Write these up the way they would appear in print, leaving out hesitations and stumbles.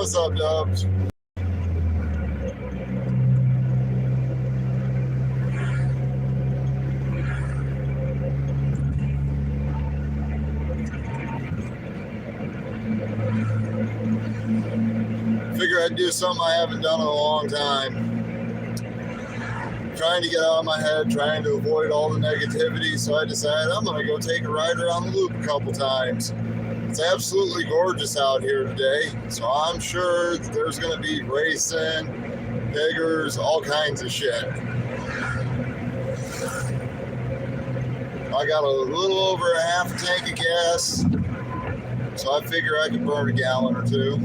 What's up, Dubs? Figure I'd do something I haven't done in a long time. Trying to get out of my head, trying to avoid all the negativity, so I decided I'm going to go take a ride around the loop a couple times. It's absolutely gorgeous out here today, so I'm sure that there's going to be racing, diggers, all kinds of shit. I got a little over a half a tank of gas, so I figure I can burn a gallon or two.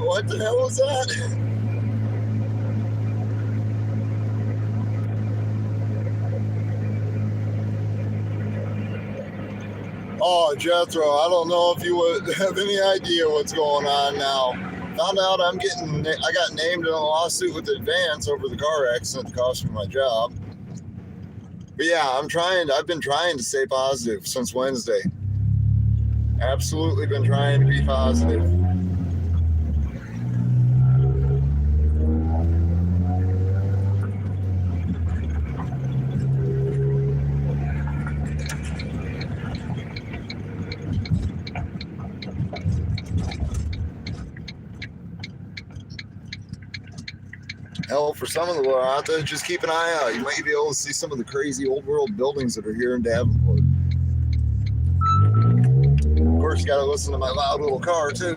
What the hell was that? Oh, Jethro, I don't know if you would have any idea what's going on now. Found out I got named in a lawsuit with Advance over the car accident that cost me my job. But yeah, I've been trying to stay positive since Wednesday. Absolutely been trying to be positive. Hell, for some of the out there, just keep an eye out. You might be able to see some of the crazy old world buildings that are here in Davenport. Of course, you got to listen to my loud little car, too.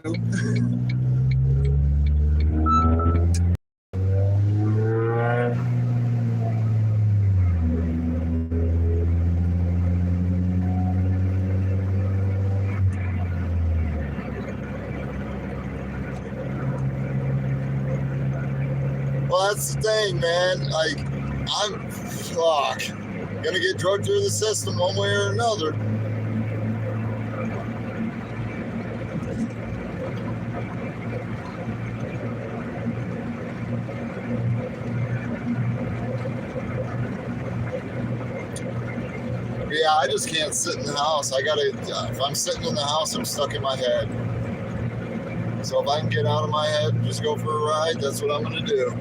Well, that's the thing, man. Like, I'm gonna get drugged through the system one way or another. Yeah, I just can't sit in the house. If I'm sitting in the house, I'm stuck in my head. So if I can get out of my head and just go for a ride, that's what I'm gonna do.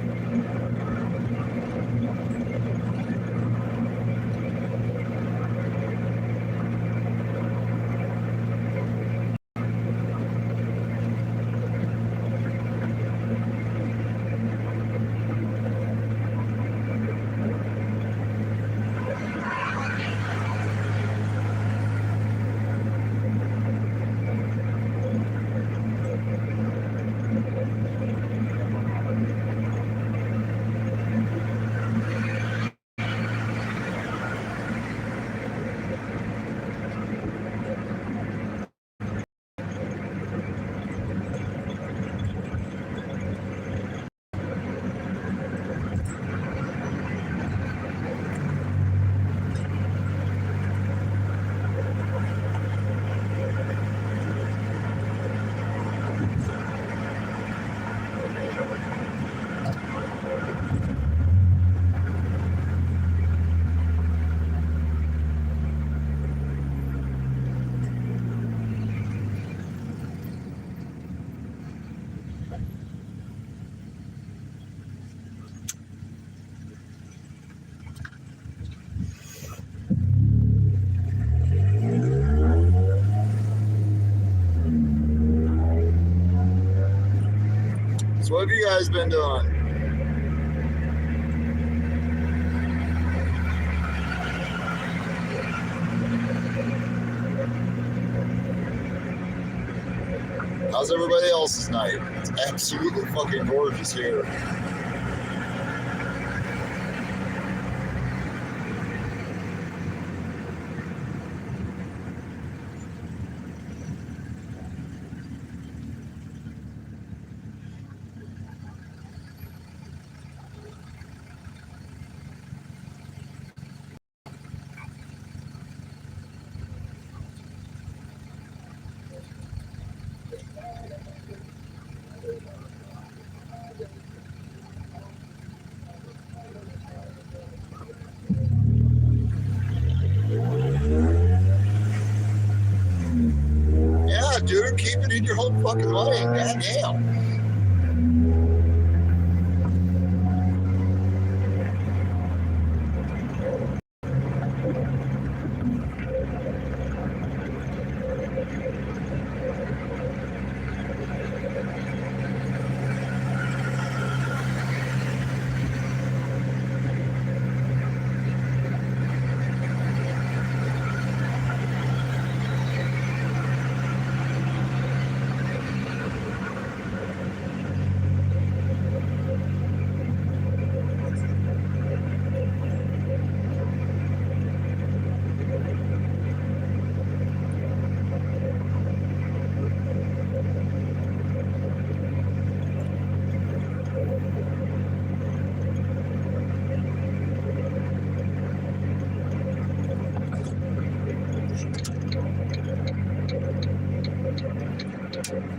So what have you guys been doing? How's everybody else's night? It's absolutely fucking gorgeous here. fucking money. Goddamn.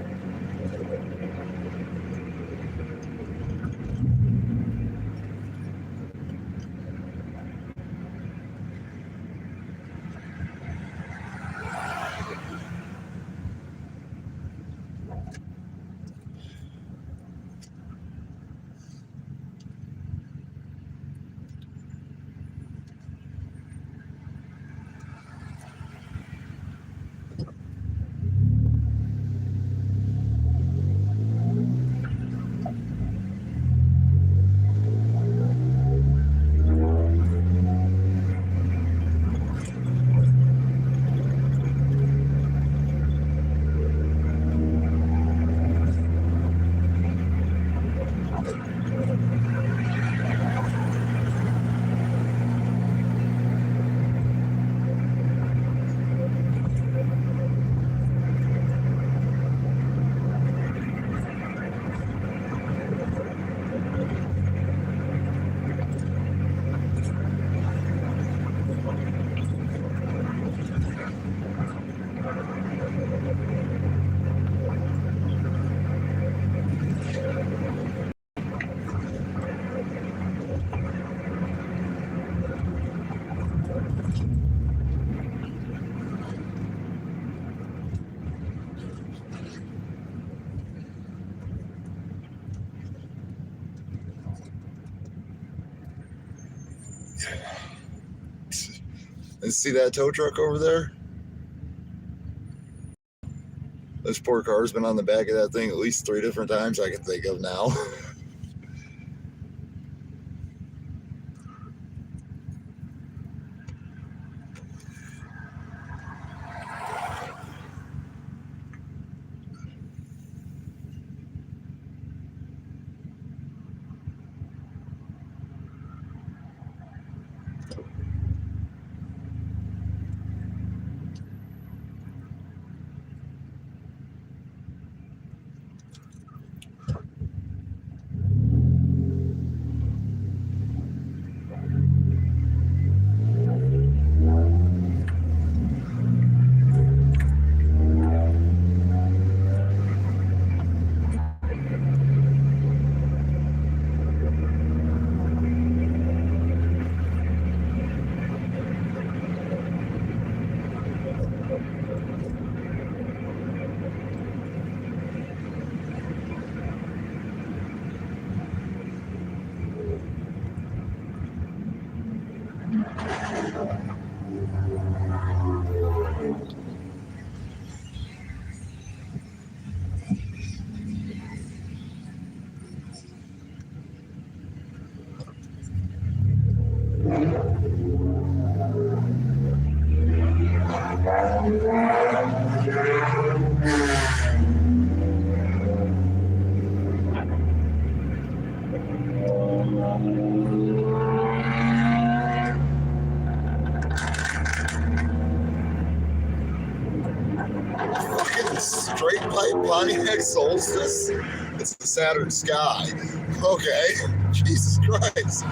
And see that tow truck over there? This poor car's been on the back of that thing at least 3 different times I can think of now. Straight pipe Pontiac Solstice? It's the Saturn Sky. Okay. Jesus Christ.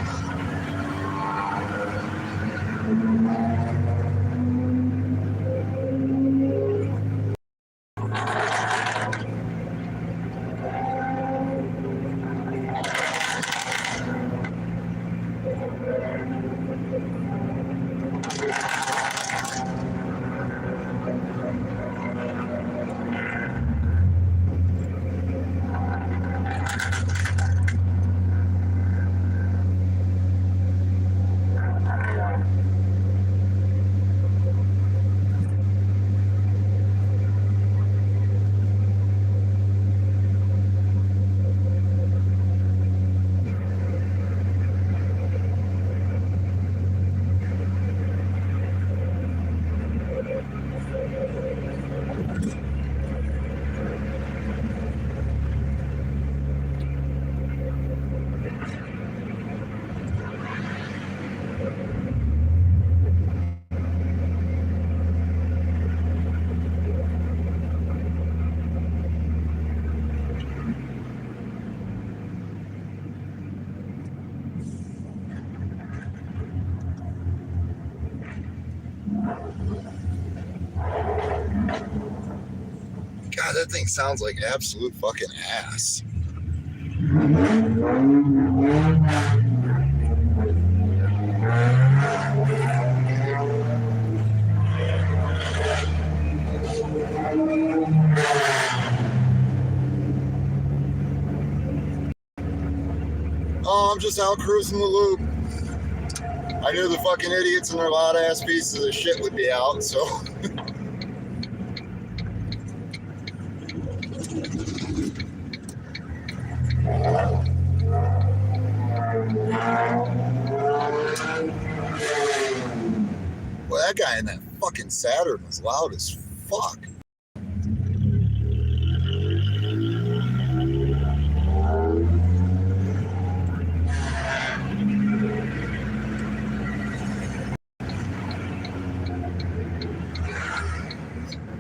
God, that thing sounds like absolute fucking ass. Oh, I'm just out cruising the loop. I knew the fucking idiots and their loud ass pieces of shit would be out, so. Well, that guy in that fucking Saturn was loud as fuck.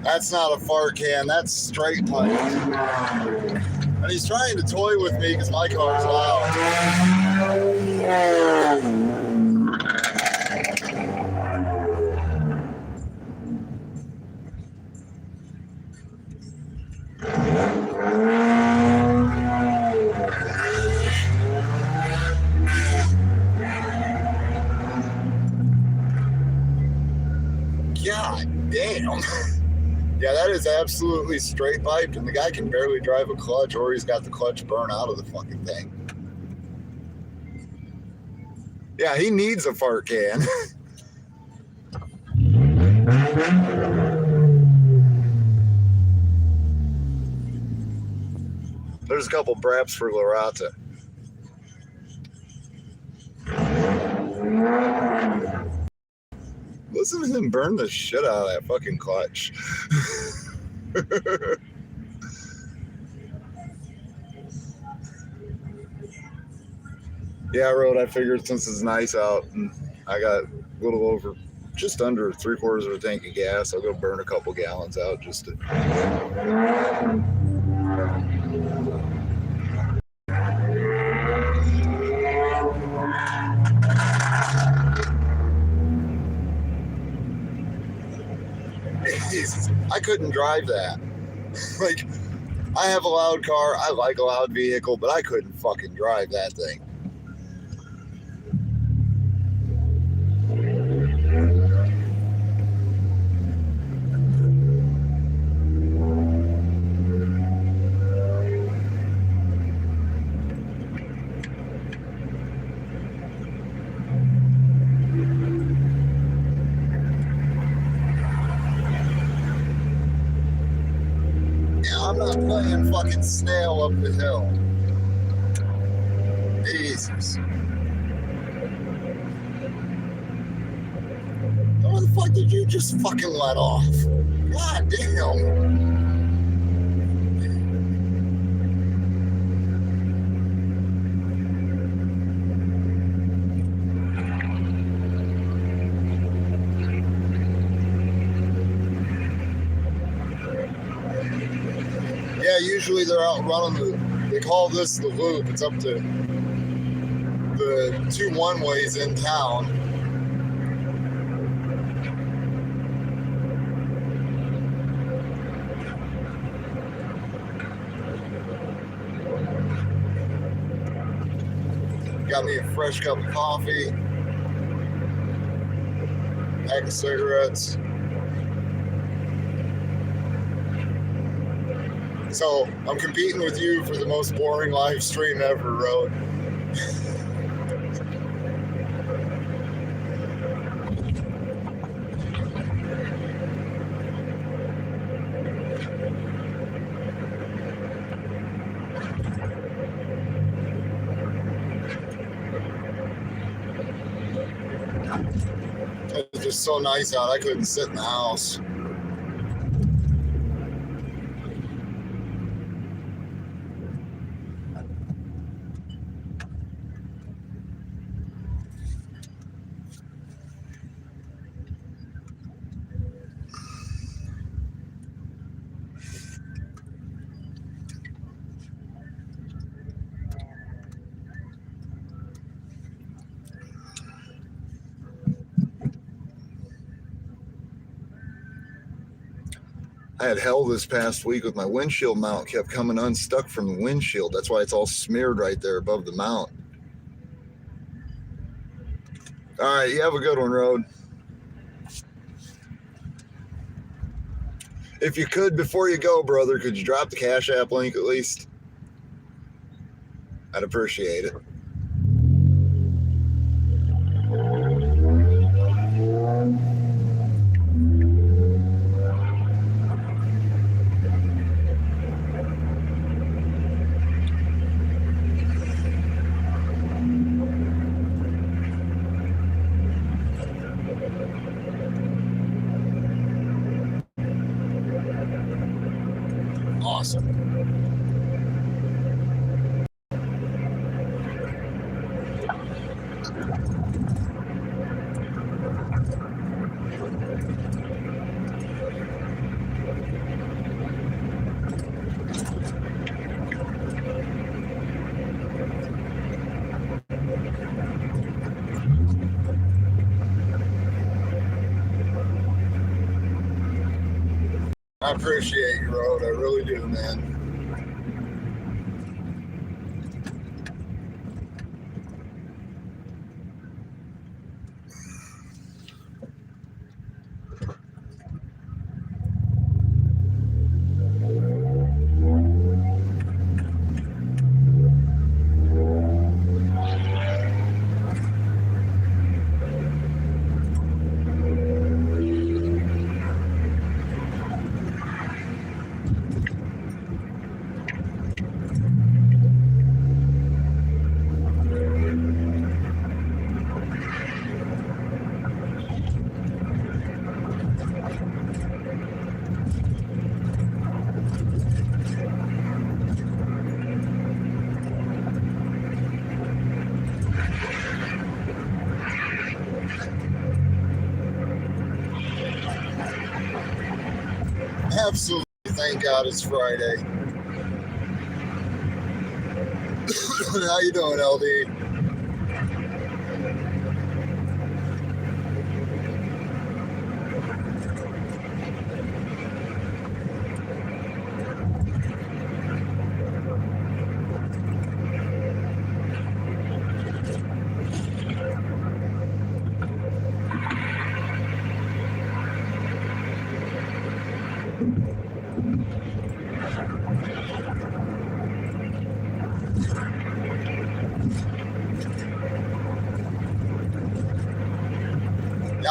That's not a fart can, that's straight pipe. And he's trying to toy with me because my car's loud. God damn. Yeah, that is absolutely straight piped, and the guy can barely drive a clutch, or he's got the clutch burn out of the fucking thing. Yeah, he needs a fart can. There's a couple braps for Lorata. Listen to him burn the shit out of that fucking clutch. Yeah, Road, I figured since it's nice out and I got a little over, just under 3/4 of a tank of gas, I'll go burn a couple gallons out just to. Jesus, I couldn't drive that. Like, I have a loud car, I like a loud vehicle, but I couldn't fucking drive that thing. I'm not playing fucking snail up the hill. Jesus. How the fuck did you just fucking let off? God damn. Yeah, usually they're out running they call this the loop. It's up to the 2 one-ways in town. Got me a fresh cup of coffee, pack of cigarettes. So I'm competing with you for the most boring live stream ever, Road. It was just so nice out, I couldn't sit in the house. I had hell this past week with my windshield mount, kept coming unstuck from the windshield. That's why it's all smeared right there above the mount. All right, you have a good one, Road. If you could, before you go, brother, could you drop the Cash App link at least? I'd appreciate it. Awesome. I appreciate you, Road. I really do, man. Absolutely. Thank God it's Friday. How you doing, LD?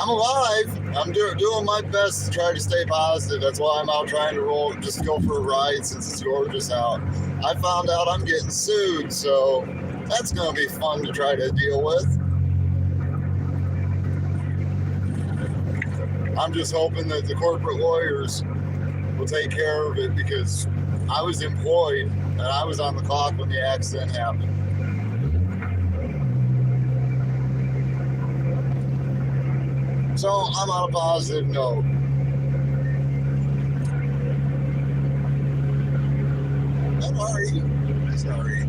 I'm alive. I'm doing my best to try to stay positive. That's why I'm out trying to roll, just go for a ride since it's gorgeous out. I found out I'm getting sued, so that's going to be fun to try to deal with. I'm just hoping that the corporate lawyers will take care of it because I was employed and I was on the clock when the accident happened. So I'm on a positive note. Sorry.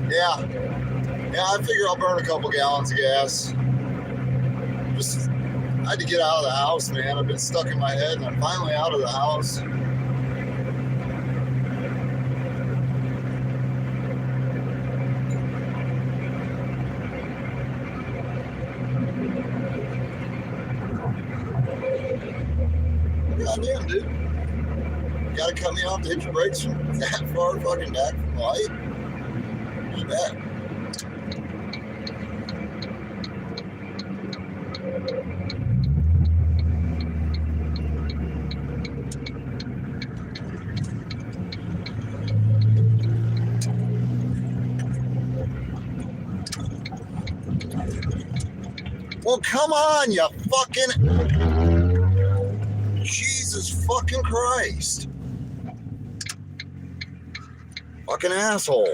Yeah, I figure I'll burn a couple gallons of gas. I had to get out of the house, man. I've been stuck in my head, and I'm finally out of the house. Goddamn, dude. You gotta cut me off to hit your brakes from that far fucking back from the light. You bet. Well, come on, you fucking... Jesus fucking Christ. Fucking asshole.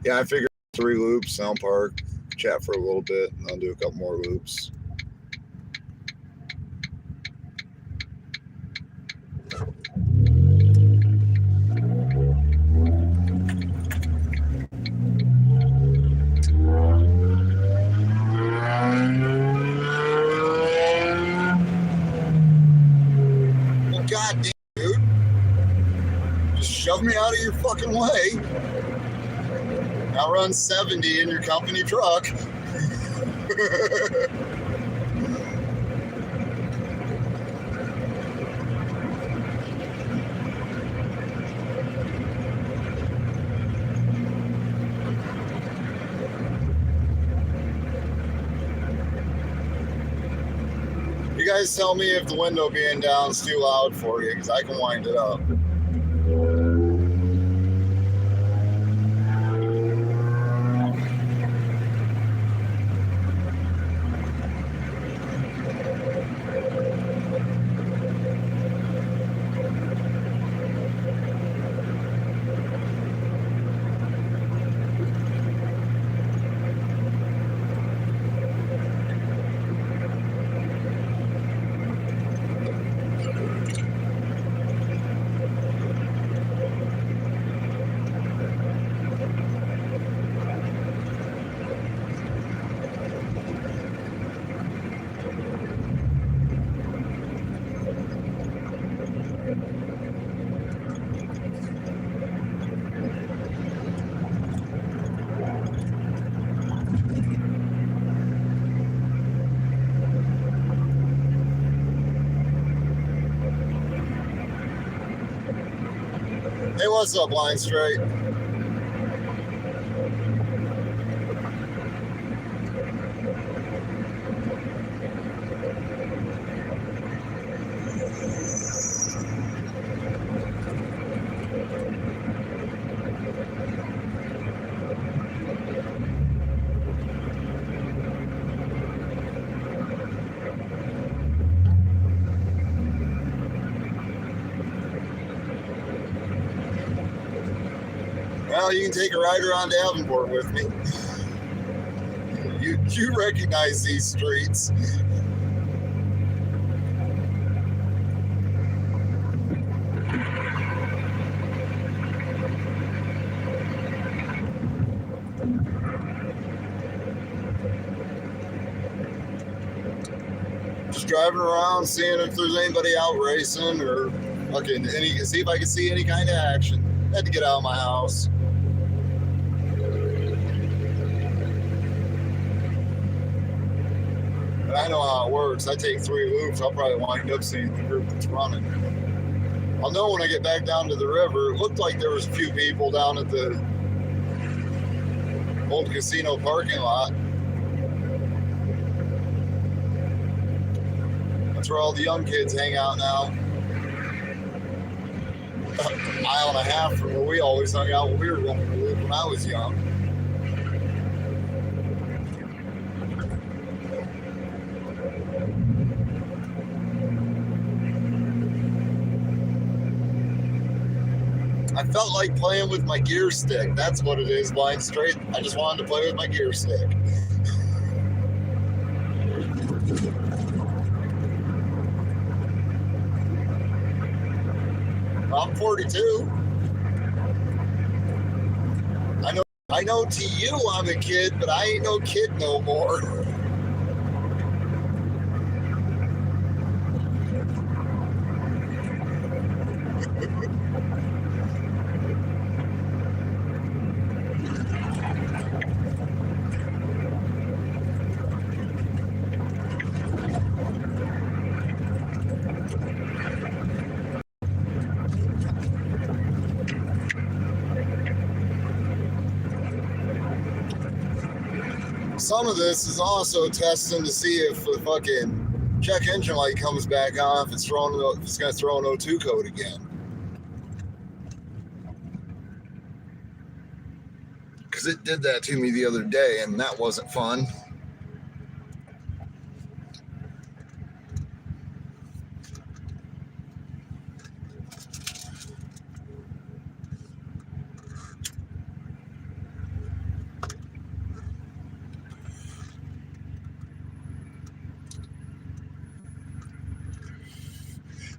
Yeah, I figured 3 loops, Sound Park, chat for a little bit, and I'll do a couple more loops. Well, goddamn, dude. Just shove me out of your fucking way. Now run 70 in your company truck. You guys tell me if the window being down is too loud for you, because I can wind it up. Hey, what's up, Line Straight? Well, you can take a ride around Davenport with me. You recognize these streets. Just driving around, seeing if there's anybody out racing or fucking see if I can see any kind of action. Had to get out of my house. But I know how it works. I take 3 loops. I'll probably wind up seeing the group that's running. I'll know when I get back down to the river. It looked like there was a few people down at the old casino parking lot. That's where all the young kids hang out now. A mile and a half from where we always hung out when we were running the loop when I was young. I felt like playing with my gear stick. That's what it is, Line Straight. I just wanted to play with my gear stick. I'm 42. I know to you I'm a kid, but I ain't no kid no more. some of this is also testing to see if the fucking check engine light comes back on, if it's going to throw an O2 code again. Because it did that to me the other day, and that wasn't fun.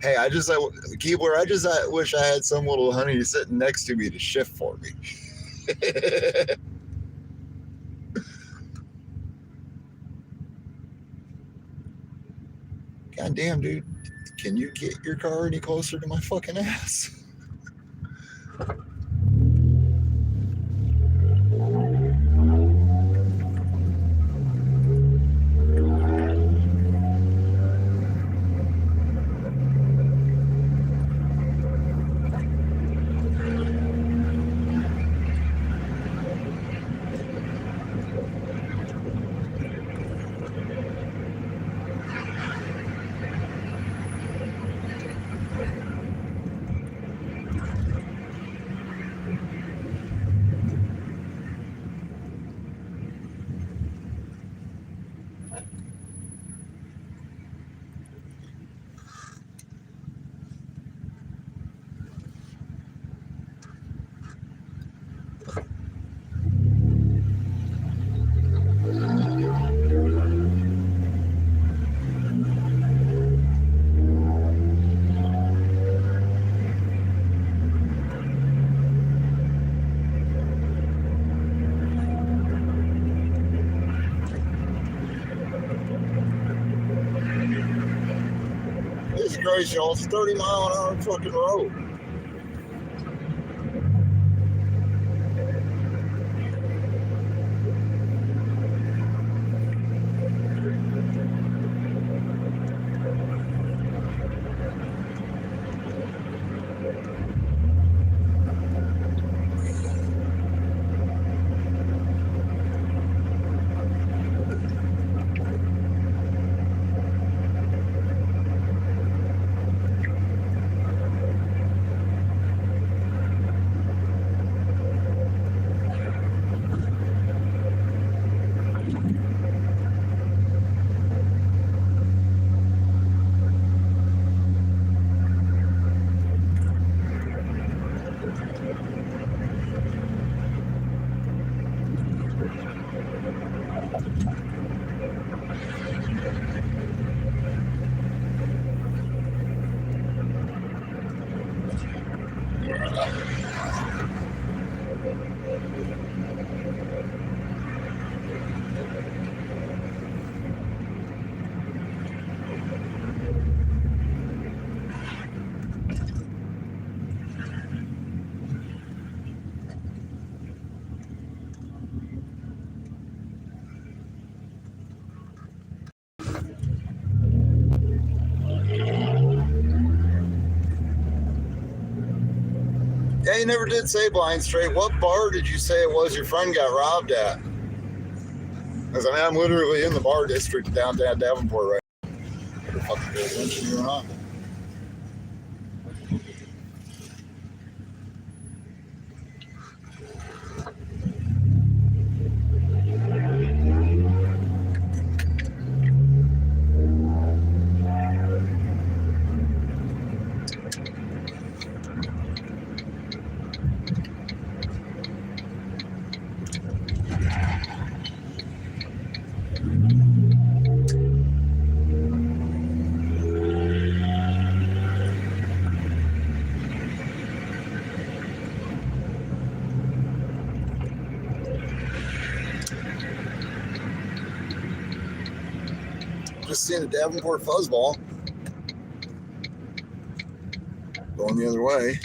Hey, Keebler, I just wish I had some little honey sitting next to me to shift for me. God damn, dude. Can you get your car any closer to my fucking ass? This Grace, y'all, it's 30 mile an hour fucking road. Yeah, you never did say Blind Straight. What bar did you say it was your friend got robbed at? Because I mean, I'm literally in the bar district downtown Davenport right now. Better fucking pay attention, you're on. Just seeing a Davenport fuzzball going the other way.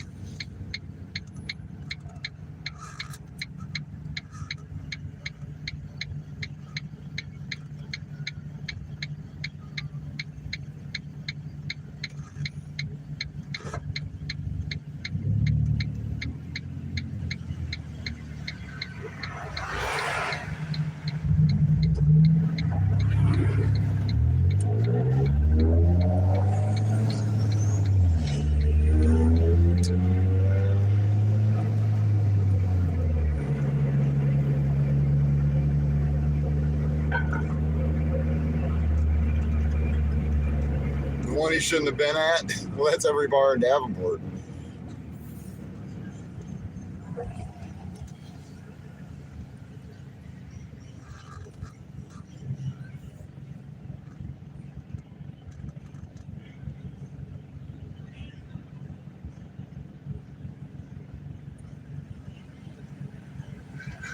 shouldn't have been at. Well, that's every bar in Davenport.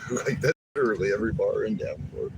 Like, that's literally every bar in Davenport.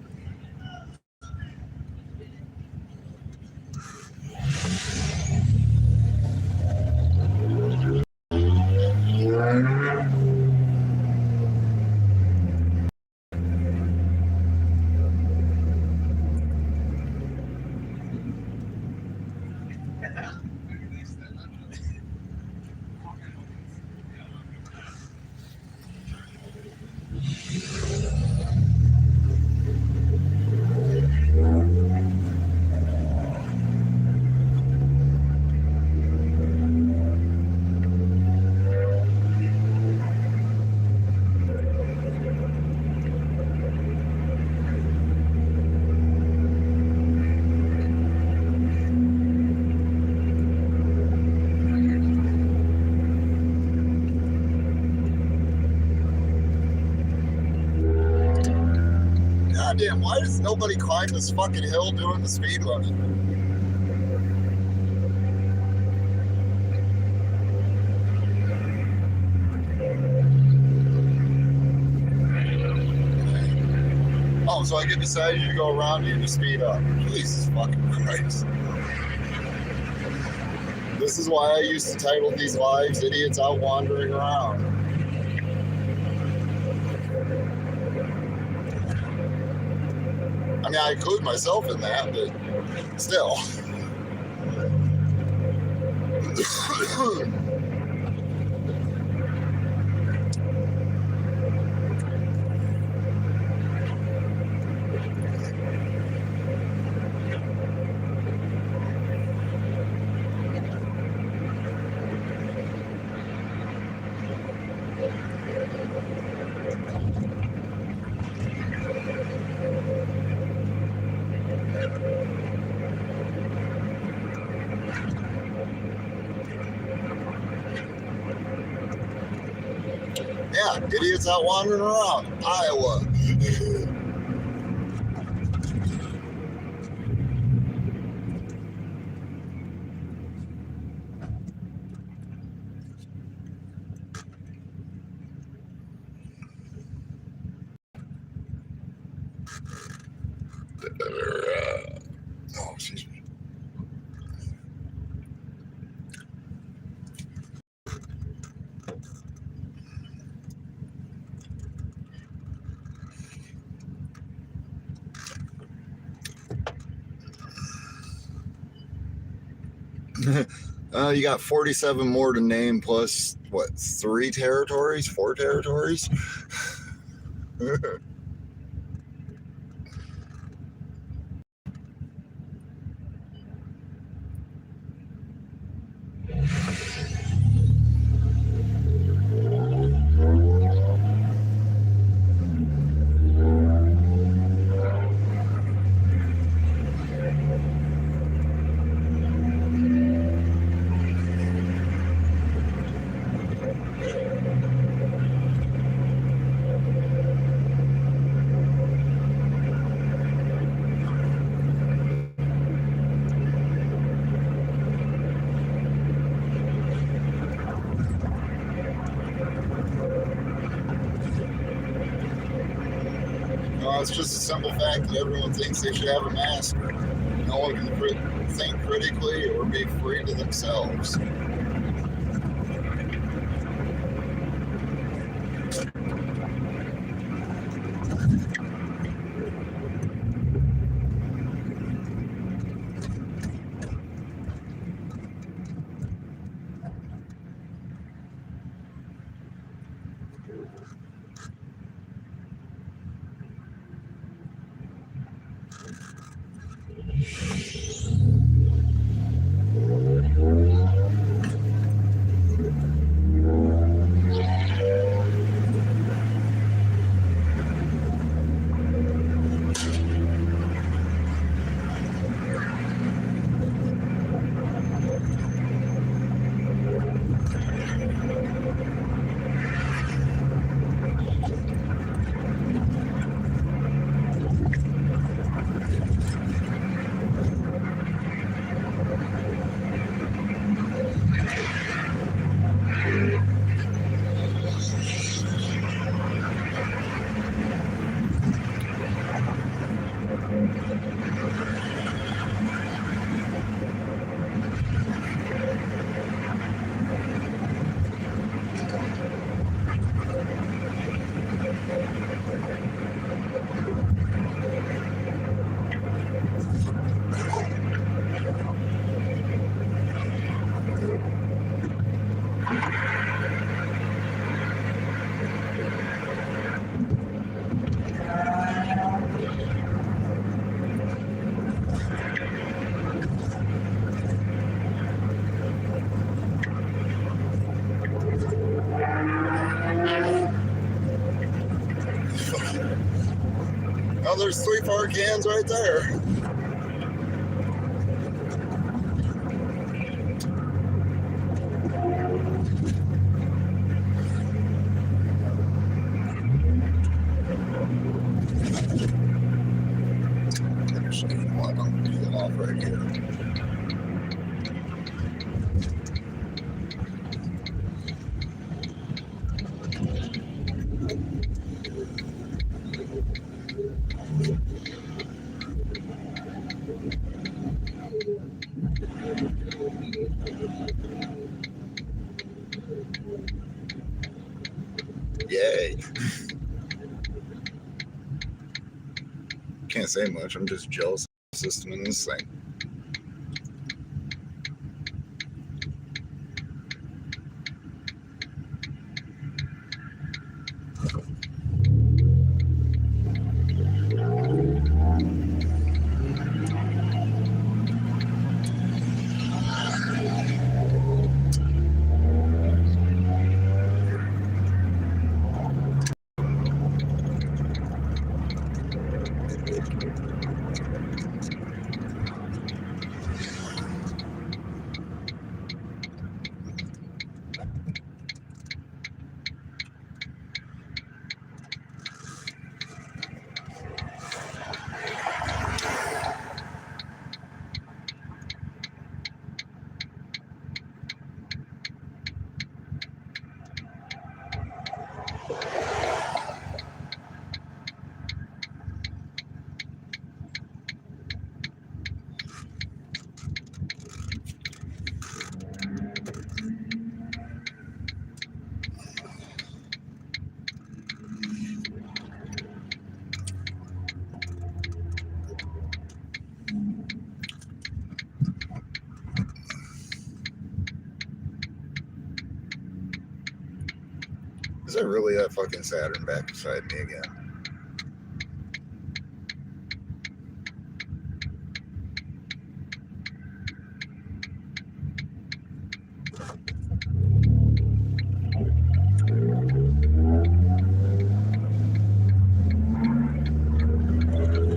Goddamn, why does nobody climb this fucking hill doing the speed limit? Oh, so I get decided to go around you to speed up. Jesus fucking Christ. This is why I used to title these lives Idiots Out Wandering Around. I mean, I include myself in that, but still. Yeah, idiots out wandering around Iowa. Oh, excuse me. You got 47 more to name, plus what, 4 territories? It's just a simple fact that everyone thinks they should have a mask. No one can think critically or be free to themselves. Oh, there's 3 fart cans right there. Actually, you know what? I'm going to do it off right here. Yay. Can't say much. I'm just jealous of the system in this thing. Is there really that fucking Saturn back beside me again?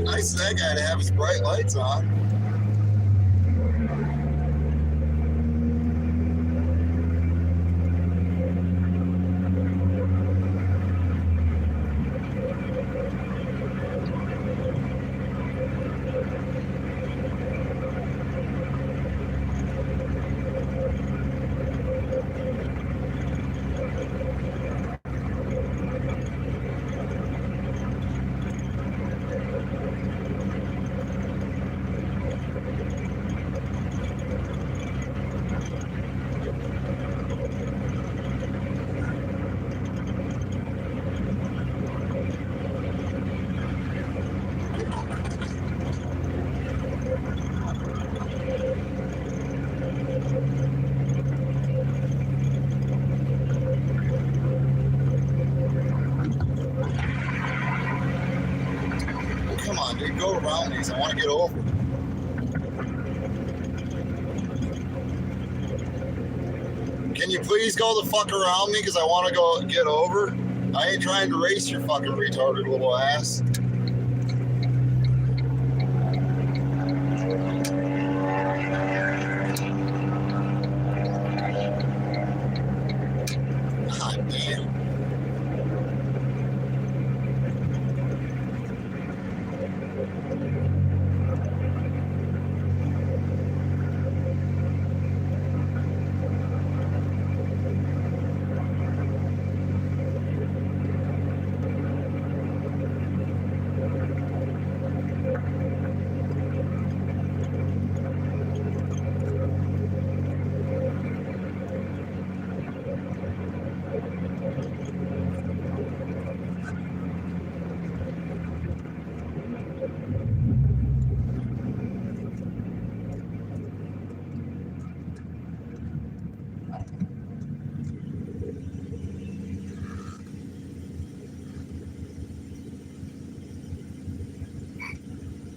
Nice of that guy to have his bright lights on. Come on, dude, go around these. I want to get over. Can you please go the fuck around me? Because I want to go get over. I ain't trying to race your fucking retarded little ass. God damn.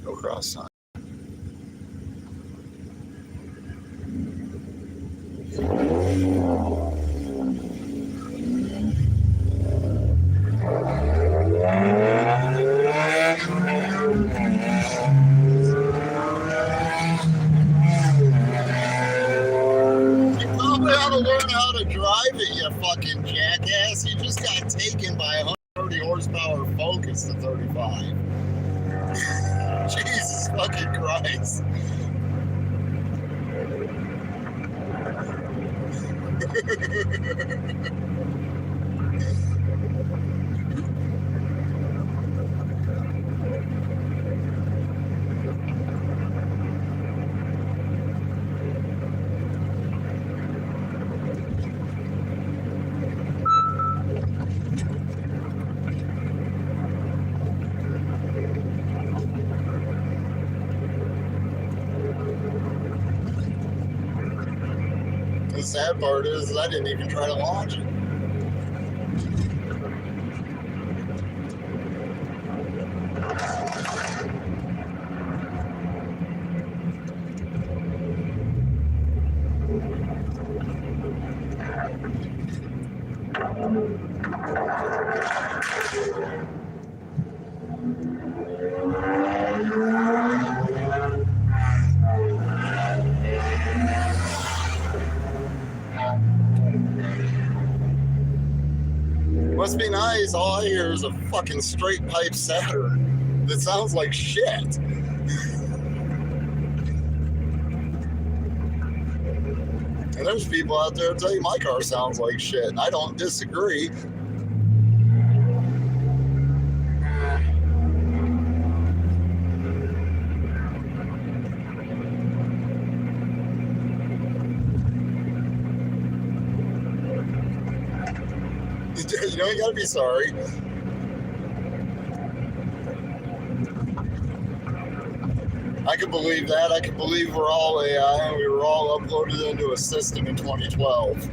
No cross sign. learn how to drive it, you fucking jackass. You just got taken by a 130 horsepower Focus to 35. Jesus fucking Christ. The sad part is I didn't even try to launch it. Must be nice. All I hear is a fucking straight pipe Saturn that sounds like shit. And there's people out there that tell you my car sounds like shit, and I don't disagree. You know, you gotta be sorry. I can believe that. I can believe we're all AI and we were all uploaded into a system in 2012.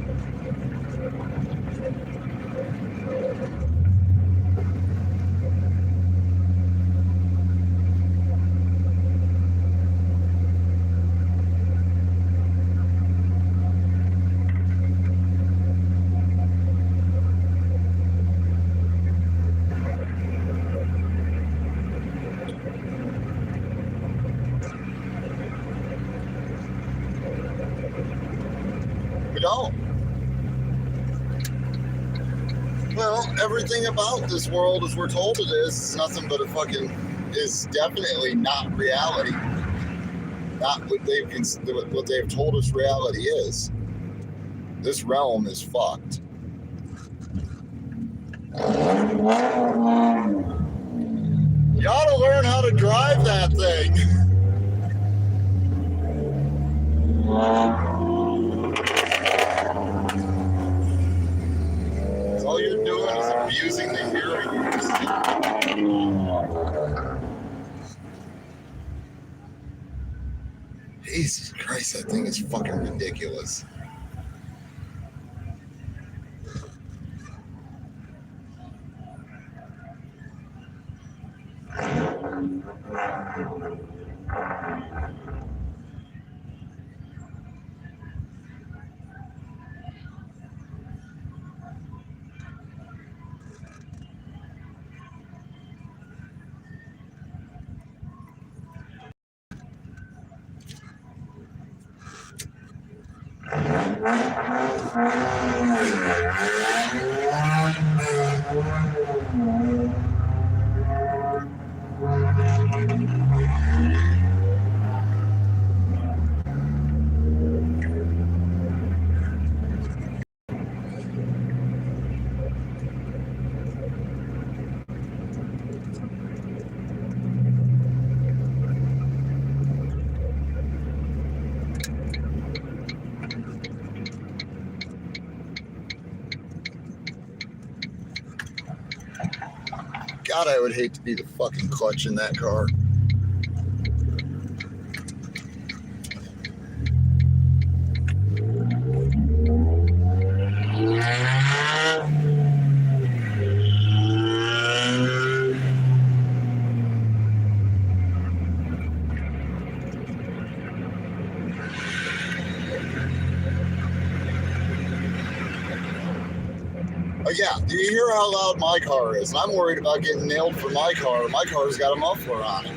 Don't. Well, everything about this world as we're told it is nothing but a fucking, is definitely not reality. Not what they've told us reality is. This realm is fucked. You ought to learn how to drive that thing. All you're doing is abusing the hearing. Jesus Christ, that thing is fucking ridiculous. God, I would hate to be the fucking clutch in that car. Yeah, do you hear how loud my car is? I'm worried about getting nailed for my car. My car's got a muffler on it.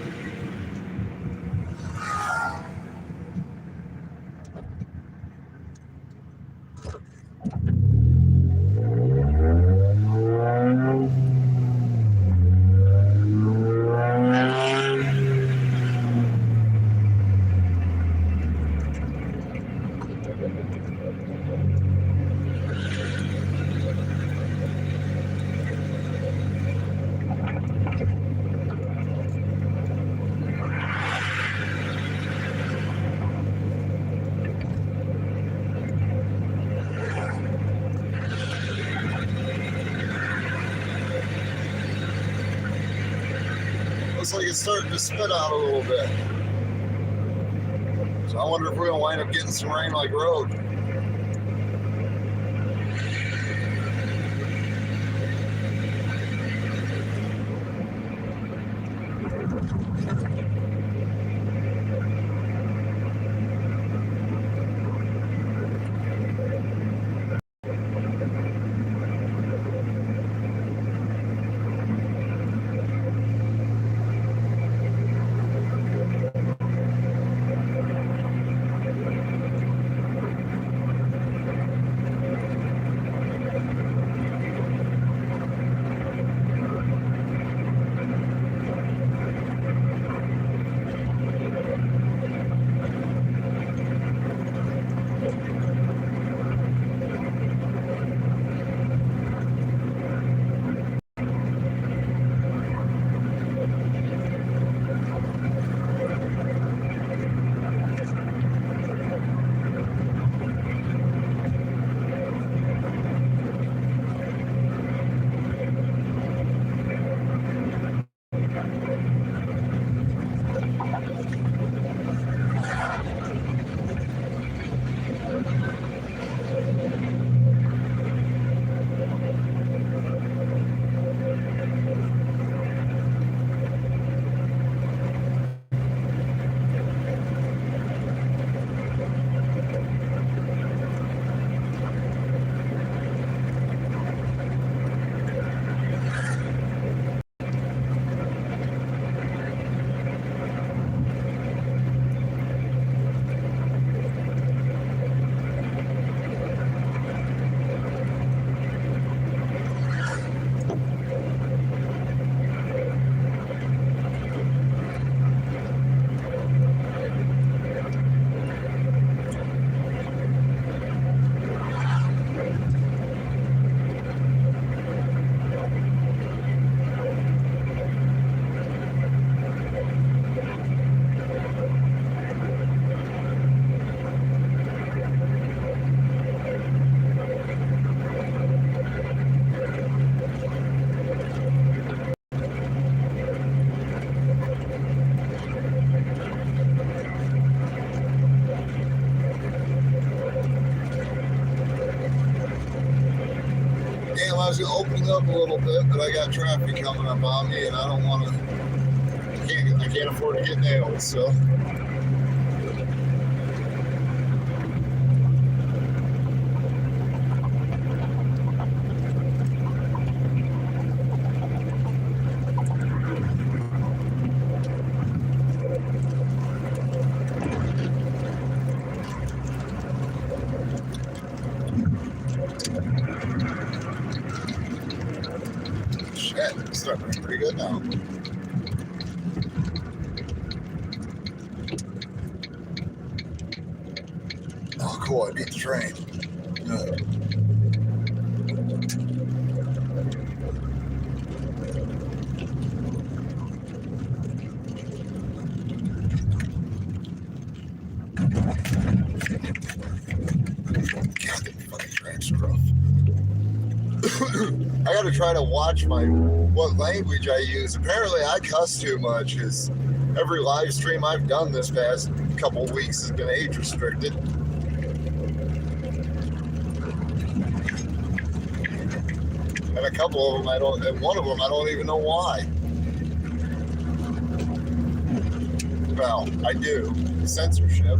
Looks like it's starting to spit out a little bit. So I wonder if we're gonna wind up getting some rain like road. I was opening up a little bit, but I got traffic coming up on me, and I don't want to. I can't afford to get nailed. So. It's starting pretty good now. Oh, cool. I beat the train. Good. God, that fucking train's rough. I gotta try to watch what language I use. Apparently I cuss too much because every live stream I've done this past couple of weeks has been age restricted. And a couple of them and one of them I don't even know why. Well, I do. Censorship.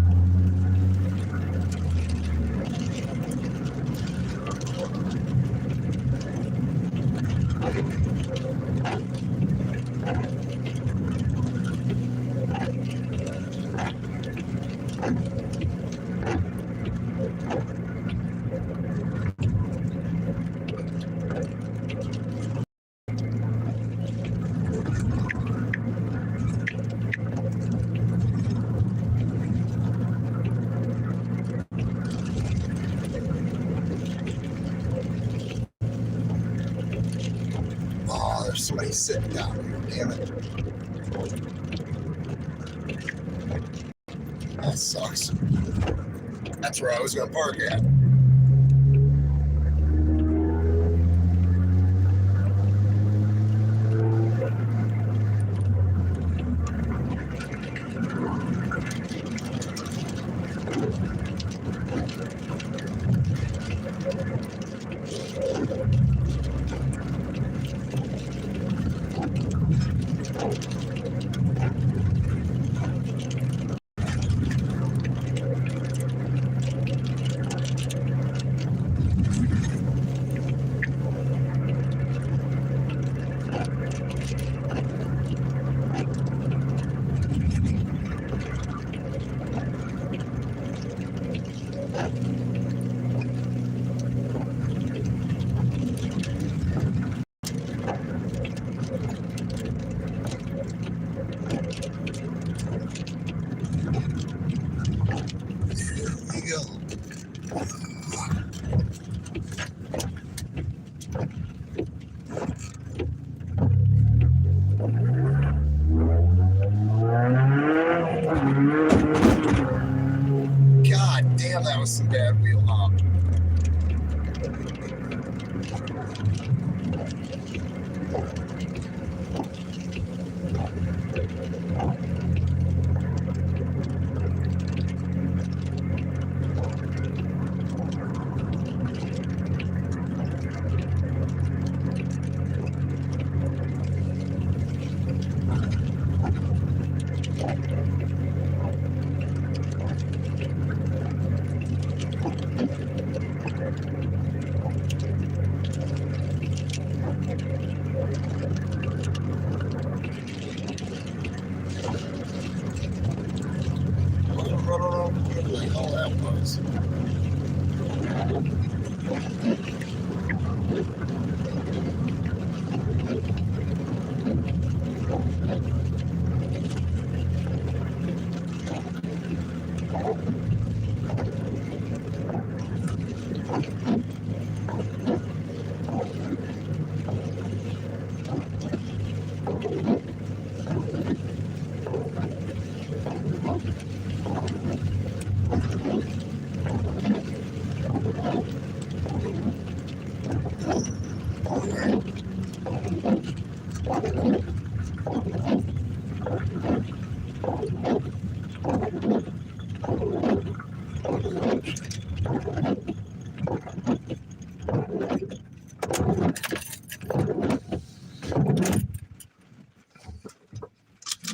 somebody's sitting down here. Damn it. That sucks. That's where I was going to park at. God damn, that was some bad wheel hop. All that was.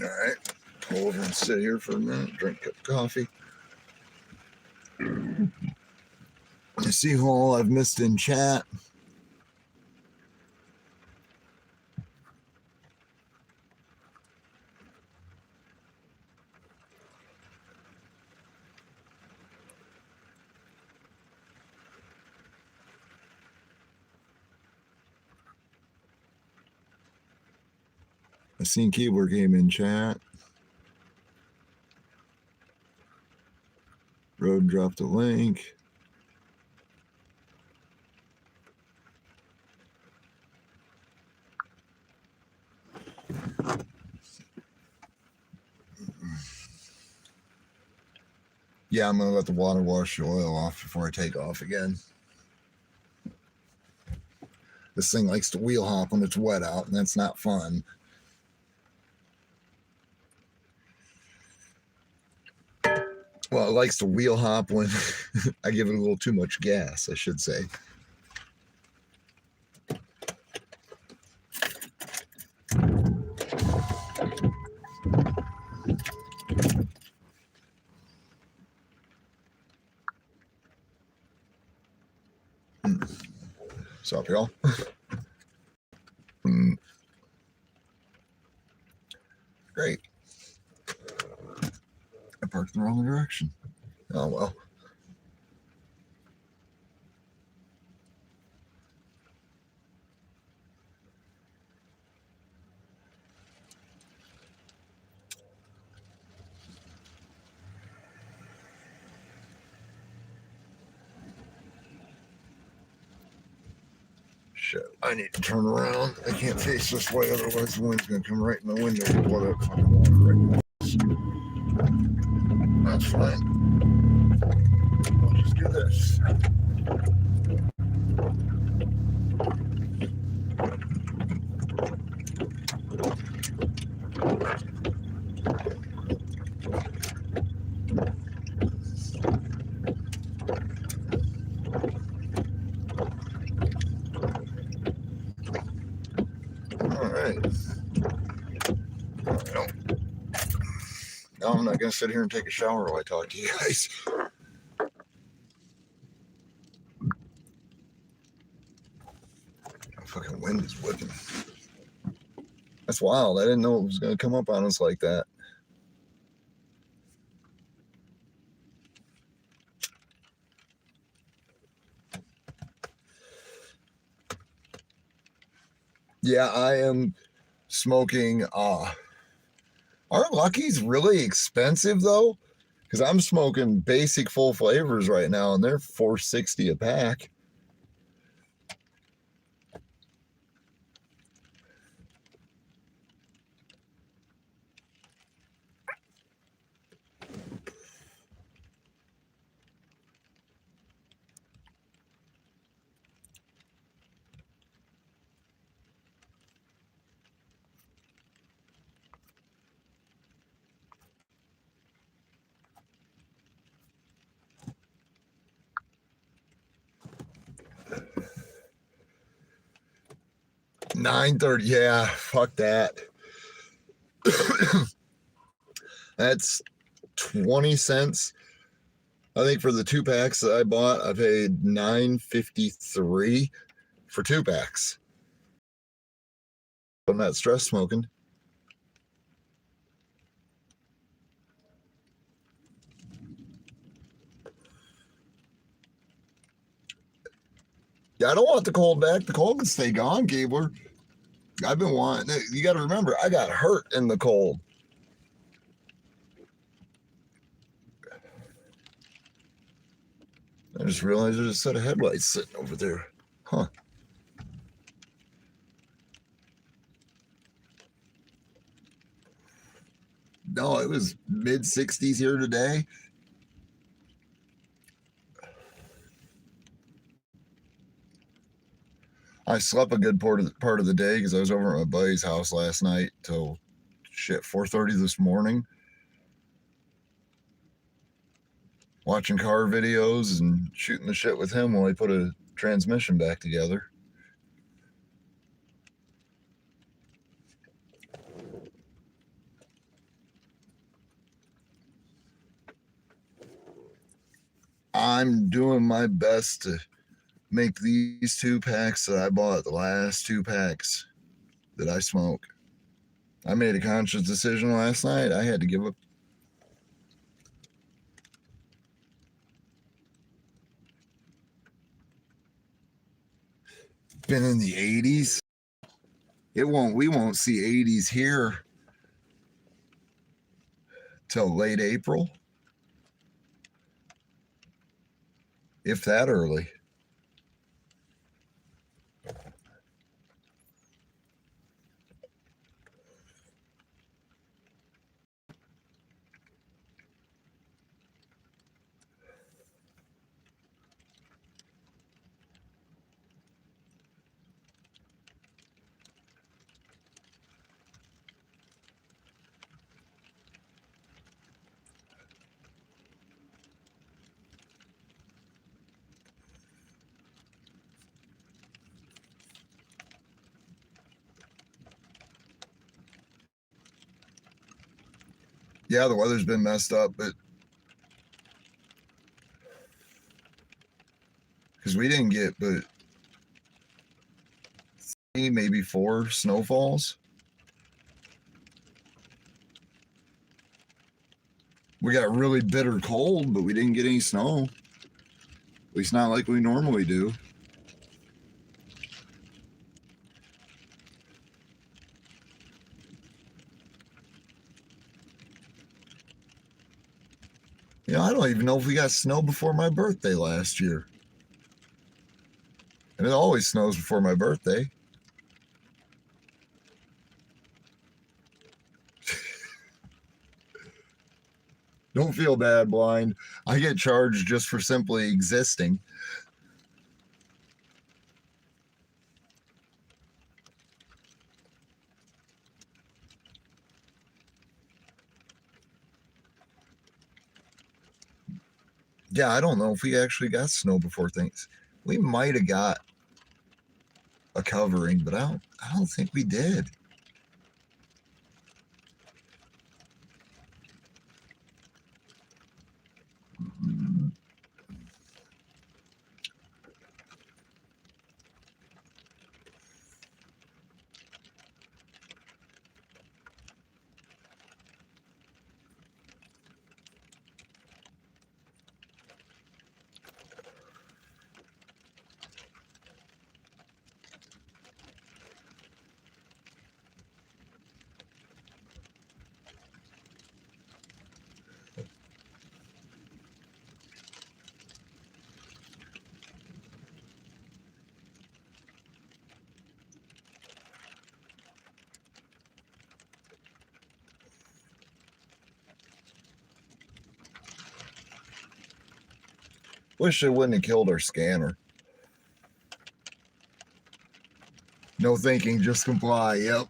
All right, pull over and sit here for a minute, drink a cup of coffee. I see who all I've missed in chat. I seen Keyboard Game in chat. Road dropped a link. Yeah, I'm gonna let the water wash the oil off before I take off again. This thing likes to wheel hop when it's wet out, and that's not fun. Well, it likes to wheel hop when I give it a little too much gas, I should say. What's up, y'all? Great. I parked in the wrong direction. Oh, well. Shit, I need to turn around. I can't face this way, otherwise the wind's gonna come right in the window and blow that fucking water right in the face. That's fine. I'll just do this. No, I'm not going to sit here and take a shower while I talk to you guys. The fucking wind is whipping. That's wild. I didn't know it was going to come up on us like that. Yeah, I am smoking. Aren't Lucky's really expensive though? Because I'm smoking basic full flavors right now, and they're $4.60 a pack. $9.30. Yeah, fuck that. That's 20 cents. I think for the 2 packs that I bought, I paid $9.53 for 2 packs. I'm not stress smoking. Yeah, I don't want the cold back. The cold can stay gone, Gabler. I've been wanting. You got to remember, I got hurt in the cold. I just realized there's a set of headlights sitting over there. Huh. No, it was mid-60s here today. I slept a good part of the day because I was over at my buddy's house last night till shit 4:30 this morning, watching car videos and shooting the shit with him while he put a transmission back together. I'm doing my best to make these 2 packs that I bought, the last 2 packs that I smoke. I made a conscious decision last night. I had to give up. Been in the 80s. We won't see 80s here till late April, if that early. Yeah, the weather's been messed up, but because we didn't get but 3, maybe 4 snowfalls. We got really bitter cold, but we didn't get any snow. At least not like we normally do. You know, I don't even know if we got snow before my birthday last year. And it always snows before my birthday. Don't feel bad, Blind. I get charged just for simply existing. Yeah, I don't know if we actually got snow before things. We might have got a covering, but I don't think we did. Wish they wouldn't have killed our scanner. No thinking, just comply. Yep.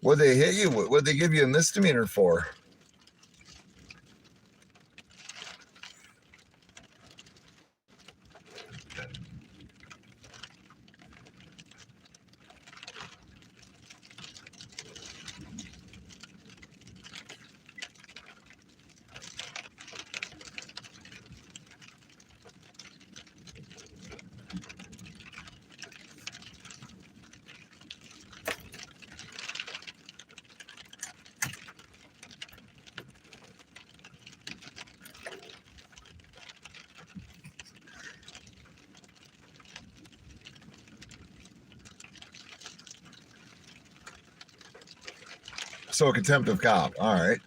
What'd they hit you with? What'd they give you a misdemeanor for? So, contempt of cop. All right.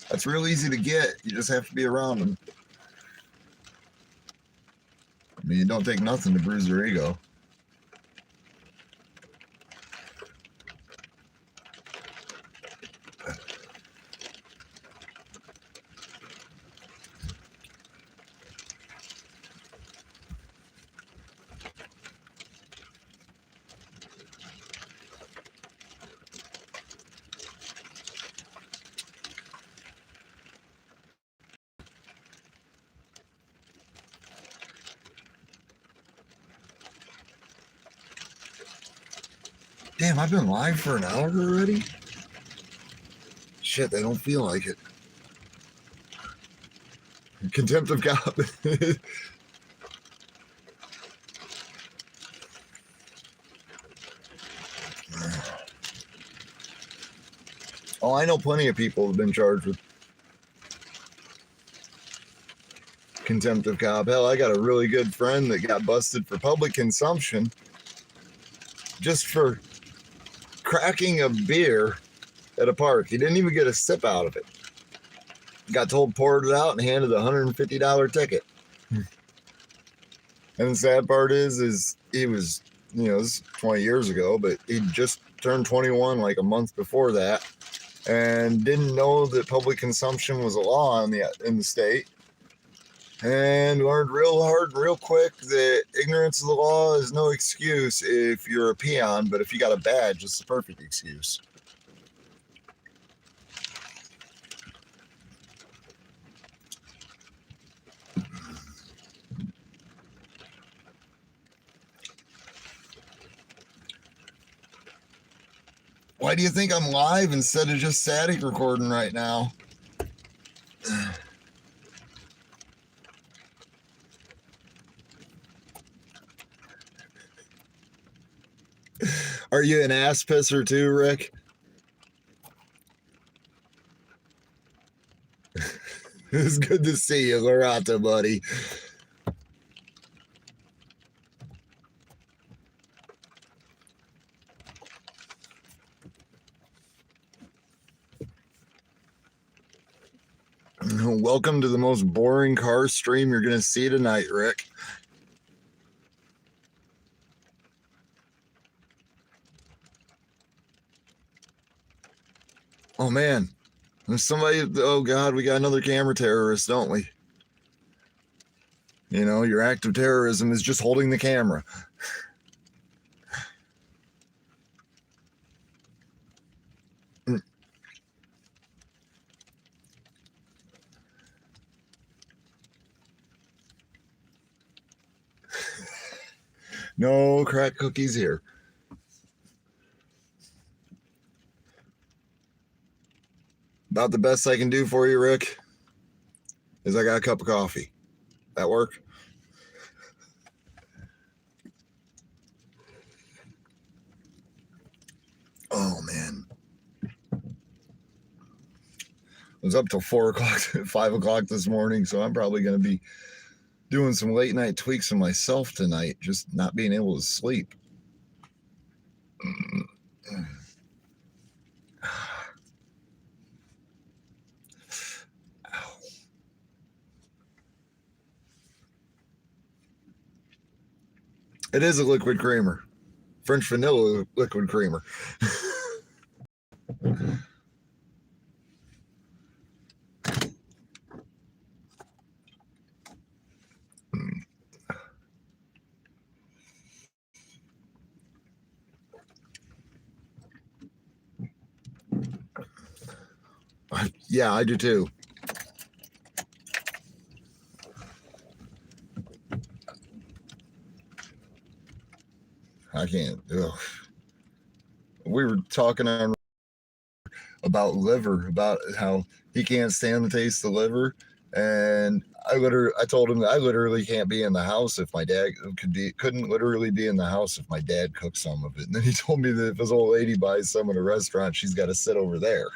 That's real easy to get. You just have to be around them. I mean, it don't take nothing to bruise their ego. Damn, I've been live for an hour already? Shit, they don't feel like it. Contempt of cop. Oh, I know plenty of people have been charged with contempt of cop. Hell, I got a really good friend that got busted for public consumption just for cracking a beer at a park. He didn't even get a sip out of it. Got told poured it out and handed a $150 ticket. And the sad part is he was, this was 20 years ago, but he just turned 21 like a month before that and didn't know that public consumption was a law in the state, and learned real hard and real quick that ignorance of the law is no excuse if you're a peon, but if you got a badge, it's the perfect excuse. Why do you think I'm live instead of just static recording right now? Are you an ass pisser too, Rick? It's good to see you, Lorata, buddy. Welcome to the most boring car stream you're going to see tonight, Rick. Oh, man. There's somebody. Oh, God, we got another camera terrorist, don't we? You know, your act of terrorism is just holding the camera. No crack cookies here. About the best I can do for you, Rick, is I got a cup of coffee. That work? Oh, man. I was up till 4 o'clock, 5 o'clock this morning, so I'm probably going to be doing some late night tweaks on myself tonight, just not being able to sleep. It is a liquid creamer. French vanilla liquid creamer. Yeah, I do too. I can't. Ugh. We were talking about liver, about how he can't stand the taste of liver, and I told him that I literally can't be in the house if my dad couldn't literally be in the house if my dad cooked some of it. And then he told me that if his old lady buys some at a restaurant, she's got to sit over there.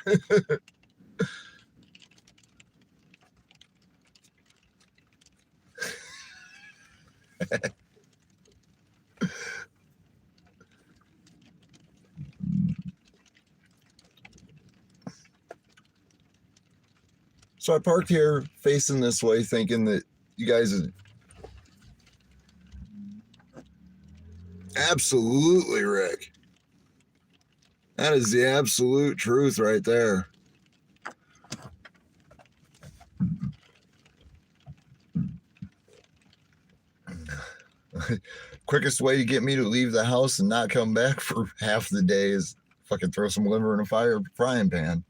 So I parked here facing this way, thinking that you guys would... Absolutely, Rick. That is the absolute truth right there. Quickest way to get me to leave the house and not come back for half the day is fucking throw some liver in a frying pan.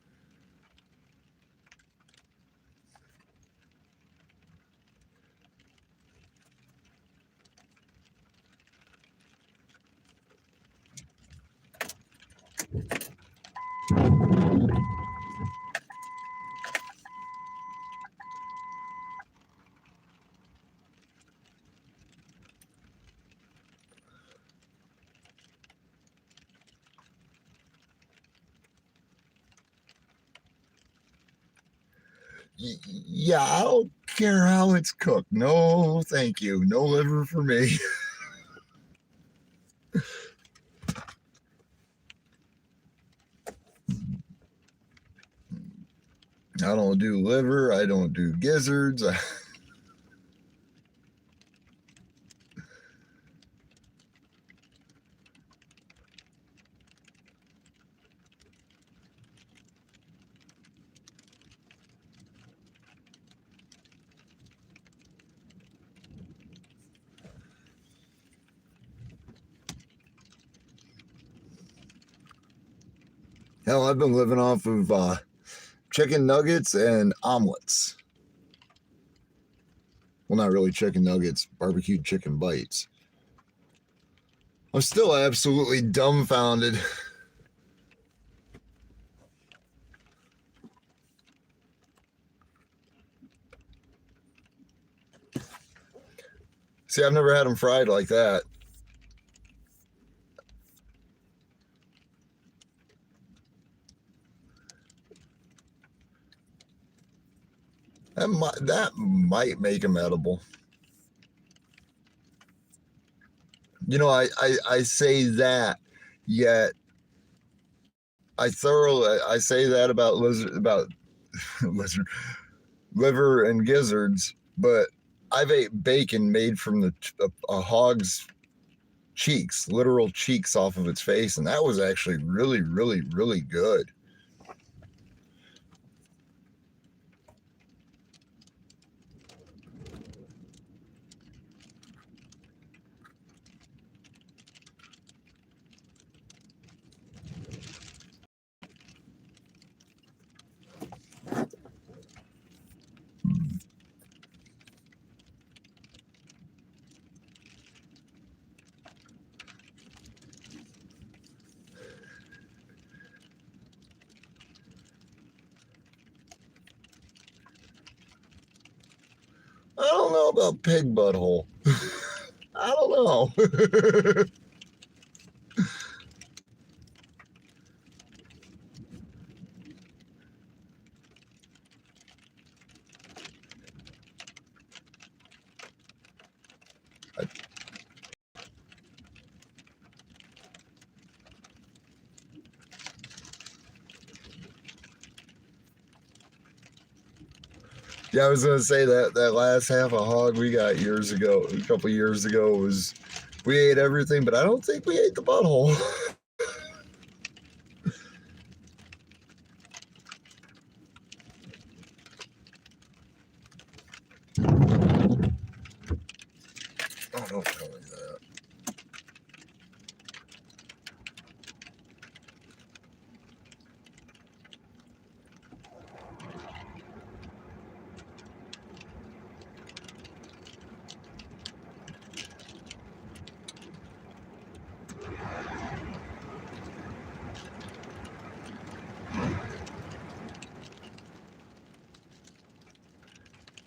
Yeah, I don't care how it's cooked. No, thank you. No liver for me. I don't do liver. I don't do gizzards. Hell, I've been living off of chicken nuggets and omelets. Well, not really chicken nuggets, barbecued chicken bites. I'm still absolutely dumbfounded. See, I've never had them fried like that. That might make them edible. You know, I say that, yet I say that about lizard liver and gizzards, but I've ate bacon made from a hog's cheeks, literal cheeks off of its face, and that was actually really, really, really good. I don't know about pig butthole. I don't know. Yeah, I was gonna say that last half a hog we got a couple years ago, we ate everything, but I don't think we ate the butthole. Oh, don't tell me that.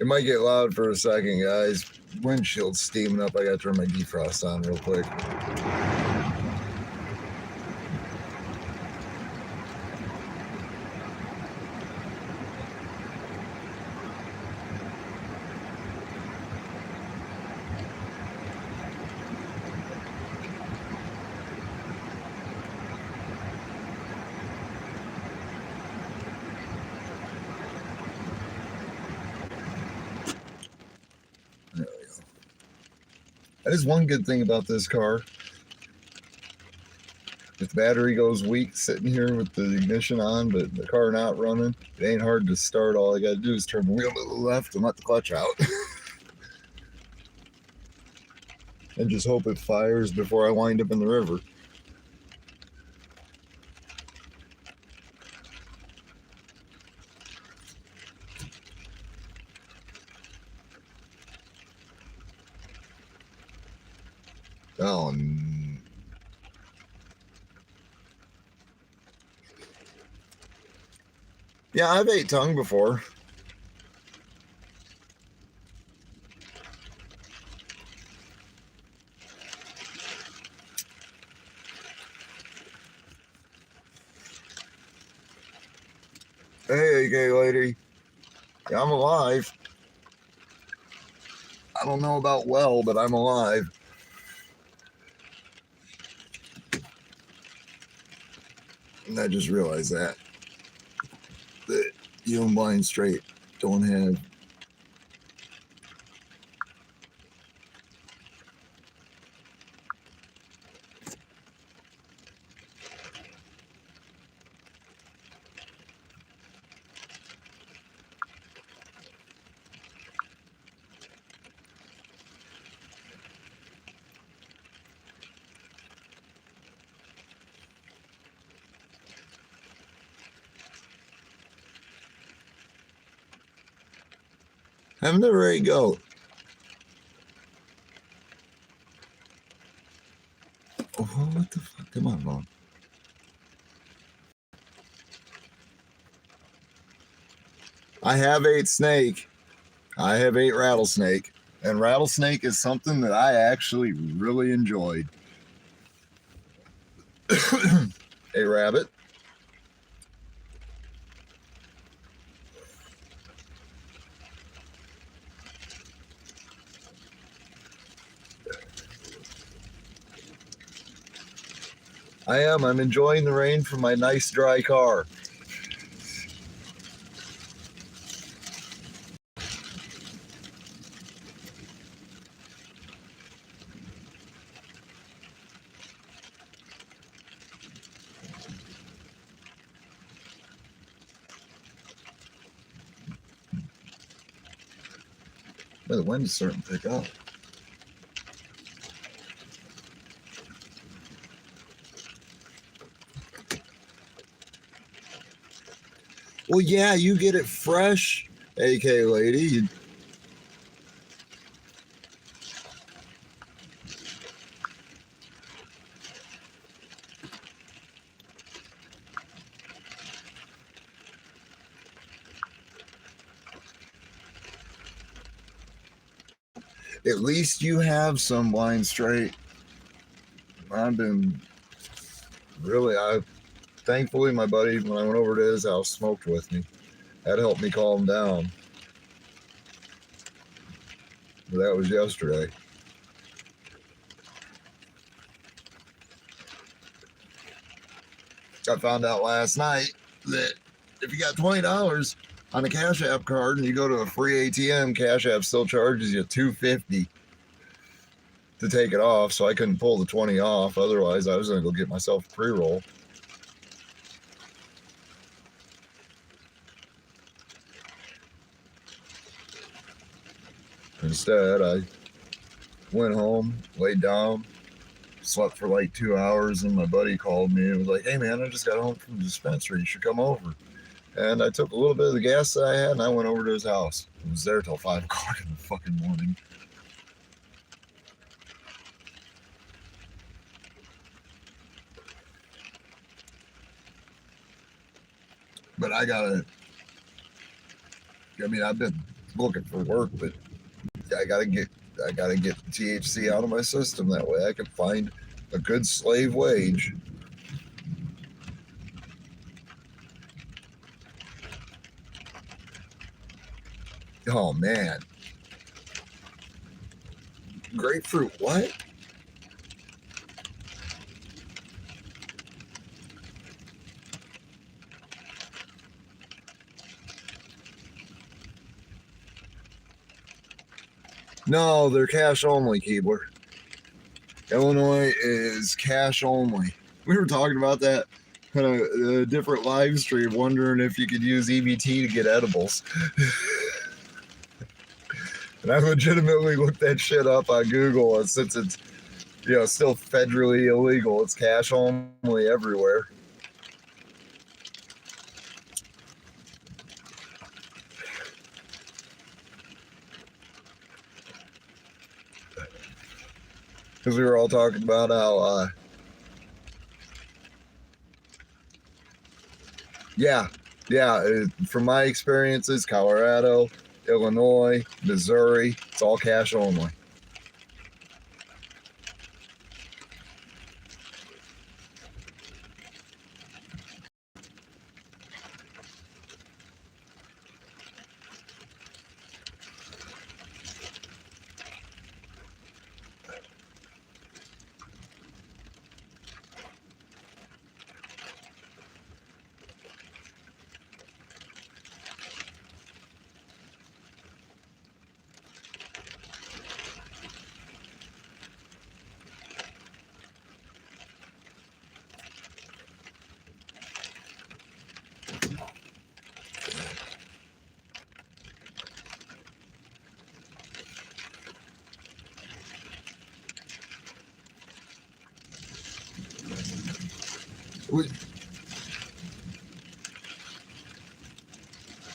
It might get loud for a second, guys. Windshield's steaming up. I gotta turn my defrost on real quick. There we go. That is one good thing about this car. If the battery goes weak sitting here with the ignition on, but the car not running, it ain't hard to start. All I gotta do is turn the wheel to the left and let the clutch out. And just hope it fires before I wind up in the river. Oh, yeah, I've ate tongue before. Hey, gay lady. Yeah, I'm alive. I don't know about well, but I'm alive. And I just realized that you and Blind Straight don't have. I'm the right goat. Oh, what the fuck? Come on, Mom. I have ate snake. I have ate rattlesnake. And rattlesnake is something that I actually really enjoyed. A rabbit. I am. I'm enjoying the rain from my nice dry car. The wind is starting to pick up. Well, yeah, you get it fresh, AK lady. At least you have some wine straight. I've been really, thankfully my buddy, when I went over to his house, smoked with me. That helped me calm down. But that was yesterday. I found out last night that if you got $20 on a Cash App card and you go to a free ATM, Cash App still charges you $2.50 to take it off. So I couldn't pull the 20 off. Otherwise, I was going to go get myself a pre-roll. Instead, I went home, laid down, slept for like 2 hours, and my buddy called me and was like, "Hey man, I just got home from the dispensary. You should come over." And I took a little bit of the gas that I had and I went over to his house. I was there till 5 o'clock in the fucking morning. But I've been looking for work, but I gotta get the THC out of my system. That way I can find a good slave wage. Oh man. Grapefruit, what? No, they're cash only, Keebler. Illinois is cash only. We were talking about that on a different live stream, wondering if you could use EBT to get edibles. And I legitimately looked that shit up on Google, and since it's still federally illegal, it's cash only everywhere. Because we were all talking about how, from my experiences, Colorado, Illinois, Missouri, it's all cash only.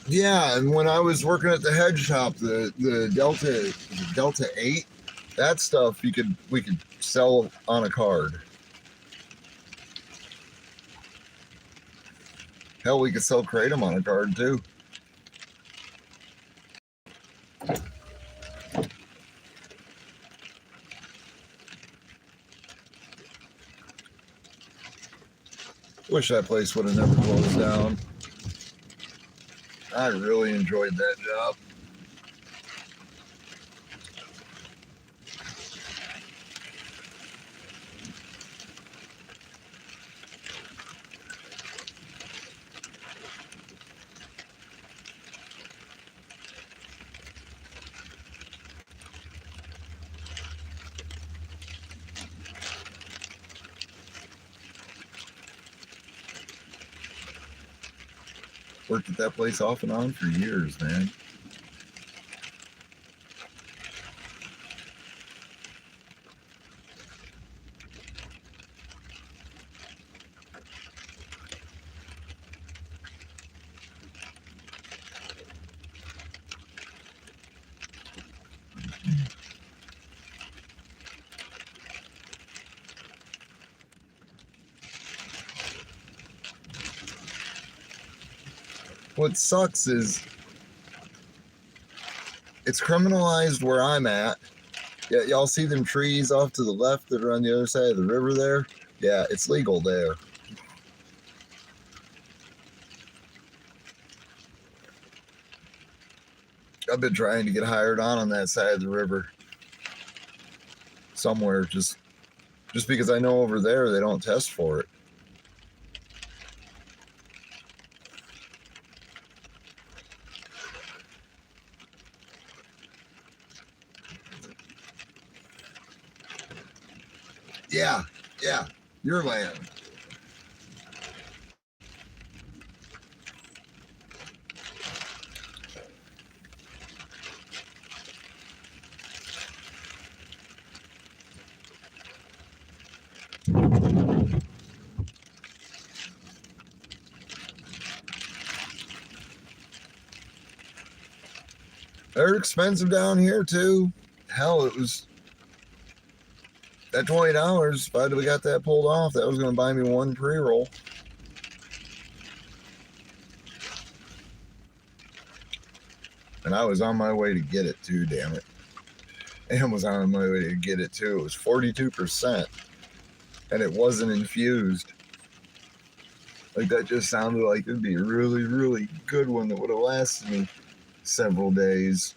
Yeah, and when I was working at the head shop, the Delta 8, that stuff we could sell on a card. Hell, we could sell Kratom on a card too. Wish that place would have never closed down. I really enjoyed that job. Worked at that place off and on for years, man. What sucks is it's criminalized where I'm at. Yeah, y'all see them trees off to the left that are on the other side of the river there? Yeah, it's legal there. I've been trying to get hired on that side of the river somewhere, just because I know over there they don't test for it. Yeah, your land. They're expensive down here too. Hell, it was that $20. If I'd have got that pulled off, that was going to buy me one pre-roll. And I was on my way to get it too, damn it. And was on my way to get it too. It was 42%. And it wasn't infused. Like, that just sounded like it'd be a really, really good one that would have lasted me several days.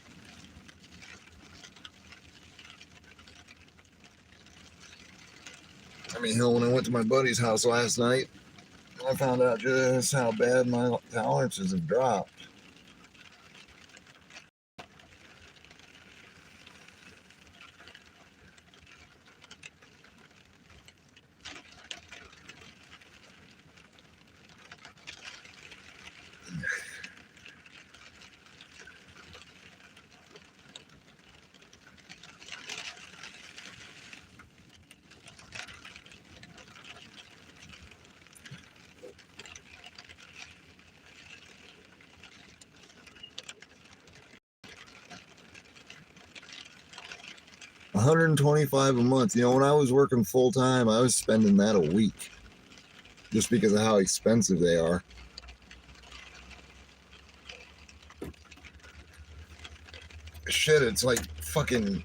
I mean, hell, when I went to my buddy's house last night, I found out just how bad my tolerances have dropped. $125 a month. You know, when I was working full time, I was spending that a week just because of how expensive they are. Shit, it's like fucking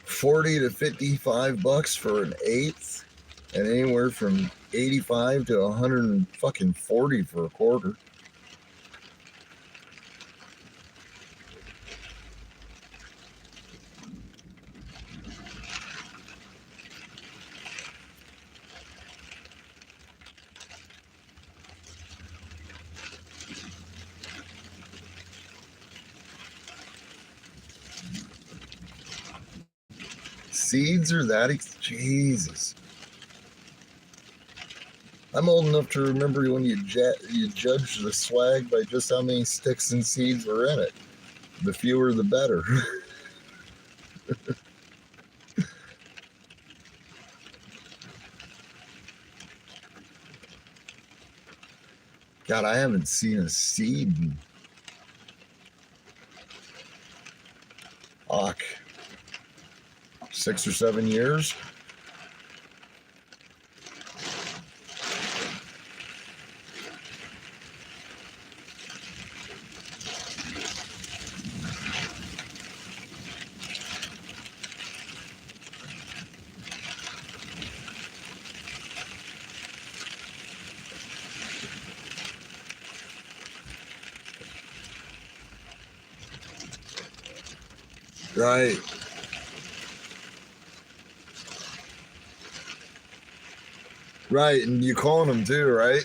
$40 to $55 for an eighth, and anywhere from 85 to 140 for a quarter. Seeds are that Jesus. I'm old enough to remember when you judged the swag by just how many sticks and seeds were in it. The fewer, the better. God, I haven't seen a seed in 6 or 7 years. Right. Right, and you calling them too, right?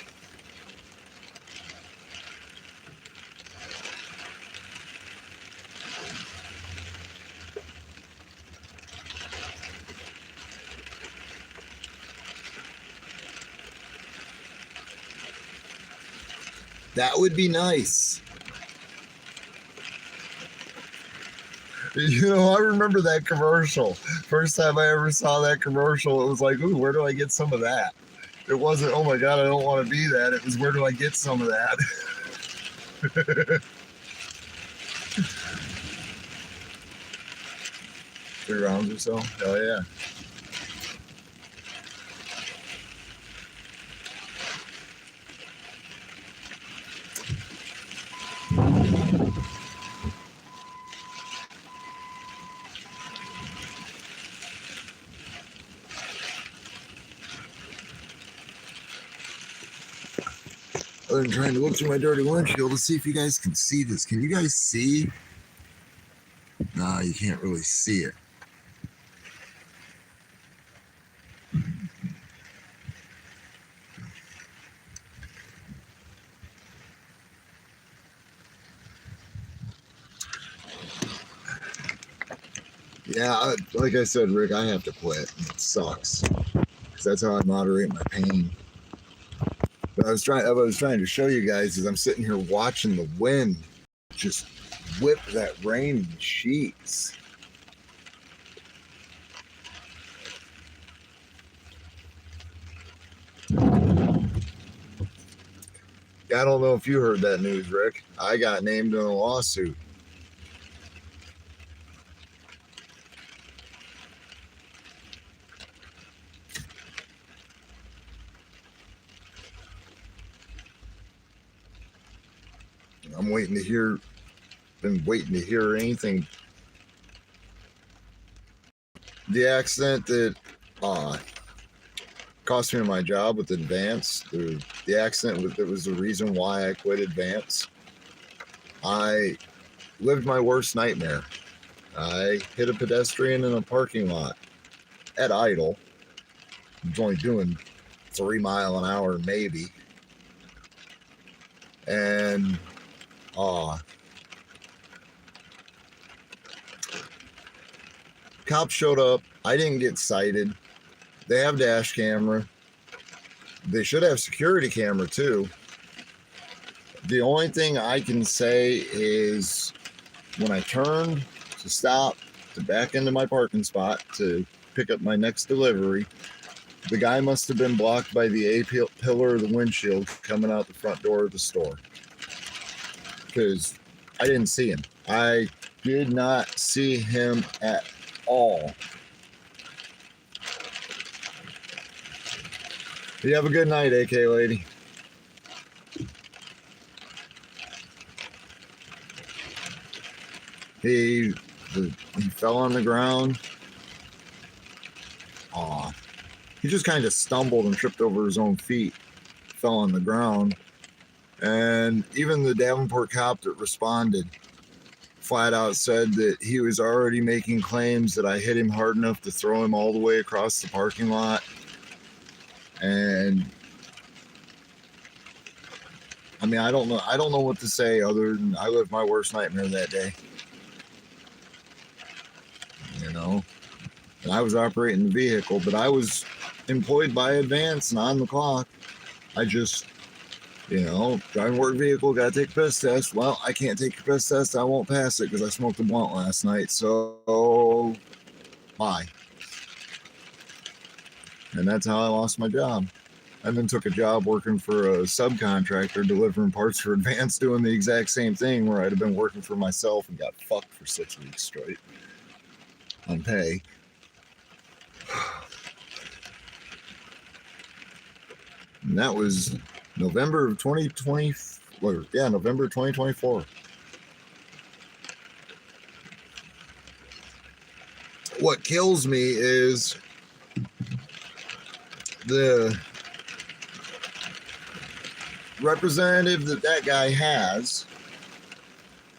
That would be nice. You know, I remember that commercial. First time I ever saw that commercial, it was like, ooh, where do I get some of that? It wasn't, oh my God, I don't want to be that. It was, where do I get some of that? 3 rounds or so? Hell yeah. I'm trying to look through my dirty windshield to see if you guys can see this. Can you guys see? No, you can't really see it. Yeah, like I said, Rick, I have to quit. It sucks. Because that's how I moderate my pain. But I was trying to show you guys as I'm sitting here watching the wind just whip that rain in sheets. I don't know if you heard that news, Rick. I got named in a lawsuit. I'm waiting to hear. Been waiting to hear anything. The accident that cost me my job with Advance, the accident that was the reason why I quit Advance. I lived my worst nightmare. I hit a pedestrian in a parking lot at idle. I was only doing 3 miles an hour, maybe. And cops showed up. I didn't get cited. They have dash camera. They should have security camera too. The only thing I can say is when I turned to stop to back into my parking spot to pick up my next delivery, the guy must have been blocked by the A pillar of the windshield coming out the front door of the store. Because I didn't see him. I did not see him at all. You have a good night, AK lady. He fell on the ground. He just kind of stumbled and tripped over his own feet, fell on the ground. And even the Davenport cop that responded flat out said that he was already making claims that I hit him hard enough to throw him all the way across the parking lot. And I mean, I don't know what to say other than I lived my worst nightmare that day. You know, and I was operating the vehicle, but I was employed by Advance and on the clock. I just, driving work vehicle, gotta take a piss test. Well, I can't take a piss test. I won't pass it because I smoked a blunt last night. So, bye. And that's how I lost my job. And then took a job working for a subcontractor delivering parts for Advance, doing the exact same thing where I'd have been working for myself and got fucked for 6 weeks straight on pay. And that was November of 2020. November 2024. What kills me is the representative that guy has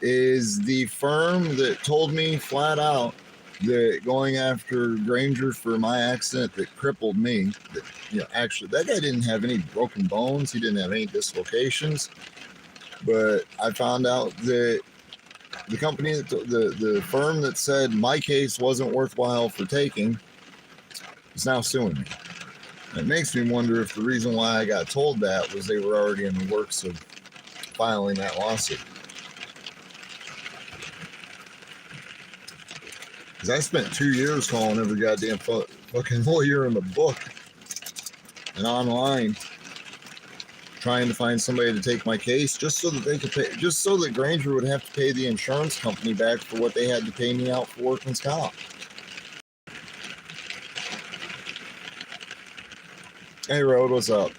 is the firm that told me flat out that going after Granger for my accident that crippled me, actually that guy didn't have any broken bones, he didn't have any dislocations, but I found out that the company, the firm that said my case wasn't worthwhile for taking is now suing me. It makes me wonder if the reason why I got told that was they were already in the works of filing that lawsuit. Because I spent 2 years calling every goddamn fucking lawyer in the book and online trying to find somebody to take my case just so that they could pay, just so that Granger would have to pay the insurance company back for what they had to pay me out for workman's comp. Hey, Road, what's up?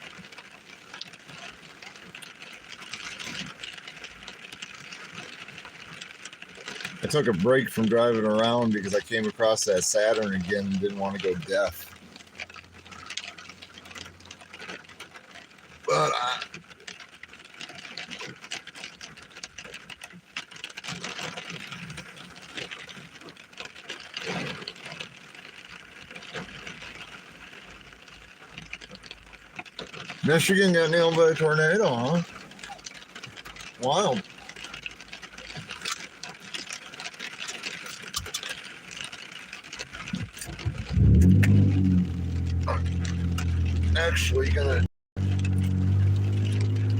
I took a break from driving around because I came across that Saturn again and didn't want to go deaf. But Michigan got nailed by a tornado, huh? Wild. Actually gonna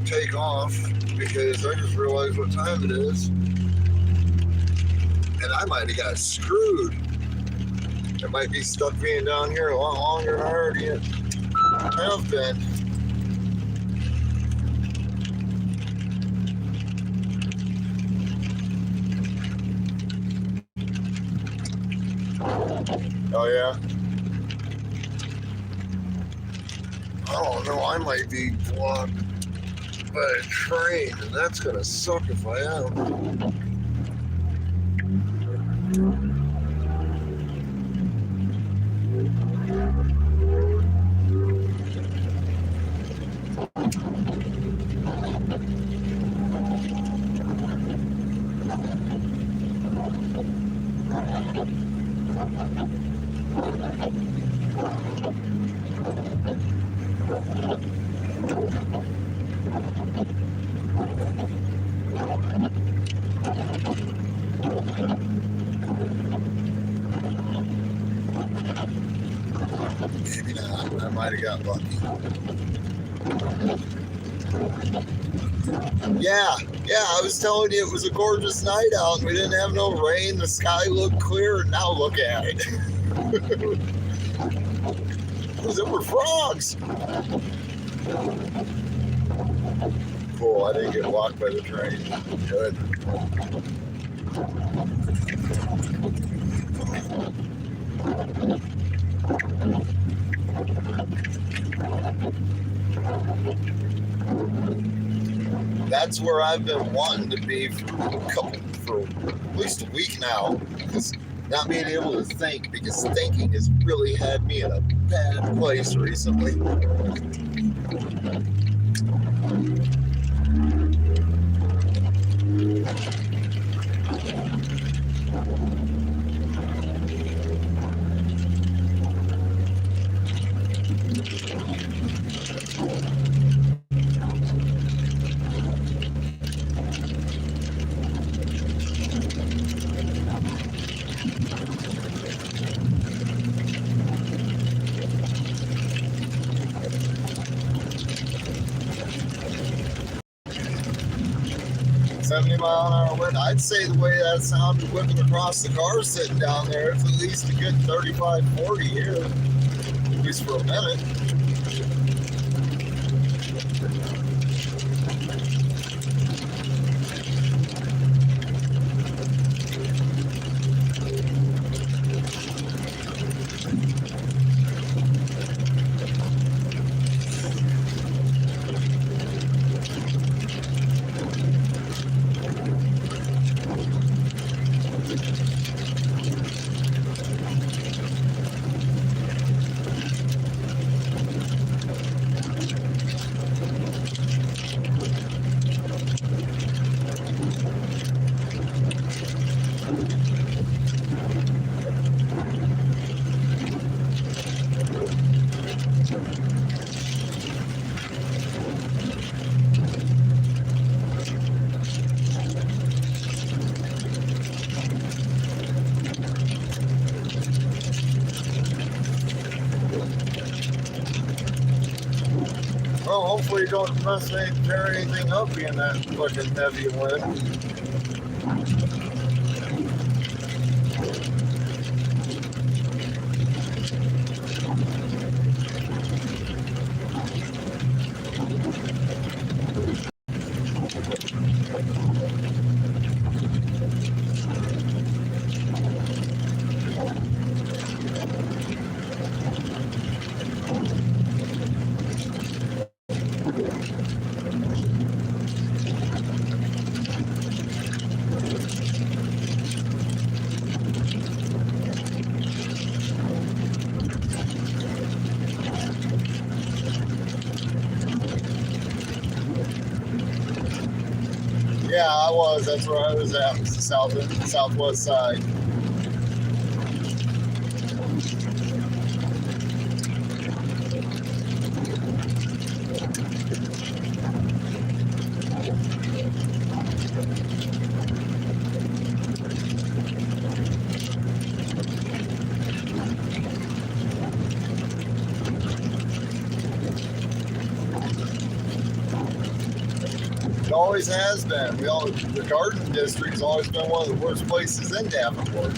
take off because I just realized what time it is and I might have got screwed. I might be stuck being down here a lot longer than I already have been. Oh yeah? I don't know, I might be blocked by a train, and that's gonna suck if I am. Maybe not. I might have got lucky. Yeah, I was telling you it was a gorgeous night out and we didn't have no rain. The sky looked clear, and now look at it. There were frogs. Cool, I didn't get blocked by the train. Good. That's where I've been wanting to be for at least a week now, because not being able to think, because thinking has really had me in a bad place recently. .70-mile-an-hour wind. I'd say the way that sounded whipping across the car sitting down there, it's at least a good 35, 40 here, at least for a minute. Well, hopefully you don't tear anything up in that fucking heavy wind. Yeah, I was. That's where I was at. Was the southwest side. It always has been. The Garden District's always been one of the worst places in Davenport.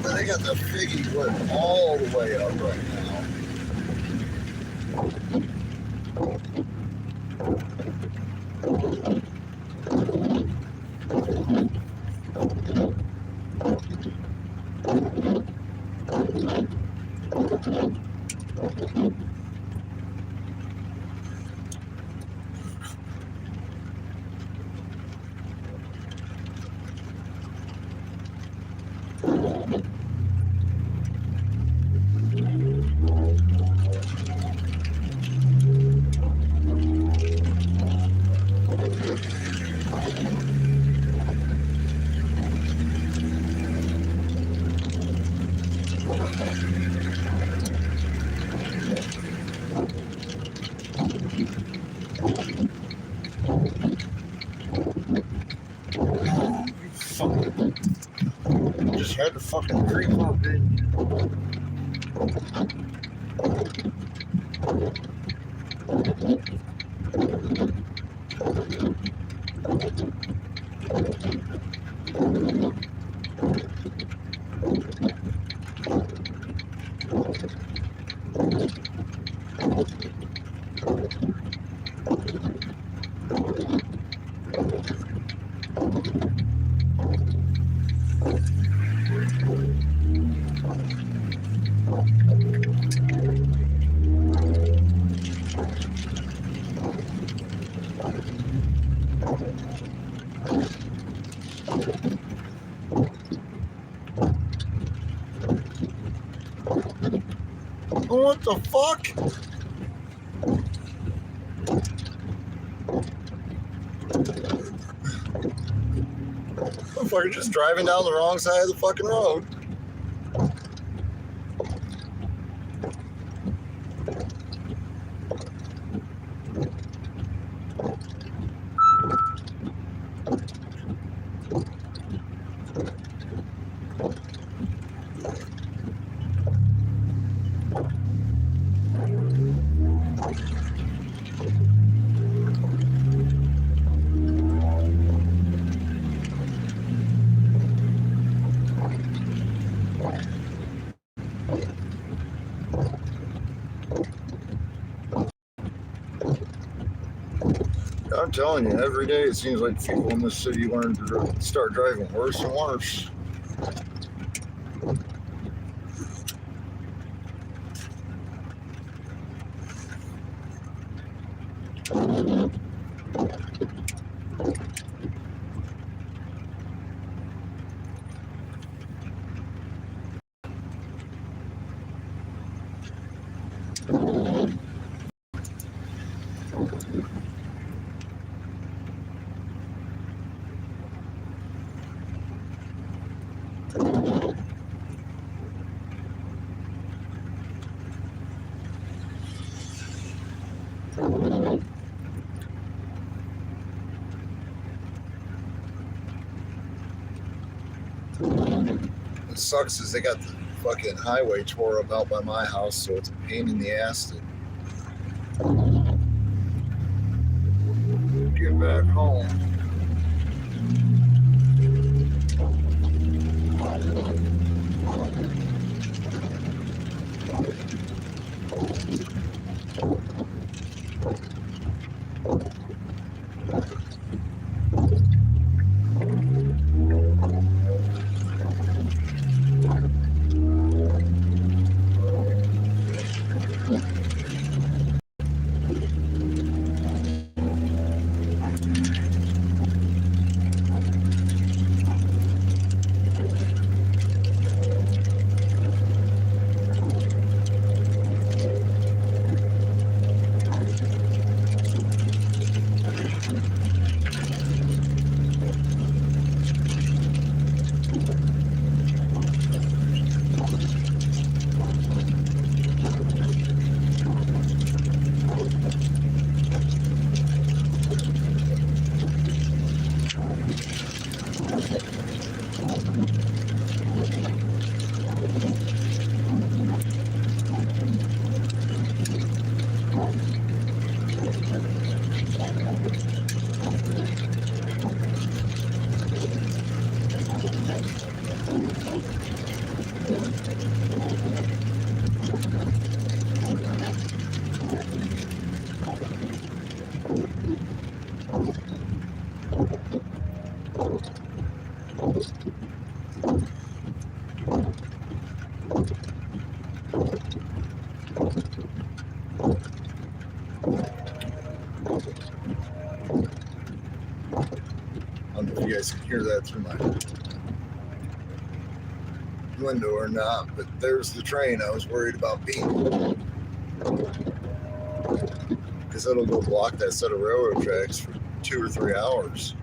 But they got the figgy lit all the way up right now. Just had to fucking creep up, didn't you? What the fuck? Motherfucker just driving down the wrong side of the fucking road. I'm telling you, every day it seems like people in this city learn to start driving worse and worse. What sucks is they got the fucking highway tore up out by my house, so it's a pain in the ass to get back home. I don't know if you guys can hear that through my window or not, but there's the train I was worried about being, because it'll go block that set of railroad tracks for 2 or 3 hours.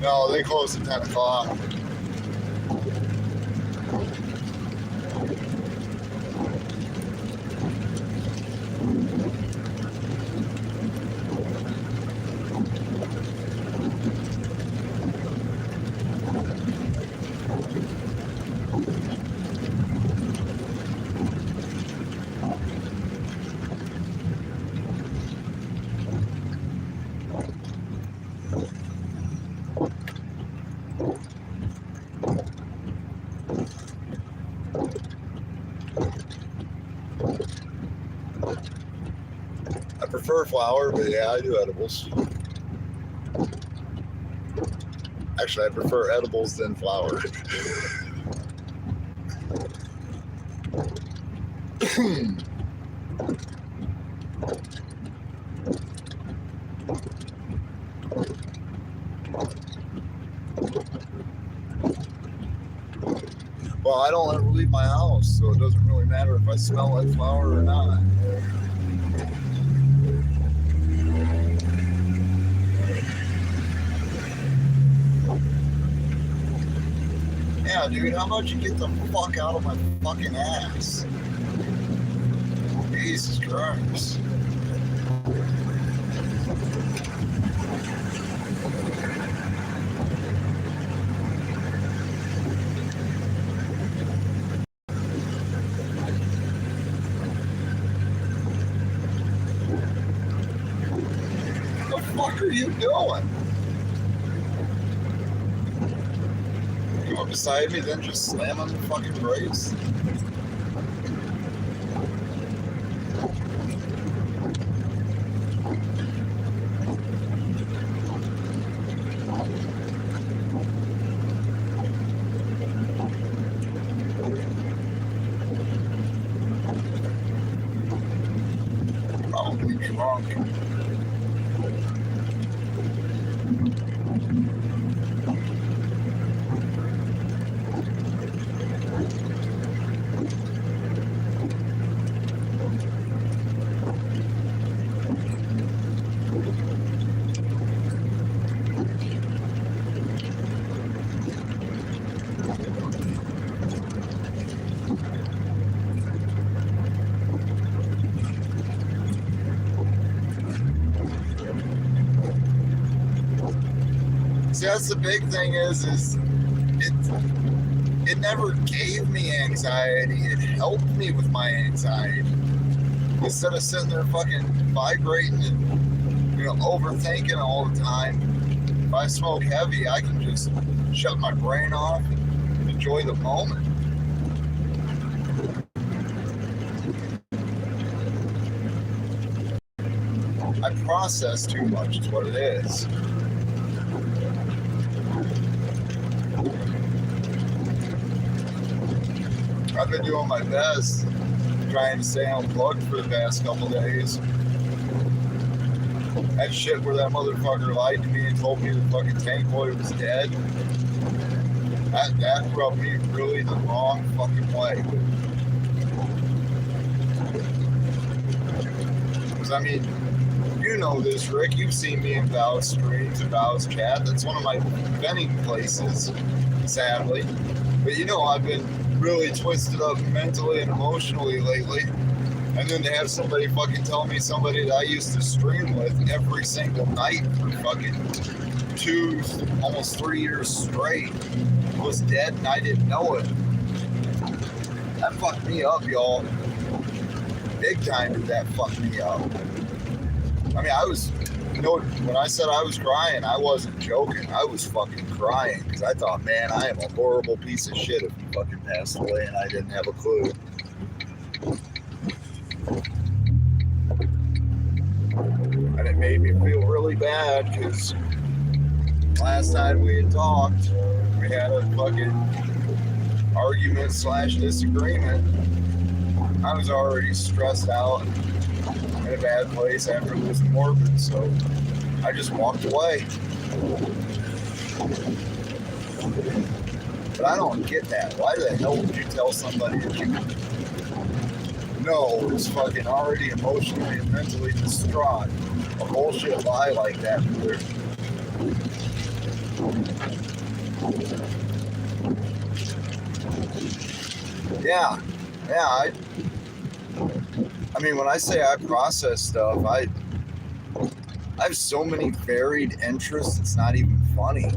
No, they close at 10 o'clock. I prefer flour, but yeah, I do edibles. Actually, I prefer edibles than flour. Well, I don't ever leave my house, so it doesn't really matter if I smell like flour or not. Yeah, dude, how about you get the fuck out of my fucking ass? Jesus Christ. What the fuck are you doing? Come up beside me, then just slam on the fucking brakes? Probably drunk. See, that's the big thing is it never gave me anxiety. It helped me with my anxiety. Instead of sitting there fucking vibrating and overthinking all the time, if I smoke heavy, I can just shut my brain off and enjoy the moment. I process too much is what it is. I've been doing my best trying to stay unplugged for the past couple days. That shit where that motherfucker lied to me and told me the fucking tank boy was dead, that rubbed me really the wrong fucking way. Because I mean, you know this, Rick. You've seen me in Val's streams and Val's chat. That's one of my venting places, sadly. But I've been really twisted up mentally and emotionally lately. And then to have somebody fucking tell me somebody that I used to stream with every single night for fucking 2, almost 3 years straight was dead and I didn't know it. That fucked me up, y'all. Big time did that fuck me up. I mean, when I said I was crying, I wasn't joking. I was fucking crying because I thought, man, I am a horrible piece of shit if he fucking passed away and I didn't have a clue. And it made me feel really bad because last time we had talked, we had a fucking argument/disagreement. I was already stressed out in a bad place after losing Morbid, so I just walked away. But I don't get that. Why the hell would you tell somebody that you know is fucking already emotionally and mentally distraught a bullshit lie like that? Yeah, I mean, when I say I process stuff, I have so many varied interests, it's not even funny.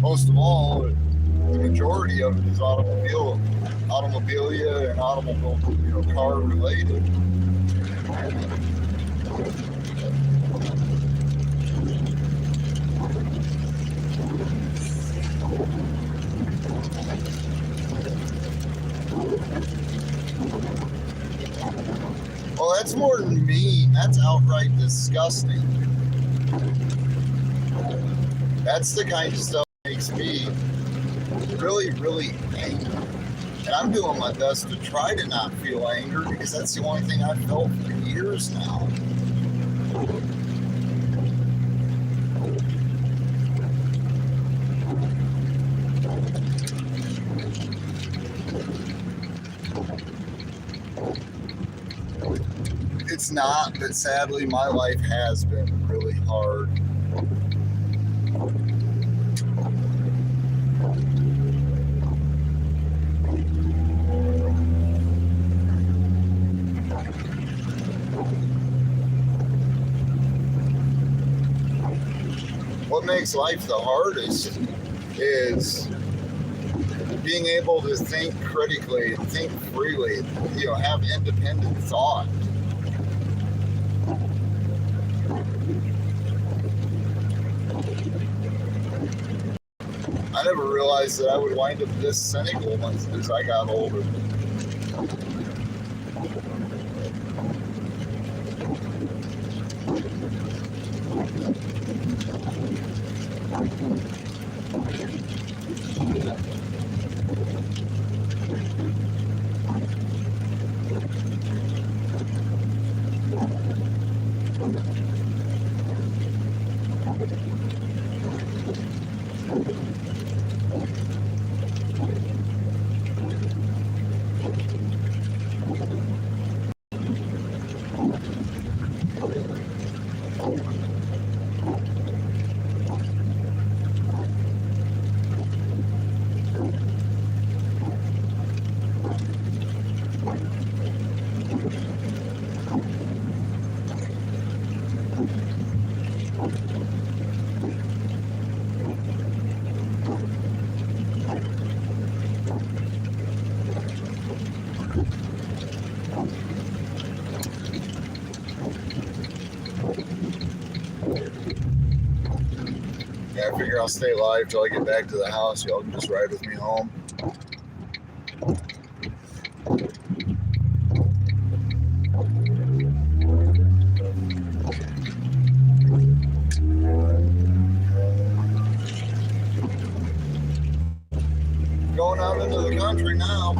Most of all, the majority of it is automobile automobilia and automobile, car related. Well, that's more than mean. That's outright disgusting. That's the kind of stuff that makes me really, really angry. And I'm doing my best to try to not feel anger because that's the only thing I've felt for years now. It's not, but sadly my life has been really hard. What makes life the hardest is being able to think critically and think freely, have independent thought. I never realized that I would wind up this cynical as I got older. Yeah, I figure I'll stay alive till I get back to the house. Y'all can just ride with me home. Going out into the country now.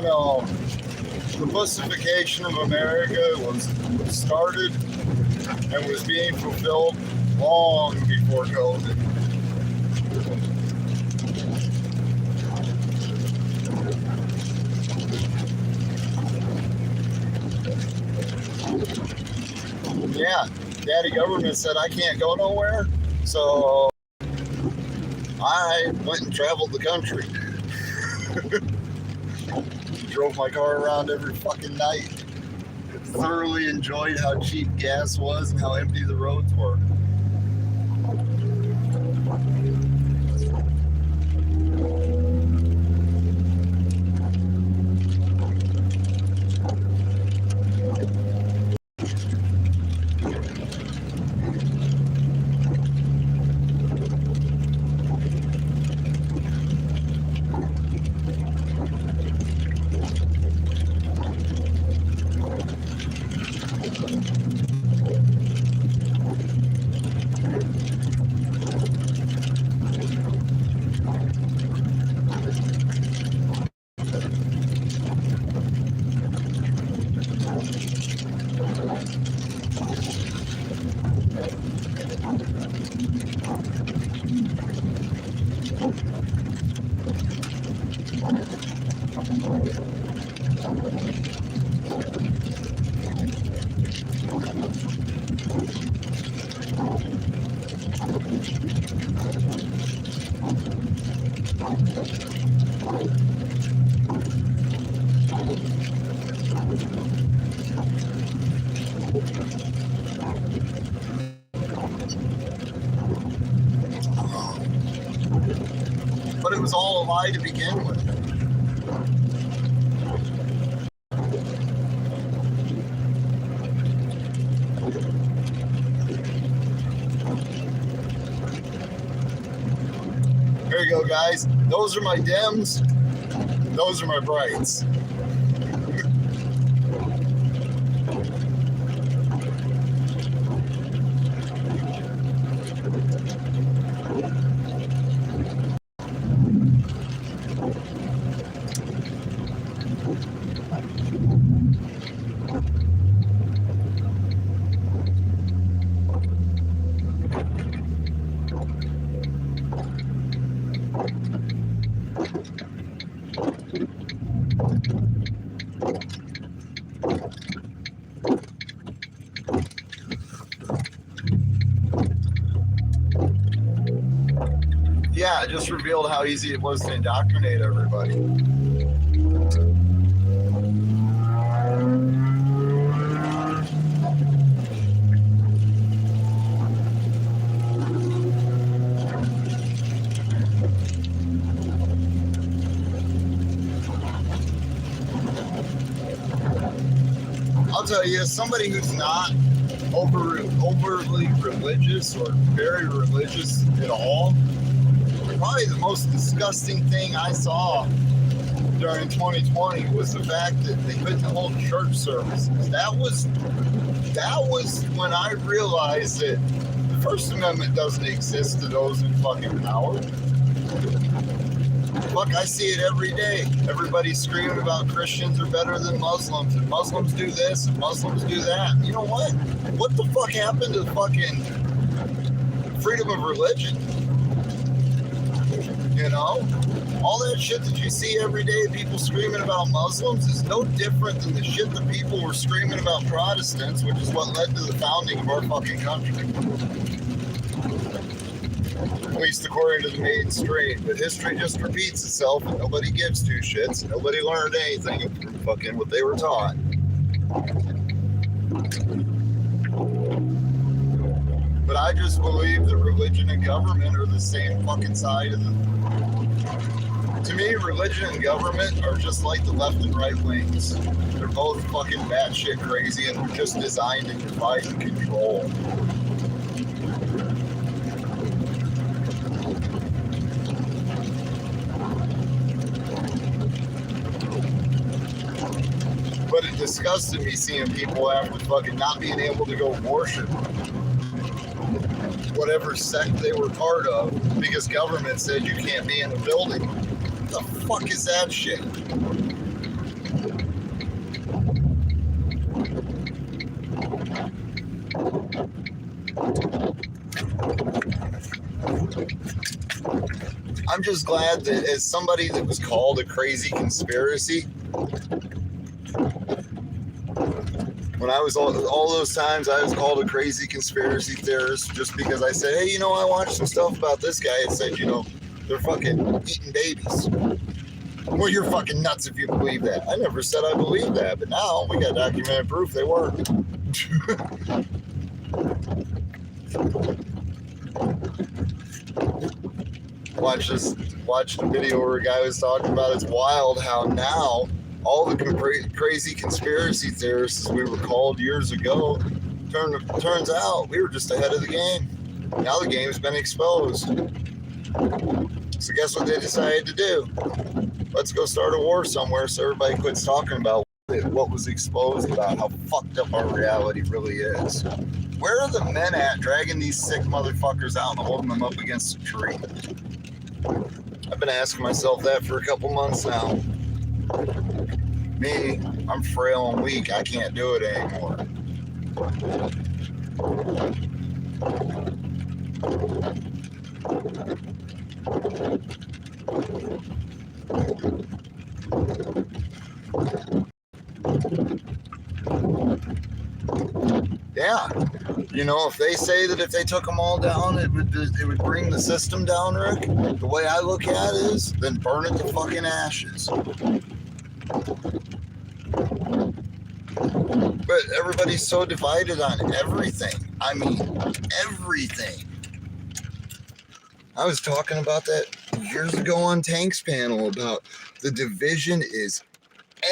No. The bussification of America was started and was being fulfilled long before COVID. Yeah, Daddy Government said I can't go nowhere, so I went and traveled the country. Drove my car around every fucking night. Thoroughly enjoyed how cheap gas was and how empty the roads were. but it was all a lie to begin with. Here you go, guys. Those are my Dems. Those are my Brights. Yeah, it just revealed how easy it was to indoctrinate everybody. I'll tell you, somebody who's not overly religious or very religious at all, probably the most disgusting thing I saw during 2020 was the fact that they couldn't hold church services. That was when I realized that the First Amendment doesn't exist to those in fucking power. Fuck, I see it every day. Everybody's screaming about Christians are better than Muslims, and Muslims do this, and Muslims do that. You know what? What the fuck happened to fucking freedom of religion? You know? All that shit that you see every day, people screaming about Muslims, is no different than the shit that people were screaming about Protestants, which is what led to the founding of our fucking country. At least according to the mainstream. But history just repeats itself, and nobody gives two shits. Nobody learned anything from fucking what they were taught. But I just believe that religion and government are the same fucking side of the... To me, religion and government are just like the left and right wings. They're both fucking batshit crazy, and they're just designed to divide and control. But it disgusted me seeing people after fucking not being able to go worship whatever sect they were part of because government said you can't be in the building. What the fuck is that shit? I'm just glad that as somebody that was called a crazy conspiracy, when I was all those times I was called a crazy conspiracy theorist just because I said, hey, you know, I watched some stuff about this guy. It said, you know, they're fucking eating babies. Well, you're fucking nuts if you believe that. I never said I believed that, but now we got documented proof they were. Watch the video where a guy was talking about it's wild how now all the crazy conspiracy theorists we were called years ago, turns out we were just ahead of the game. Now the game's been exposed. So guess what they decided to do? Let's go start a war somewhere so everybody quits talking about what was exposed about how fucked up our reality really is. Where are the men at dragging these sick motherfuckers out and holding them up against a tree? I've been asking myself that for a couple months now. Me, I'm frail and weak. I can't do it anymore. Yeah, you know, if they say that if they took them all down, it would bring the system down, Rick. The way I look at it is, then burn it to fucking ashes. But everybody's so divided on everything. I mean, everything. I was talking about that years ago on Tank's panel about the division is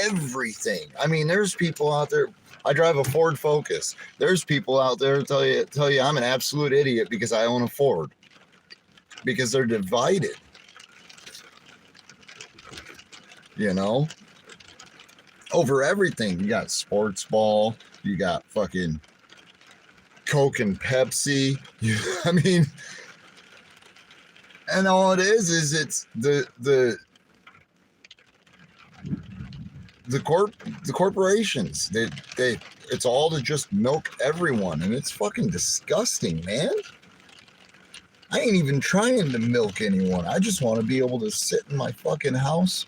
everything. I mean, there's people out there. I drive a Ford Focus. There's people out there tell you I'm an absolute idiot because I own a Ford. Because they're divided. You know? Over everything. You got sports ball. You got fucking Coke and Pepsi. I mean, and all it is it's the corporations. They it's all to just milk everyone, and it's fucking disgusting, man. I ain't even trying to milk anyone. I just want to be able to sit in my fucking house,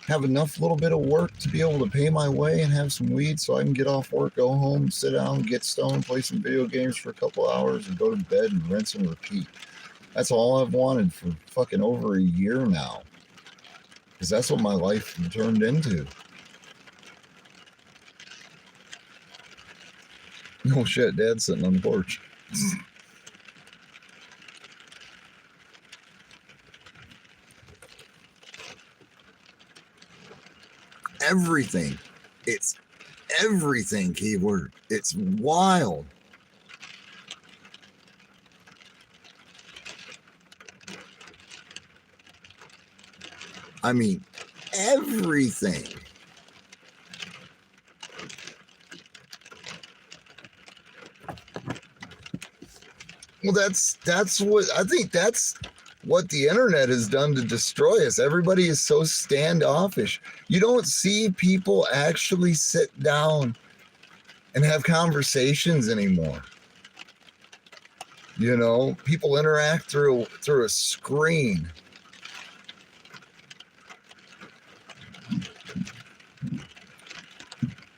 have enough little bit of work to be able to pay my way and have some weed so I can get off work, go home, sit down, get stoned, play some video games for a couple hours, and go to bed and rinse and repeat. That's all I've wanted for fucking over a year now. Because that's what my life turned into. No shit, Dad's sitting on the porch. Everything. It's everything, keyword. It's wild. I mean, everything. Well, that's what I think. That's what the internet has done to destroy us. Everybody is so standoffish. You don't see people actually sit down and have conversations anymore. You know, people interact through a screen.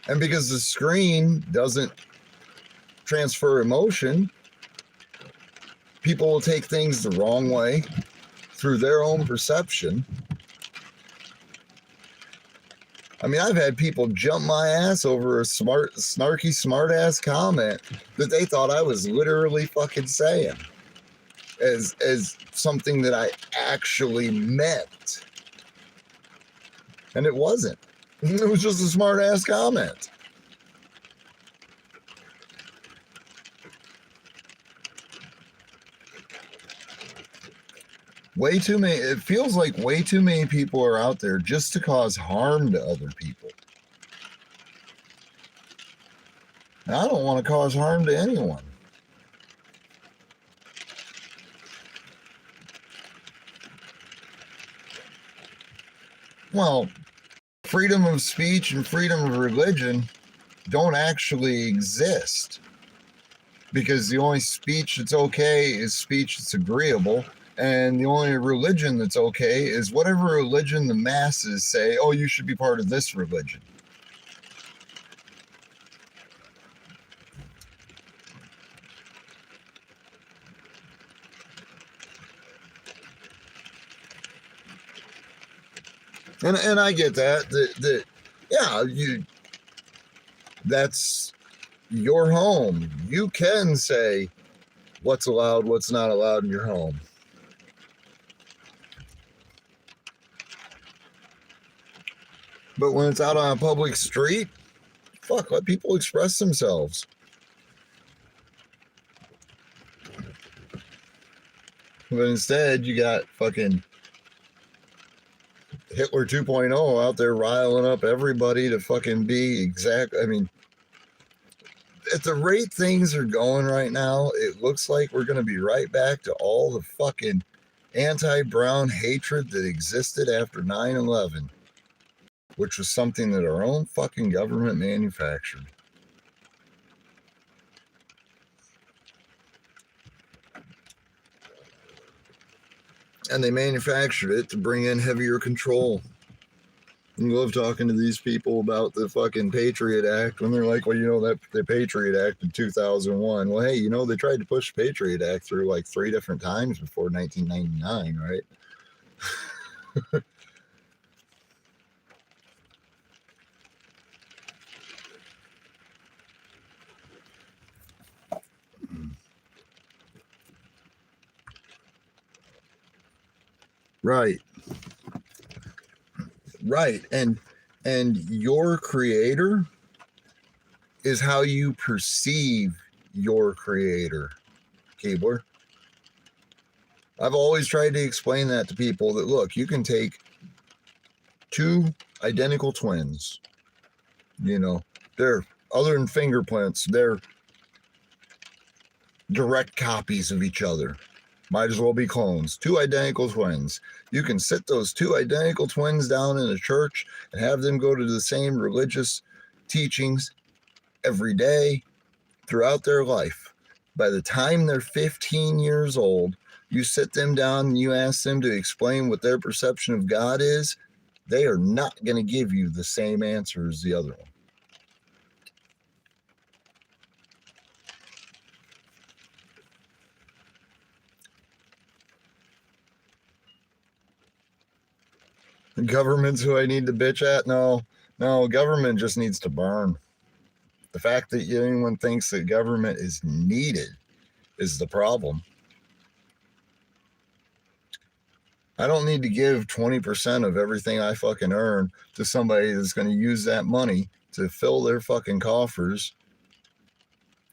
And because the screen doesn't transfer emotion, people will take things the wrong way through their own perception. I mean, I've had people jump my ass over a snarky, smart-ass comment that they thought I was literally fucking saying as something that I actually meant. And it wasn't. It was just a smart-ass comment. Way too many, it feels like way too many people are out there just to cause harm to other people. And I don't want to cause harm to anyone. Well, freedom of speech and freedom of religion don't actually exist. Because the only speech that's okay is speech that's agreeable. And the only religion that's okay is whatever religion the masses say, oh, you should be part of this religion. And I get that yeah, that's your home. You can say what's allowed, what's not allowed in your home. But when it's out on a public street, fuck, let people express themselves. But instead, you got fucking Hitler 2.0 out there riling up everybody to fucking be exact. I mean, at the rate things are going right now, it looks like we're going to be right back to all the fucking anti-brown hatred that existed after 9/11. Which was something that our own fucking government manufactured. And they manufactured it to bring in heavier control. I love talking to these people about the fucking Patriot Act when they're like, well, you know, that the Patriot Act in 2001. Well, hey, you know, they tried to push the Patriot Act through like 3 different times before 1999, right? Right. Right. And your creator is how you perceive your creator, Keebler. I've always tried to explain that to people that, look, you can take two identical twins, you know, they're, other than fingerprints, they're direct copies of each other. Might as well be clones. Two identical twins. You can sit those two identical twins down in a church and have them go to the same religious teachings every day throughout their life. By the time they're 15 years old, you sit them down and you ask them to explain what their perception of God is, they are not going to give you the same answer as the other one. The government's who I need to bitch at? No, government just needs to burn. The fact that anyone thinks that government is needed is the problem. I don't need to give 20% of everything I fucking earn to somebody that's going to use that money to fill their fucking coffers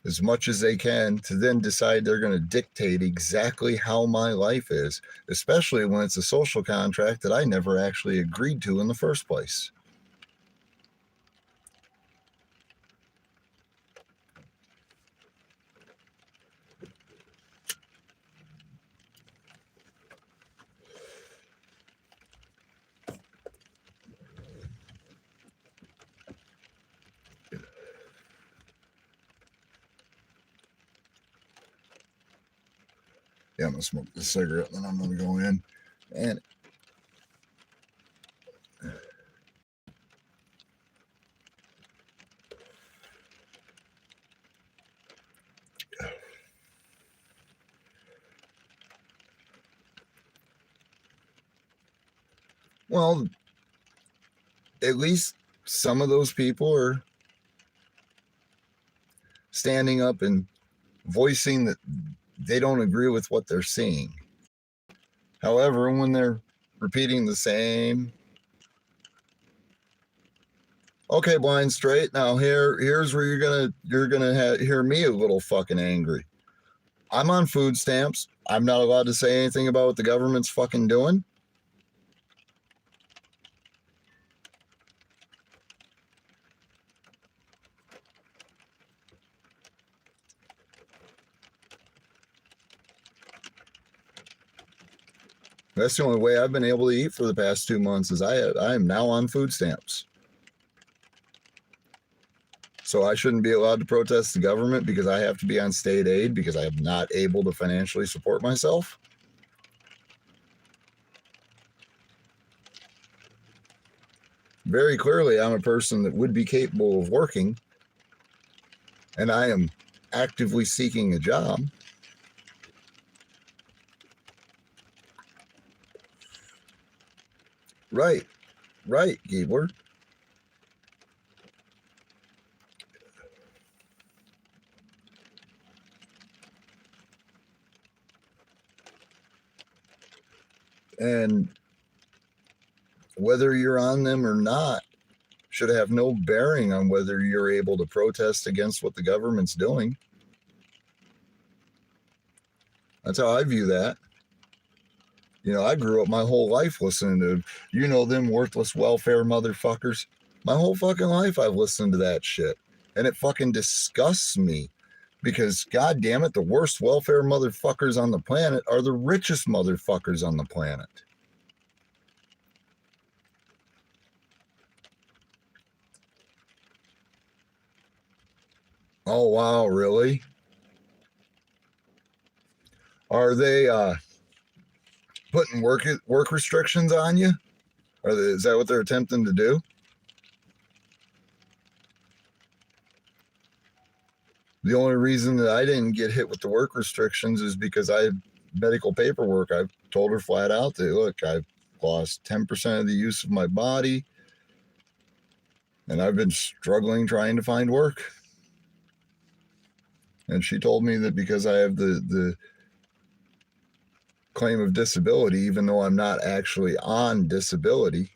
as much as they can to then decide they're going to dictate exactly how my life is, especially when it's a social contract that I never actually agreed to in the first place. Yeah, I'm going to smoke this cigarette, then I'm going to go in. And well, at least some of those people are standing up and voicing that they don't agree with what they're seeing. However, when they're repeating the same, okay, blind straight, now here's where you're gonna hear me a little fucking angry. I'm on food stamps. I'm not allowed to say anything about what the government's fucking doing. That's the only way I've been able to eat for the past 2 months is I am now on food stamps. So I shouldn't be allowed to protest the government because I have to be on state aid because I am not able to financially support myself. Very clearly, I'm a person that would be capable of working, and I am actively seeking a job. Right, Giebler. And whether you're on them or not should have no bearing on whether you're able to protest against what the government's doing. That's how I view that. You know, I grew up my whole life listening to, them worthless welfare motherfuckers. My whole fucking life I've listened to that shit. And it fucking disgusts me because, god damn it, the worst welfare motherfuckers on the planet are the richest motherfuckers on the planet. Oh, wow, really? Are they putting work restrictions on you? Is that what they're attempting to do? The only reason that I didn't get hit with the work restrictions is because I have medical paperwork. I've told her flat out that, look, I've lost 10% of the use of my body, and I've been struggling trying to find work. And she told me that because I have the claim of disability, even though I'm not actually on disability.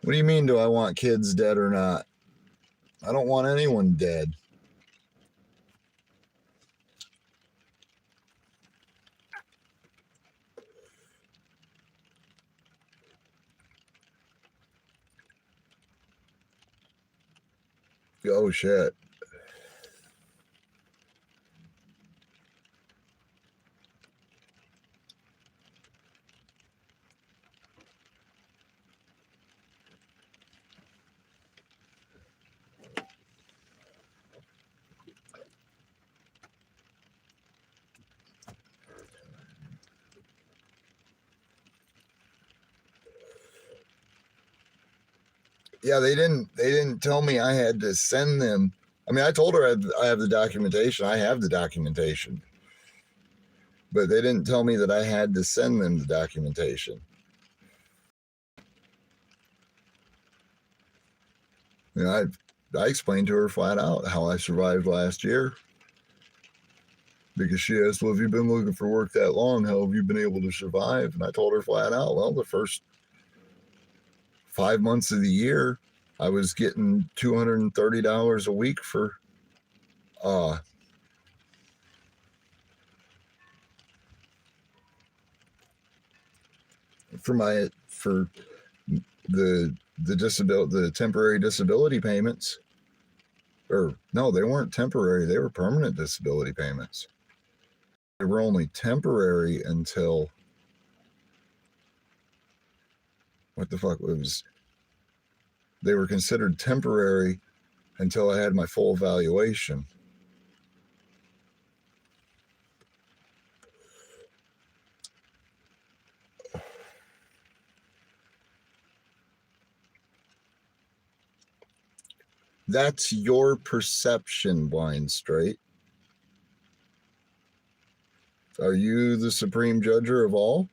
What do you mean, do I want kids dead or not? I don't want anyone dead. Oh, shit. Yeah, they didn't tell me I had to send them. I mean, I told her I have the documentation. I have the documentation. But they didn't tell me that I had to send them the documentation. You know, I explained to her flat out how I survived last year. Because she asked, well, have you been looking for work that long? How have you been able to survive? And I told her flat out, well, the first 5 months of the year, I was getting $230 a week for the temporary disability payments. Or no, they weren't temporary, they were permanent disability payments. They were only temporary until they were considered temporary until I had my full evaluation. That's your perception, Blind Straight. Are you the supreme judger of all?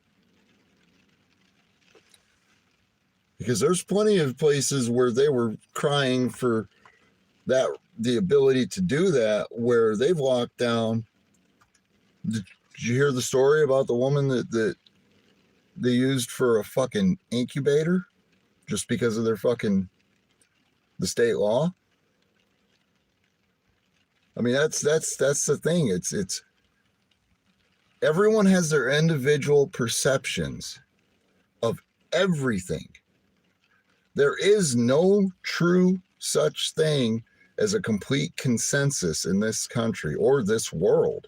Because there's plenty of places where they were crying for the ability to do that, where they've locked down. Did you hear the story about the woman that they used for a fucking incubator just because of the state law? I mean, that's the thing. It's everyone has their individual perceptions of everything. There is no true such thing as a complete consensus in this country or this world.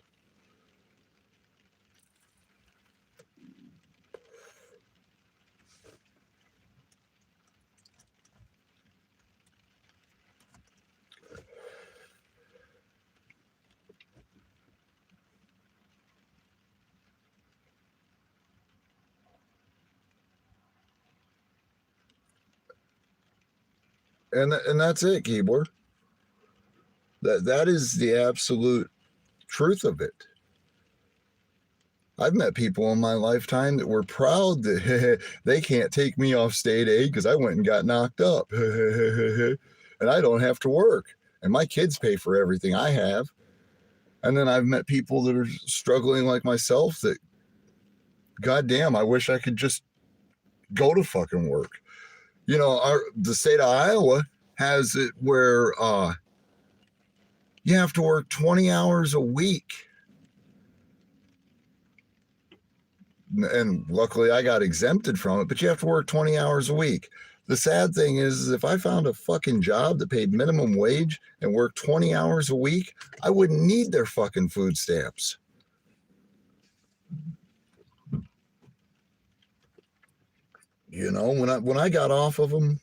And that's it, Keebler. That is the absolute truth of it. I've met people in my lifetime that were proud that they can't take me off state aid because I went and got knocked up. And I don't have to work. And my kids pay for everything I have. And then I've met people that are struggling like myself that, goddamn, I wish I could just go to fucking work. You know, the state of Iowa has it where you have to work 20 hours a week. And luckily I got exempted from it, but you have to work 20 hours a week. The sad thing is if I found a fucking job that paid minimum wage and worked 20 hours a week, I wouldn't need their fucking food stamps. You know, when I got off of them,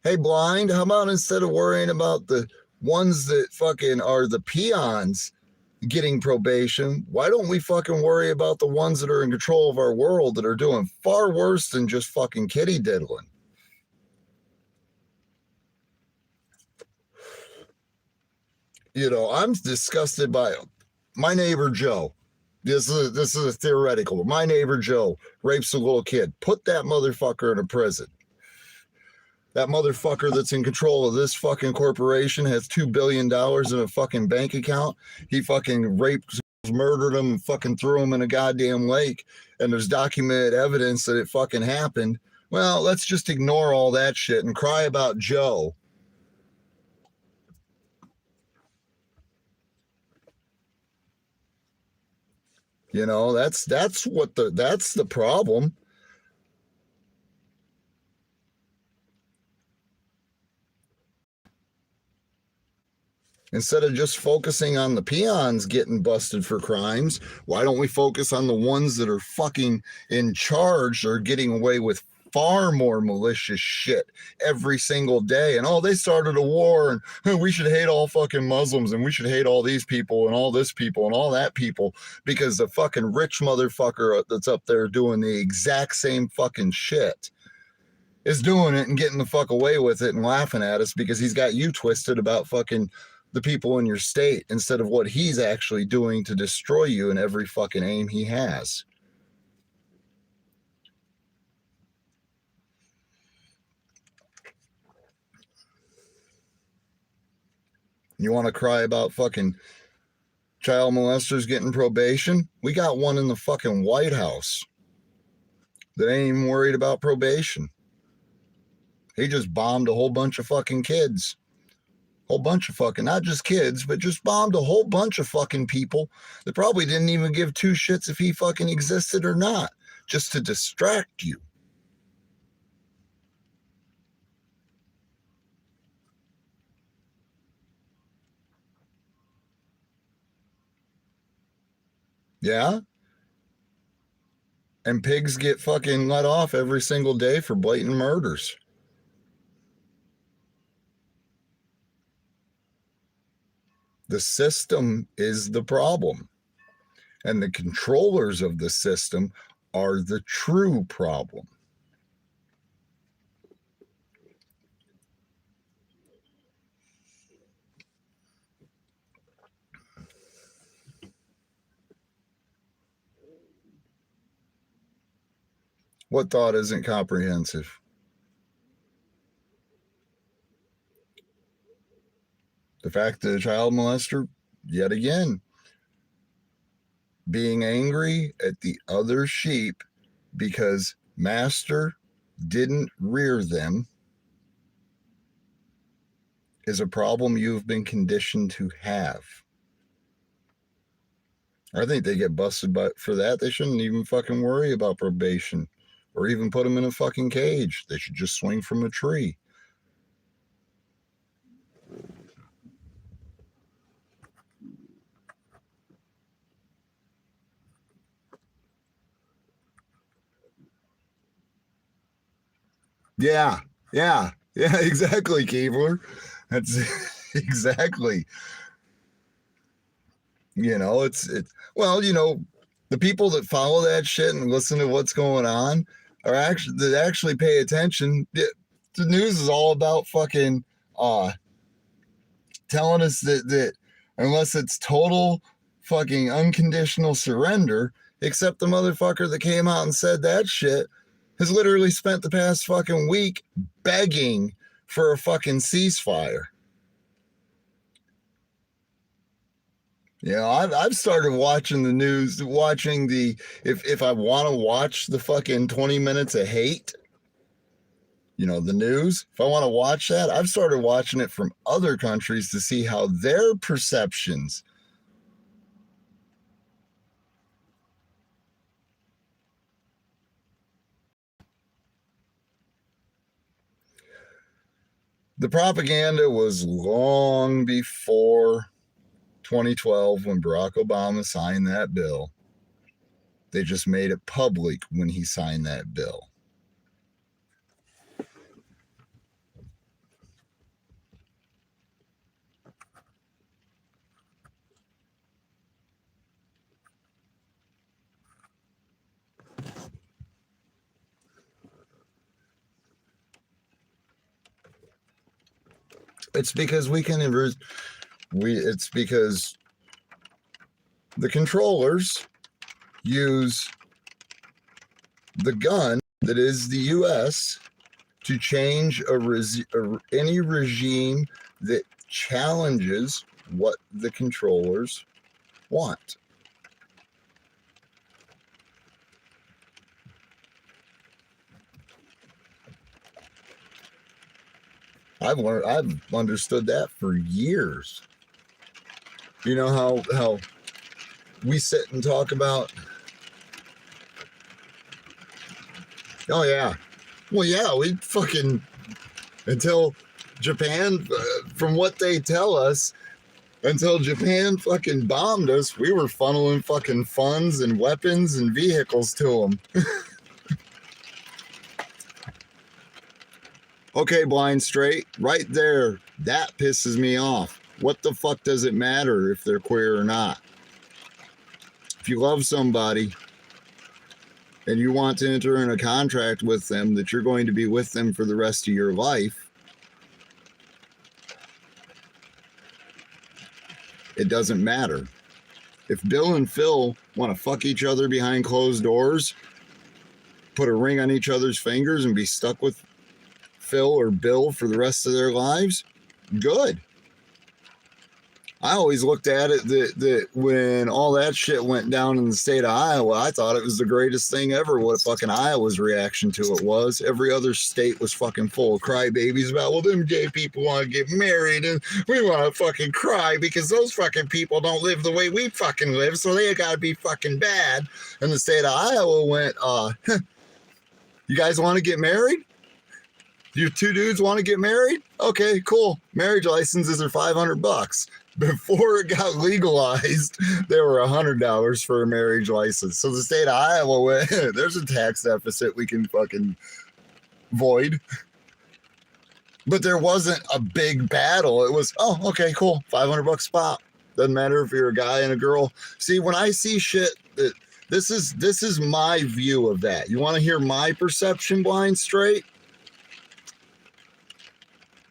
hey, Blind, how about instead of worrying about the ones that fucking are the peons getting probation, why don't we fucking worry about the ones that are in control of our world that are doing far worse than just fucking kitty diddling? You know, I'm disgusted by my neighbor Joe. This is a theoretical. My neighbor Joe rapes a little kid. Put that motherfucker in a prison. That motherfucker that's in control of this fucking corporation has $2 billion in a fucking bank account. He fucking raped, murdered him, and fucking threw him in a goddamn lake. And there's documented evidence that it fucking happened. Well, let's just ignore all that shit and cry about Joe. You know, that's the problem. Instead of just focusing on the peons getting busted for crimes, why don't we focus on the ones that are fucking in charge or getting away with far more malicious shit every single day? And they started a war, and we should hate all fucking Muslims, and we should hate all these people and all this people and all that people because the fucking rich motherfucker that's up there doing the exact same fucking shit is doing it and getting the fuck away with it and laughing at us because he's got you twisted about fucking the people in your state instead of what he's actually doing to destroy you in every fucking aim he has. You want to cry about fucking child molesters getting probation? We got one in the fucking White House that ain't even worried about probation. He just bombed a whole bunch of fucking kids. Whole bunch of fucking, not just kids, but just bombed a whole bunch of fucking people that probably didn't even give two shits if he fucking existed or not, just to distract you. Yeah? And pigs get fucking let off every single day for blatant murders. The system is the problem. And the controllers of the system are the true problem. What thought isn't comprehensive? The fact that a child molester, yet again, being angry at the other sheep because master didn't rear them is a problem you've been conditioned to have. I think they get busted for that. They shouldn't even fucking worry about probation or even put them in a fucking cage. They should just swing from a tree. Yeah, exactly, Keebler. That's exactly. You know, well, you know, the people that follow that shit and listen to what's going on are actually pay attention. The news is all about fucking telling us that unless it's total fucking unconditional surrender, except the motherfucker that came out and said that shit has literally spent the past fucking week begging for a fucking ceasefire. You know, I've started watching the news, watching if I want to watch the fucking 20 minutes of hate, you know, the news, if I want to watch that, I've started watching it from other countries to see how their perceptions the propaganda was long before 2012 when Barack Obama signed that bill. They just made it public when he signed that bill. It's because it's because the controllers use the gun that is the U.S. to change any regime that challenges what the controllers want. I've understood that for years. You know how we sit and talk about, oh yeah, well yeah, we fucking, until Japan, from what they tell us, until Japan fucking bombed us, we were funneling fucking funds and weapons and vehicles to them. Okay, Blind Straight, right there, that pisses me off. What the fuck does it matter if they're queer or not? If you love somebody and you want to enter in a contract with them that you're going to be with them for the rest of your life, it doesn't matter. If Bill and Phil want to fuck each other behind closed doors, put a ring on each other's fingers and be stuck with Phil or Bill for the rest of their lives, good. I always looked at it that when all that shit went down in the state of Iowa, I thought it was the greatest thing ever. What fucking Iowa's reaction to it was. Every other state was fucking full of crybabies about, well, them gay people want to get married and we want to fucking cry because those fucking people don't live the way we fucking live, so they gotta be fucking bad. And the state of Iowa went, you guys want to get married? You two dudes want to get married? Okay, cool. Marriage licenses are $500. Before it got legalized, they were $100 for a marriage license. So the state of Iowa went, there's a tax deficit we can fucking void. But there wasn't a big battle. It was, oh, okay, cool. $500 spot. Doesn't matter if you're a guy and a girl. See, when I see shit that this is my view of that. You want to hear my perception, Blind Straight?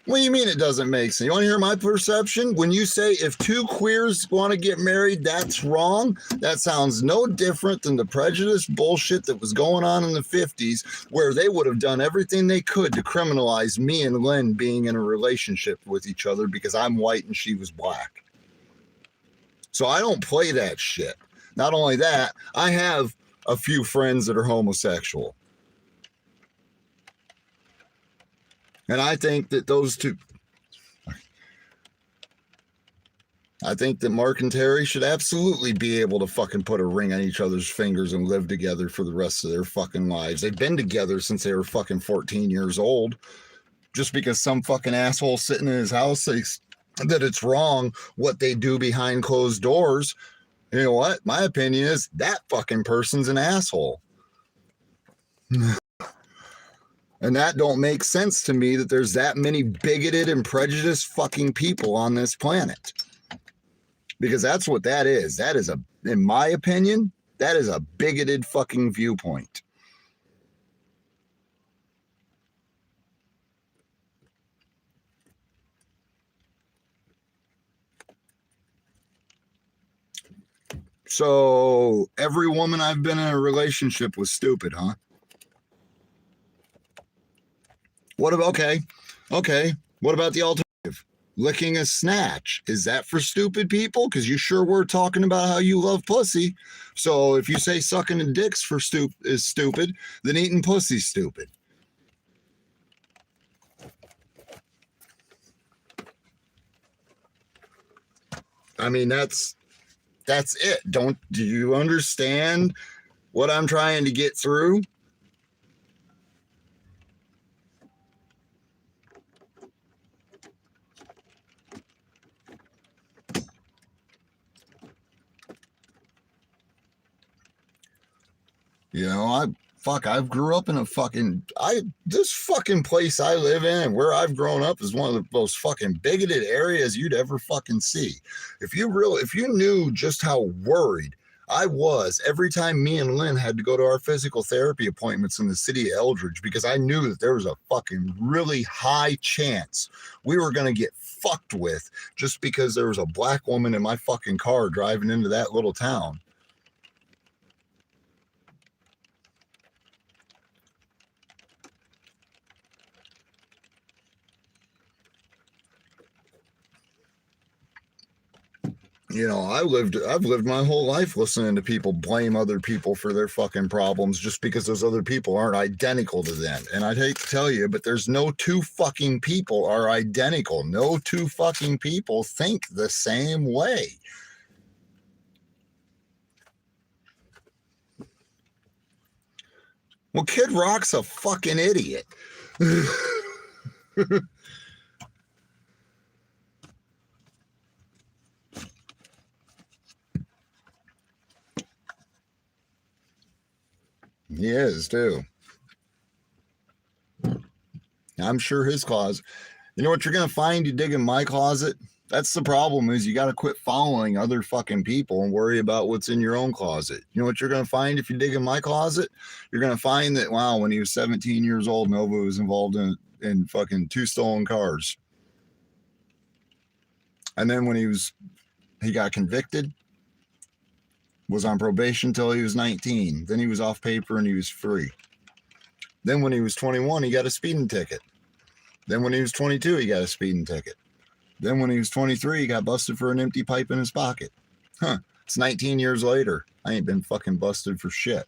What do you mean it doesn't make sense? You want to hear my perception? When you say if two queers want to get married, that's wrong, that sounds no different than the prejudice bullshit that was going on in the 50s, where they would have done everything they could to criminalize me and Lynn being in a relationship with each other because I'm white and she was black. So I don't play that shit. Not only that, I have a few friends that are homosexual. And I think that those two, I think that Mark and Terry should absolutely be able to fucking put a ring on each other's fingers and live together for the rest of their fucking lives. They've been together since they were fucking 14 years old. Just because some fucking asshole sitting in his house thinks that it's wrong what they do behind closed doors. You know what? My opinion is that fucking person's an asshole. And that don't make sense to me that there's that many bigoted and prejudiced fucking people on this planet. Because that's what that is. That is in my opinion, that is a bigoted fucking viewpoint. So every woman I've been in a relationship with stupid, huh? What about, okay. What about the alternative? Licking a snatch. Is that for stupid people? Because you sure were talking about how you love pussy. So if you say sucking a dick's is stupid, then eating pussy's stupid. I mean, that's it. Do you understand what I'm trying to get through? You know, I grew up in this fucking place I live in and where I've grown up is one of the most fucking bigoted areas you'd ever fucking see. If you knew just how worried I was every time me and Lynn had to go to our physical therapy appointments in the city of Eldridge, because I knew that there was a fucking really high chance we were going to get fucked with just because there was a black woman in my fucking car driving into that little town. You know, I've lived my whole life listening to people blame other people for their fucking problems just because those other people aren't identical to them. And I'd hate to tell you, but there's no two fucking people are identical. No two fucking people think the same way. Well, Kid Rock's a fucking idiot. He is too. I'm sure his closet. You know what you're gonna find? You dig in my closet. That's the problem. Is you got to quit following other fucking people and worry about what's in your own closet. You know what you're gonna find if you dig in my closet? You're gonna find that wow, when he was 17 years old, Nova was involved in fucking 2 stolen cars. And then when he got convicted, was on probation till he was 19. Then he was off paper and he was free. Then when he was 21, he got a speeding ticket. Then when he was 22, he got a speeding ticket. Then when he was 23, he got busted for an empty pipe in his pocket. It's 19 years later. I ain't been fucking busted for shit.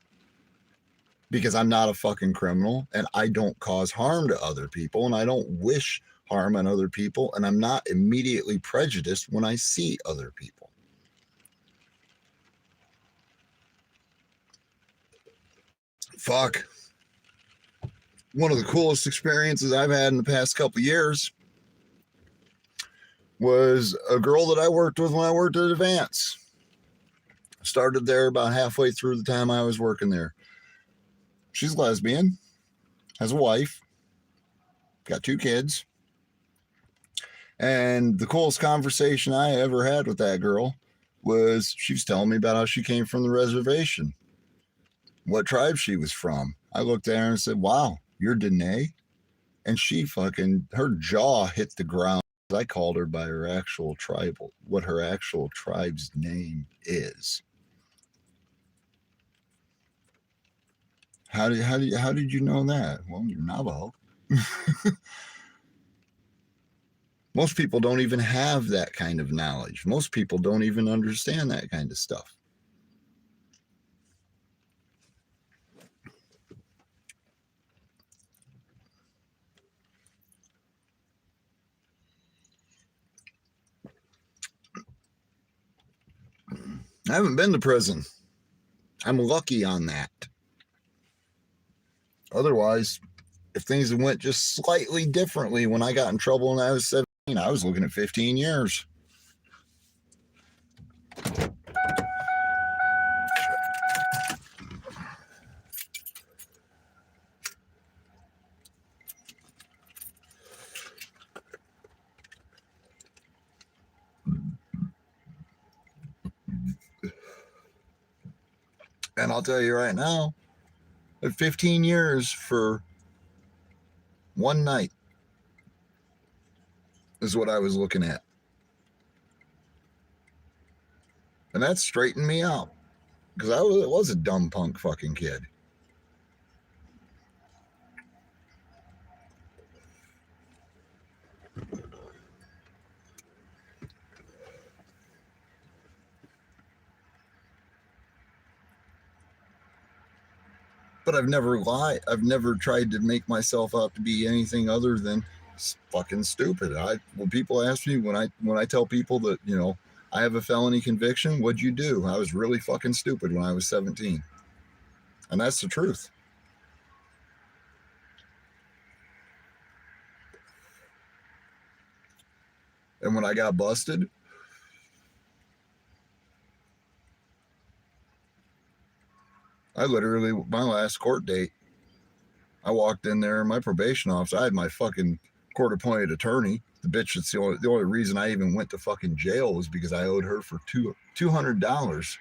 Because I'm not a fucking criminal and I don't cause harm to other people and I don't wish harm on other people and I'm not immediately prejudiced when I see other people. Fuck. One of the coolest experiences I've had in the past couple of years was a girl that I worked with when I worked at Advance. Started there about halfway through the time I was working there. She's lesbian, has a wife, got 2 kids. And the coolest conversation I ever had with that girl was she was telling me about how she came from the reservation, what tribe she was from. I looked at her and said, wow, you're Dene? And she fucking, her jaw hit the ground. I called her by her actual tribal, what her actual tribe's name is. How did you know that? Well, you're Navajo. Most people don't even have that kind of knowledge. Most people don't even understand that kind of stuff. I haven't been to prison. I'm lucky on that. Otherwise, if things went just slightly differently when I got in trouble when I was 17, I was looking at 15 years. And I'll tell you right now, at 15 years for one night is what I was looking at. And that straightened me out because I was a dumb punk fucking kid. But I've never lied. I've never tried to make myself out to be anything other than fucking stupid. When people ask me, when I tell people that, you know, I have a felony conviction, what'd you do? I was really fucking stupid when I was 17. And that's the truth. And when I got busted, I literally, my last court date, I walked in there, my probation officer, I had my fucking court appointed attorney. The bitch, that's the only reason I even went to fucking jail was because I owed her for $200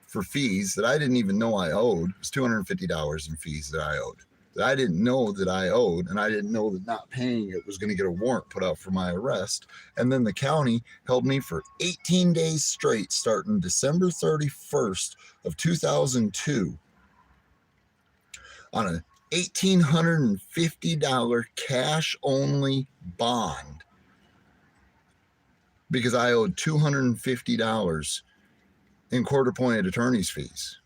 for fees that I didn't even know I owed. It was $250 in fees that I owed, that I didn't know that I owed, and I didn't know that not paying it was going to get a warrant put out for my arrest. And then the county held me for 18 days straight, starting December 31st of 2002, on a $1,850 cash only bond because I owed $250 in court-appointed attorney's fees.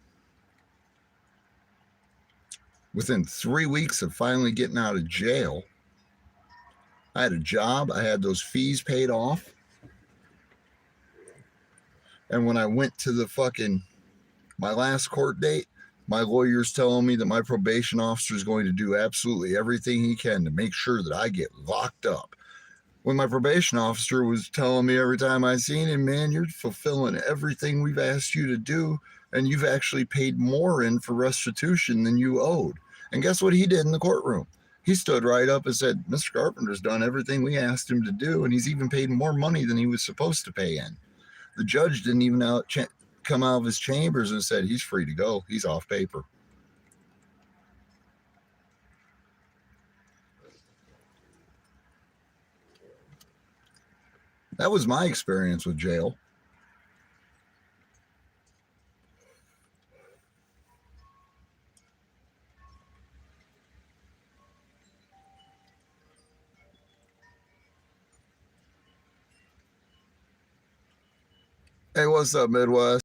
Within 3 weeks of finally getting out of jail, I had a job, I had those fees paid off. And when I went to my last court date, my lawyer's telling me that my probation officer is going to do absolutely everything he can to make sure that I get locked up. When my probation officer was telling me every time I seen him, man, you're fulfilling everything we've asked you to do, and you've actually paid more in for restitution than you owed. And guess what he did in the courtroom? He stood right up and said, Mr. Carpenter's done everything we asked him to do, and he's even paid more money than he was supposed to pay in. The judge didn't even come out of his chambers and said, he's free to go. He's off paper. That was my experience with jail. Hey, what's up, Midwest?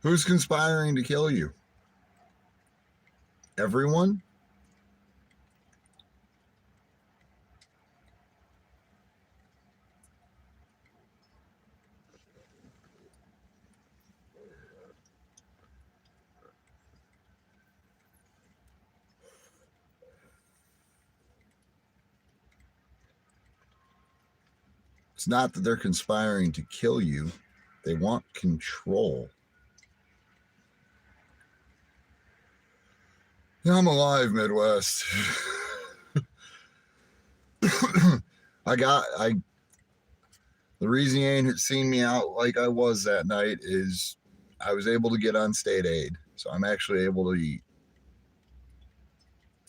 Who's conspiring to kill you? Everyone? It's not that they're conspiring to kill you. They want control. Yeah, I'm alive, Midwest. The reason you ain't seen me out like I was that night is I was able to get on state aid. So I'm actually able to eat.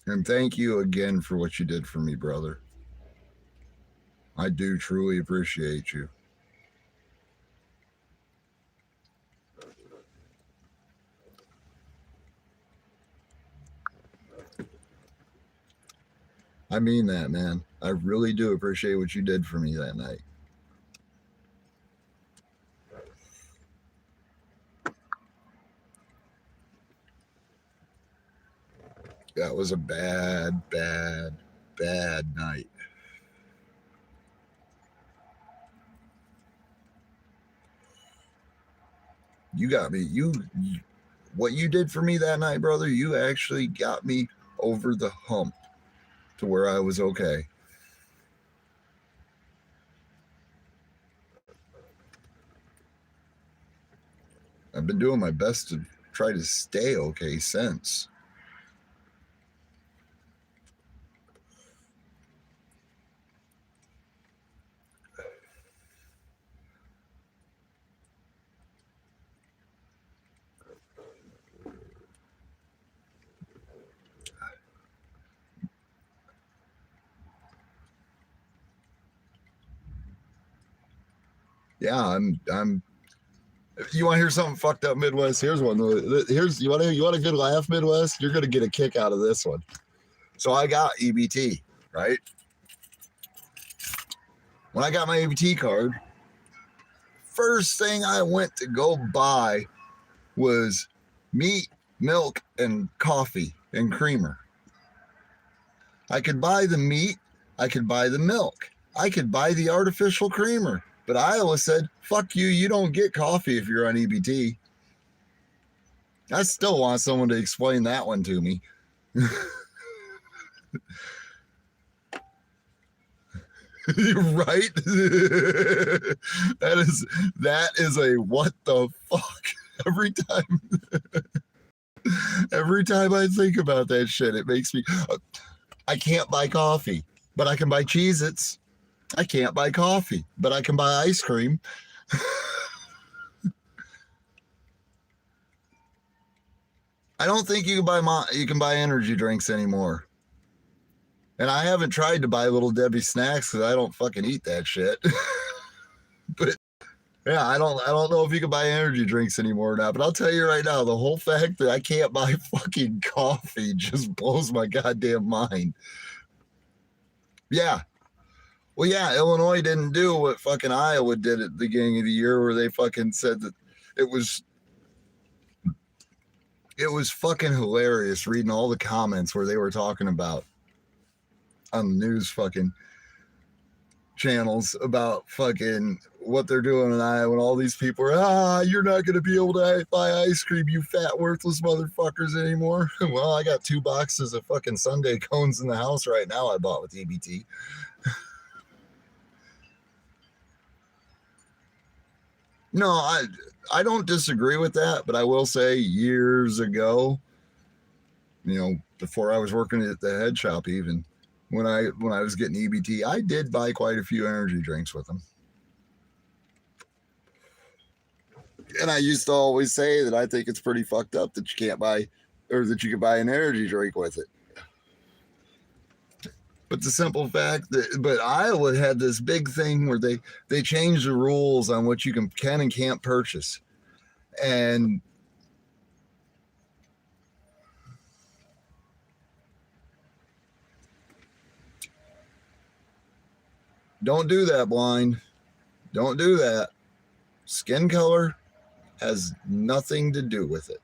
And thank you again for what you did for me, brother. I do truly appreciate you. I mean that, man. I really do appreciate what you did for me that night. That was a bad night. You got me. What you did for me that night, brother, you actually got me over the hump to where I was okay. I've been doing my best to try to stay okay since. Yeah, I'm. You want to hear something fucked up, Midwest? Here's one. You want a good laugh, Midwest? You're gonna get a kick out of this one. So I got EBT, right? When I got my EBT card, first thing I went to go buy was meat, milk, and coffee and creamer. I could buy the meat, I could buy the milk, I could buy the artificial creamer, But Iowa said, fuck you, you don't get coffee if you're on EBT. I still want someone to explain that one to me. Right? that is a what the fuck every time I think about that shit, it makes me I can't buy coffee, but I can buy Cheez-Its. I can't buy coffee, but I can buy ice cream. I don't think you can buy energy drinks anymore. And I haven't tried to buy Little Debbie snacks because I don't fucking eat that shit. But yeah, I don't know if you can buy energy drinks anymore or not. But I'll tell you right now, the whole fact that I can't buy fucking coffee just blows my goddamn mind. Yeah. Well, yeah, Illinois didn't do what fucking Iowa did at the beginning of the year, where they fucking said that it was fucking hilarious reading all the comments where they were talking about on the news fucking channels about fucking what they're doing in Iowa, and all these people are, you're not going to be able to buy ice cream, you fat worthless motherfuckers, anymore. Well, I got 2 boxes of fucking sundae cones in the house right now I bought with EBT. No, I don't disagree with that, but I will say years ago, before I was working at the head shop, even when I was getting EBT, I did buy quite a few energy drinks with them. And I used to always say that I think it's pretty fucked up that you can't buy, or that you can buy an energy drink with it. But the simple fact but Iowa had this big thing where they changed the rules on what you can and can't purchase. And don't do that, blind. Don't do that. Skin color has nothing to do with it.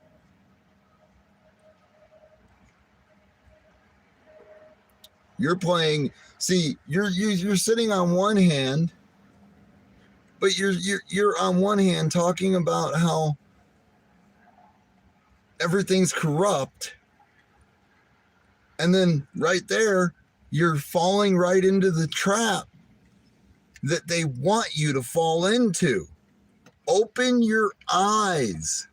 You're playing. See, you're sitting on one hand, but you're on one hand talking about how everything's corrupt, and then right there you're falling right into the trap that they want you to fall into. Open your eyes.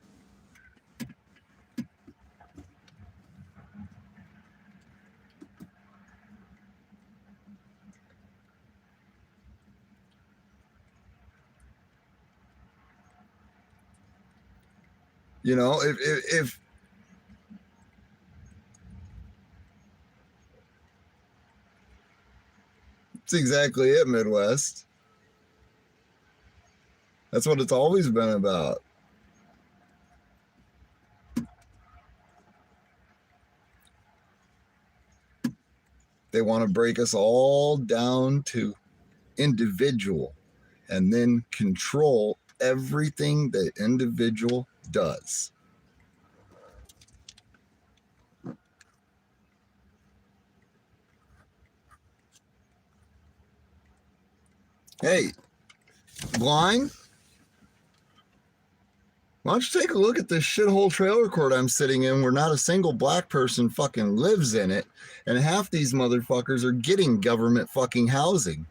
If it's exactly it, Midwest. That's what it's always been about. They want to break us all down to individual and then control everything the individual does. Hey, blind? Why don't you take a look at this shithole trailer court I'm sitting in, where not a single black person fucking lives in it, and half these motherfuckers are getting government fucking housing.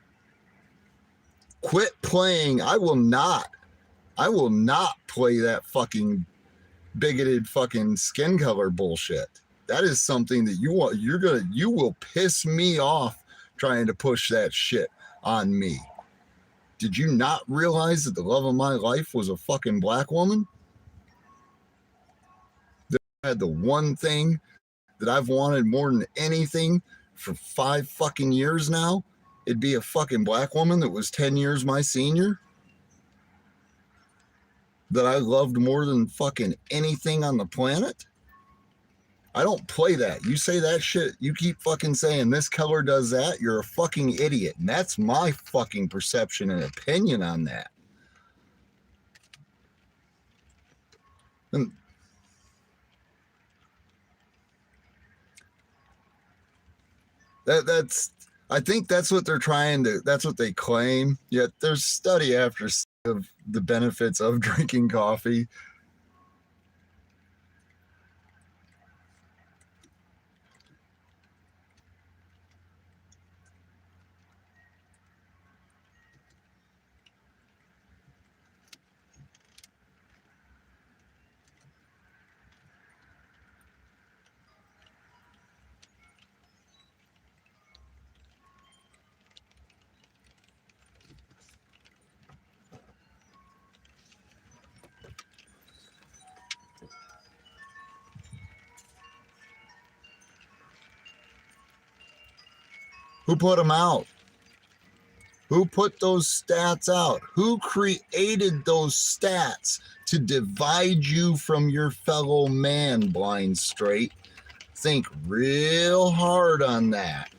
Quit playing. I will not play that fucking bigoted fucking skin color bullshit. That is something that you will piss me off trying to push that shit on me. Did you not realize that the love of my life was a fucking black woman? That I had the one thing that I've wanted more than anything for 5 fucking years now. It'd be a fucking black woman that was 10 years my senior, that I loved more than fucking anything on the planet. I don't play that. You say that shit, you keep fucking saying this color does that, you're a fucking idiot. And that's my fucking perception and opinion on that. And I think that's what they're that's what they claim. Yet there's study after of the benefits of drinking coffee. Who put them out? Who put those stats out? Who created those stats to divide you from your fellow man, Blind Straight? Think real hard on that.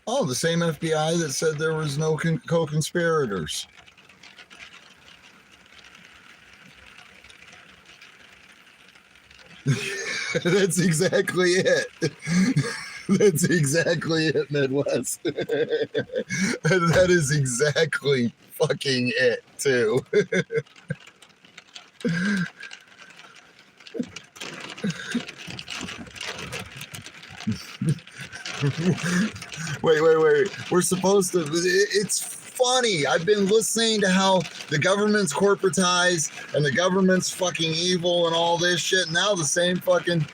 Oh, the same FBI that said there was no co-conspirators. That's exactly it. That's exactly it, Midwest. That is exactly fucking it, too. Wait. We're supposed to. It's funny. I've been listening to how the government's corporatized and the government's fucking evil and all this shit. Now the same fucking.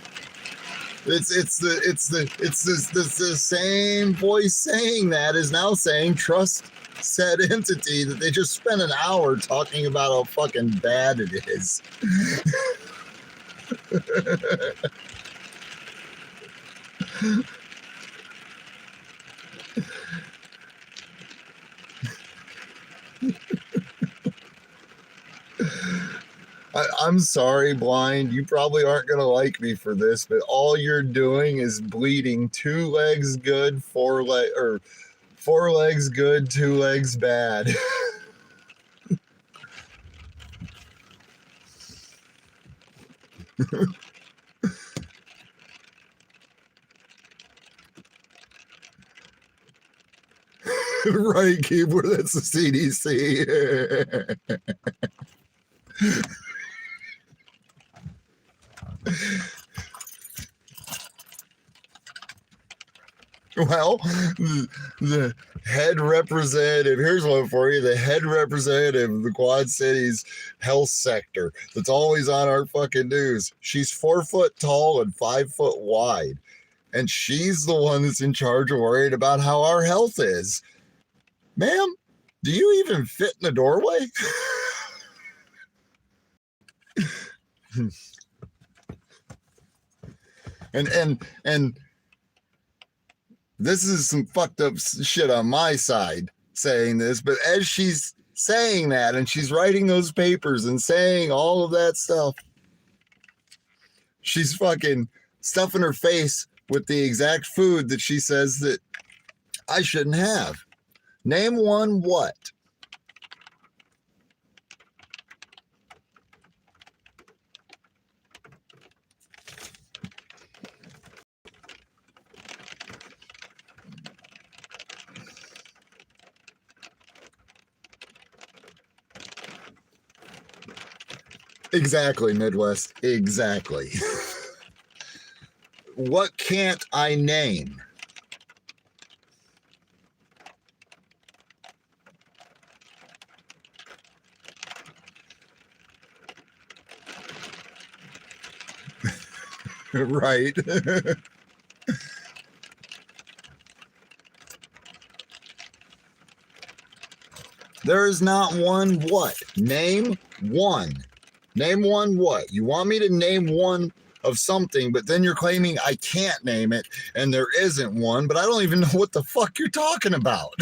It's the same voice saying that is now saying trust said entity that they just spent an hour talking about how fucking bad it is. I'm sorry, Blind. You probably aren't going to like me for this, but all you're doing is bleeding 2 legs good, 4 legs good, 2 legs bad. Right, keyboard. That's the CDC. Well, the head representative, here's one for you. The head representative of the Quad Cities health sector that's always on our fucking news. She's 4 foot tall and 5 foot wide. And she's the one that's in charge of worrying about how our health is. Ma'am, do you even fit in the doorway? And this is some fucked up shit on my side saying this, but as she's saying that and she's writing those papers and saying all of that stuff, she's fucking stuffing her face with the exact food that she says that I shouldn't have. Name one what? Exactly, Midwest. Exactly. What can't I name? Right. There is not one what? Name one. Name one what? You want me to name one of something, but then you're claiming I can't name it and there isn't one, but I don't even know what the fuck you're talking about.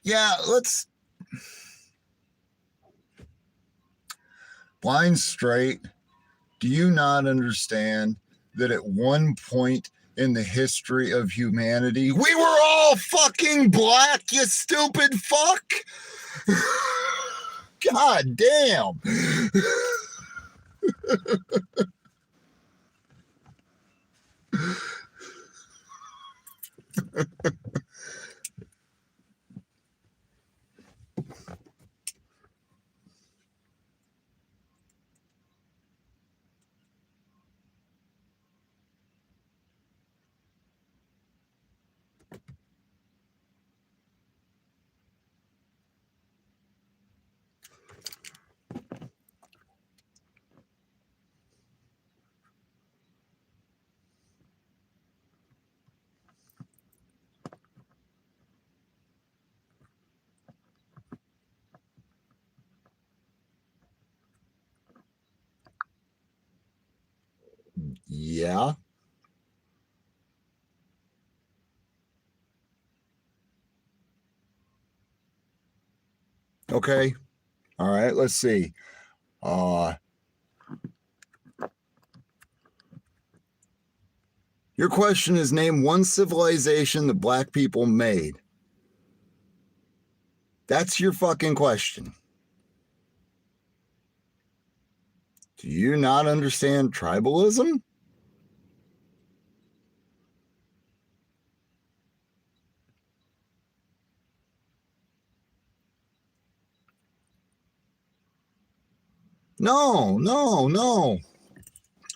Yeah, let's blind straight. Do you not understand that at one point in the history of humanity, we were all fucking black, you stupid fuck? God damn. Yeah. Okay. All right. Let's see. Your question is, name one civilization that black people made. That's your fucking question. Do you not understand tribalism? No.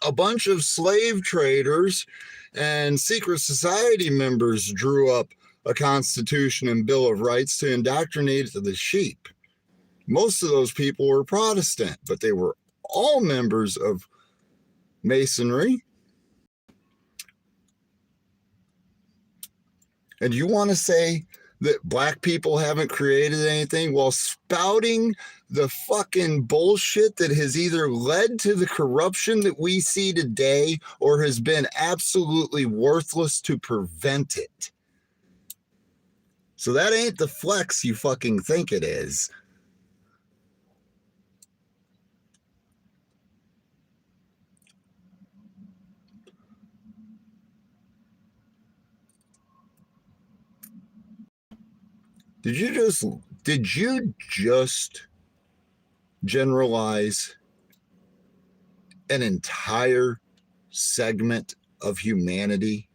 A bunch of slave traders and secret society members drew up a constitution and bill of rights to indoctrinate the sheep. Most of those people were Protestant, but they were all members of Masonry. And you want to say that black people haven't created anything while spouting the fucking bullshit that has either led to the corruption that we see today or has been absolutely worthless to prevent it. So that ain't the flex you fucking think it is. Did you just generalize an entire segment of humanity?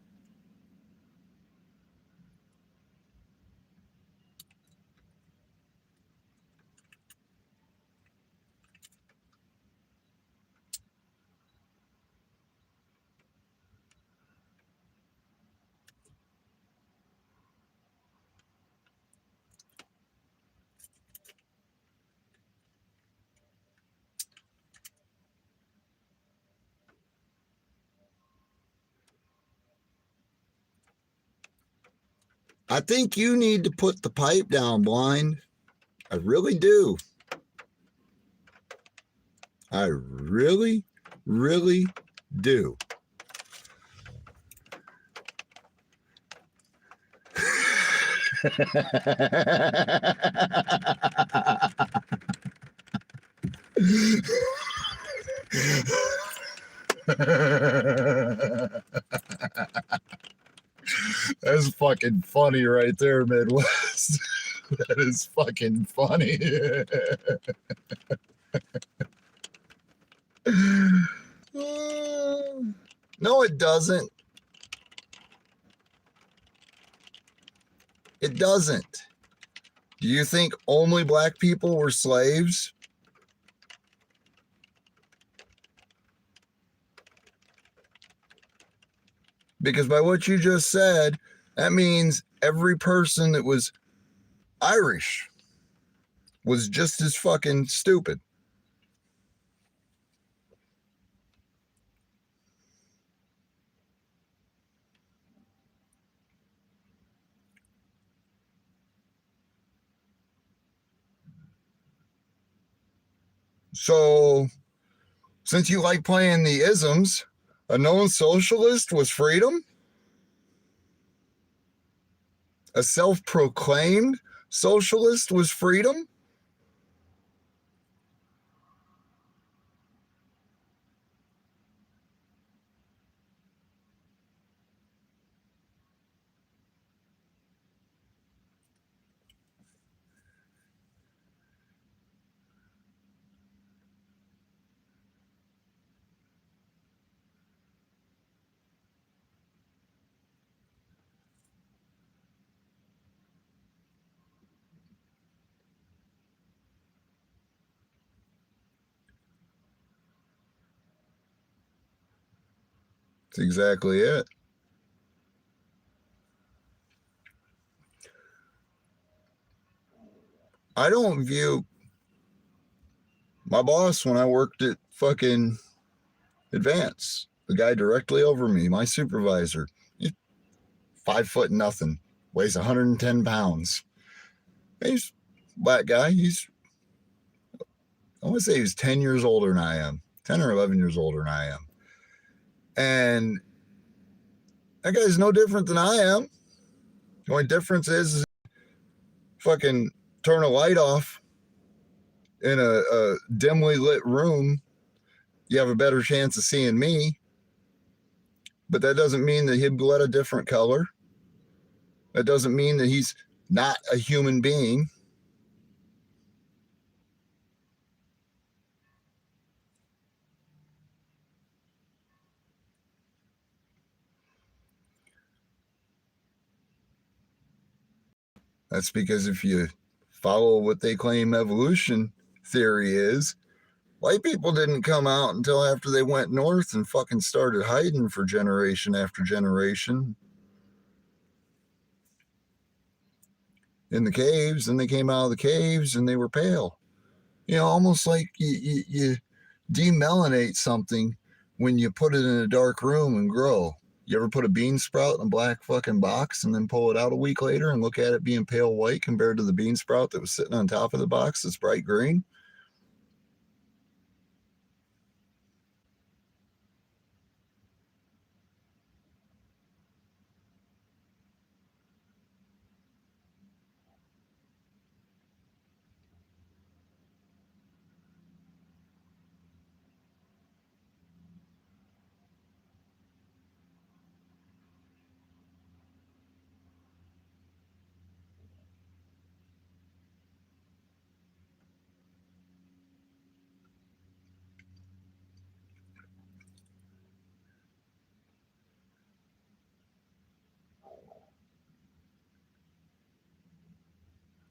I think you need to put the pipe down, Blind. I really do. I really, really do. That's fucking funny right there, Midwest. That is fucking funny. No, it doesn't. It doesn't. Do you think only black people were slaves? Because by what you just said, that means every person that was Irish was just as fucking stupid. So, since you like playing the isms, a known socialist was freedom? A self-proclaimed socialist was freedom? That's exactly it. I don't view my boss when I worked at fucking Advance, the guy directly over me, my supervisor, he's 5 foot nothing, weighs 110 pounds. He's a black guy. I want to say he's 10 years older than I am, 10 or 11 years older than I am. And that guy's no different than I am. The only difference is fucking turn a light off in a dimly lit room, you have a better chance of seeing me. But that doesn't mean that he'd let a different color. That doesn't mean that he's not a human being. That's because if you follow what they claim evolution theory is, white people didn't come out until after they went north and fucking started hiding for generation after generation in the caves. And they came out of the caves and they were pale. You know, almost like you demelanate something when you put it in a dark room and grow. You ever put a bean sprout in a black fucking box and then pull it out a week later and look at it being pale white compared to the bean sprout that was sitting on top of the box that's bright green?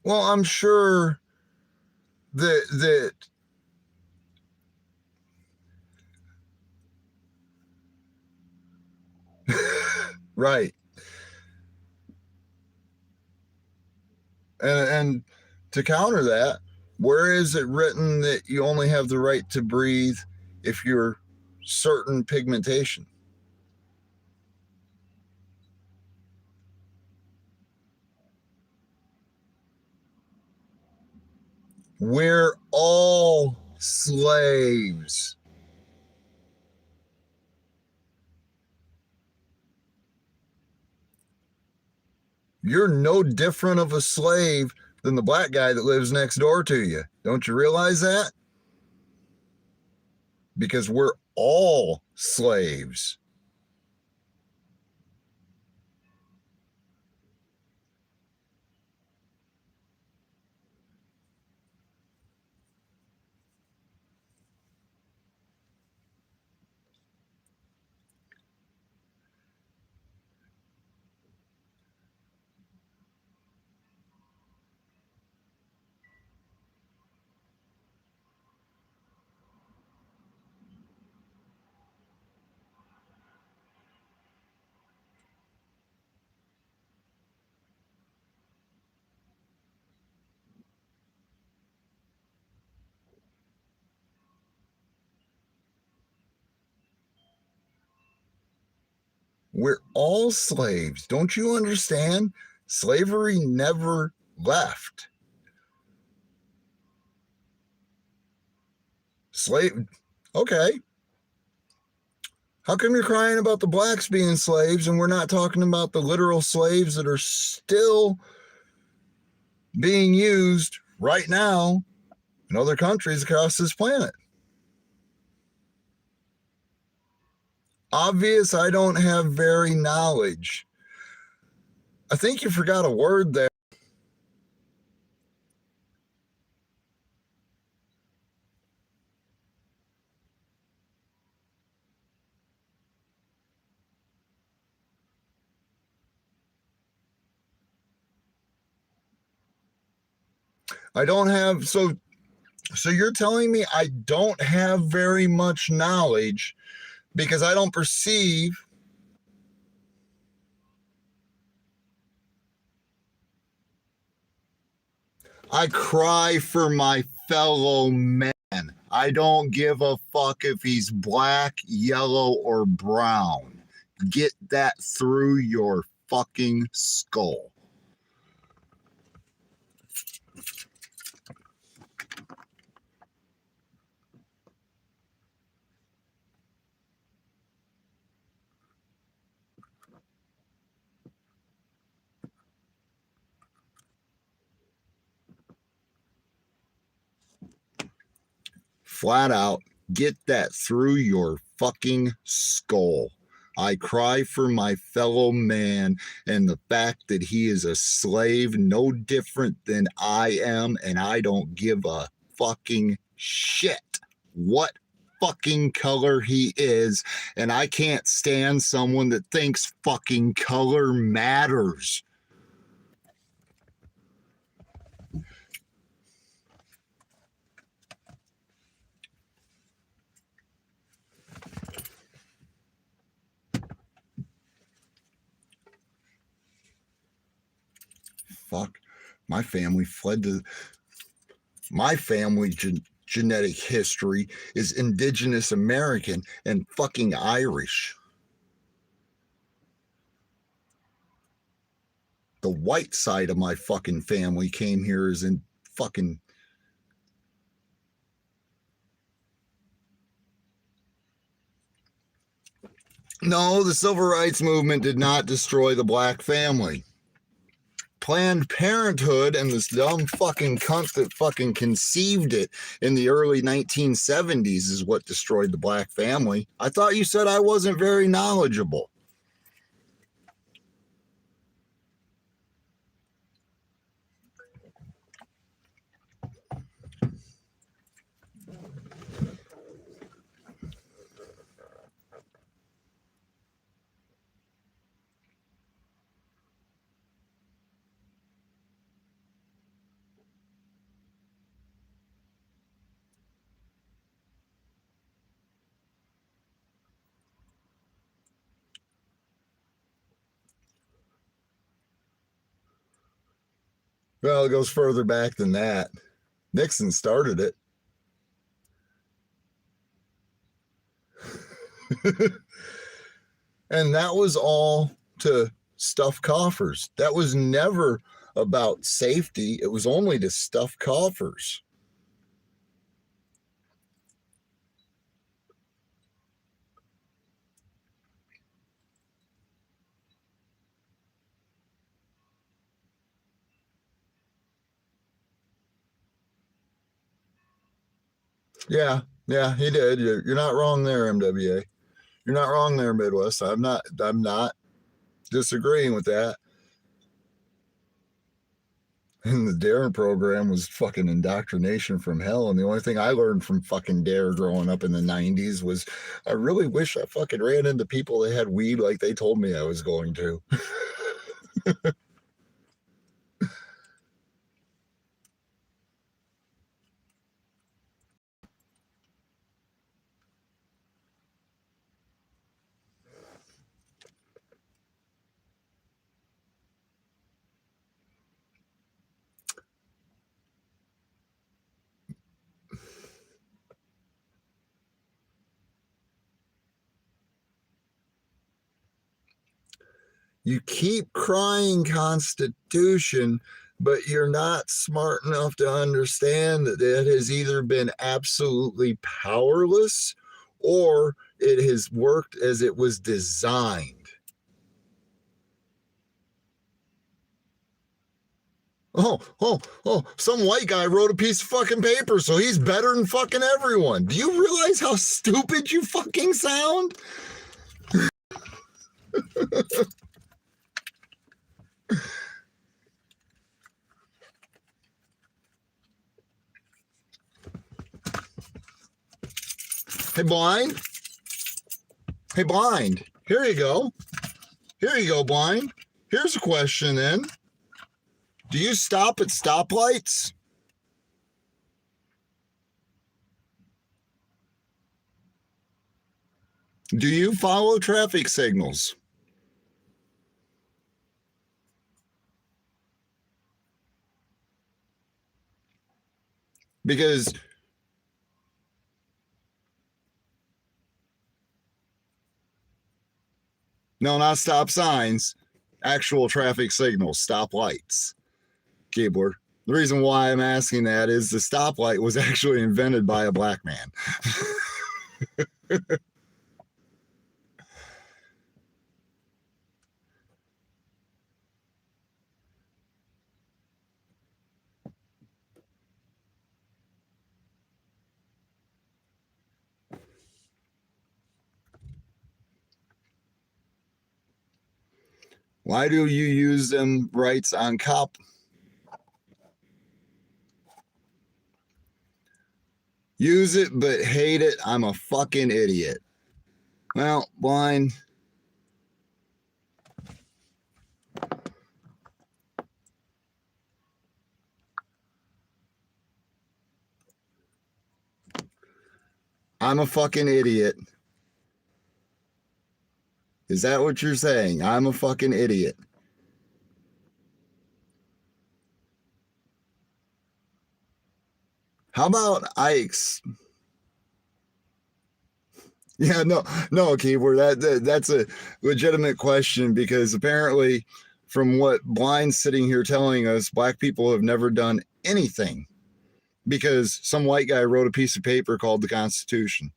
Well, I'm sure that right. And to counter that, where is it written that you only have the right to breathe if you're certain pigmentation? We're all slaves. You're no different of a slave than the black guy that lives next door to you. Don't you realize that? Because we're all slaves. We're all slaves. Don't you understand? Slavery never left. Slave. Okay. How come you're crying about the blacks being slaves and we're not talking about the literal slaves that are still being used right now in other countries across this planet? Obvious, I don't have very knowledge. I think you forgot a word there. I don't have, so you're telling me I don't have very much knowledge because I don't perceive I cry for my fellow man. I don't give a fuck if he's black, yellow, or brown. Get that through your fucking skull. Flat out, get that through your fucking skull. I cry for my fellow man and the fact that he is a slave no different than I am, and I don't give a fucking shit what fucking color he is, and I can't stand someone that thinks fucking color matters. Fuck, my family fled to my family genetic history is indigenous American and fucking Irish. The white side of my fucking family came here as in fucking. No, the civil rights movement did not destroy the black family. Planned Parenthood and this dumb fucking cunt that fucking conceived it in the early 1970s is what destroyed the black family. I thought you said I wasn't very knowledgeable. Well, it goes further back than that. Nixon started it. And that was all to stuff coffers. That was never about safety. It was only to stuff coffers. Yeah, he did. You're not wrong there, MWA. You're not wrong there, Midwest. I'm not disagreeing with that. And the DARE program was fucking indoctrination from hell. And the only thing I learned from fucking DARE growing up in the 90s was I really wish I fucking ran into people that had weed like they told me I was going to. You keep crying Constitution, but you're not smart enough to understand that it has either been absolutely powerless or it has worked as it was designed. Oh, some white guy wrote a piece of fucking paper, so he's better than fucking everyone. Do you realize how stupid you fucking sound? Hey, Blind. Hey, Blind. Here you go. Here you go, Blind. Here's a question then. Do you stop at stoplights? Do you follow traffic signals? Because no, not stop signs, actual traffic signals, stoplights. Keyboard. The reason why I'm asking that is the stoplight was actually invented by a black man. Why do you use them rights on cop? Use it but hate it. I'm a fucking idiot. Well, Blind. I'm a fucking idiot. Is that what you're saying? I'm a fucking idiot. How about Yeah, no, Keyboard. That's a legitimate question because apparently, from what Blind's sitting here telling us, black people have never done anything because some white guy wrote a piece of paper called the Constitution.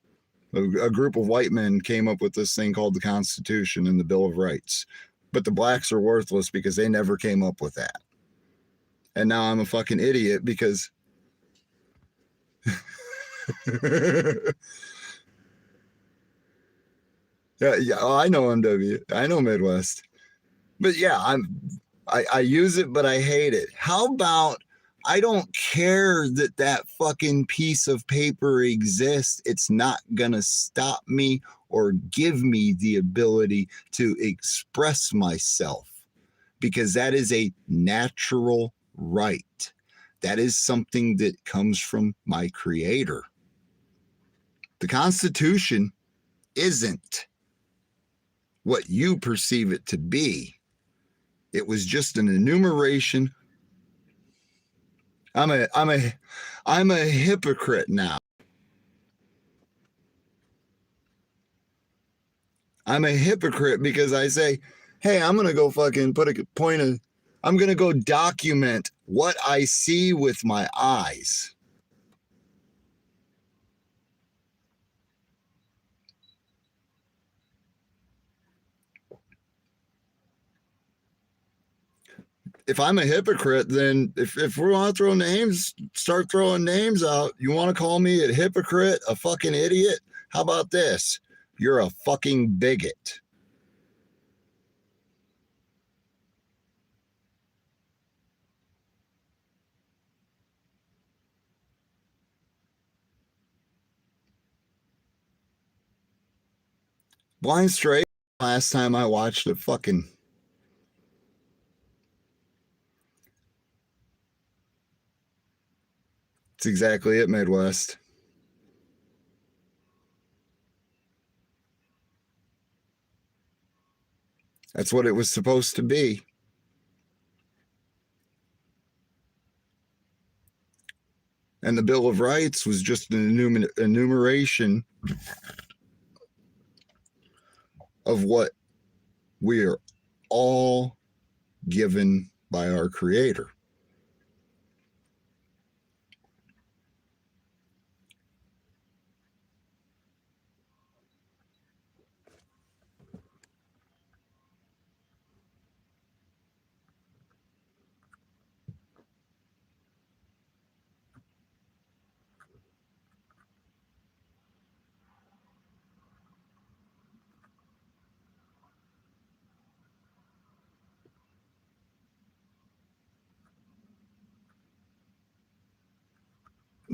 A group of white men came up with this thing called the Constitution and the Bill of Rights. But the blacks are worthless because they never came up with that. And now I'm a fucking idiot because yeah, I know MW. I know Midwest. But yeah, I use it, but I hate it. How about I don't care that fucking piece of paper exists. It's not gonna stop me or give me the ability to express myself because that is a natural right. That is something that comes from my creator. The Constitution isn't what you perceive it to be. It was just an enumeration. I'm a hypocrite now. I'm a hypocrite because I say, hey, I'm gonna go fucking put a point of I'm gonna go document what I see with my eyes. If I'm a hypocrite, then if we want to throw names, start throwing names out. You want to call me a hypocrite, a fucking idiot? How about this? You're a fucking bigot. Blind Straight, last time I watched it, fucking. It's exactly it, Midwest. That's what it was supposed to be. And the Bill of Rights was just an enumeration of what we are all given by our Creator.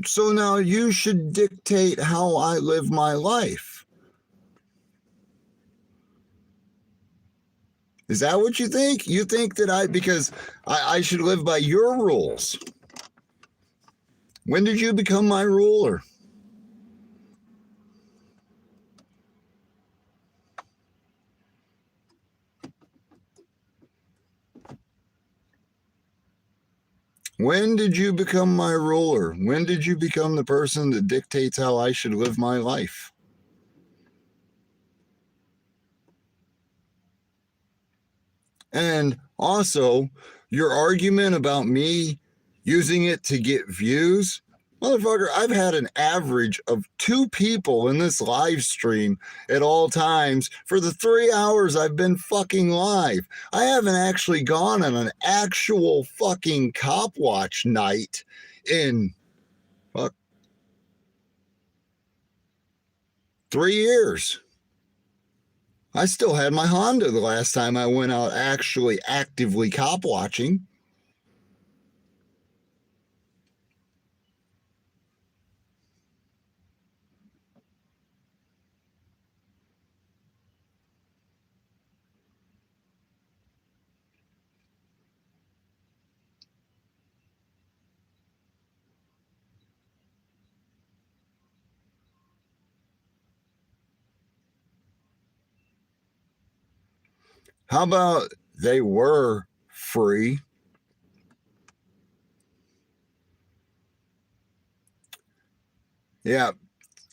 So now you should dictate how I live my life. Is that what you think? You think that because I should live by your rules. When did you become my ruler? When did you become my ruler? When did you become the person that dictates how I should live my life? And also, your argument about me using it to get views, motherfucker, I've had an average of 2 people in this live stream at all times for the 3 hours I've been fucking live. I haven't actually gone on an actual fucking cop watch night in 3 years. I still had my Honda the last time I went out actually actively cop watching. How about they were free? Yeah,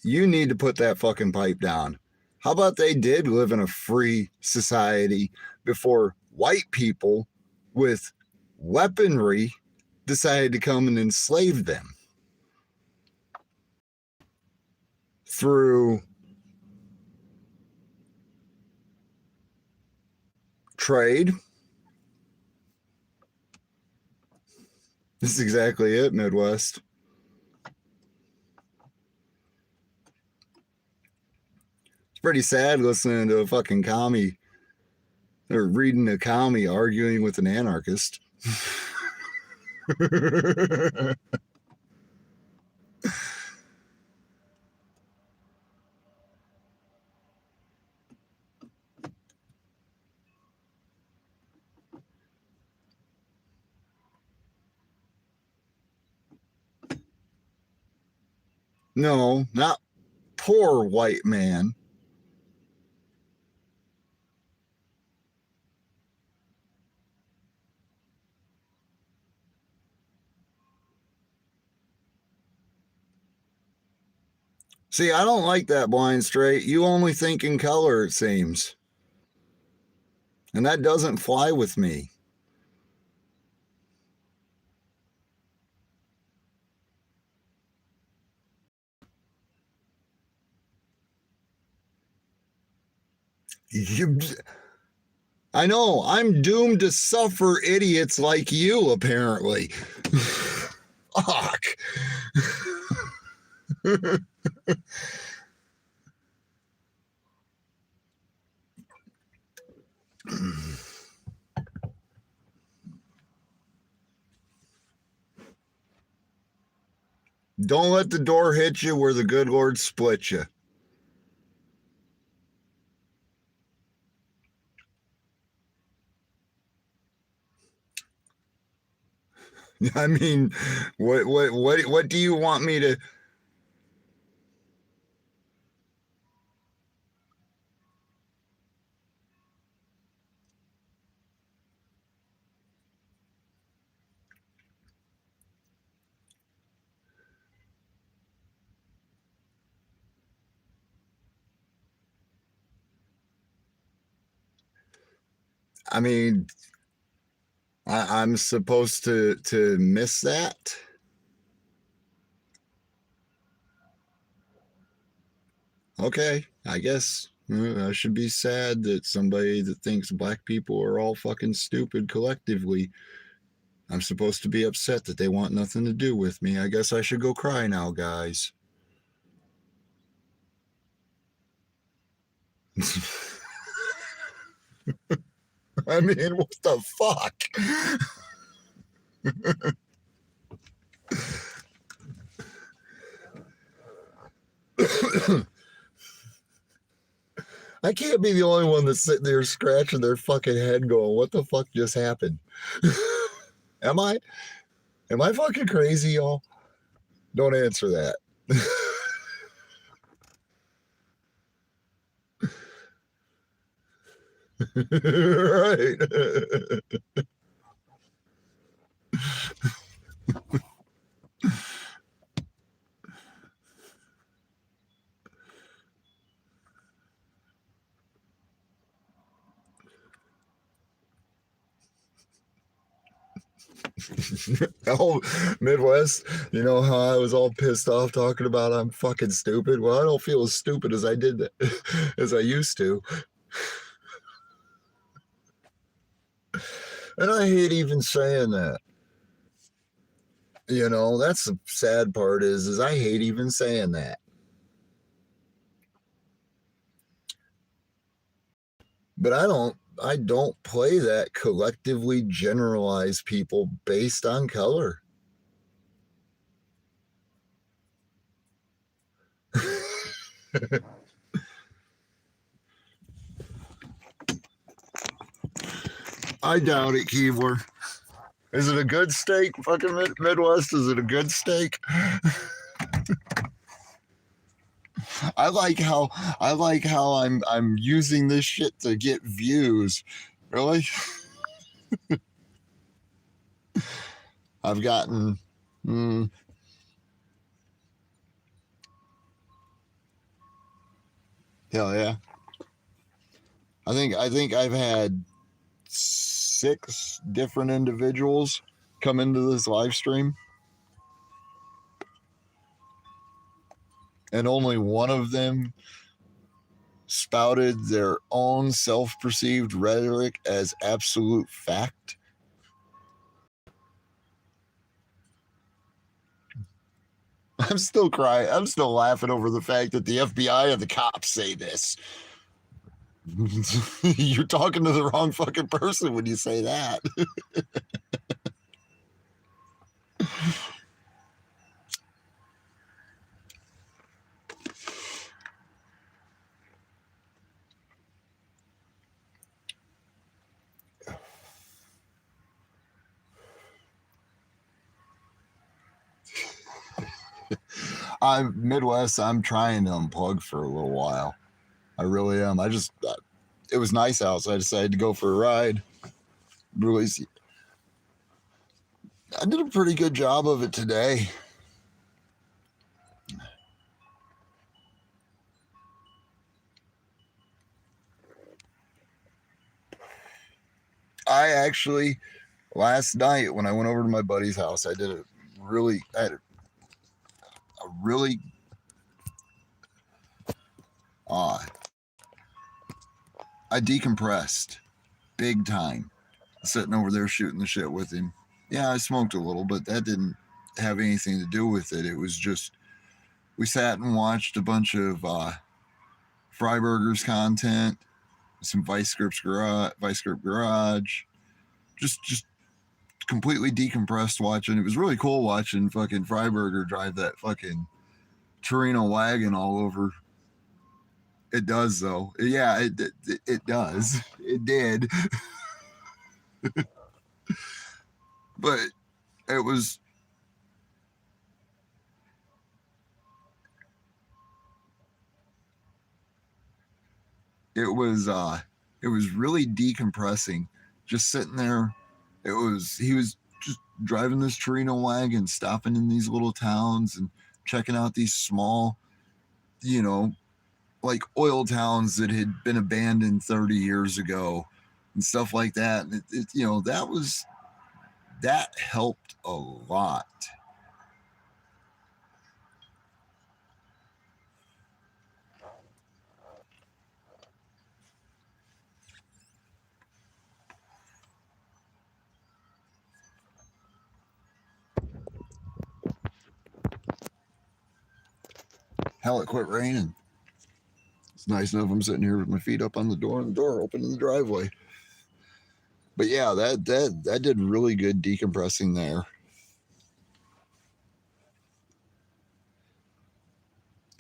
you need to put that fucking pipe down. How about they did live in a free society before white people with weaponry decided to come and enslave them through trade? This is exactly it, Midwest. It's pretty sad listening to a fucking commie or reading a commie arguing with an anarchist. No, not poor white man. See, I don't like that, Blind Straight. You only think in color, it seems. And that doesn't fly with me. I know, I'm doomed to suffer idiots like you, apparently. Fuck. Don't let the door hit you where the good Lord split you. I mean, what do you want me to? I mean, I'm supposed to miss that. Okay, I guess I should be sad that somebody that thinks black people are all fucking stupid collectively. I'm supposed to be upset that they want nothing to do with me. I guess I should go cry now, guys. I mean, what the fuck? I can't be the only one that's sitting there scratching their fucking head going, what the fuck just happened? Am I? Am I fucking crazy, y'all? Don't answer that. Right. Oh, Midwest, you know how I was all pissed off talking about I'm fucking stupid? Well, I don't feel as stupid as I did as I used to. And I hate even saying that. You know, that's the sad part is I hate even saying that. But I don't play that collectively generalize people based on color. I doubt it, Keebler. Is it a good steak? Fucking Midwest, is it a good steak? I like how I'm using this shit to get views. Really? I've gotten hell yeah. I think I've had 6 different individuals come into this live stream. And only one of them spouted their own self-perceived rhetoric as absolute fact. I'm still crying. I'm still laughing over the fact that the FBI and the cops say this. You're talking to the wrong fucking person when you say that. I'm Midwest. I'm trying to unplug for a little while. I really am. It was nice out, so I decided to go for a ride. Really, I did a pretty good job of it today. I actually, last night when I went over to my buddy's house, I had a really I decompressed big time sitting over there shooting the shit with him. Yeah, I smoked a little, but that didn't have anything to do with it. It was just we sat and watched a bunch of Freiburger's content, some Vice Grip Garage, just completely decompressed watching. It was really cool watching fucking Freiburger drive that fucking Torino wagon all over. It does though. Yeah, it does. It did. But it was it was really decompressing just sitting there. He was just driving this Torino wagon, stopping in these little towns and checking out these small, you know, like oil towns that had been abandoned 30 years ago and stuff like that. And that helped a lot. Hell, it quit raining. It's nice enough I'm sitting here with my feet up on the door and the door open in the driveway. But yeah, that did really good decompressing there.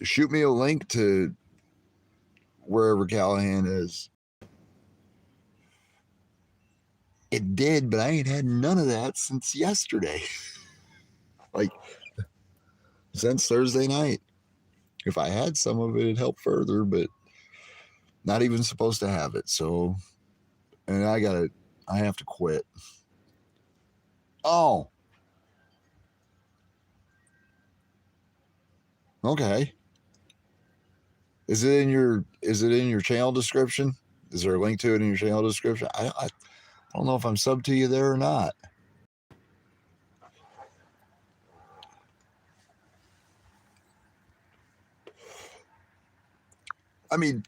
shoot me a link to wherever Callahan is. It did, but I ain't had none of that since yesterday. Like, since Thursday night. If I had some of it, it'd help further, but not even supposed to have it. So, and I have to quit. Oh. Okay. Is it in your channel description? Is there a link to it in your channel description? I don't know if I'm sub to you there or not. I mean,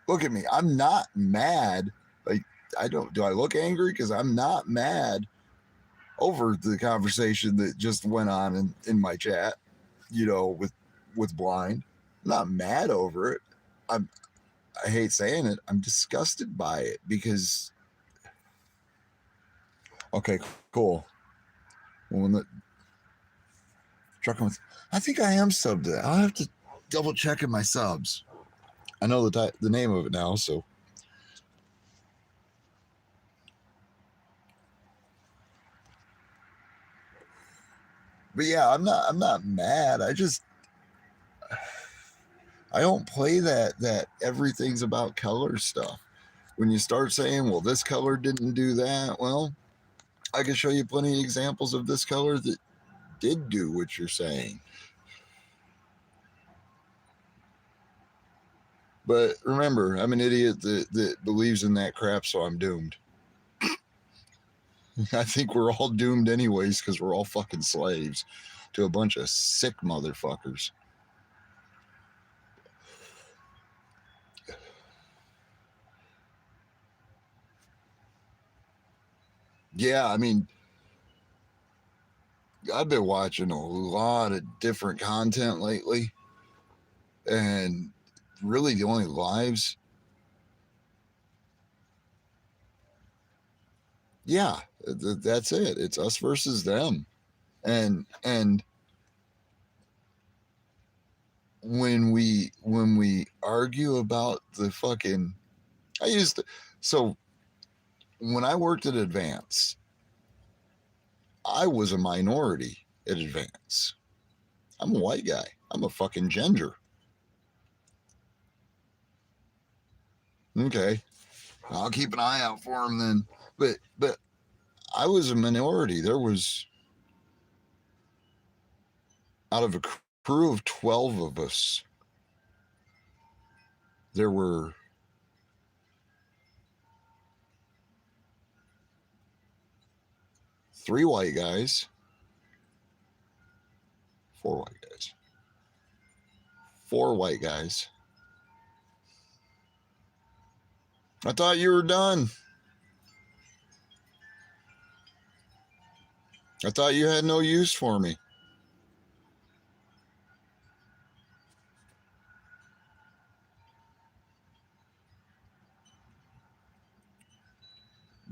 look at me. I'm not mad. Like, do I look angry? Because I'm not mad over the conversation that just went on in my chat, with Blind. I'm not mad over it. I hate saying it. I'm disgusted by it because, okay, cool. Well, when the trucking with, I think I am subbed to that. I'll have to double check in my subs. I know the name of it now, so. But yeah, I'm not mad. I don't play that everything's about color stuff. When you start saying, well, this color didn't do that, well, I can show you plenty of examples of this color that did do what you're saying. But remember, I'm an idiot that believes in that crap, so I'm doomed. I think we're all doomed anyways because we're all fucking slaves to a bunch of sick motherfuckers. Yeah, I mean, I've been watching a lot of different content lately, and really the only lives, yeah, that's it. It's us versus them. And when we argue about the fucking, so when I worked at Advance, I was a minority at Advance. I'm a white guy. I'm a fucking ginger. Okay, I'll keep an eye out for him then. But I was a minority. There was, out of a crew of 12 of us, there were 3 white guys, 4 white guys, 4 white guys. I thought you were done. I thought you had no use for me.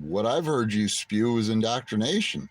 What I've heard you spew is indoctrination.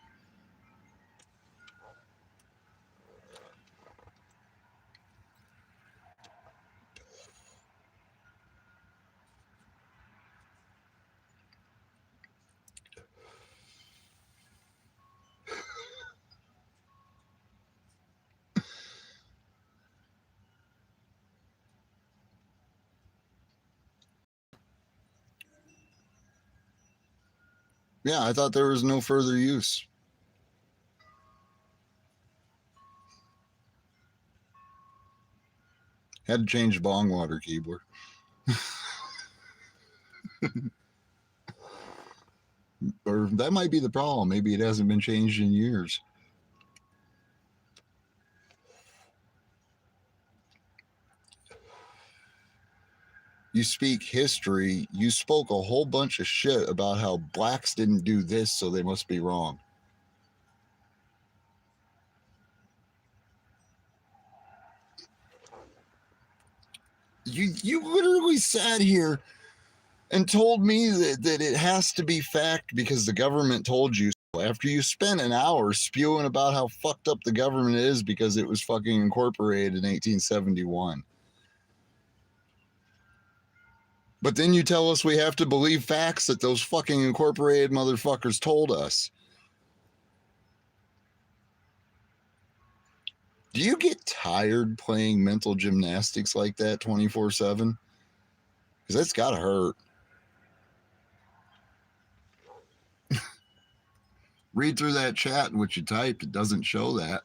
Yeah, I thought there was no further use. Had to change bong water, Keebler. Or that might be the problem. Maybe it hasn't been changed in years. You speak history. You spoke a whole bunch of shit about how blacks didn't do this, so they must be wrong. You literally sat here and told me that it has to be fact because the government told you After you spent an hour spewing about how fucked up the government is because it was fucking incorporated in 1871. But then you tell us we have to believe facts that those fucking incorporated motherfuckers told us. Do you get tired playing mental gymnastics like that 24/7? Because that's gotta hurt. Read through that chat and what you typed. It doesn't show that.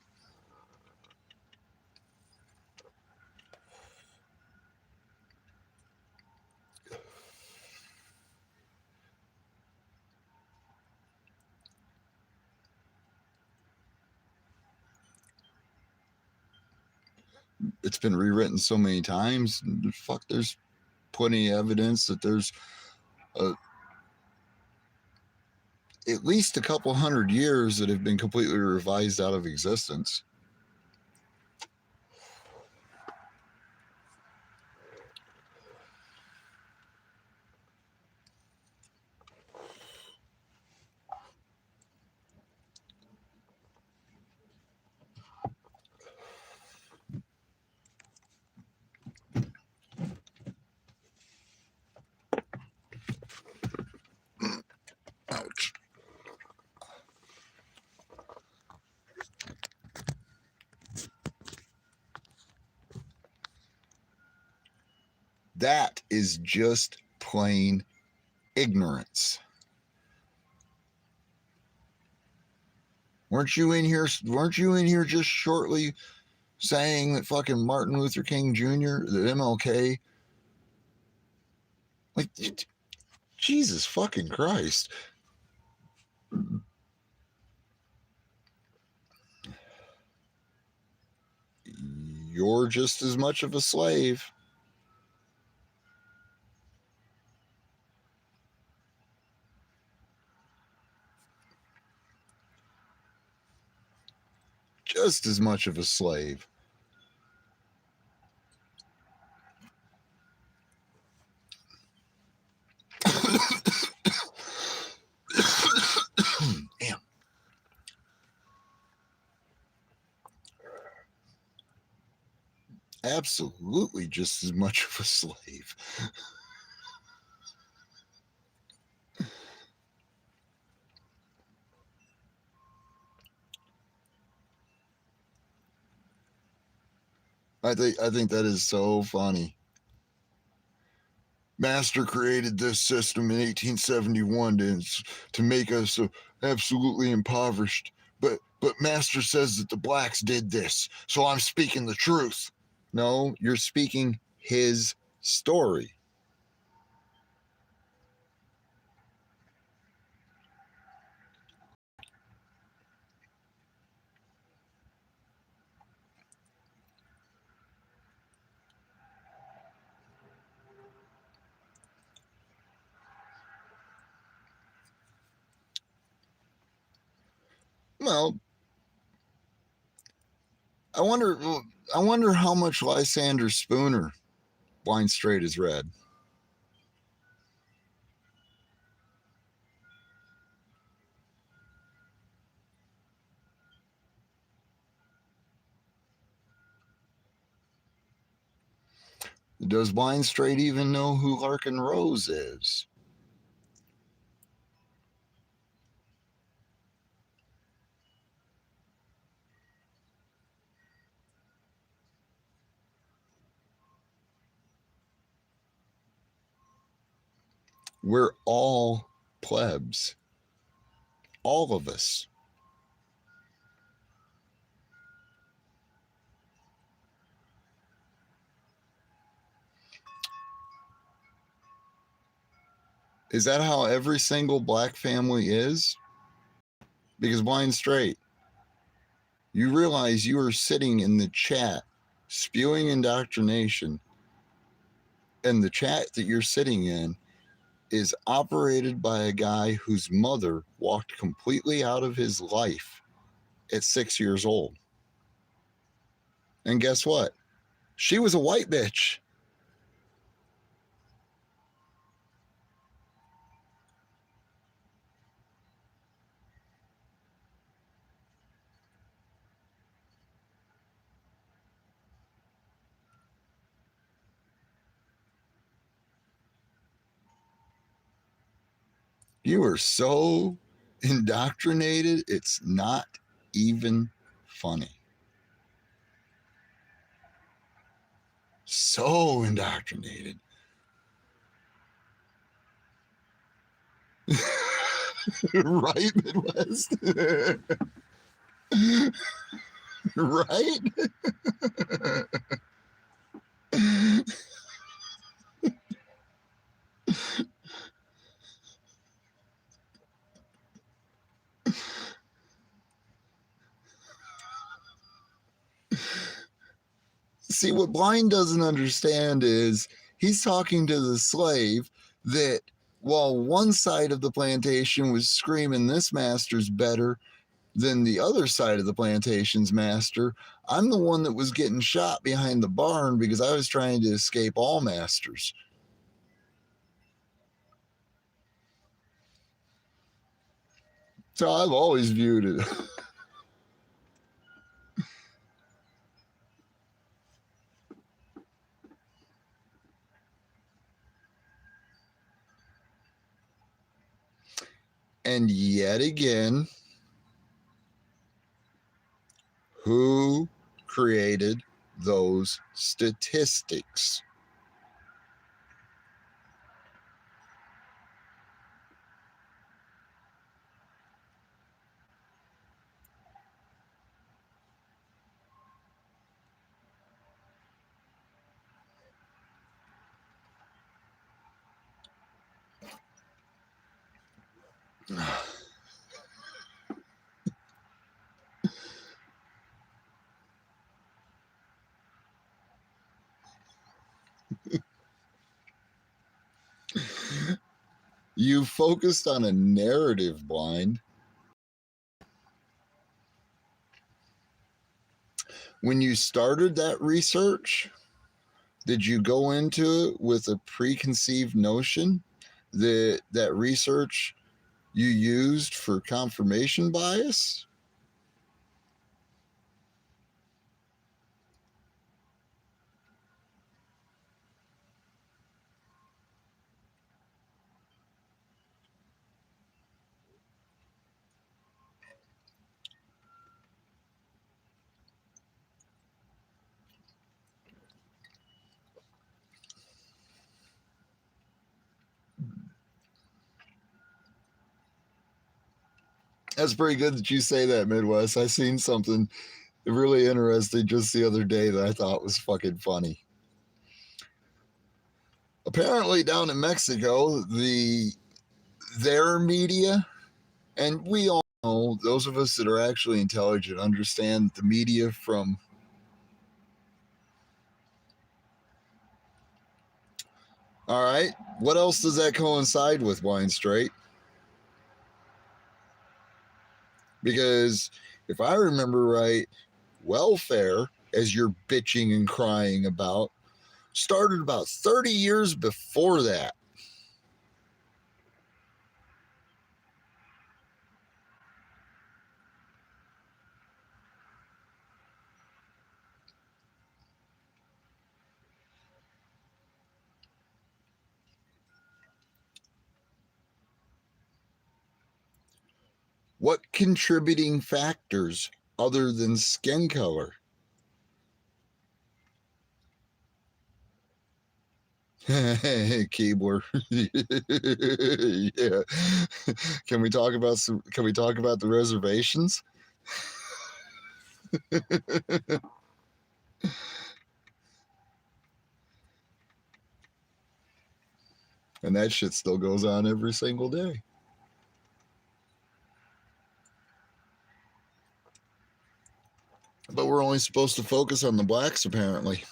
It's been rewritten so many times. Fuck, there's plenty of evidence that there's at least a couple hundred years that have been completely revised out of existence. Ouch. That is just plain ignorance. Weren't you in here just shortly saying that fucking Martin Luther King Jr., that MLK, like, Jesus fucking Christ. You're just as much of a slave. Just as much of a slave. Damn. Absolutely just as much of a slave. I think that is so funny. Master created this system in 1871 to make us absolutely impoverished. But Master says that the blacks did this, so I'm speaking the truth. No, you're speaking his story. Well, I wonder how much Lysander Spooner Blind Straight has read. Does Blind Straight even know who Larkin Rose is? We're all plebs. All of us. Is that how every single black family is? Because Blind Straight, you realize you are sitting in the chat spewing indoctrination, and the chat that you're sitting in is operated by a guy whose mother walked completely out of his life at 6 years old. And guess what? She was a white bitch. You are so indoctrinated, it's not even funny. So indoctrinated. Right, Midwest? Right? See, what Blind doesn't understand is he's talking to the slave that while one side of the plantation was screaming, this master's better than the other side of the plantation's master, I'm the one that was getting shot behind the barn because I was trying to escape all masters. So I've always viewed it. And yet again, who created those statistics? You focused on a narrative, Blind. When you started that research, did you go into it with a preconceived notion that that research you used for confirmation bias? That's pretty good that you say that, Midwest. I seen something really interesting just the other day that I thought was fucking funny. Apparently, down in Mexico, their media, and we all know, those of us that are actually intelligent understand the media from. All right, what else does that coincide with, Wine Straight? Because if I remember right, welfare, as you're bitching and crying about, started about 30 years before that. What contributing factors other than skin color? Keebler. Yeah. Can we talk about the reservations? And that shit still goes on every single day. But we're only supposed to focus on the blacks, apparently.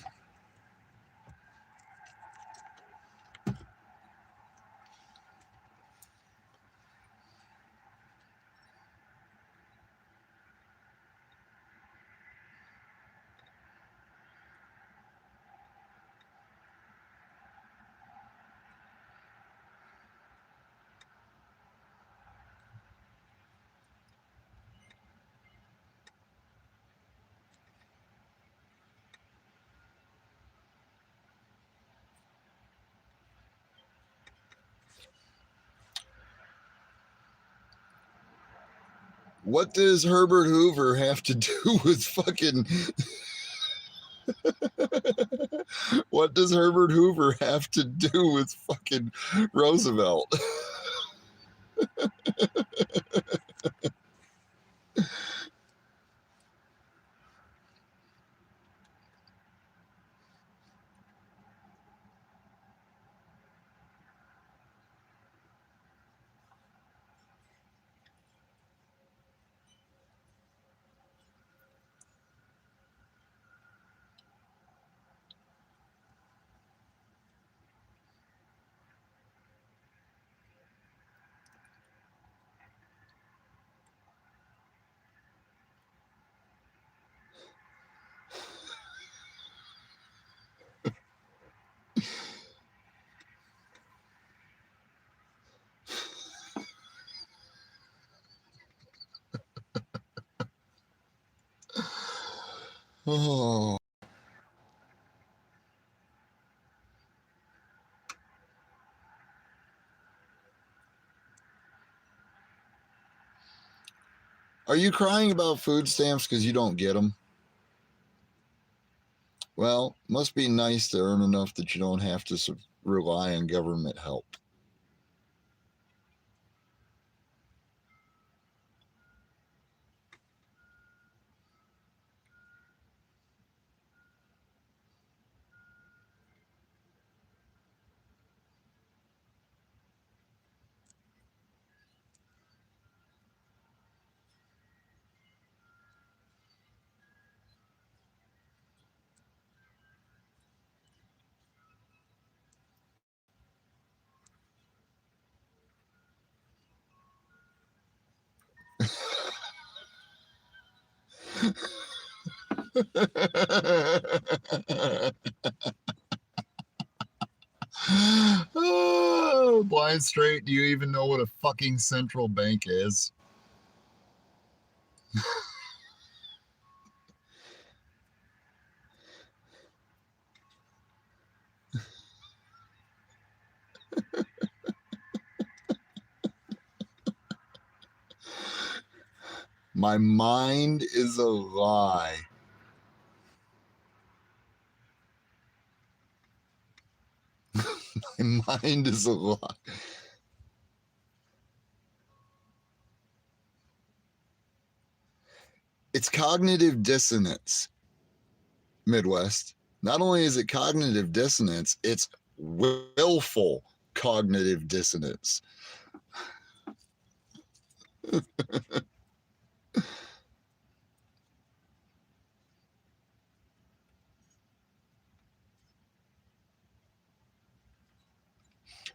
What does Herbert Hoover have to do with fucking? What does Herbert Hoover have to do with fucking Roosevelt? Oh. Are you crying about food stamps because you don't get them? Well, must be nice to earn enough that you don't have to rely on government help. Oh, blind straight, do you even know what a fucking central bank is? My mind is a lie. My mind is a lie. It's cognitive dissonance, Midwest. Not only is it cognitive dissonance, it's willful cognitive dissonance.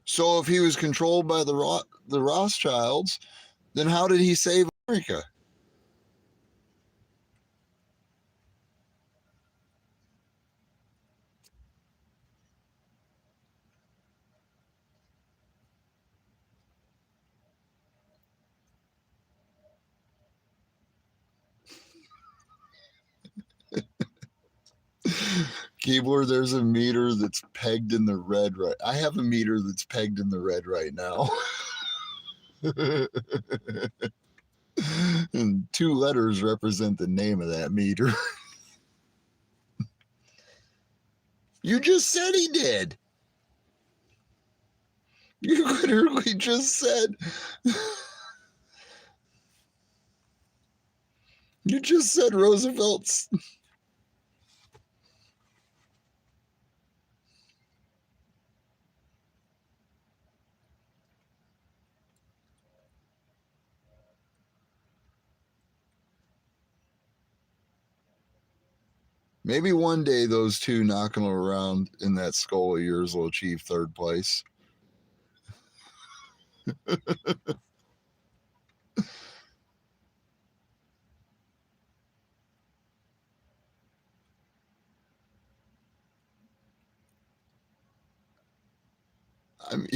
So if he was controlled by the Rothschilds, then how did he save America? Keebler, there's a meter that's pegged in the red right. I have a meter that's pegged in the red right now. And 2 letters represent the name of that meter. You just said he did. You literally just said. You just said Roosevelt's. Maybe one day those 2 knocking around in that skull of yours will achieve 3rd place. I mean,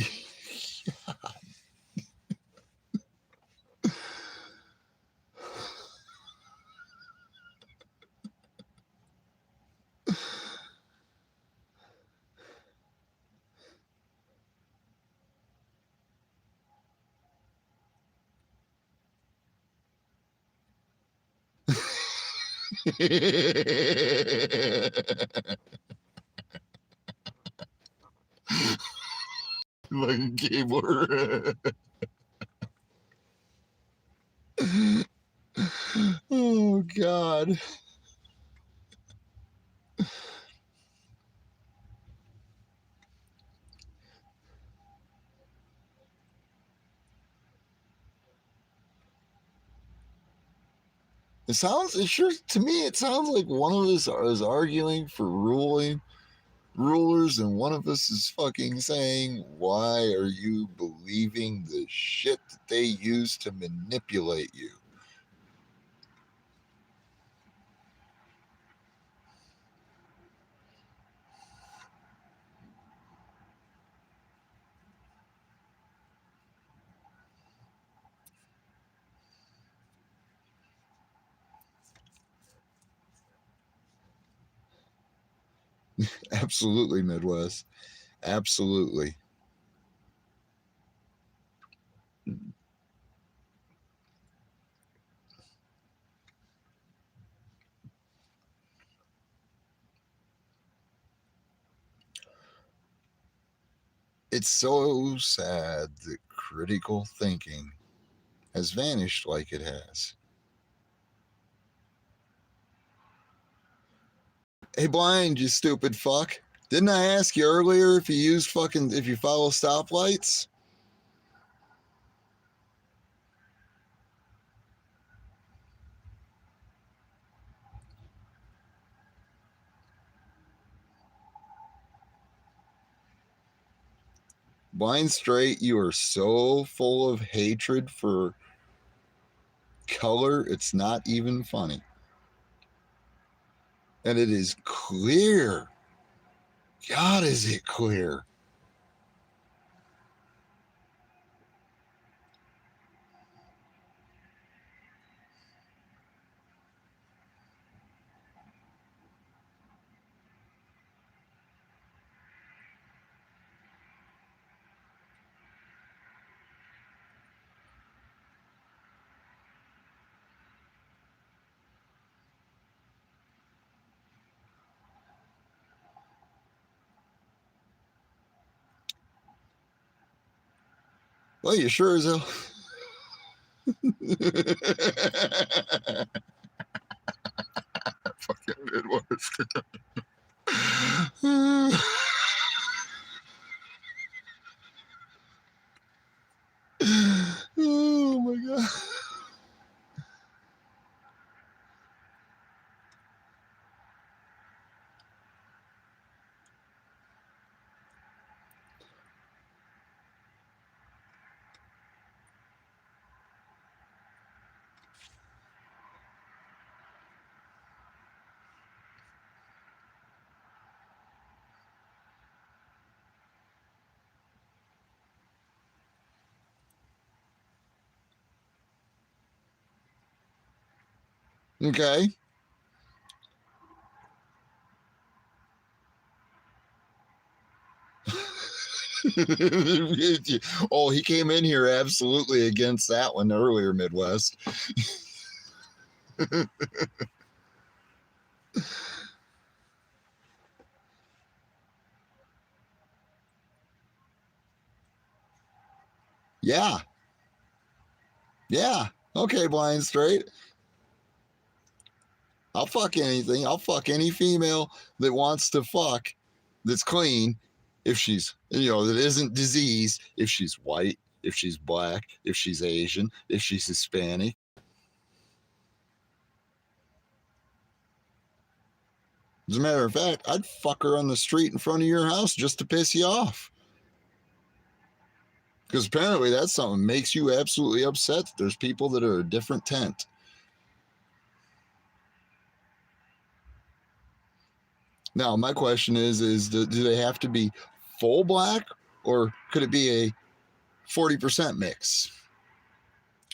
Fucking Gabler. Oh, God. It sure, to me, it sounds like one of us is arguing for rulers, and one of us is fucking saying, why are you believing the shit that they use to manipulate you? Absolutely, Midwest. Absolutely. It's so sad that critical thinking has vanished like it has. Hey, Blind, you stupid fuck. Didn't I ask you earlier if you follow stoplights? Blind Straight, you are so full of hatred for color, it's not even funny. And it is clear. God, is it clear? Well, you sure as hell. Fucking Midwest. Oh my God. Okay. Oh, he came in here absolutely against that one earlier, Midwest. Yeah. Yeah. Okay, Blind Straight. I'll fuck anything. I'll fuck any female that wants to fuck that's clean if she's, that isn't diseased, if she's white, if she's black, if she's Asian, if she's Hispanic. As a matter of fact, I'd fuck her on the street in front of your house just to piss you off. Because apparently that's something that makes you absolutely upset that there's people that are a different tent. Now, my question is do they have to be full black, or could it be a 40% mix?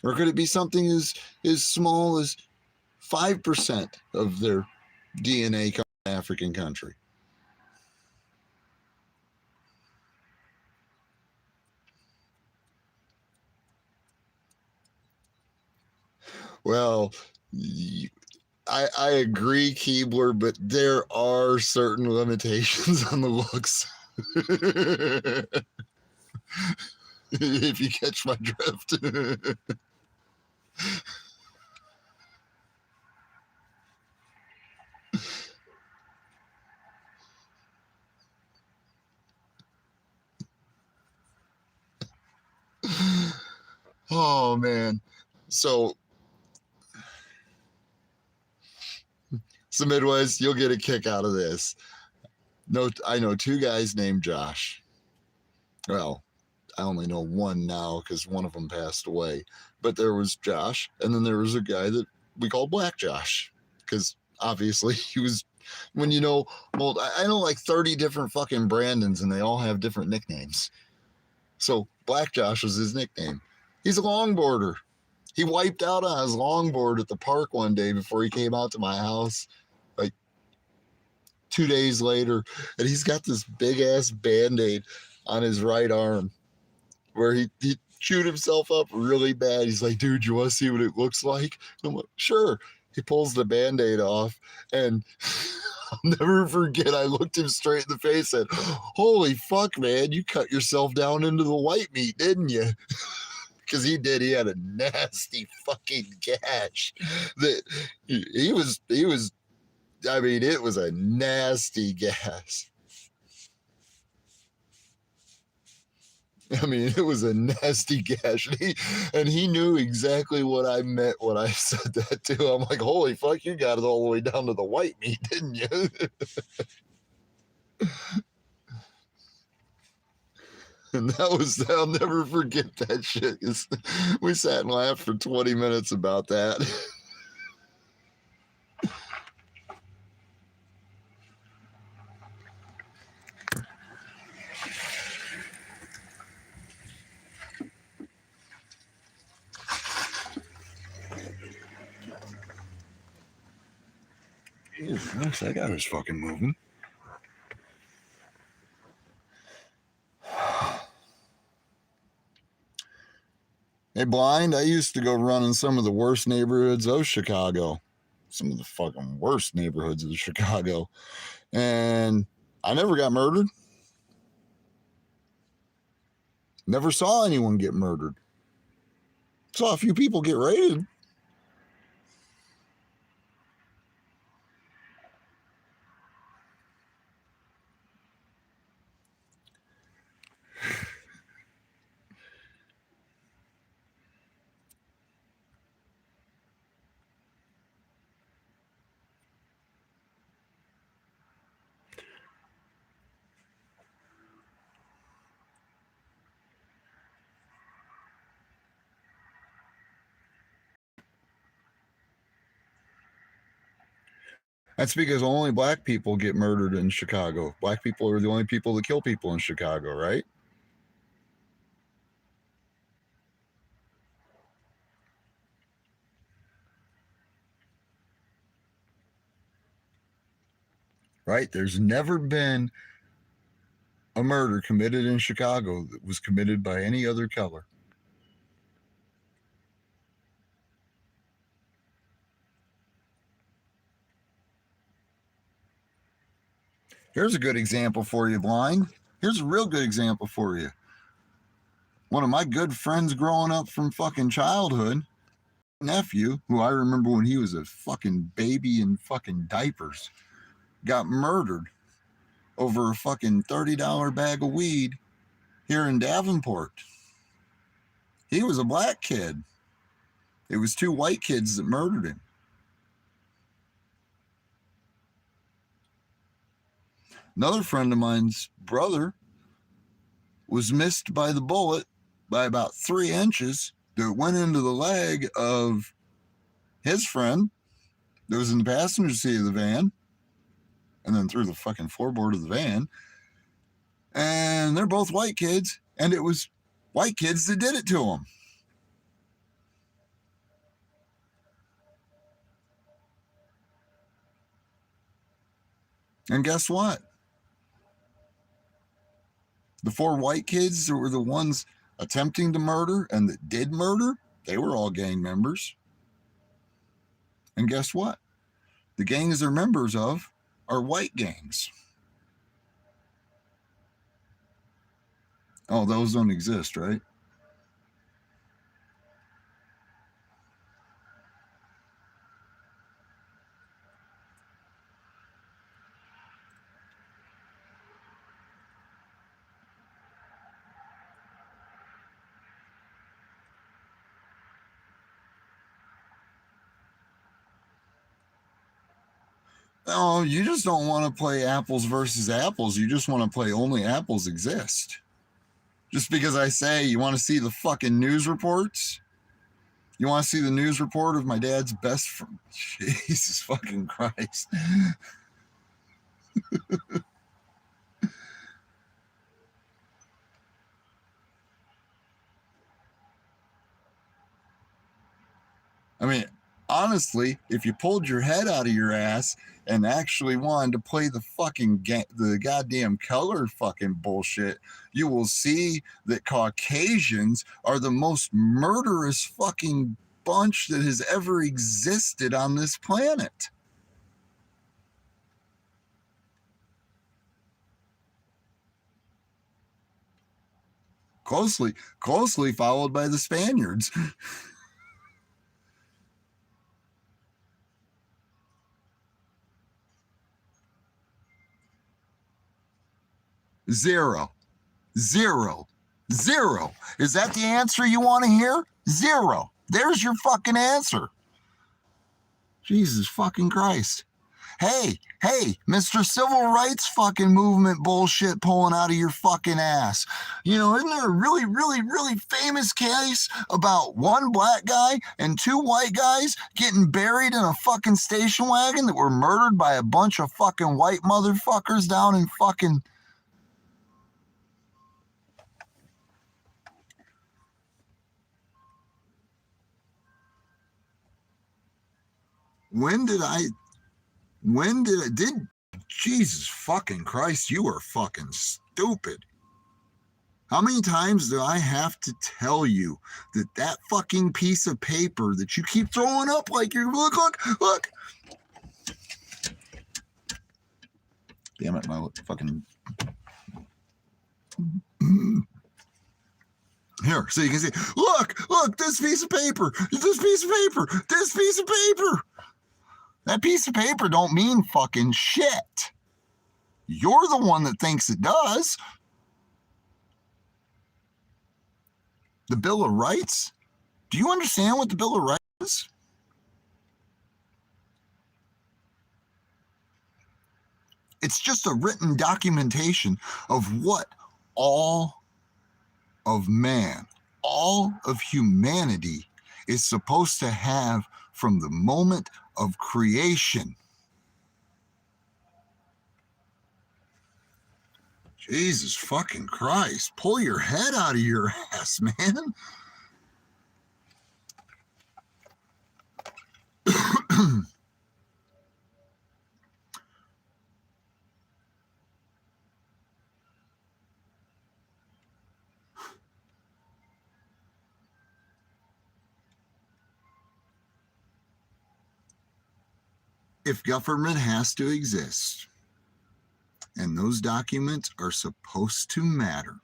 Or could it be something as small as 5% of their DNA comes from an African country? Well, I agree, Keebler, but there are certain limitations on the looks. If you catch my drift. Oh man. So Midwest, you'll get a kick out of this. No, I know two guys named Josh. Well, I only know one now because one of them passed away. But there was Josh, and then there was a guy that we called Black Josh because obviously he was. When you know, well, I know like 30 different fucking Brandons, and they all have different nicknames. So Black Josh was his nickname. He's a longboarder. He wiped out on his longboard at the park one day before he came out to my house, like 2 days later, and he's got this big ass Band-Aid on his right arm where he chewed himself up really bad. He's like, dude, you want to see what it looks like? I'm like, sure. He pulls the Band-Aid off, and I'll never forget, I looked him straight in the face and said, holy fuck, man, you cut yourself down into the white meat, didn't you? Because he did. He had a nasty fucking gash. That he was. I mean, it was a nasty gash. I mean, it was a nasty gash. And he knew exactly what I meant when I said that too. I'm like, holy fuck, you got it all the way down to the white meat, didn't you? And I'll never forget that shit. We sat and laughed for 20 minutes about that. Gosh, that guy was fucking moving. Hey, Blind, I used to go run in some of the worst neighborhoods of Chicago. Some of the fucking worst neighborhoods of Chicago. And I never got murdered. Never saw anyone get murdered. Saw a few people get raided. That's because only black people get murdered in Chicago. Black people are the only people that kill people in Chicago, right? Right? There's never been a murder committed in Chicago that was committed by any other color. Here's a good example for you, Blind. Here's a real good example for you. One of my good friends growing up from fucking childhood, nephew, who I remember when he was a fucking baby in fucking diapers, got murdered over a fucking $30 bag of weed here in Davenport. He was a black kid. It was two white kids that murdered him. Another friend of mine's brother was missed by the bullet by about 3 inches that went into the leg of his friend that was in the passenger seat of the van and then through the fucking floorboard of the van. And they're both white kids, and it was white kids that did it to them. And guess what? The 4 white kids that were the ones attempting to murder and that did murder, they were all gang members. And guess what? The gangs they're members of are white gangs. Oh, those don't exist, right? Oh, you just don't want to play apples versus apples. You just want to play only apples exist. Just because I say you want to see the fucking news reports? You want to see the news report of my dad's best friend? Jesus fucking Christ. I mean, honestly, if you pulled your head out of your ass and actually wanted to play the goddamn color fucking bullshit, you will see that Caucasians are the most murderous fucking bunch that has ever existed on this planet. Closely followed by the Spaniards. Zero. Zero. Zero. Is that the answer you want to hear? Zero. There's your fucking answer. Jesus fucking Christ. Hey, Mr. Civil Rights fucking movement bullshit pulling out of your fucking ass. You know, isn't there a really, really, really famous case about one black guy and two white guys getting buried in a fucking station wagon that were murdered by a bunch of fucking white motherfuckers down in fucking... Jesus fucking Christ, you are fucking stupid. How many times do I have to tell you that fucking piece of paper that you keep throwing up like you're, look. Damn it, my fucking... Here, so you can see, look, this piece of paper. That piece of paper don't mean fucking shit. You're the one that thinks it does. The Bill of Rights? Do you understand what the Bill of Rights is? It's just a written documentation of what all of man, all of humanity is supposed to have from the moment of creation. Jesus fucking Christ, pull your head out of your ass, man. If government has to exist, and those documents are supposed to matter,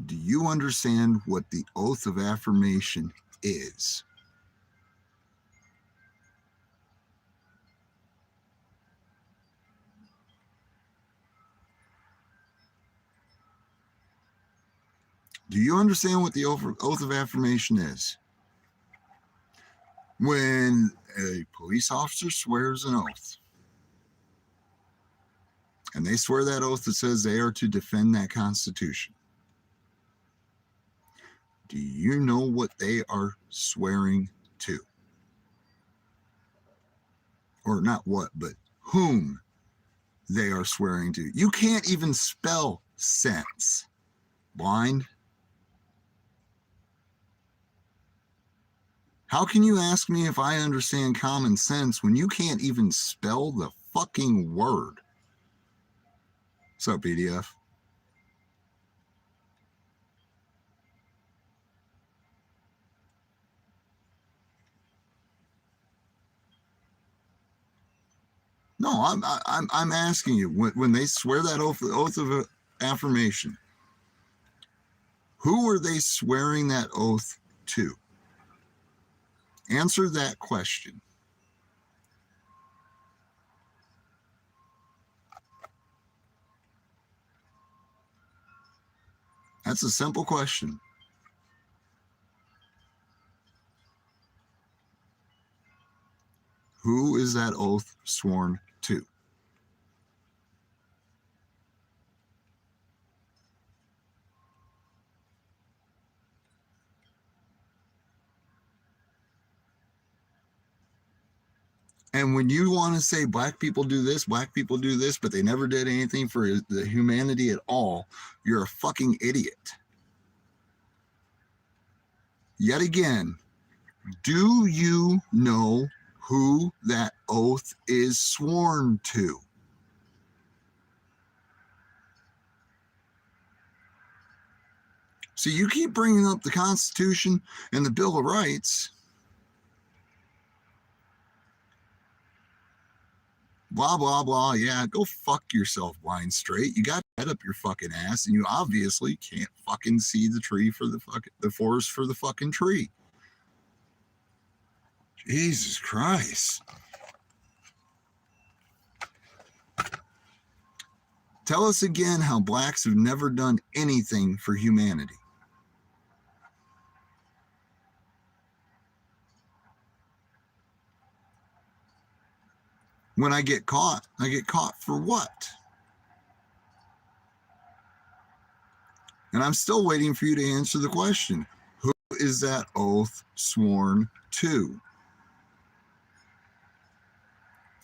do you understand what the oath of affirmation is? Do you understand what the oath of affirmation is? When a police officer swears an oath, and they swear that oath that says they are to defend that Constitution, do you know what they are swearing to? Or not what, but whom they are swearing to. You can't even spell sense. Blind? How can you ask me if I understand common sense when you can't even spell the fucking word? What's up, PDF? No, I'm asking you, when they swear that oath of affirmation, who are they swearing that oath to? Answer that question. That's a simple question. Who is that oath sworn to? And when you want to say black people do this, but they never did anything for the humanity at all, you're a fucking idiot. Yet again, do you know who that oath is sworn to? So you keep bringing up the Constitution and the Bill of Rights. Blah, blah, blah. Yeah, go fuck yourself, blind straight. You got head up your fucking ass, and you obviously can't fucking see the tree for the forest for the fucking tree. Jesus Christ. Tell us again how blacks have never done anything for humanity. When I get caught for what? And I'm still waiting for you to answer the question. Who is that oath sworn to?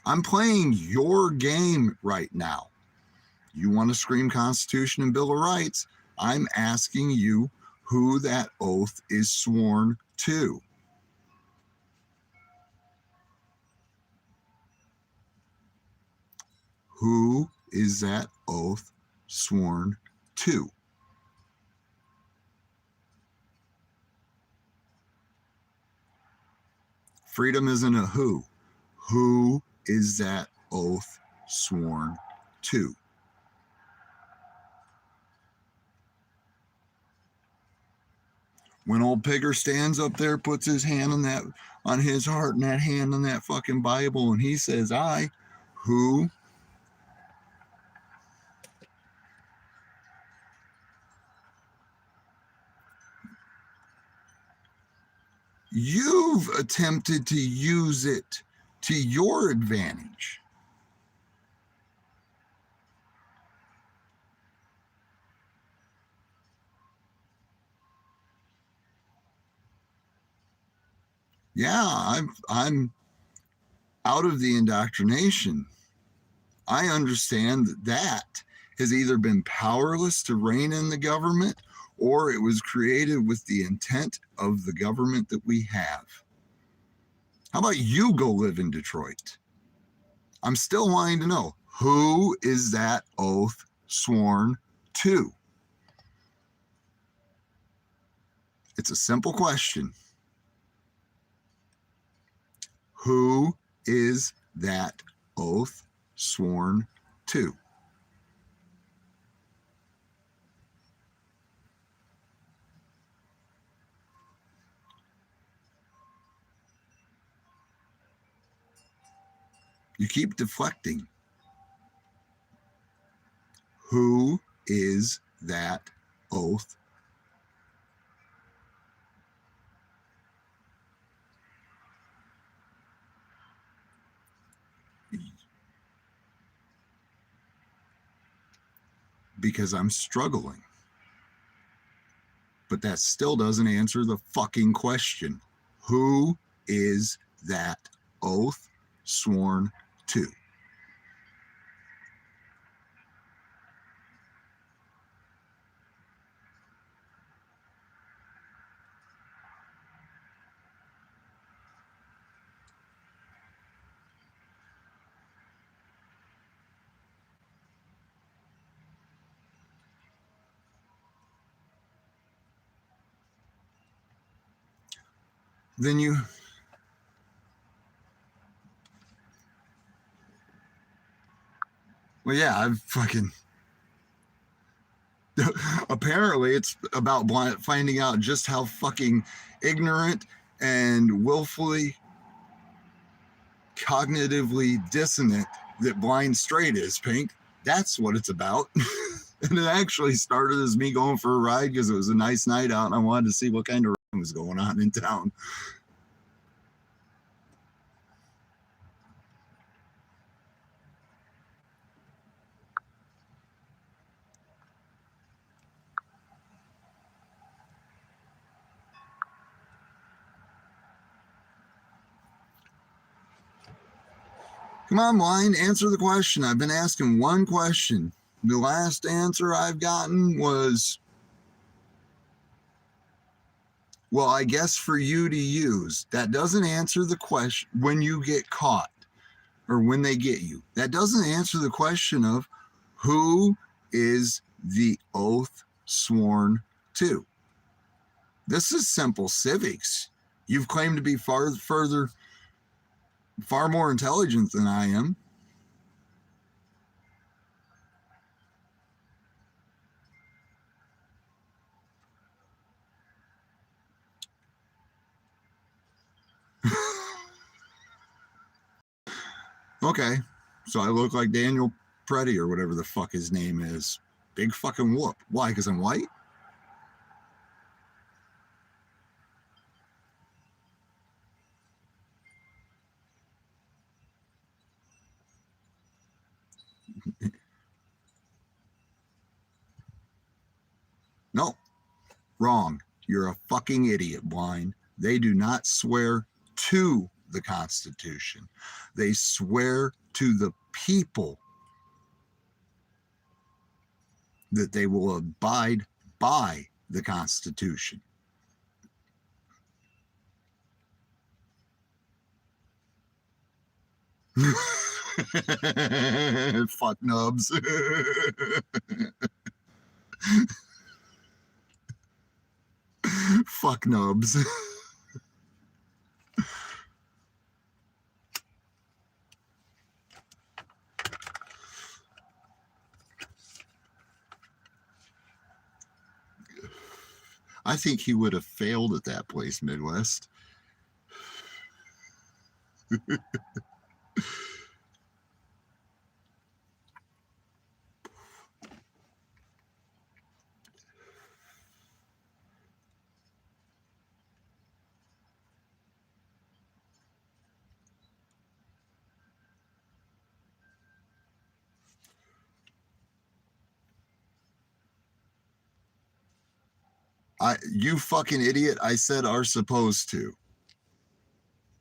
I'm playing your game right now. You want to scream Constitution and Bill of Rights? I'm asking you who that oath is sworn to. Who is that oath sworn to? Freedom isn't a who. Who is that oath sworn to? When old Pigger stands up there, puts his hand on his heart and that hand on that fucking Bible, and he says, I, who? You've attempted to use it to your advantage. Yeah, I'm out of the indoctrination. I understand that has either been powerless to rein in the government or it was created with the intent of the government that we have. How about you go live in Detroit? I'm still wanting to know, who is that oath sworn to? It's a simple question. Who is that oath sworn to? You keep deflecting. Who is that oath? Because I'm struggling. But that still doesn't answer the fucking question. Who is that oath sworn to? Then Well, yeah, I've fucking. Apparently, it's about finding out just how fucking ignorant and willfully cognitively dissonant that blind straight is, Pink. That's what it's about. And it actually started as me going for a ride because it was a nice night out and I wanted to see what kind of was going on in town. Come on, blind, answer the question. I've been asking one question. The last answer I've gotten was, well, I guess for you to use. That doesn't answer the question when you get caught or when they get you. That doesn't answer the question of who is the oath sworn to. This is simple civics. You've claimed to be far more intelligent than I am. Okay, so I look like Daniel Preddy or whatever the fuck his name is. Big fucking whoop. Why? Because I'm white? No, wrong. You're a fucking idiot, blind. They do not swear to the Constitution. They swear to the people that they will abide by the Constitution. Fuck nubs. Fuck nubs. I think he would have failed at that place, Midwest. You fucking idiot, I said are supposed to.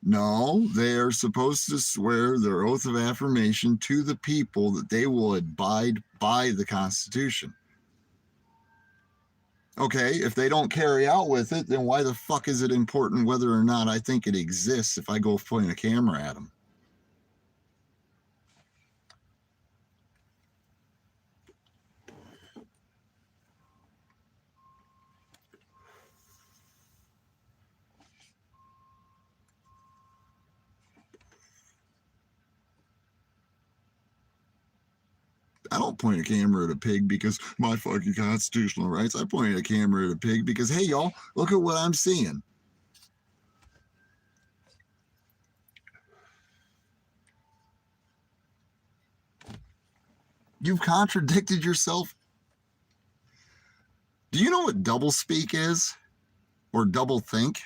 No, they are supposed to swear their oath of affirmation to the people that they will abide by the Constitution. Okay, if they don't carry out with it, then why the fuck is it important whether or not I think it exists if I go point a camera at them? I don't point a camera at a pig because my fucking constitutional rights. I point a camera at a pig because, hey, y'all, look at what I'm seeing. You've contradicted yourself. Do you know what double speak is? Or double think?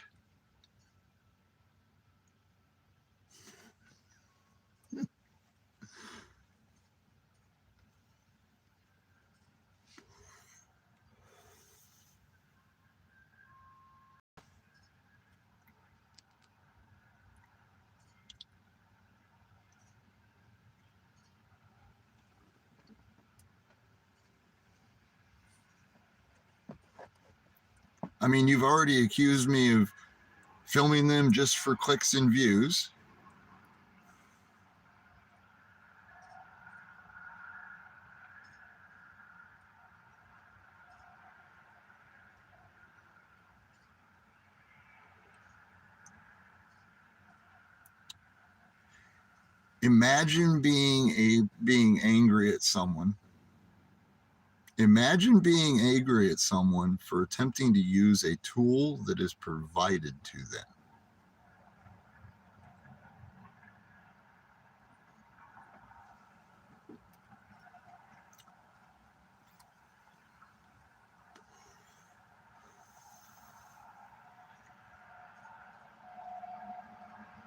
I mean, you've already accused me of filming them just for clicks and views. Imagine being angry at someone. Imagine being angry at someone for attempting to use a tool that is provided to them.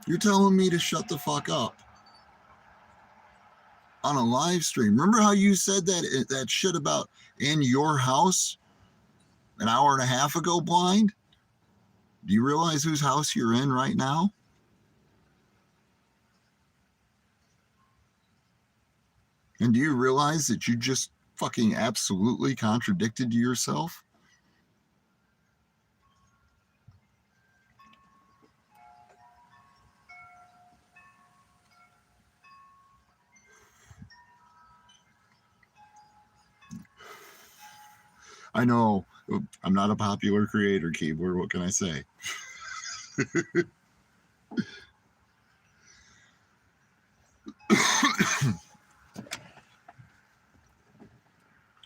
You're telling me to shut the fuck up on a live stream. Remember how you said that shit about in your house an hour and a half ago, Blind? Do you realize whose house you're in right now? And do you realize that you just fucking absolutely contradicted yourself? I know I'm not a popular creator, keyboard. What can I say?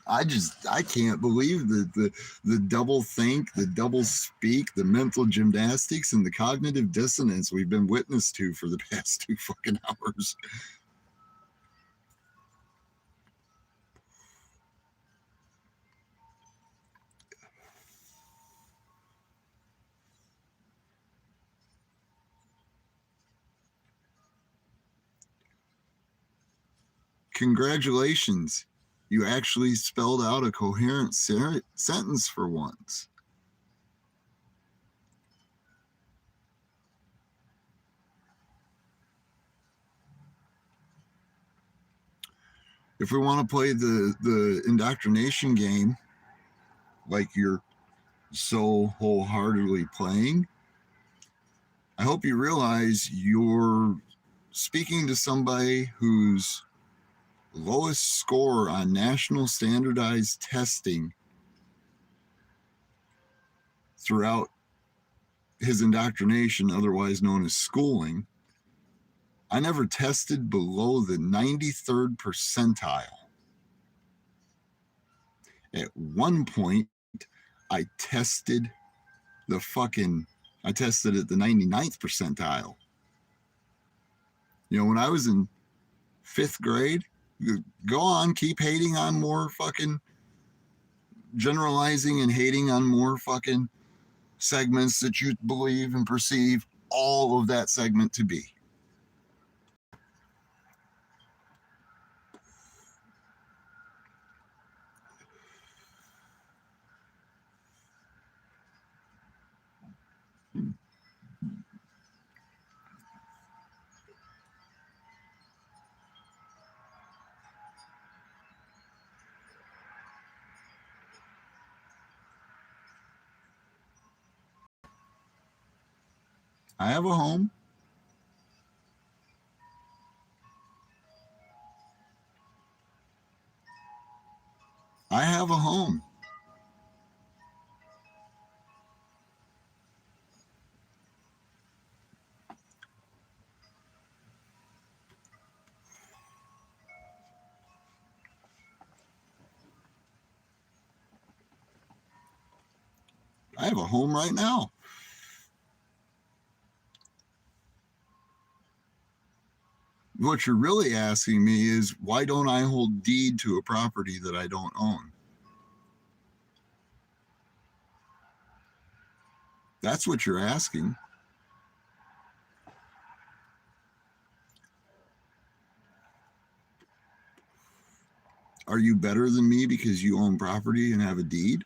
I can't believe the double think, the double speak, the mental gymnastics, and the cognitive dissonance we've been witness to for the past 2 fucking hours. Congratulations. You actually spelled out a coherent sentence for once. If we want to play the indoctrination game like you're so wholeheartedly playing, I hope you realize you're speaking to somebody whose lowest score on national standardized testing throughout his indoctrination, otherwise known as schooling, I never tested below the 93rd percentile. At one point, I tested at the 99th percentile. You know, when I was in 5th grade, go on, keep hating on more fucking generalizing and hating on more fucking segments that you believe and perceive all of that segment to be. I have a home. I have a home. I have a home right now. What you're really asking me is, why don't I hold deed to a property that I don't own? That's what you're asking. Are you better than me because you own property and have a deed?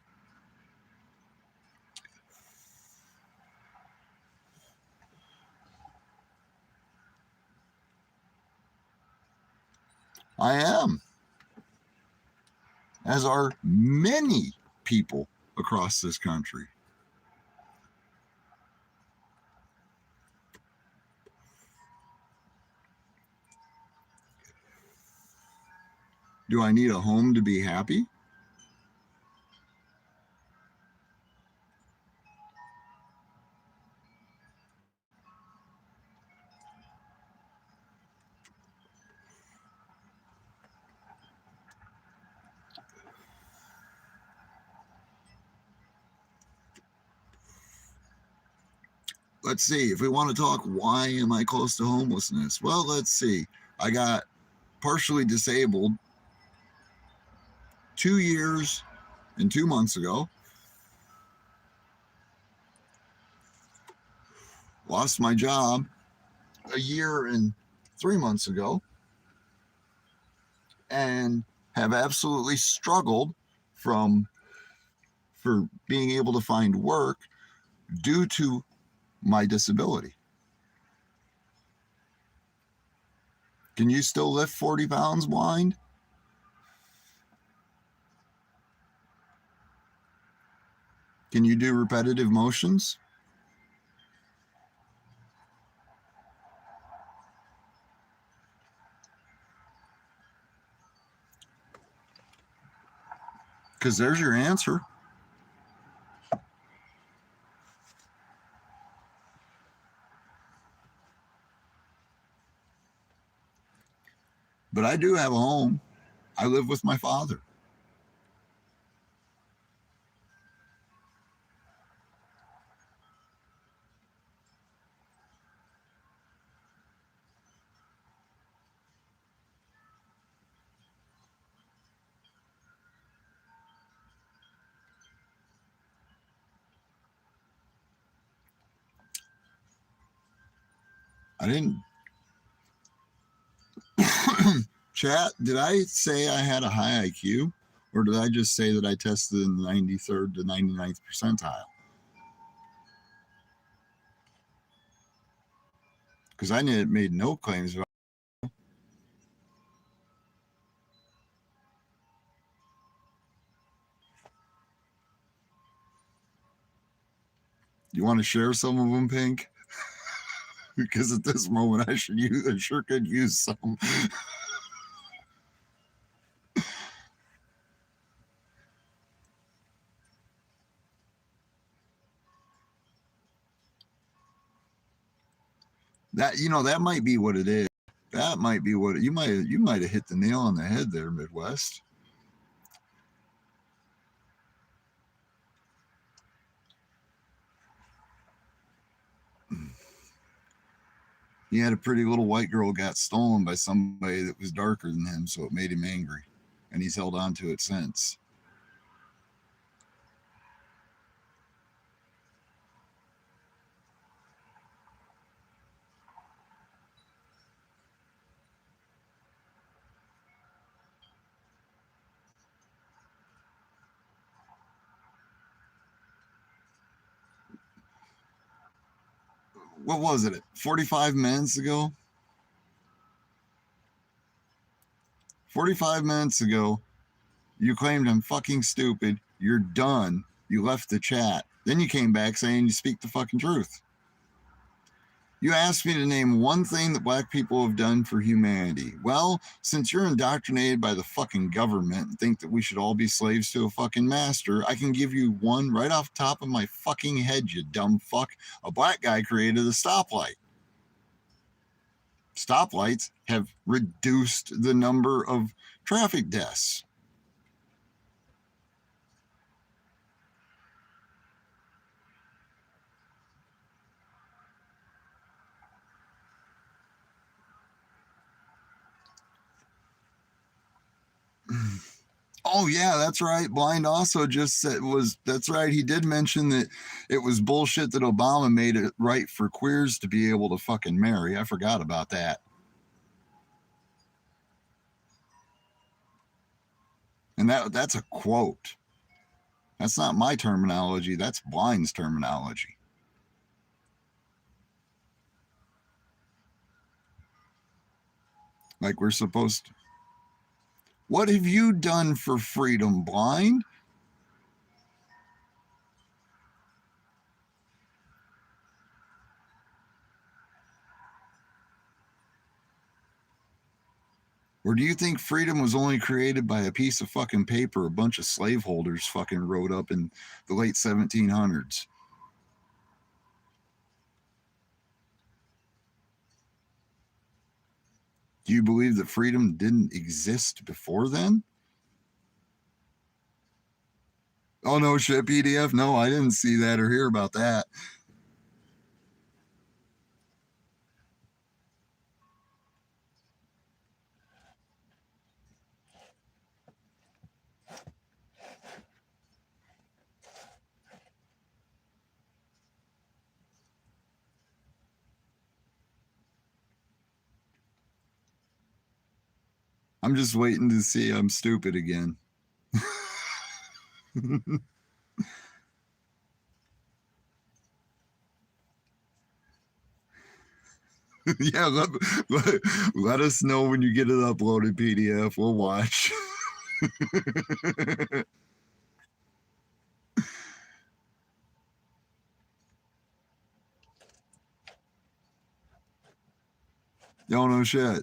I am. As are many people across this country. Do I need a home to be happy? let's see. If we want to talk, why am I close to homelessness? Well, let's see. I got partially disabled 2 years and 2 months ago. Lost my job a year and 3 months ago, and have absolutely struggled for being able to find work due to my disability. Can you still lift 40 pounds blind? Can you do repetitive motions? Because there's your answer. But I do have a home. I live with my father. I didn't. Chat, did I say I had a high IQ? Or did I just say that I tested in the 93rd to 99th percentile? Because I made no claims about. You want to share some of them, Pink? Because at this moment, I sure could use some. That might be what it is. That might be what you might have hit the nail on the head there, Midwest. He had a pretty little white girl got stolen by somebody that was darker than him, so it made him angry, and he's held on to it since. What was it? 45 minutes ago? 45 minutes ago, you claimed I'm fucking stupid. You're done. You left the chat. Then you came back saying you speak the fucking truth. You asked me to name one thing that black people have done for humanity. Well, since you're indoctrinated by the fucking government and think that we should all be slaves to a fucking master, I can give you one right off the top of my fucking head, you dumb fuck. A black guy created a stoplight. Stoplights have reduced the number of traffic deaths. Oh yeah, that's right. Blind also just said that's right. He did mention that it was bullshit that Obama made it right for queers to be able to fucking marry. I forgot about that. And that's a quote. That's not my terminology. That's Blind's terminology. Like we're supposed to. What have you done for freedom, Blind? Or do you think freedom was only created by a piece of fucking paper a bunch of slaveholders fucking wrote up in the late 1700s? Do you believe that freedom didn't exist before then? Oh no shit, PDF. No, I didn't see that or hear about that. I'm just waiting to see I'm stupid again. Yeah, let us know when you get it uploaded PDF. We'll watch. Y'all know shit.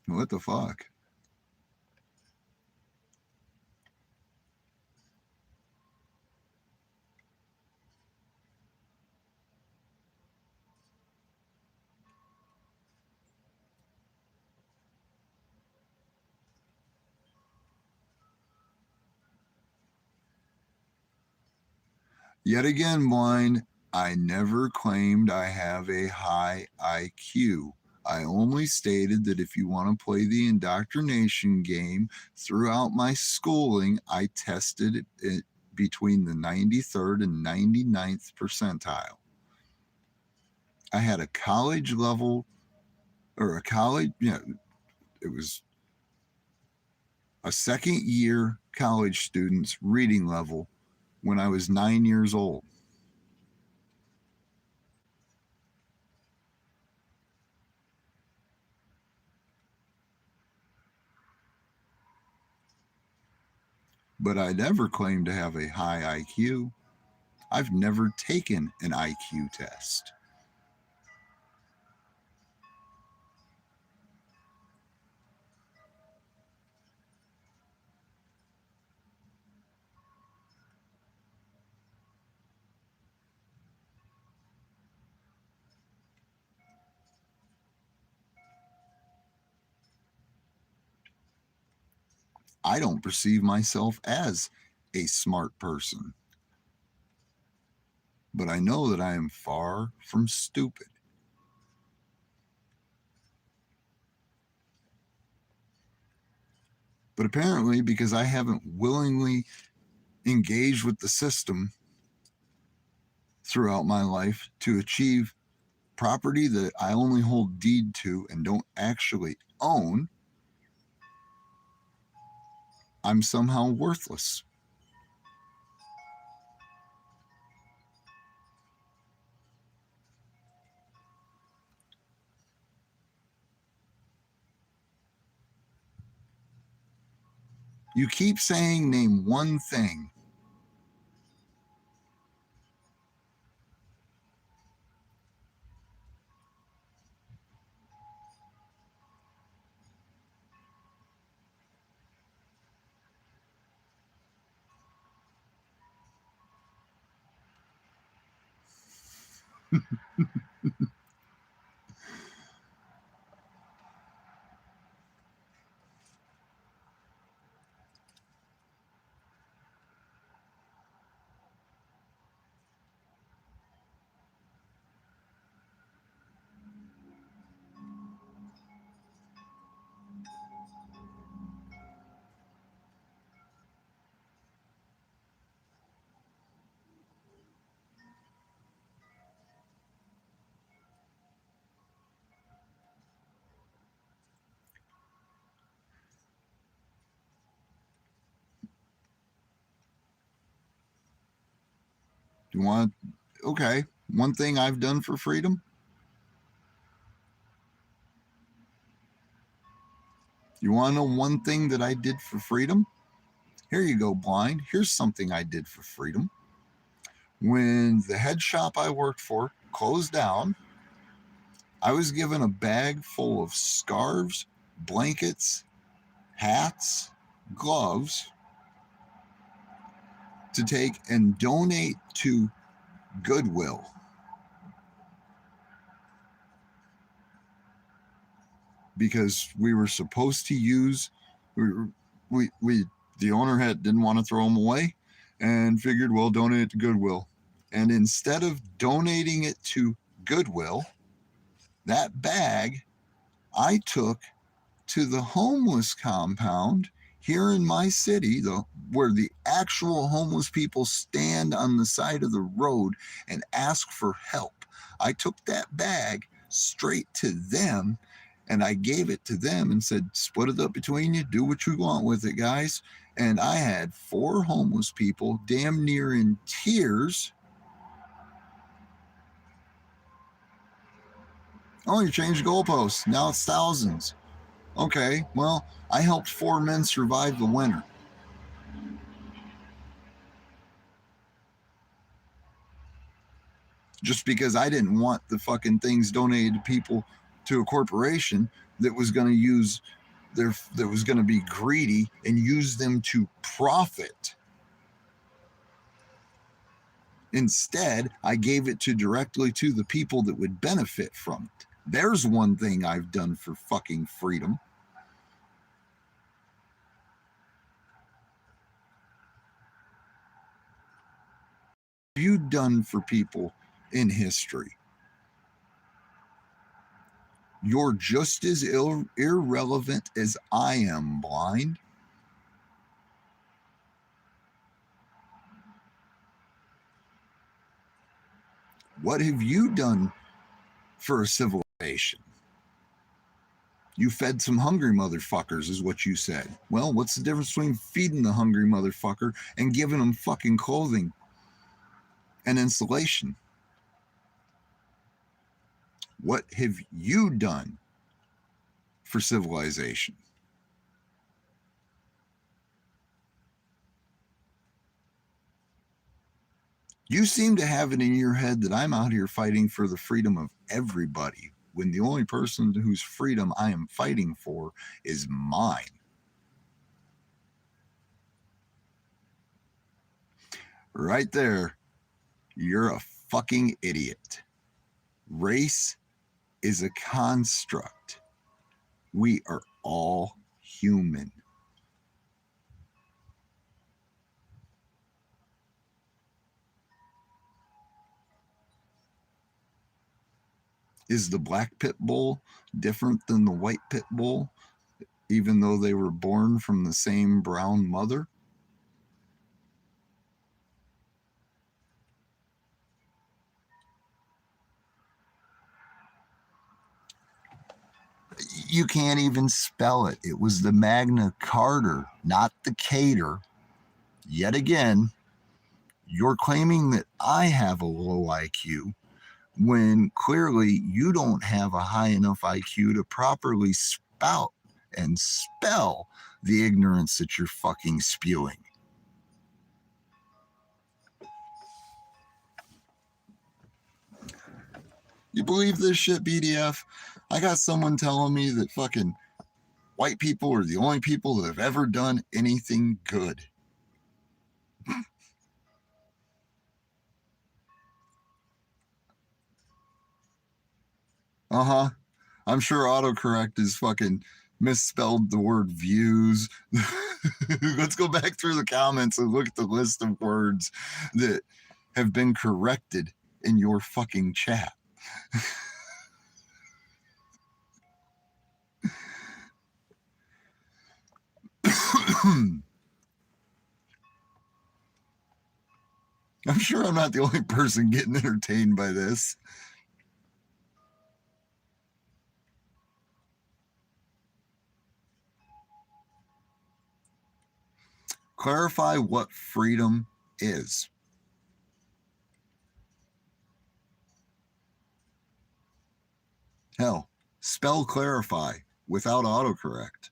What the fuck? Yet again, Blind, I never claimed I have a high IQ. I only stated that if you want to play the indoctrination game, throughout my schooling, I tested it between the 93rd and 99th percentile. I had a college level, or a college, it was a second year college student's reading level when I was 9 years old. But I never claimed to have a high IQ. I've never taken an IQ test. I don't perceive myself as a smart person, but I know that I am far from stupid. But apparently, because I haven't willingly engaged with the system throughout my life to achieve property that I only hold deed to and don't actually own, I'm somehow worthless. You keep saying, name one thing. You want, okay, one thing I've done for freedom? You want to know one thing that I did for freedom? Here you go, Blind. Here's something I did for freedom. When the head shop I worked for closed down, I was given a bag full of scarves, blankets, hats, gloves to take and donate to Goodwill. Because we were supposed to use, the owner didn't want to throw them away and figured, well, donate it to Goodwill. And instead of donating it to Goodwill, that bag I took to the homeless compound here in my city, where the actual homeless people stand on the side of the road and ask for help. I took that bag straight to them and I gave it to them and said, split it up between you, do what you want with it, guys. And I had 4 homeless people damn near in tears. Oh, you changed the goalposts. Now it's thousands. Okay, well, I helped 4 men survive the winter. Just because I didn't want the fucking things donated to people, to a corporation that was going to use that was going to be greedy and use them to profit. Instead, I gave it directly to the people that would benefit from it. There's one thing I've done for fucking freedom. What have you done for people in history? You're just as irrelevant as I am, blind. What have you done for a civilization? You fed some hungry motherfuckers, is what you said. Well, what's the difference between feeding the hungry motherfucker and giving them fucking clothing and insulation? What have you done for civilization? You seem to have it in your head that I'm out here fighting for the freedom of everybody, when the only person whose freedom I am fighting for is mine. Right there, you're a fucking idiot. Race is a construct. We are all human. Is the black pit bull different than the white pit bull, even though they were born from the same brown mother? You can't even spell it. It was the Magna Carta, not the Cater. Yet again, you're claiming that I have a low IQ when clearly you don't have a high enough IQ to properly spout and spell the ignorance that you're fucking spewing. You believe this shit, BDF? I got someone telling me that fucking white people are the only people that have ever done anything good. Uh-huh. I'm sure autocorrect is fucking misspelled the word views. Let's go back through the comments and look at the list of words that have been corrected in your fucking chat. I'm sure I'm not the only person getting entertained by this. Clarify what freedom is. Hell, spell clarify without autocorrect.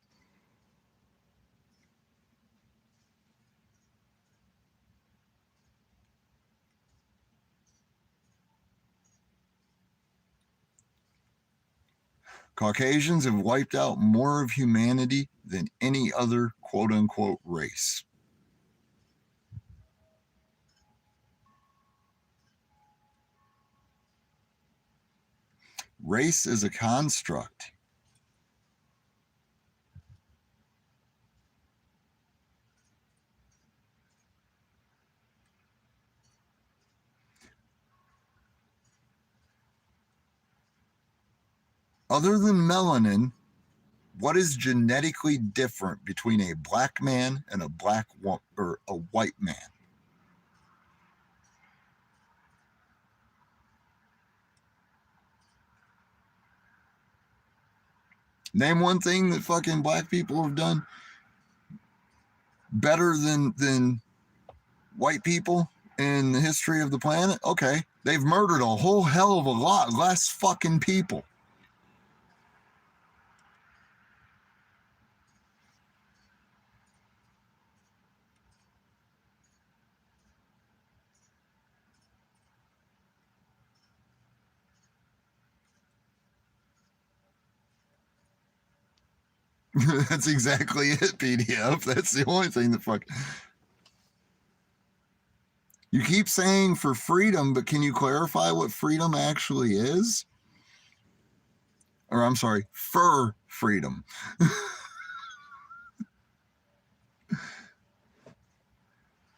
Caucasians have wiped out more of humanity than any other quote unquote race. Race is a construct. Other than melanin, What is genetically different between a black man and a or a white man? Name one thing that fucking black people have done better than white people in the history of the planet. Okay, they've murdered a whole hell of a lot less fucking people. That's exactly it, PDF. That's the only thing that fuck. You keep saying for freedom, but can you clarify what freedom actually is? Or I'm sorry, fur freedom.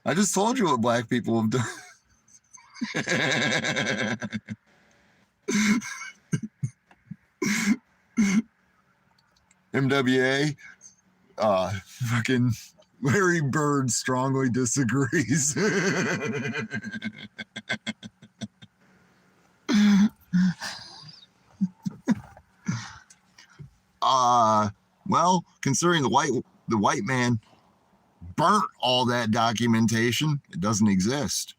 I just told you what black people have done. MWA, fucking Larry Bird strongly disagrees. Well, considering the white man burnt all that documentation, it doesn't exist.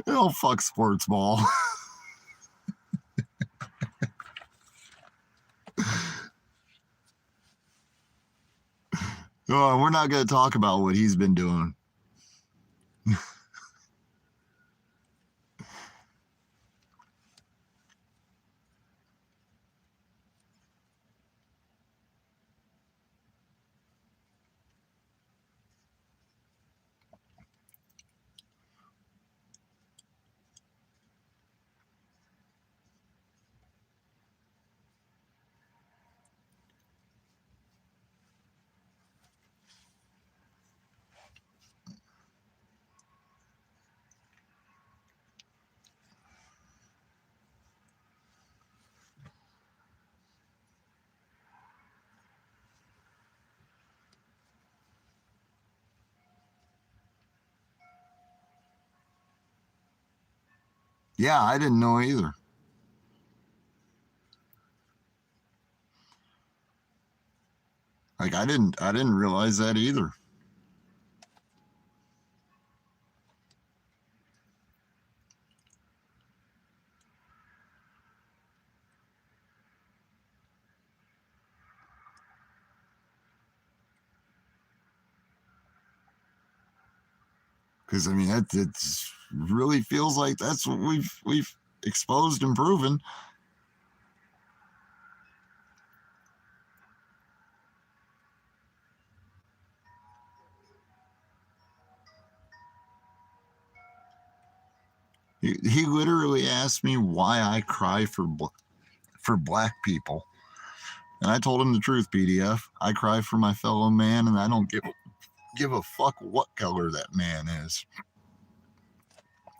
Oh, fuck sports ball. Oh, we're not going to talk about what he's been doing. Yeah, I didn't know either. Like I didn't realize that either. Because I mean, it really feels like that's what we've exposed and proven. He literally asked me why I cry for black people, and I told him the truth. PDF. I cry for my fellow man, and I don't give a fuck what color that man is.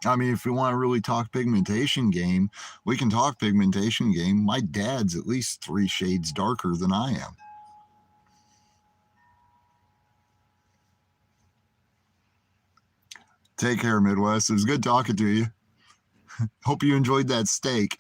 I mean, if we want to really talk pigmentation game, we can talk pigmentation game. My dad's at least 3 shades darker than I am. Take care, Midwest. It was good talking to you. Hope you enjoyed that steak.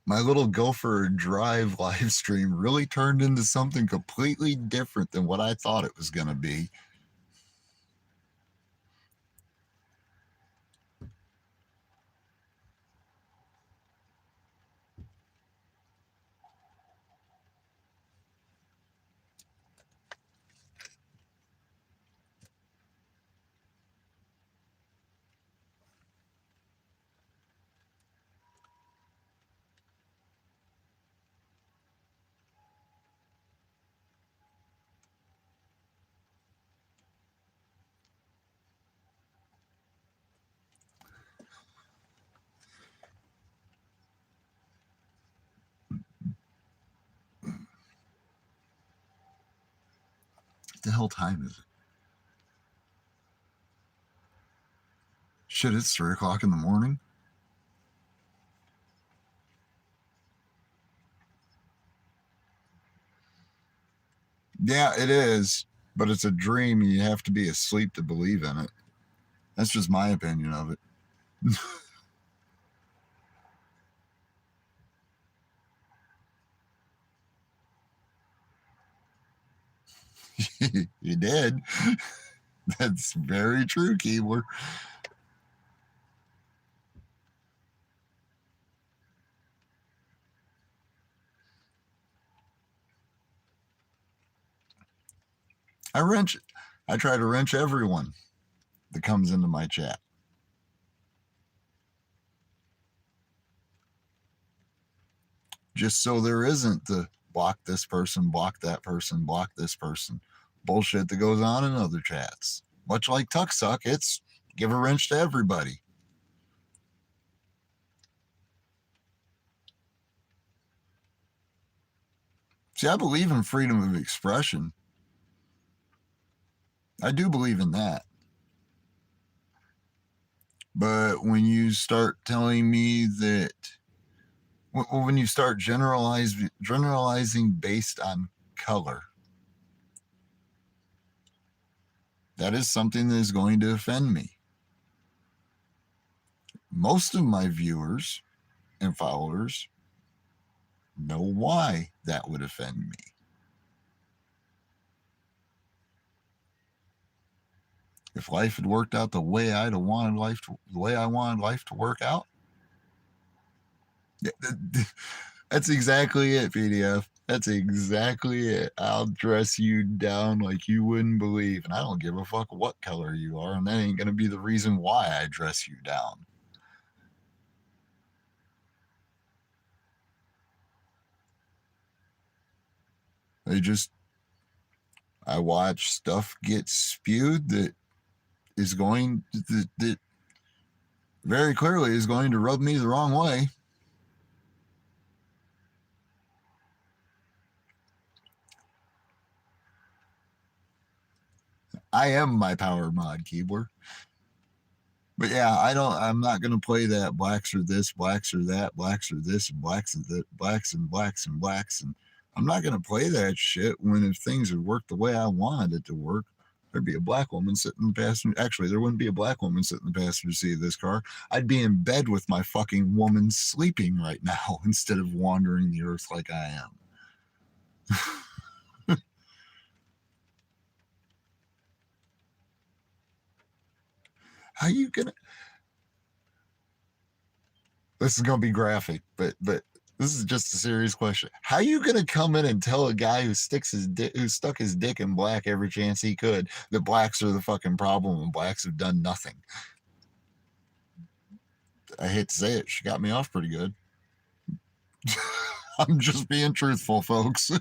My little Gopher Drive live stream really turned into something completely different than what I thought it was going to be. What the hell time is it? Shit, it's 3 o'clock in the morning. Yeah, it is, but it's a dream. You have to be asleep to believe in it. That's just my opinion of it. You did. That's very true, Keebler. I try to wrench everyone that comes into my chat. Just so there isn't the block this person, block that person, block this person bullshit that goes on in other chats. Much like Tuck Suck, it's give a wrench to everybody. See, I believe in freedom of expression. I do believe in that. But when you start telling me that, when you start generalizing based on color, that is something that is going to offend me. Most of my viewers and followers know why that would offend me. If life had worked out the way I wanted life to work out, that's exactly it, PDF. That's exactly it. I'll dress you down like you wouldn't believe, and I don't give a fuck what color you are, and that ain't gonna be the reason why I dress you down. I watch stuff get spewed that very clearly is going to rub me the wrong way. I am my power mod keyboard. But yeah, I'm not going to play that blacks are this, blacks are that, blacks are this, and blacks and that, blacks and blacks and blacks. And I'm not going to play that shit when if things had worked the way I wanted it to work, there'd be a black woman sitting in the passenger. Actually, there wouldn't be a black woman sitting in the passenger seat of this car. I'd be in bed with my fucking woman sleeping right now instead of wandering the earth like I am. How you gonna? This is gonna be graphic, but this is just a serious question. How you gonna come in and tell a guy who stuck his dick in black every chance he could that blacks are the fucking problem and blacks have done nothing? I hate to say it, she got me off pretty good. I'm just being truthful, folks.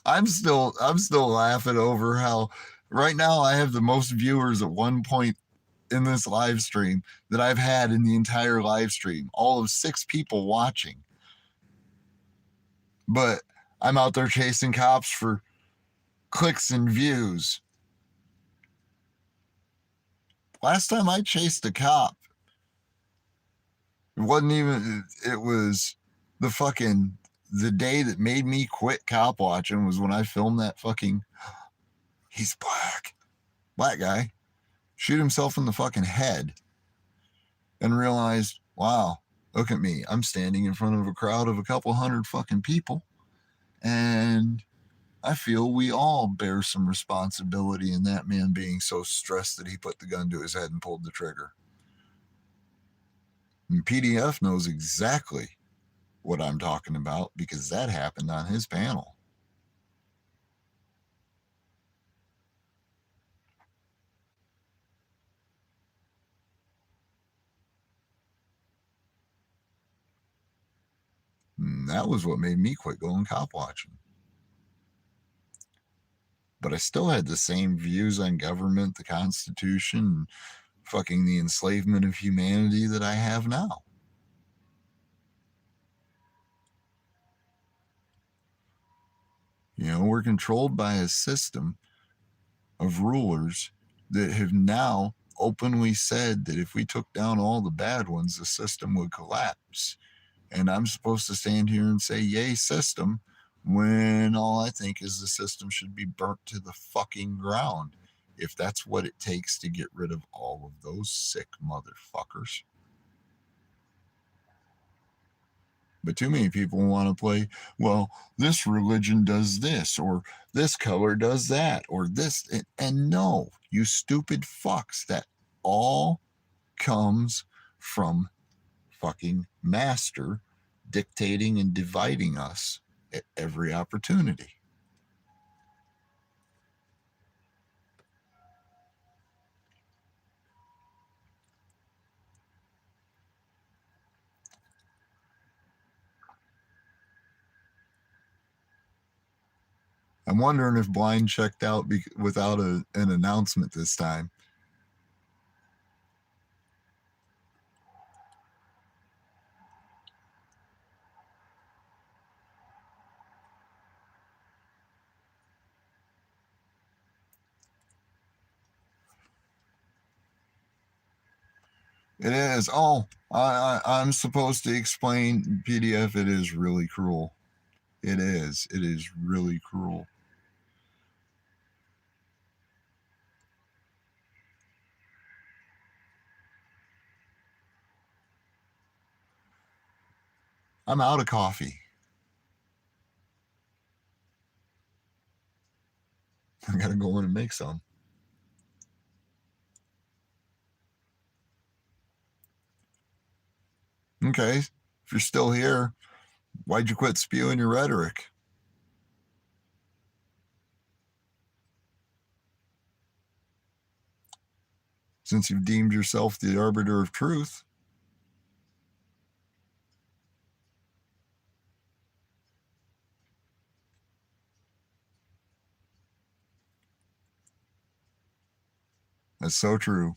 I'm still laughing over how right now I have the most viewers at one point in this live stream that I've had in the entire live stream. All of 6 people watching. But I'm out there chasing cops for clicks and views. Last time I chased a cop, It wasn't even, it was the fucking, the day that made me quit cop watching was when I filmed that fucking, he's black guy, shoot himself in the fucking head and realized, wow, look at me. I'm standing in front of a crowd of a couple hundred fucking people. And I feel we all bear some responsibility in that man being so stressed that he put the gun to his head and pulled the trigger. And PDF knows exactly what I'm talking about because that happened on his panel. And that was what made me quit going cop watching. But I still had the same views on government, the Constitution, fucking the enslavement of humanity that I have now. You know, we're controlled by a system of rulers that have now openly said that if we took down all the bad ones, the system would collapse. And I'm supposed to stand here and say, yay, system, when all I think is the system should be burnt to the fucking ground if that's what it takes to get rid of all of those sick motherfuckers. But too many people want to play, well, this religion does this, or this color does that, or this. And no, you stupid fucks, that all comes from fucking master dictating and dividing us at every opportunity. I'm wondering if Blind checked out without an announcement this time. It is. Oh, I'm supposed to explain PDF. It is really cruel. It is. It is really cruel. I'm out of coffee. I gotta go in and make some. Okay, if you're still here, why'd you quit spewing your rhetoric? Since you've deemed yourself the arbiter of truth. That's so true.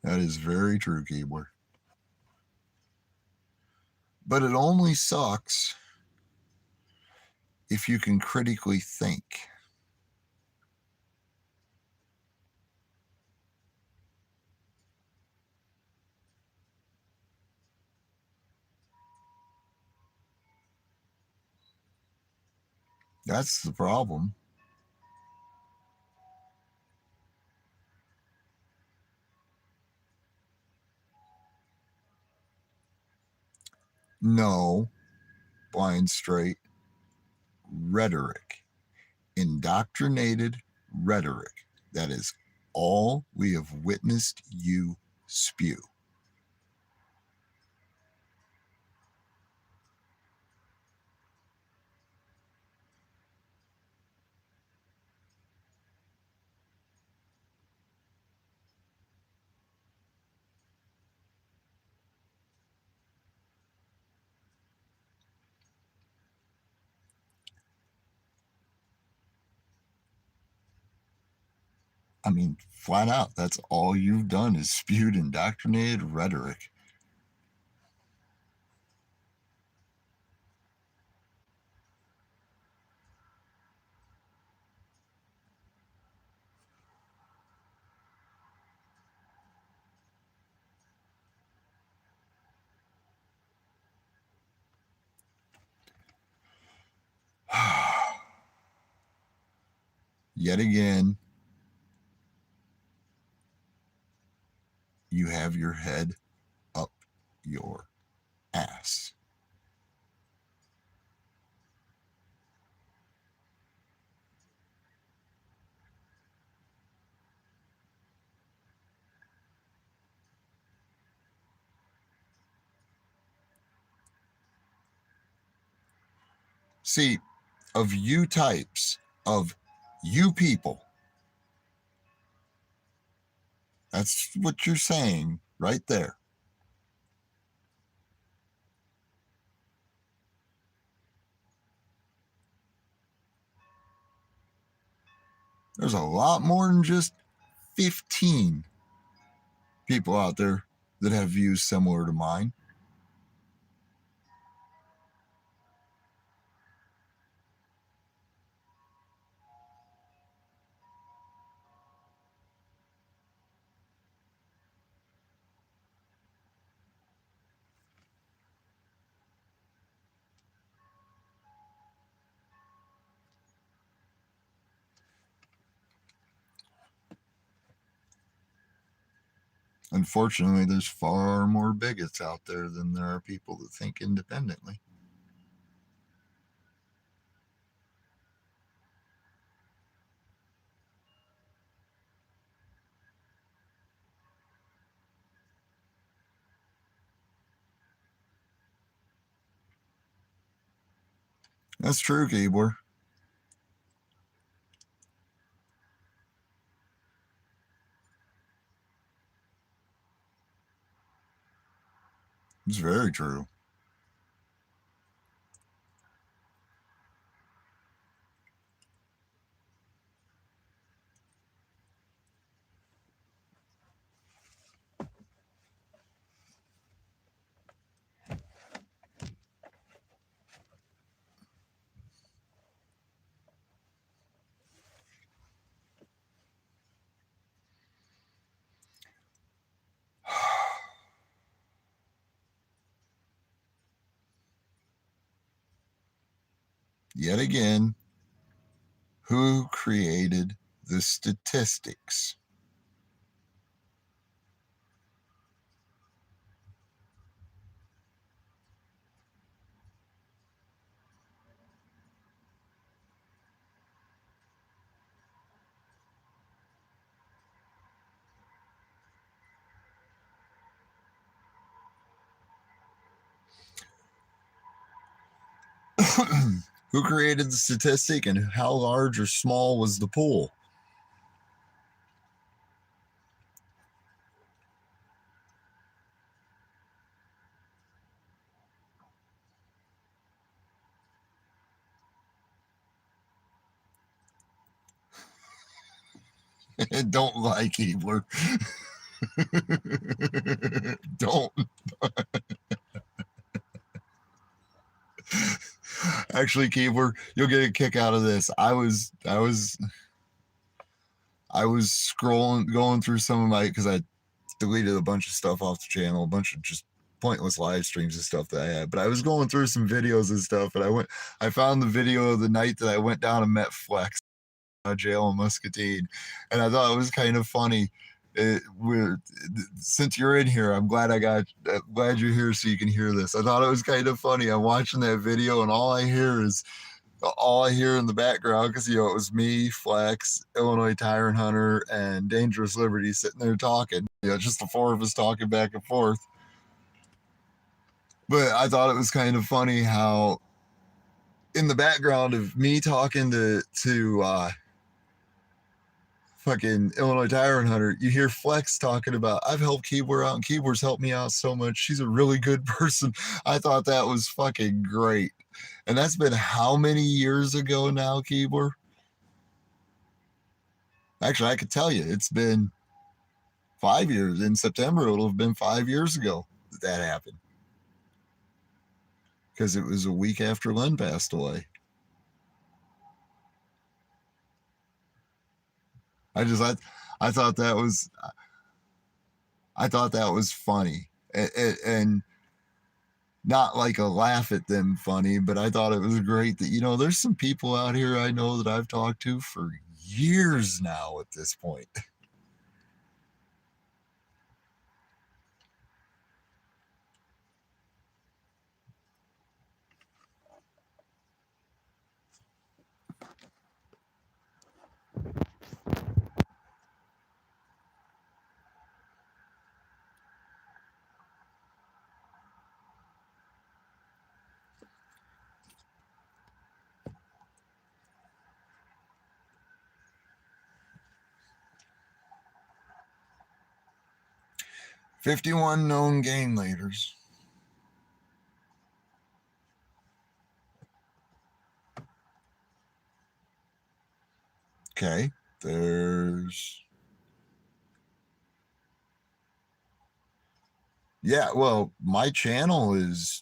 That is very true, Keebler. But it only sucks if you can critically think. That's the problem. No, blind straight rhetoric, indoctrinated rhetoric. That is all we have witnessed you spew. I mean, flat out, that's all you've done is spewed indoctrinated rhetoric. Yet again, you have your head up your ass. See, of you types, of you people, that's what you're saying right there. There's a lot more than just 15 people out there that have views similar to mine. Unfortunately, there's far more bigots out there than there are people that think independently. That's true, Keebler. It's very true. Yet again, who created the statistics? Who created the statistic and how large or small was the pool? Don't lie, Keebler. Don't. Actually, Keebler, you'll get a kick out of this. I was scrolling, going through some of my, because I deleted a bunch of stuff off the channel, a bunch of just pointless live streams and stuff that I had. But I was going through some videos and stuff, and I found the video of the night that I went down and met Flex jail in Muscatine, and I thought it was kind of funny. Since you're in here, I'm glad glad you're here so you can hear this. I thought it was kind of funny. I'm watching that video, and all I hear in the background, because it was me, Flex, Illinois Tyrant Hunter, and Dangerous Liberty sitting there talking. Just the four of us talking back and forth. But I thought it was kind of funny how, in the background of me talking to fucking Illinois Tyrant Hunter, you hear Flex talking about, I've helped Keebler out, and Keebler's helped me out so much. She's a really good person. I thought that was fucking great. And that's been how many years ago now, Keebler? Actually, I could tell you, it's been 5 years. In September, it'll have been 5 years ago that happened. Because it was a week after Len passed away. I thought that was funny, and not like a laugh at them funny, but I thought it was great that there's some people out here I know that I've talked to for years now at this point. "51 known gang leaders." Okay, there's... Yeah, well, my channel is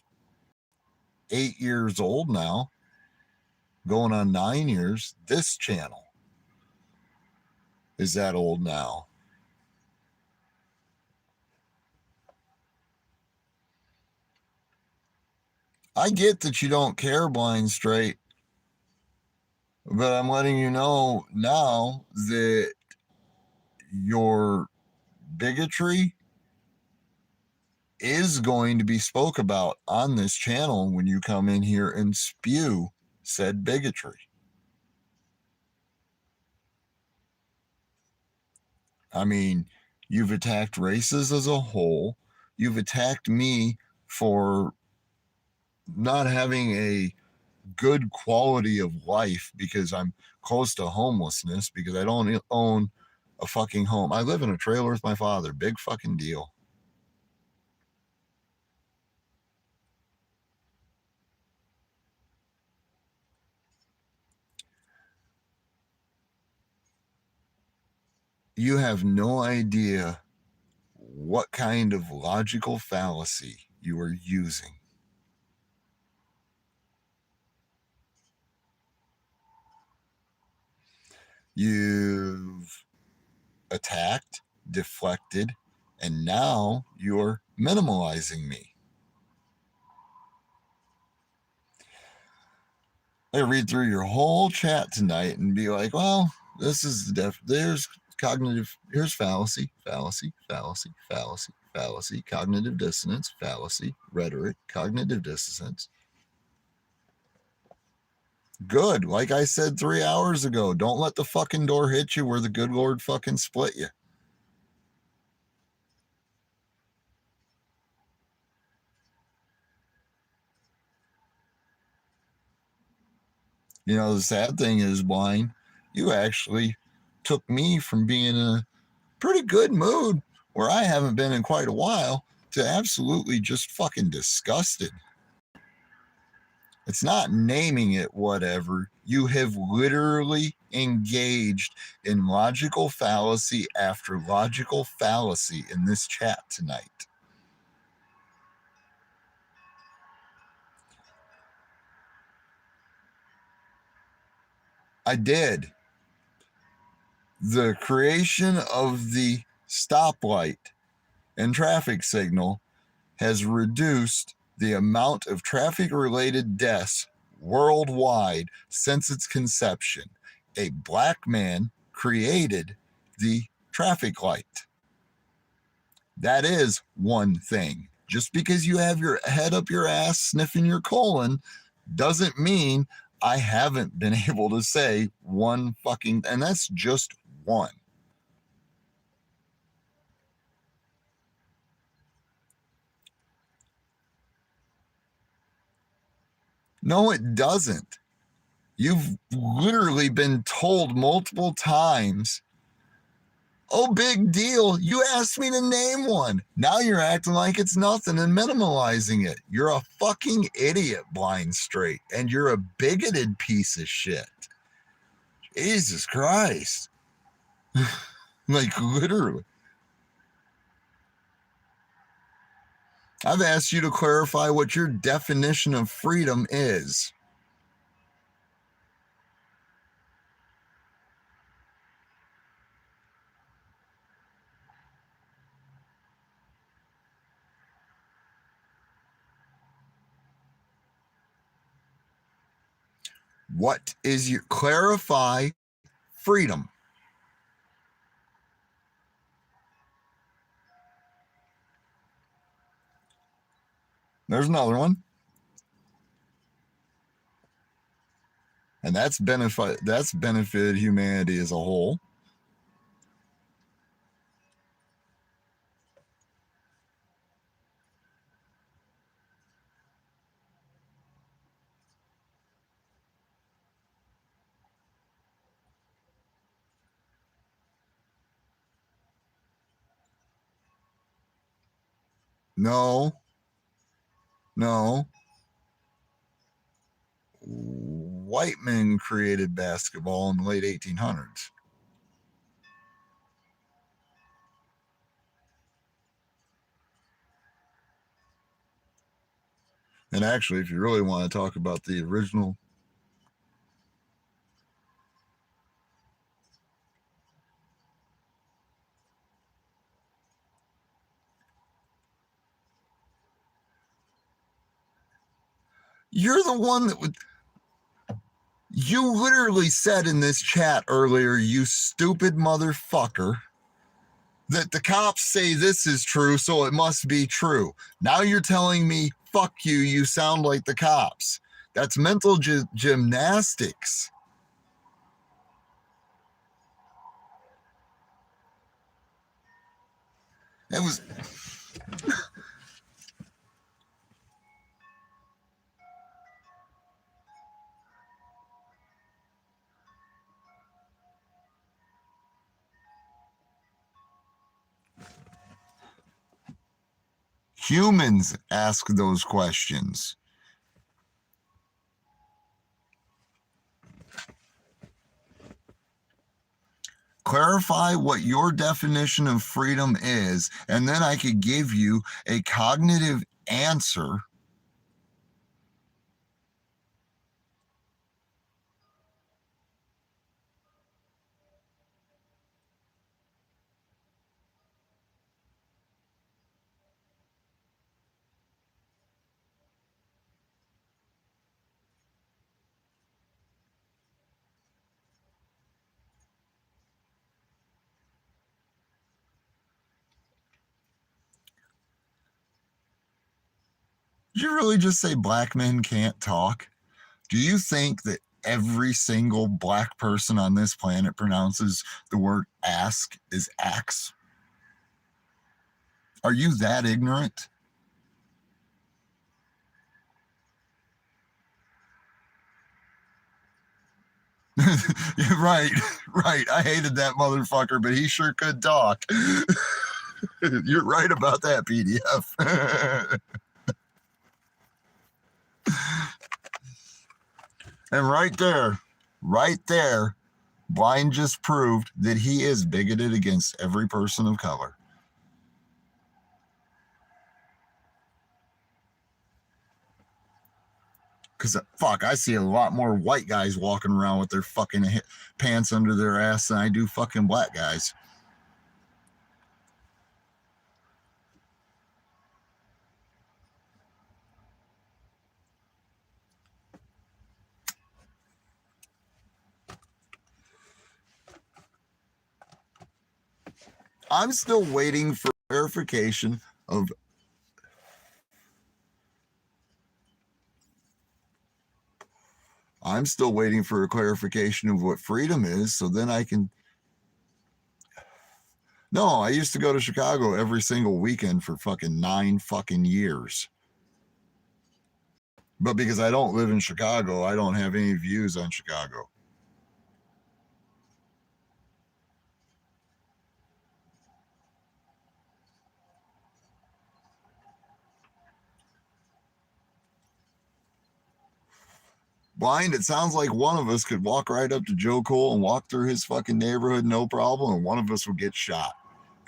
8 years old now, going on 9 years. This channel is that old now. I get that you don't care, Blind Straight, but I'm letting you know now that your bigotry is going to be spoke about on this channel when you come in here and spew said bigotry. I mean, you've attacked races as a whole. You've attacked me for not having a good quality of life because I'm close to homelessness, because I don't own a fucking home. I live in a trailer with my father. Big fucking deal. You have no idea what kind of logical fallacy you are using. You've attacked, deflected, and now you're minimalizing me. I read through your whole chat tonight and be like, well, this is there's cognitive, here's fallacy, fallacy, fallacy, fallacy, fallacy, cognitive dissonance, fallacy, rhetoric, cognitive dissonance. Good. Like I said 3 hours ago, don't let the fucking door hit you where the good Lord fucking split you. You know, the sad thing is, Blind, you actually took me from being in a pretty good mood where I haven't been in quite a while to absolutely just fucking disgusted. It's not naming it whatever. You have literally engaged in logical fallacy after logical fallacy in this chat tonight. I did. The creation of the stoplight and traffic signal has reduced the amount of traffic-related deaths worldwide since its conception. A black man created the traffic light. That is one thing. Just because you have your head up your ass sniffing your colon doesn't mean I haven't been able to say one fucking, and that's just one. No, it doesn't. You've literally been told multiple times, oh, big deal. You asked me to name one. Now you're acting like it's nothing and minimalizing it. You're a fucking idiot, Blind Straight, and you're a bigoted piece of shit. Jesus Christ. Like, literally. I've asked you to clarify what your definition of freedom is. What is your clarify freedom. There's another one. And that's benefited humanity as a whole. No. White men created basketball in the late 1800s. And actually, if you really want to talk about the original, you're the one that would. You literally said in this chat earlier, you stupid motherfucker, that the cops say this is true, so it must be true. Now you're telling me, fuck you, you sound like the cops. That's mental gymnastics. It was. Humans ask those questions. Clarify what your definition of freedom is, and then I could give you a cognitive answer. Did you really just say black men can't talk? Do you think that every single black person on this planet pronounces the word ask as axe? Are you that ignorant? Right. I hated that motherfucker, but he sure could talk. You're right about that, PDF. And right there, Blind just proved that he is bigoted against every person of color. Because, fuck, I see a lot more white guys walking around with their fucking pants under their ass than I do fucking black guys. I'm still waiting for verification of. I'm still waiting for a clarification of what freedom is, so then I can. No, I used to go to Chicago every single weekend for fucking 9 fucking years. But because I don't live in Chicago, I don't have any views on Chicago. Blind, it sounds like one of us could walk right up to Joe Cole and walk through his fucking neighborhood, no problem, and one of us would get shot.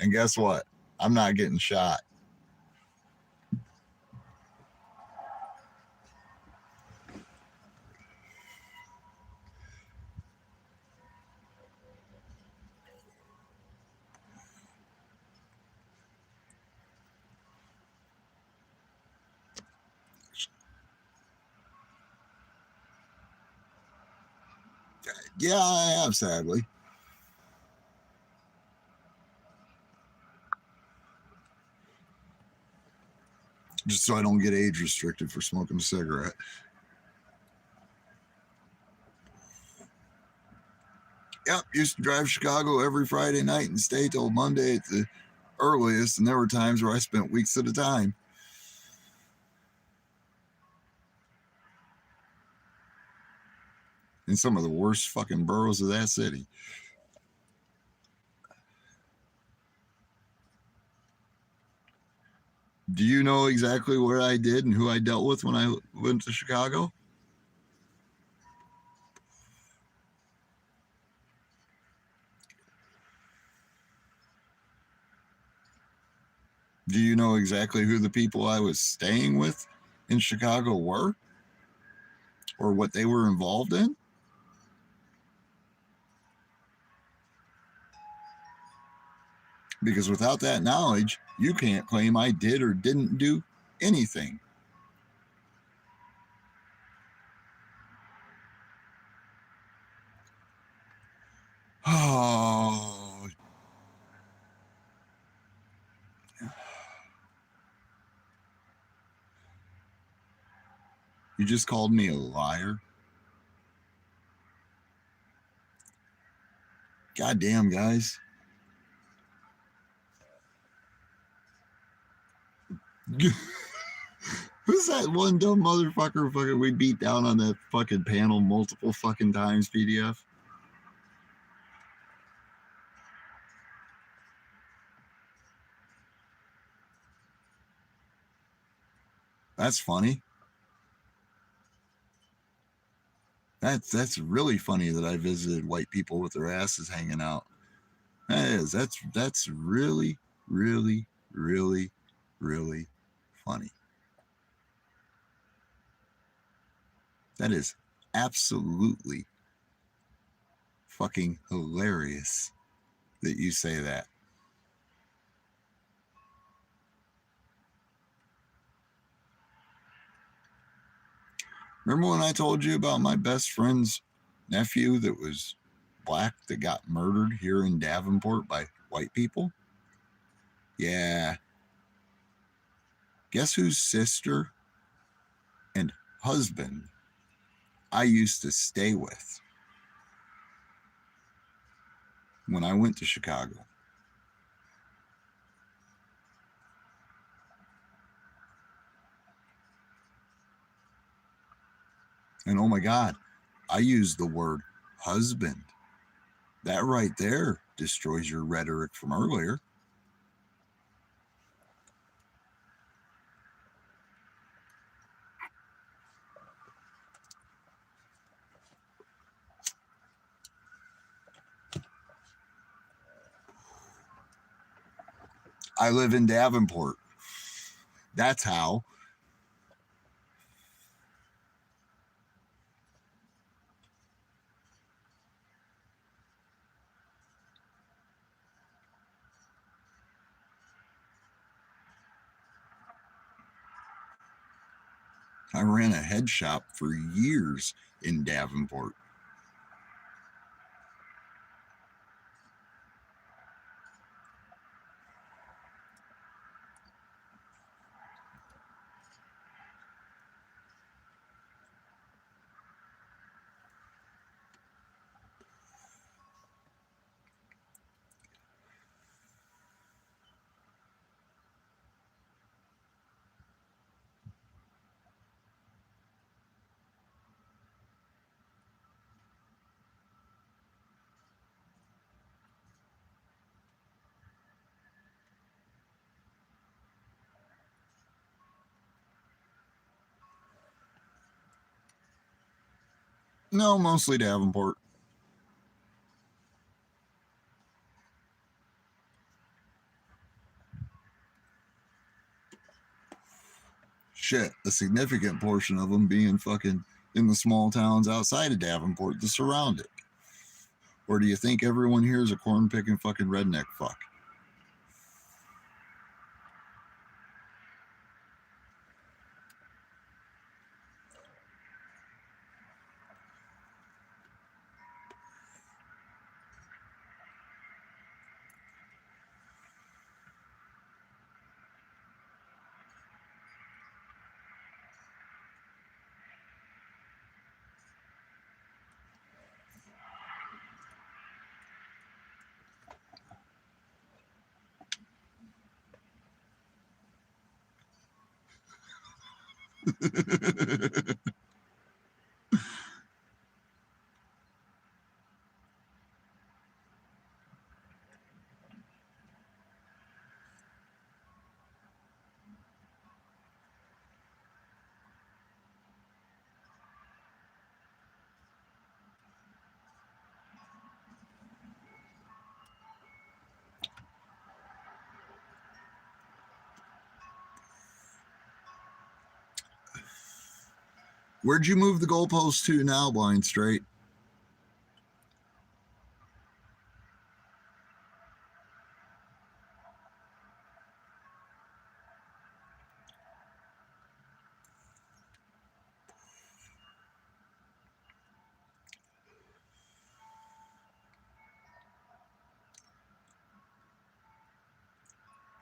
And guess what? I'm not getting shot. Yeah, I have, sadly. just so I don't get age restricted for smoking a cigarette. Yep, used to drive Chicago every Friday night and stay till Monday at the earliest, and there were times where I spent weeks at a time. In some of the worst fucking boroughs of that city. Do you know exactly what I did and who I dealt with when I went to Chicago? Do you know exactly who the people I was staying with in Chicago were? Or what they were involved in? Because without that knowledge, you can't claim I did or didn't do anything. Oh. You just called me a liar? Goddamn, guys. Who's that one dumb motherfucker fucking we beat down on that fucking panel multiple fucking times, PDF? That's funny. That's really funny that I visited white people with their asses hanging out. That is. That's really, really, really, really funny. That is absolutely fucking hilarious that you say that. Remember when I told you about my best friend's nephew that was black that got murdered here in Davenport by white people? Yeah. Guess whose sister and husband I used to stay with when I went to Chicago? And oh my God, I used the word husband. That right there destroys your rhetoric from earlier. I live in Davenport. That's how. I ran a head shop for years in Davenport. No, mostly Davenport. Shit, a significant portion of them being fucking in the small towns outside of Davenport that surround it. Or do you think everyone here is a corn picking fucking redneck fuck? Where'd you move the goalpost to now, Blind Straight?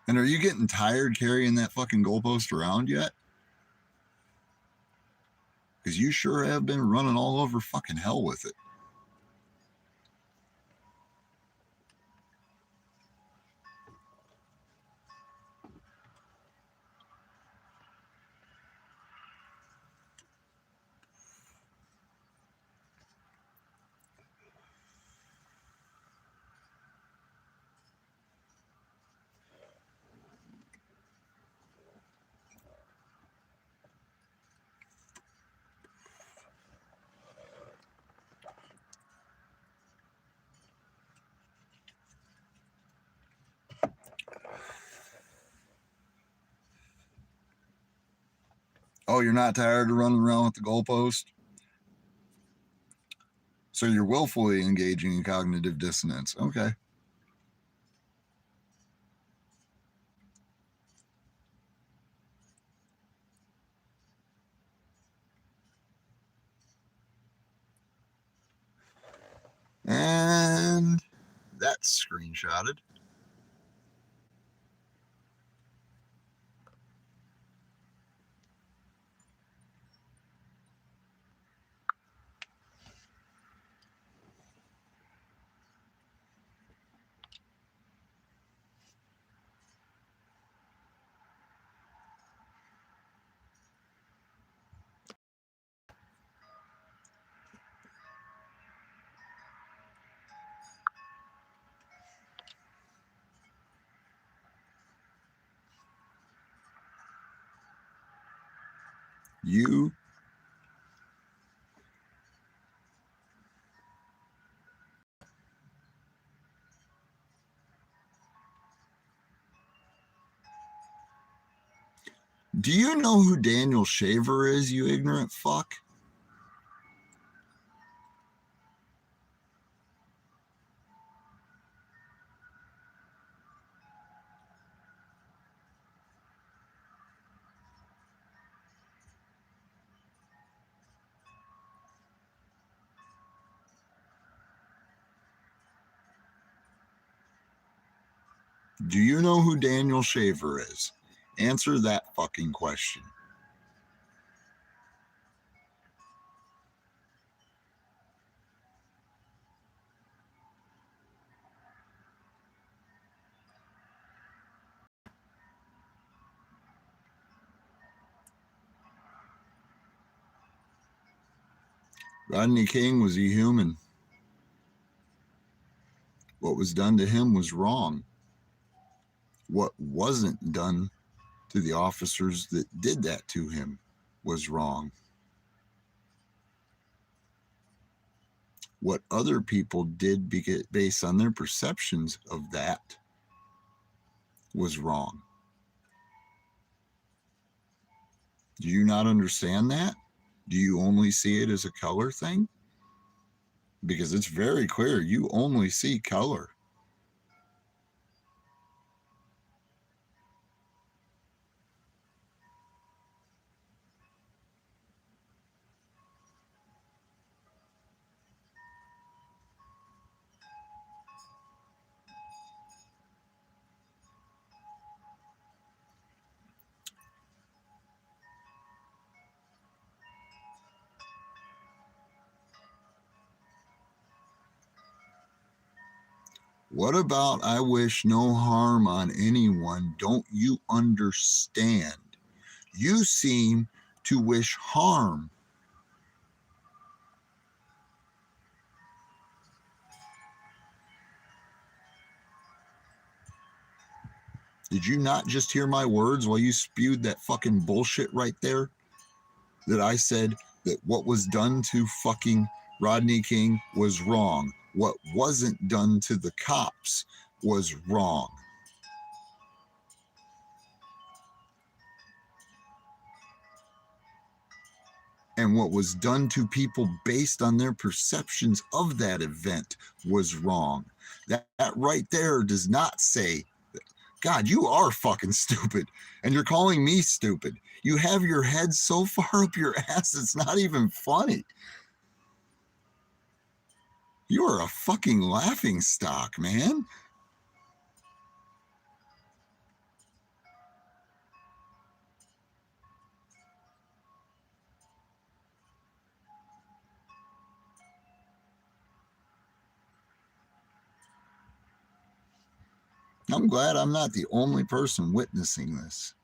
And are you getting tired carrying that fucking goalpost around yet? Because you sure have been running all over fucking hell with it. Oh, you're not tired of running around with the goalpost? So you're willfully engaging in cognitive dissonance. Okay. And that's screenshotted. You do you know who Daniel Shaver is, you ignorant fuck? Do you know who Daniel Shaver is? Answer that fucking question. Rodney King was a human. What was done to him was wrong. What wasn't done to the officers that did that to him was wrong. What other people did based on their perceptions of that was wrong. Do you not understand that? Do you only see it as a color thing? Because it's very clear you only see color. What about I wish no harm on anyone? Don't you understand? You seem to wish harm. Did you not just hear my words while you spewed that fucking bullshit right there? That I said that what was done to fucking Rodney King was wrong. What wasn't done to the cops was wrong. And what was done to people based on their perceptions of that event was wrong. That right there does not say, God, you are fucking stupid. And you're calling me stupid. You have your head so far up your ass, it's not even funny. You are a fucking laughing stock, man. I'm glad I'm not the only person witnessing this.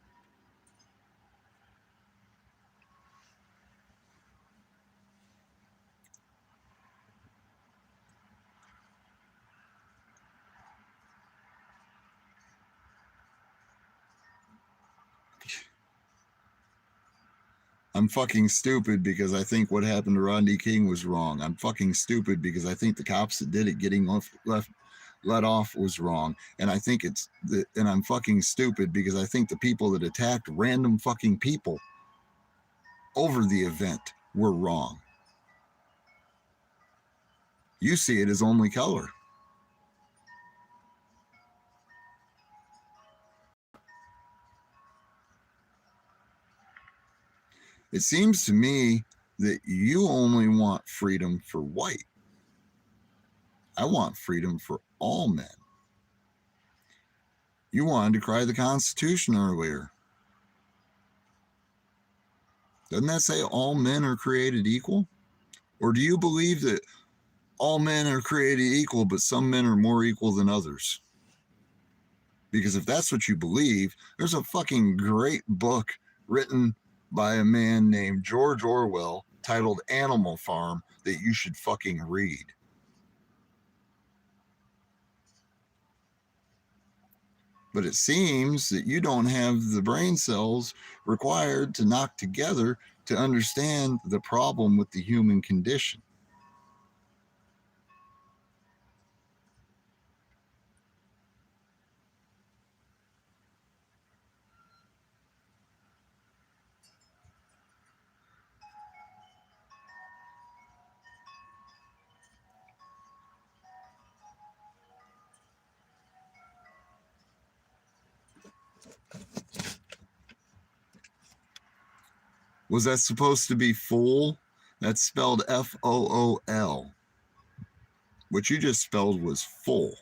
I'm fucking stupid because I think what happened to Rodney King was wrong. I'm fucking stupid because I think the cops that did it getting let off was wrong. And I think and I'm fucking stupid because I think the people that attacked random fucking people over the event were wrong. You see it as only color. It seems to me that you only want freedom for white. I want freedom for all men. You wanted to cry the Constitution earlier. Doesn't that say all men are created equal? Or do you believe that all men are created equal, but some men are more equal than others? Because if that's what you believe, there's a fucking great book written by a man named George Orwell titled Animal Farm that you should fucking read. But it seems that you don't have the brain cells required to knock together to understand the problem with the human condition. Was that supposed to be fool? That's spelled Fool. What you just spelled was full.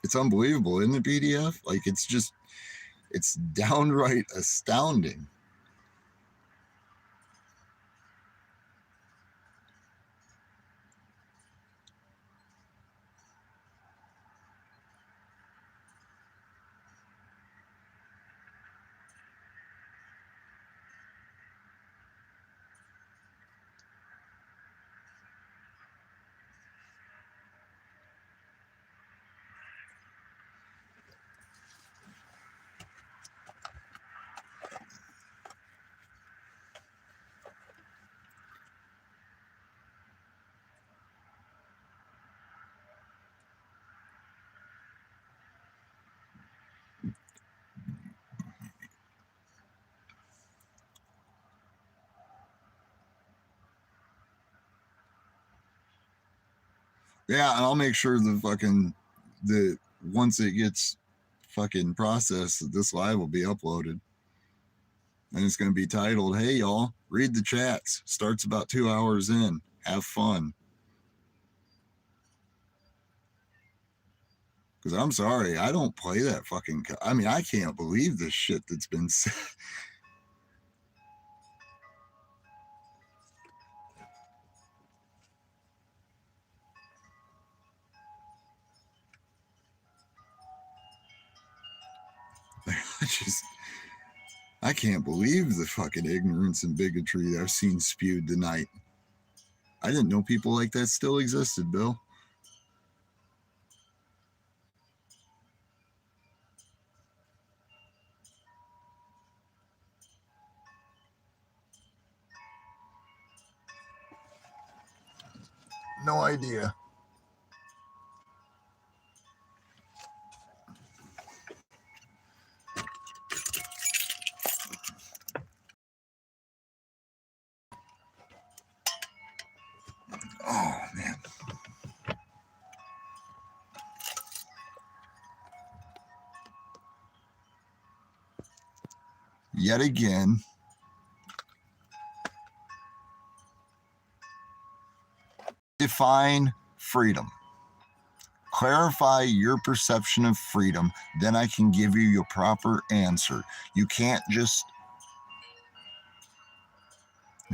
It's unbelievable, isn't it, PDF? Like, it's downright astounding. Yeah, and I'll make sure the once it gets fucking processed, this live will be uploaded. And it's going to be titled, "Hey y'all, read the chats. Starts about 2 hours in. Have fun." Because I'm sorry, I don't play that fucking. I mean, I can't believe this shit that's been said. I can't believe the fucking ignorance and bigotry that I've seen spewed tonight. I didn't know people like that still existed, Bill. No idea. Oh, man. Yet again, define freedom. Clarify your perception of freedom, then I can give you your proper answer. You can't just.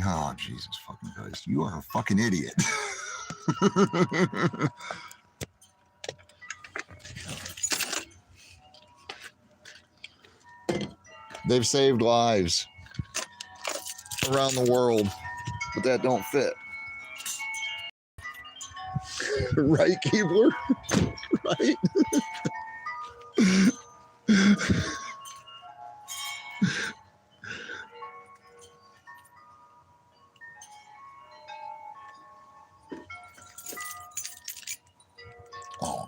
Oh, Jesus fucking Christ. You are a fucking idiot. They've saved lives around the world, but that don't fit. Right, Keebler? Right? Oh,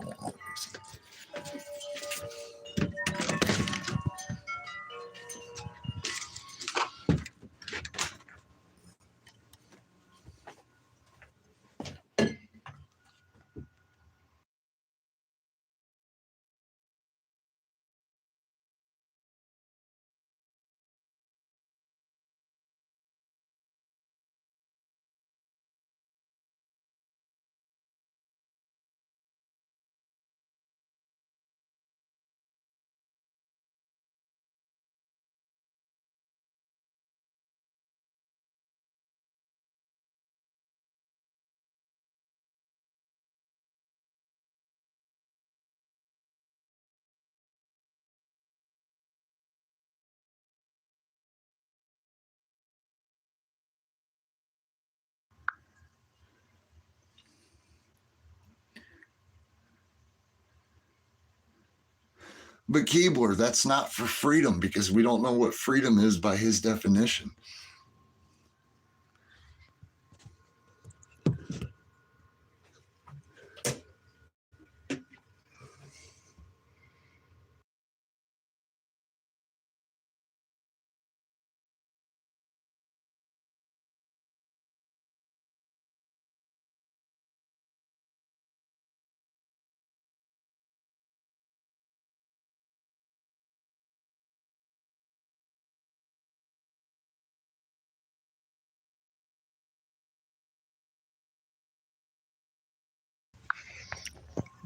but Keebler, that's not for freedom because we don't know what freedom is by his definition.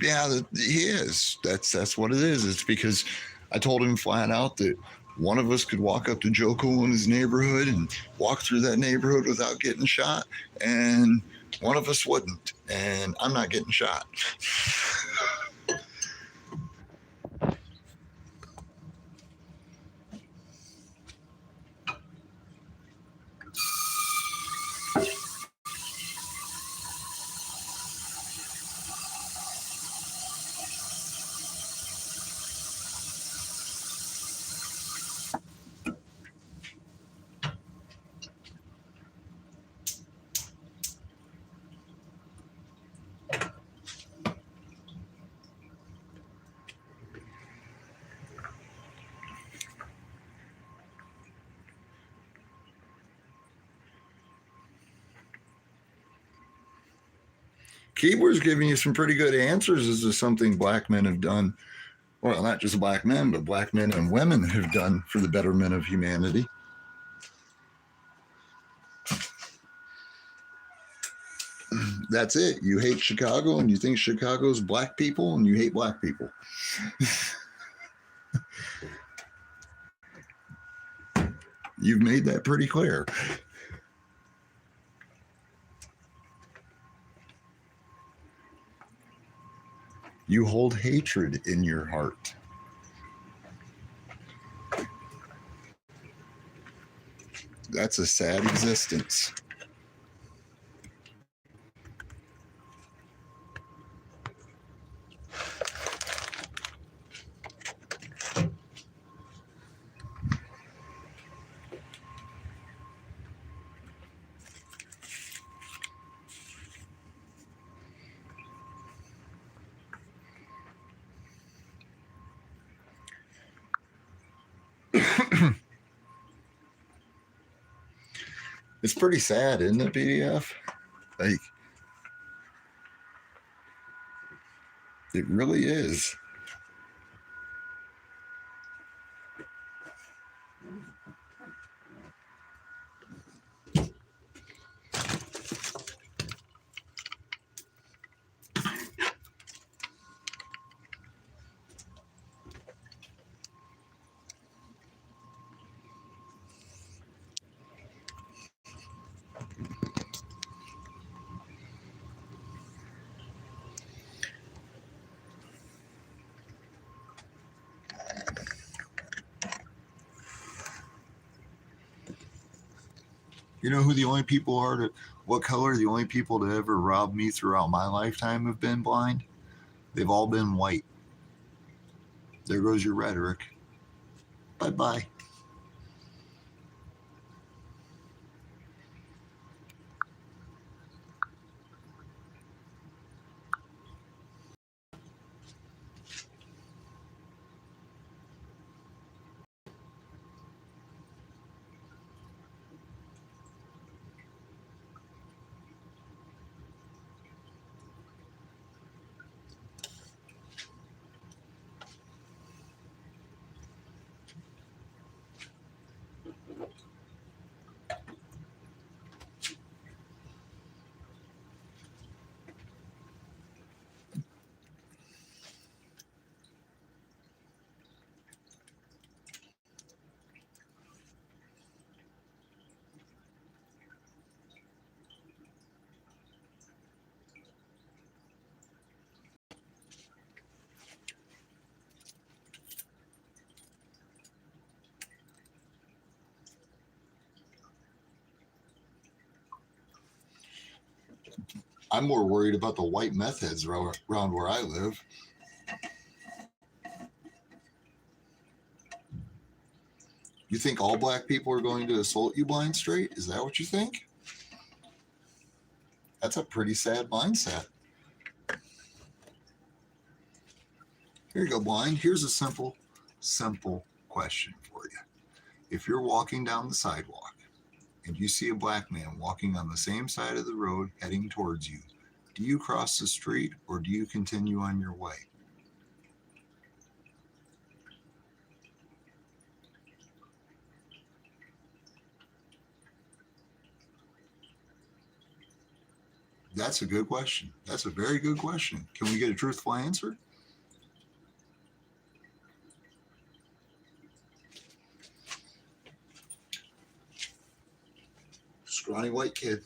Yeah, he is. That's what it is. It's because I told him flat out that one of us could walk up to Joko in his neighborhood and walk through that neighborhood without getting shot, and one of us wouldn't. And I'm not getting shot. Keebler's giving you some pretty good answers as to something black men have done. Well, not just black men, but black men and women have done for the betterment of humanity. That's it. You hate Chicago and you think Chicago's black people and you hate black people. You've made that pretty clear. You hold hatred in your heart. That's a sad existence. It's pretty sad, isn't it, PDF? Like, it really is. You know who the only people are to, what color the only people to ever rob me throughout my lifetime have been blind? They've all been white. There goes your rhetoric. Bye-bye. I'm more worried about the white meth heads around where I live. You think all black people are going to assault you, Blind Straight? Is that what you think? That's a pretty sad mindset. Here you go, Blind. Here's a simple question for you. If you're walking down the sidewalk and you see a black man walking on the same side of the road heading towards you, do you cross the street or do you continue on your way? That's a good question. That's a very good question. Can we get a truthful answer? Scrawny white kid.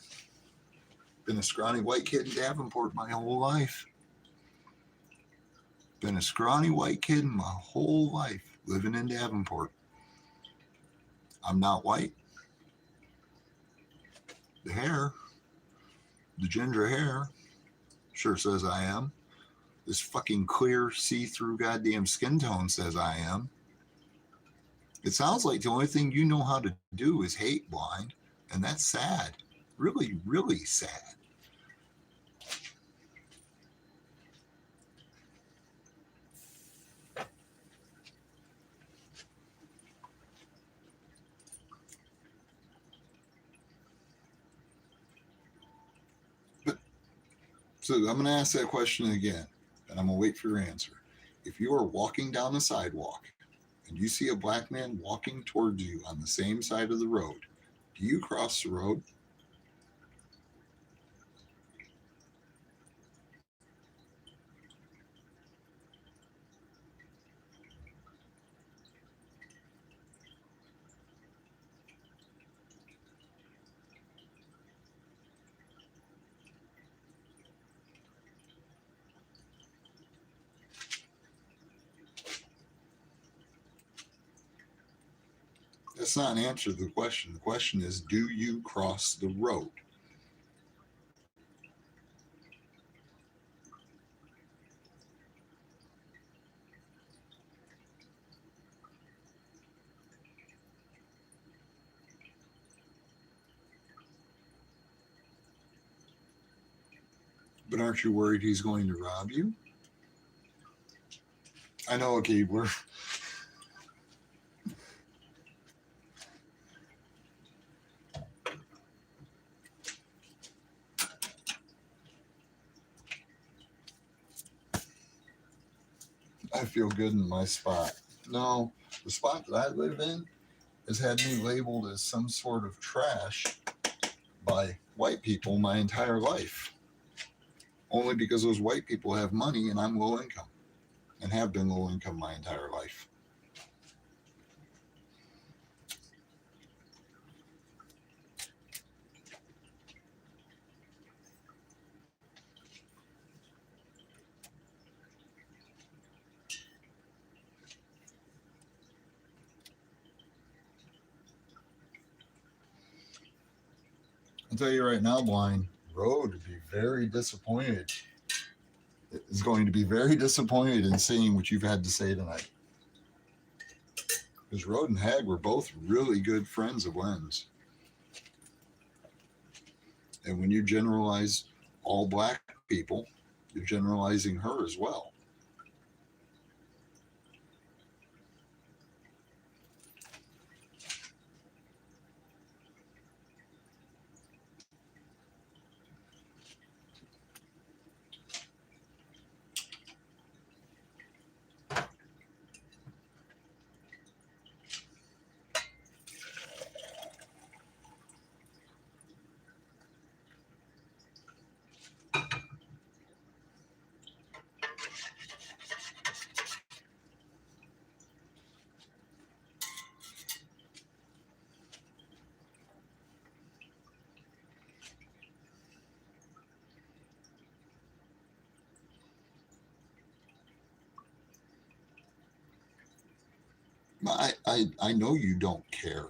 Been a scrawny white kid in Davenport my whole life. Been a scrawny white kid my whole life living in Davenport. I'm not white. The hair, the ginger hair, sure says I am. This fucking clear, see-through goddamn skin tone says I am. It sounds like the only thing you know how to do is hate, Blind, and that's sad. Really, really sad. So I'm going to ask that question again, and I'm going to wait for your answer. If you are walking down the sidewalk and you see a black man walking towards you on the same side of the road, do you cross the road? That's not an answer to the question. The question is, do you cross the road? But aren't you worried he's going to rob you? I know, okay, I feel good in my spot. No, the spot that I live in has had me labeled as some sort of trash by white people my entire life. Only because those white people have money and I'm low income and have been low income my entire life. I'll tell you right now, Blind, Road would be very disappointed. Is going to be very disappointed in seeing what you've had to say tonight. Because Road and Hag were both really good friends of Len's. And when you generalize all black people, you're generalizing her as well. I know you don't care.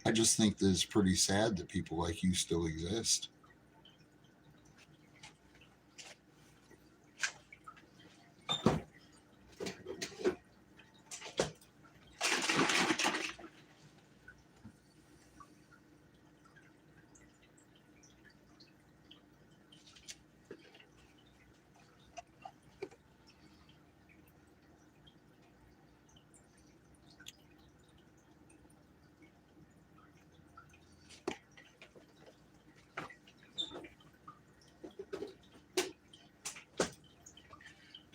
I just think that it's pretty sad that people like you still exist.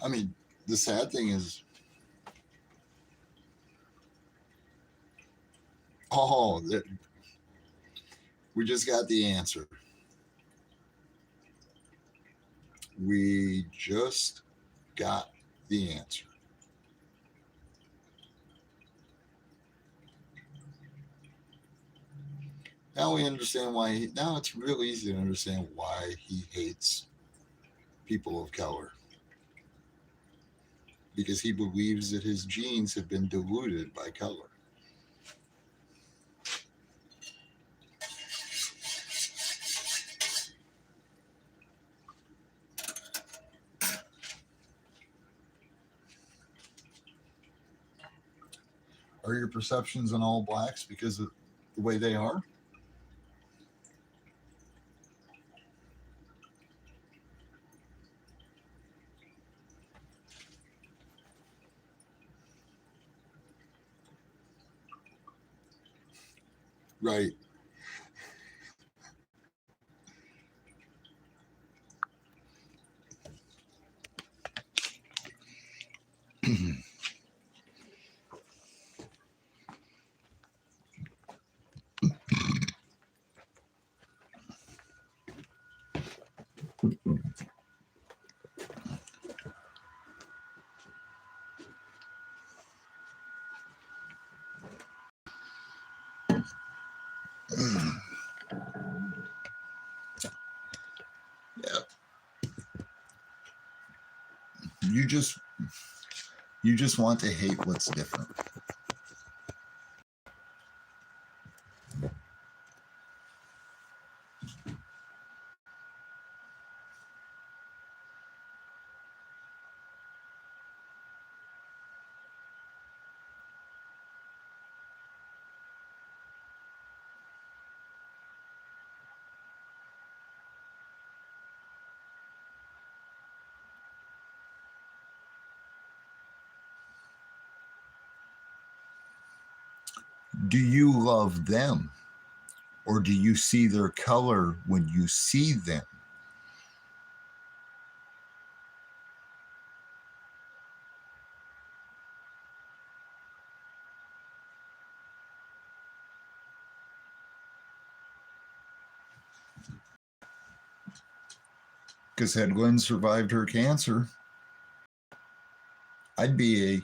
I mean, the sad thing is, oh, we just got the answer. We just got the answer. Now we understand why. Now it's real easy to understand why he hates people of color. Because he believes that his genes have been diluted by color. Are your perceptions on all blacks because of the way they are? Right. You just want to hate what's different. Do you love them? Or do you see their color when you see them? Because had Gwen survived her cancer, I'd be a,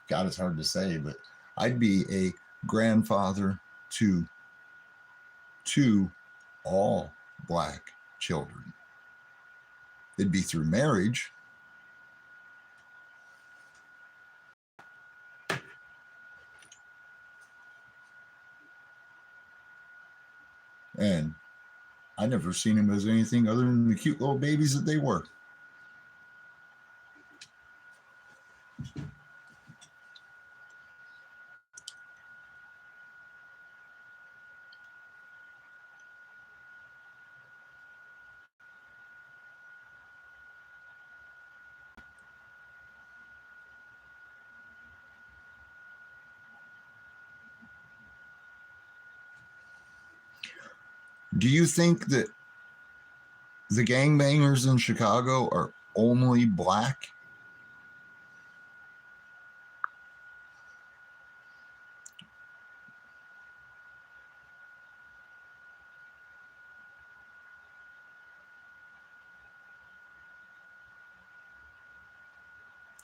God, it's hard to say, but I'd be a grandfather to all Black children. It'd be through marriage. And I never seen them as anything other than the cute little babies that they were. Do you think that the gangbangers in Chicago are only Black?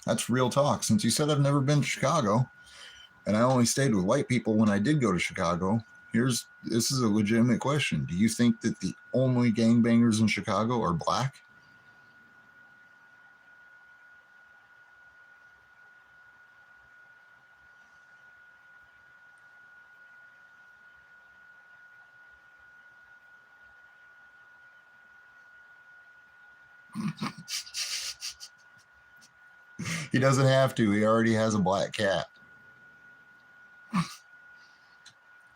That's real talk. Since you said I've never been to Chicago, and I only stayed with white people when I did go to Chicago, this is a legitimate question. Do you think that the only gangbangers in Chicago are Black? He doesn't have to. He already has a black cat.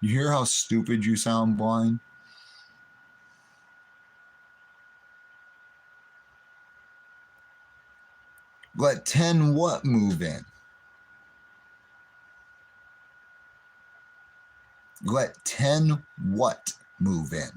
You hear how stupid you sound, Blind? Let 10 what move in? Let 10 what move in?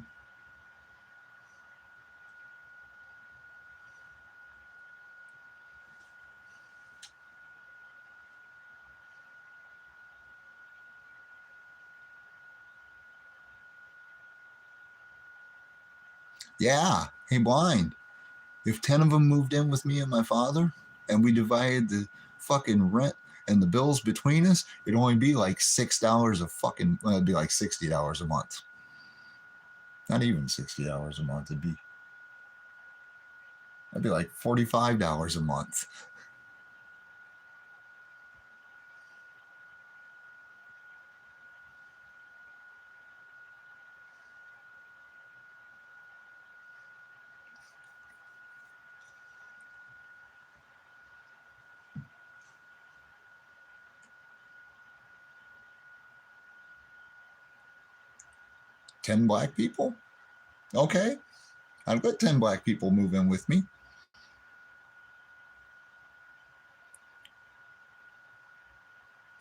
Yeah. Hey, Blind. If 10 of them moved in with me and my father, and we divided the fucking rent and the bills between us, it'd only be like $6 a fucking, well, it'd be like $60 a month. Not even $60 a month. That'd be like $45 a month. $10 Black people? Okay. I've got 10 Black people move in with me.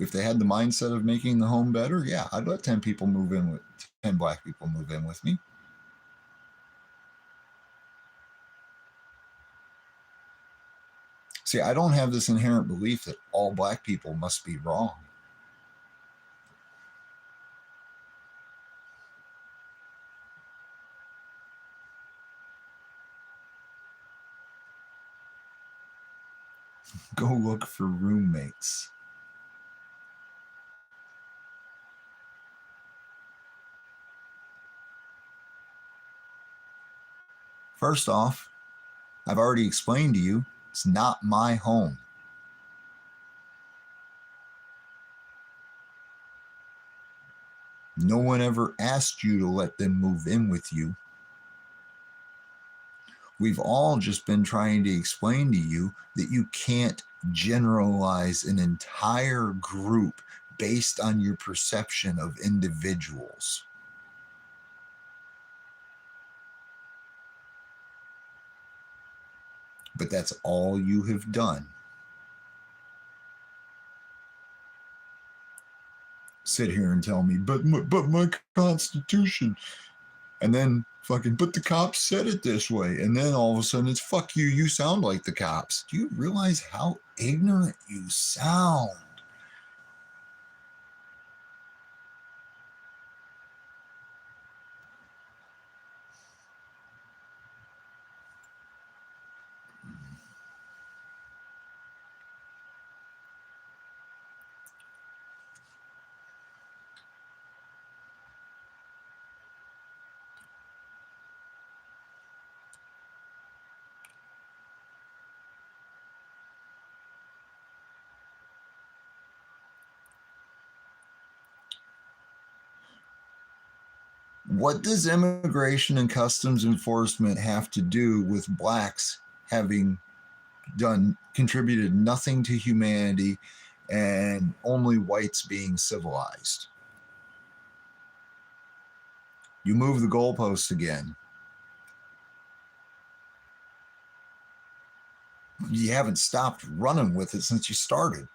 If they had the mindset of making the home better, yeah, I'd let 10 people move in with 10 Black people move in with me. See, I don't have this inherent belief that all black people must be wrong. Go look for roommates. First off, I've already explained to you, it's not my home. No one ever asked you to let them move in with you. We've all just been trying to explain to you that you can't generalize an entire group based on your perception of individuals. But that's all you have done. Sit here and tell me, but my Constitution, and then fucking, but the cops said it this way, and then all of a sudden it's fuck you, you sound like the cops. Do you realize how ignorant you sound? What does immigration and customs enforcement have to do with blacks having contributed nothing to humanity and only whites being civilized? You move the goalposts again. You haven't stopped running with it since you started.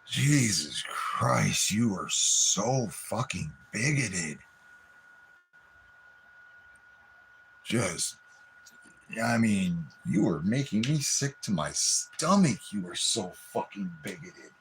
Jesus Christ, you are so fucking bigoted. I mean, you are making me sick to my stomach. You are so fucking bigoted.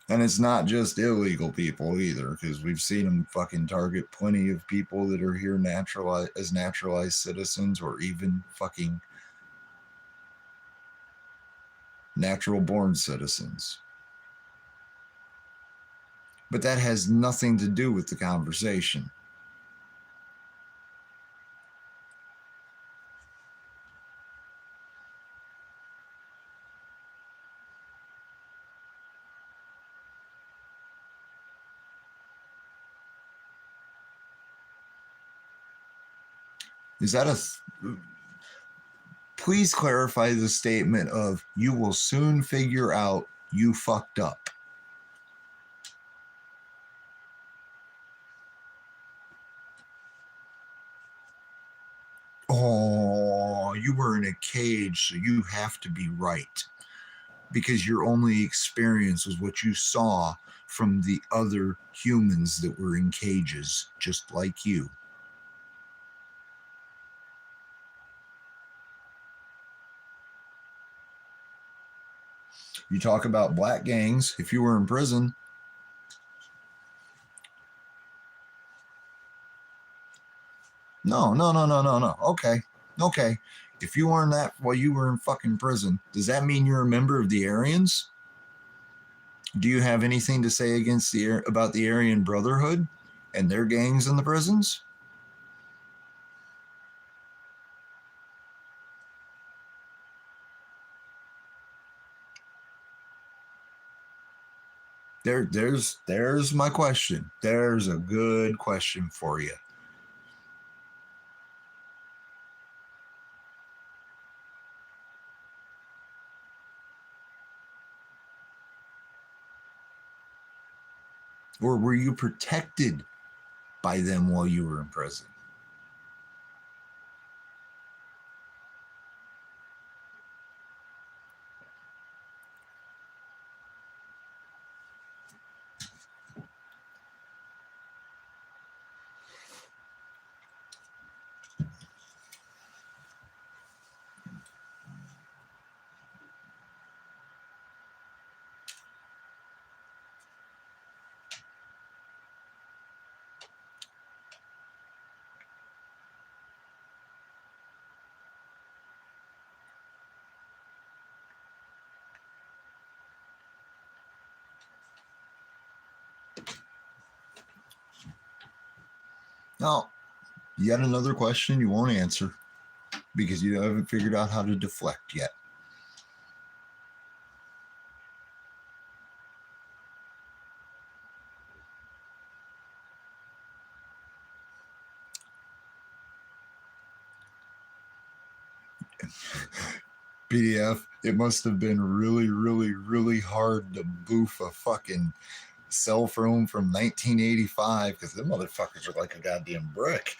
And it's not just illegal people either, because we've seen them fucking target plenty of people that are here as naturalized citizens, or even fucking natural born citizens. But that has nothing to do with the conversation. Is that please clarify the statement of you will soon figure out you fucked up. Oh, you were in a cage, so you have to be right. Because your only experience was what you saw from the other humans that were in cages, just like you. You talk about black gangs. If you were in prison, no. Okay. If you weren't that while you were in fucking prison, does that mean you're a member of the Aryans? Do you have anything to say about the Aryan Brotherhood and their gangs in the prisons? There's my question. There's a good question for you. Or were you protected by them while you were in prison? Now, yet another question you won't answer because you haven't figured out how to deflect yet. PDF, it must have been really, really, really hard to boof a fucking cell phone from 1985 because them motherfuckers are like a goddamn brick.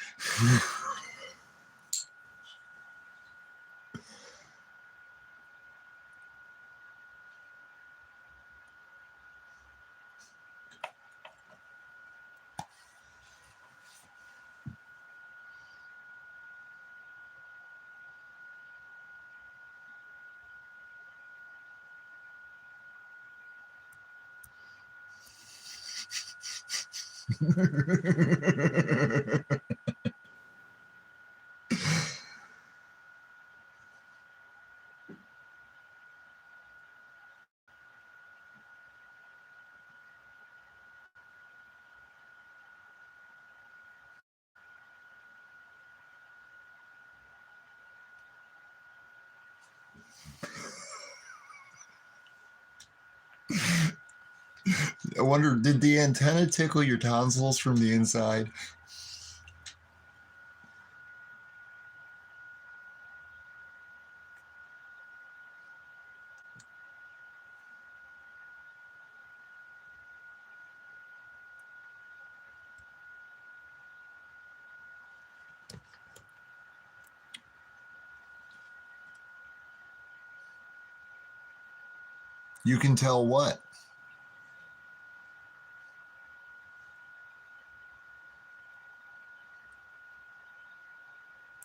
I wonder, did the antenna tickle your tonsils from the inside? You can tell what?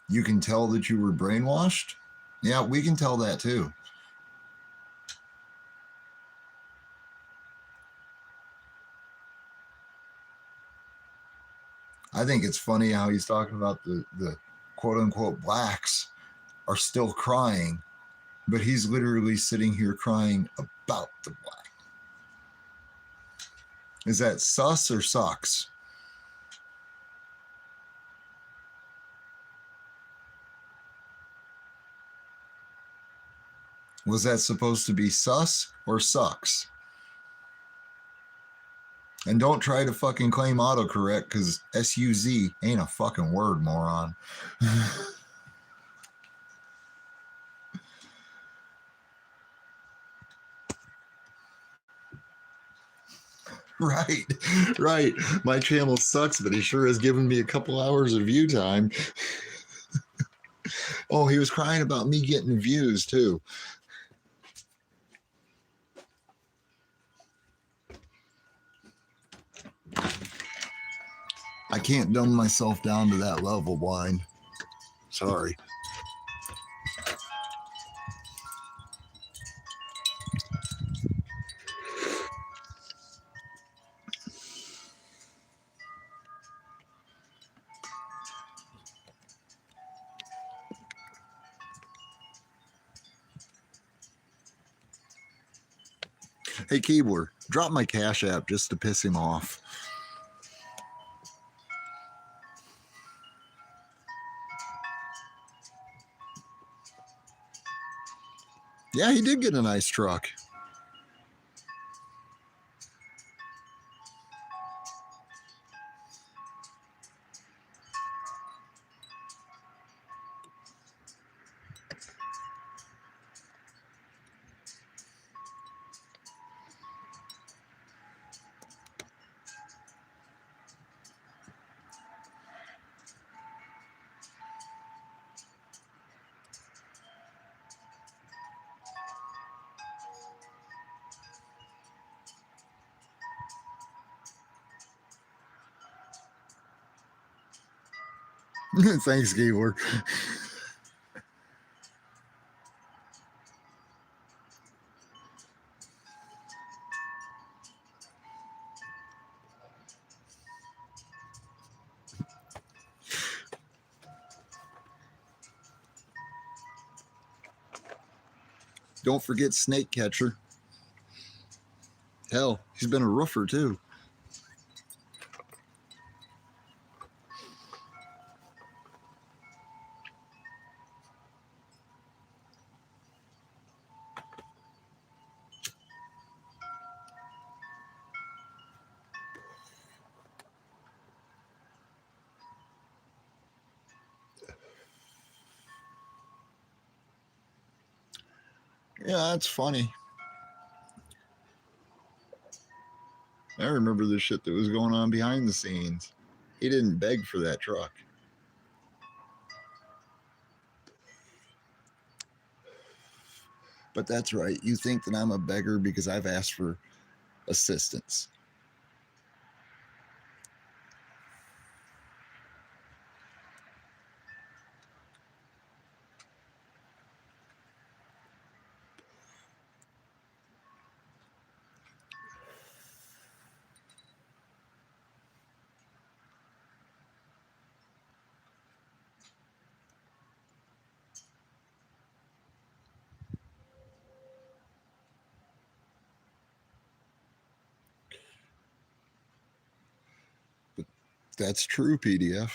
You can tell that you were brainwashed? Yeah, we can tell that too. I think it's funny how he's talking about the quote unquote blacks are still crying, but he's literally sitting here crying about the black. Is that sus or sucks? Was that supposed to be sus or sucks? And don't try to fucking claim autocorrect because SUZ ain't a fucking word, moron. Right, right. My channel sucks, but he sure has given me a couple hours of view time. Oh, he was crying about me getting views too. I can't dumb myself down to that level, blind. Sorry. Hey, Keebler, drop my Cash App just to piss him off. Yeah, he did get a nice truck. Thanks, Gabler. Don't forget Snake Catcher. Hell, he's been a roofer too. Yeah, that's funny. I remember the shit that was going on behind the scenes. He didn't beg for that truck. But that's right. You think that I'm a beggar because I've asked for assistance. But that's true, PDF.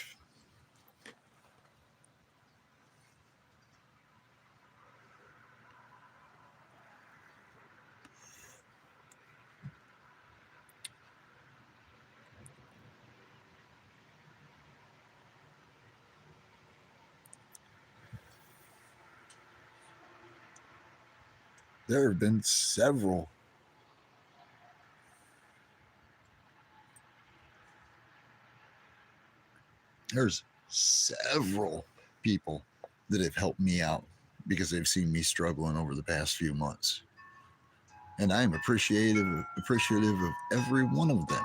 There have been several. There's several people that have helped me out because they've seen me struggling over the past few months. And I'm appreciative of every one of them.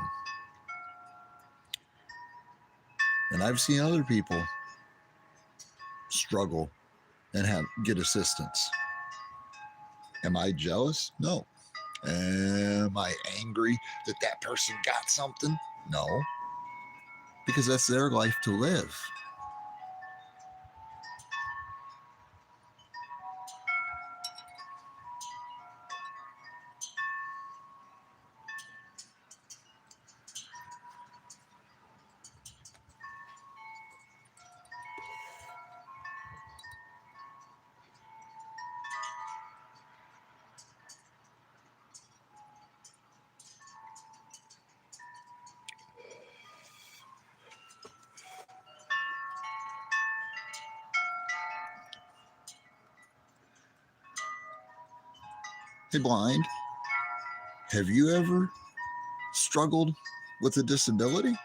And I've seen other people struggle and get assistance. Am I jealous? No. Am I angry that that person got something? No. Because that's their life to live. Hey, Blind, have you ever struggled with a disability?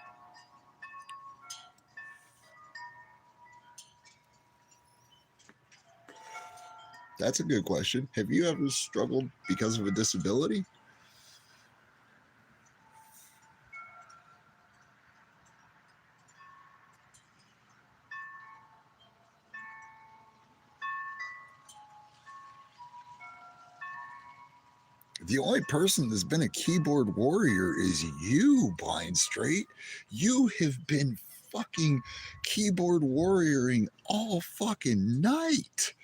That's a good question. Have you ever struggled because of a disability? The only person that's been a keyboard warrior is you, Blind Straight. You have been fucking keyboard warrioring all fucking night.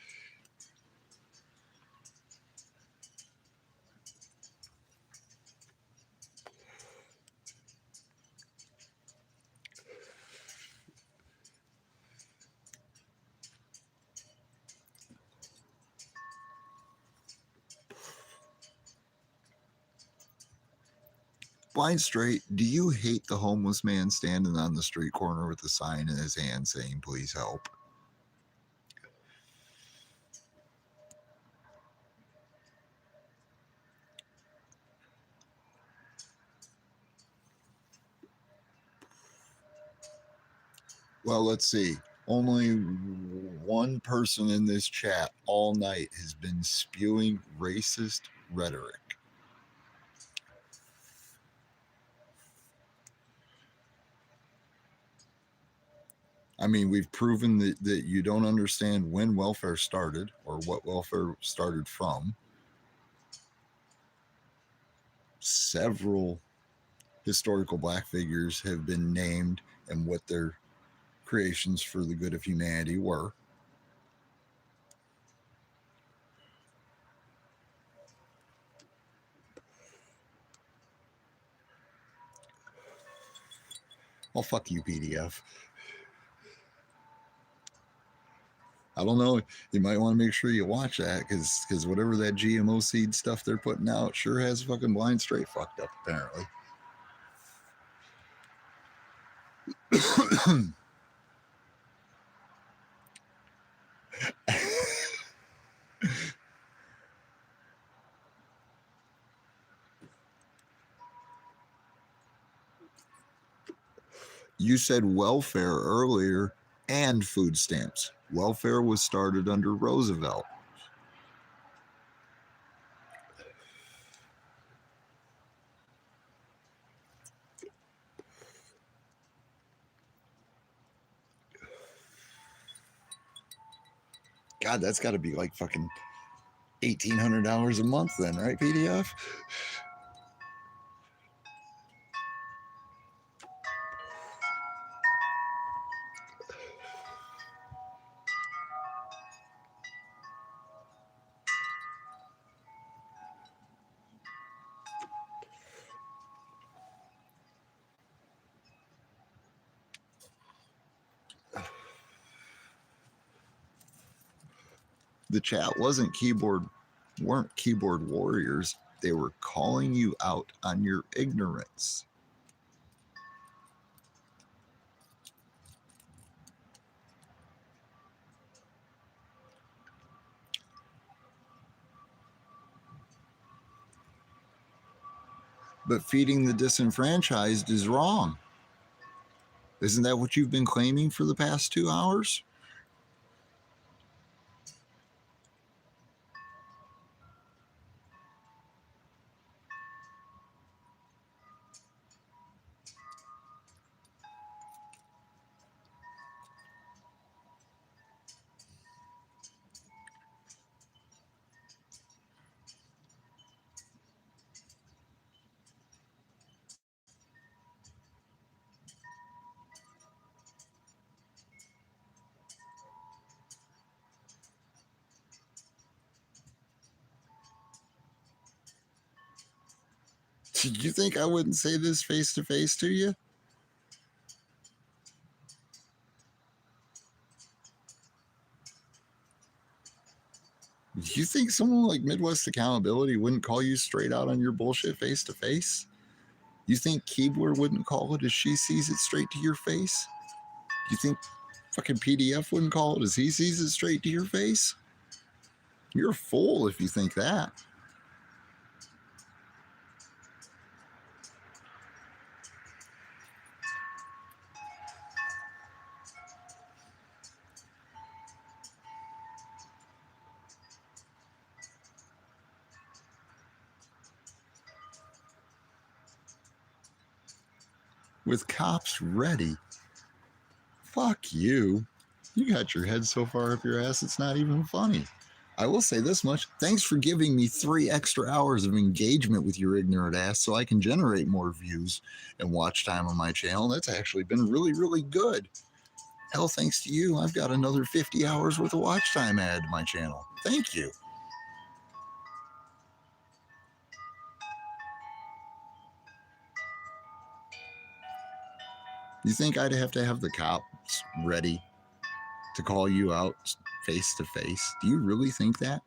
Blind Straight, do you hate the homeless man standing on the street corner with a sign in his hand saying, please help? Well, let's see. Only one person in this chat all night has been spewing racist rhetoric. I mean, we've proven that you don't understand when welfare started or what welfare started from. Several historical black figures have been named and what their creations for the good of humanity were. Oh, fuck you, PDF. I don't know. You might want to make sure you watch that because whatever that GMO seed stuff they're putting out sure has fucking blind straight fucked up, apparently. You said welfare earlier and food stamps. Welfare was started under Roosevelt. God, that's got to be like fucking $1,800 a month then, right, PDF? The chat weren't keyboard warriors. They were calling you out on your ignorance. But feeding the disenfranchised is wrong. Isn't that what you've been claiming for the past 2 hours? Did you think I wouldn't say this face to face to you? You think someone like Midwest Accountability wouldn't call you straight out on your bullshit face to face? You think Keebler wouldn't call it as she sees it straight to your face? You think fucking PDF wouldn't call it as he sees it straight to your face? You're a fool if you think that. With cops ready. Fuck you. You got your head so far up your ass, it's not even funny. I will say this much. Thanks for giving me 3 extra hours of engagement with your ignorant ass so I can generate more views and watch time on my channel. That's actually been really, really good. Hell, thanks to you, I've got another 50 hours worth of watch time added to my channel. Thank you. You think I'd have to have the cops ready to call you out face to face? Do you really think that?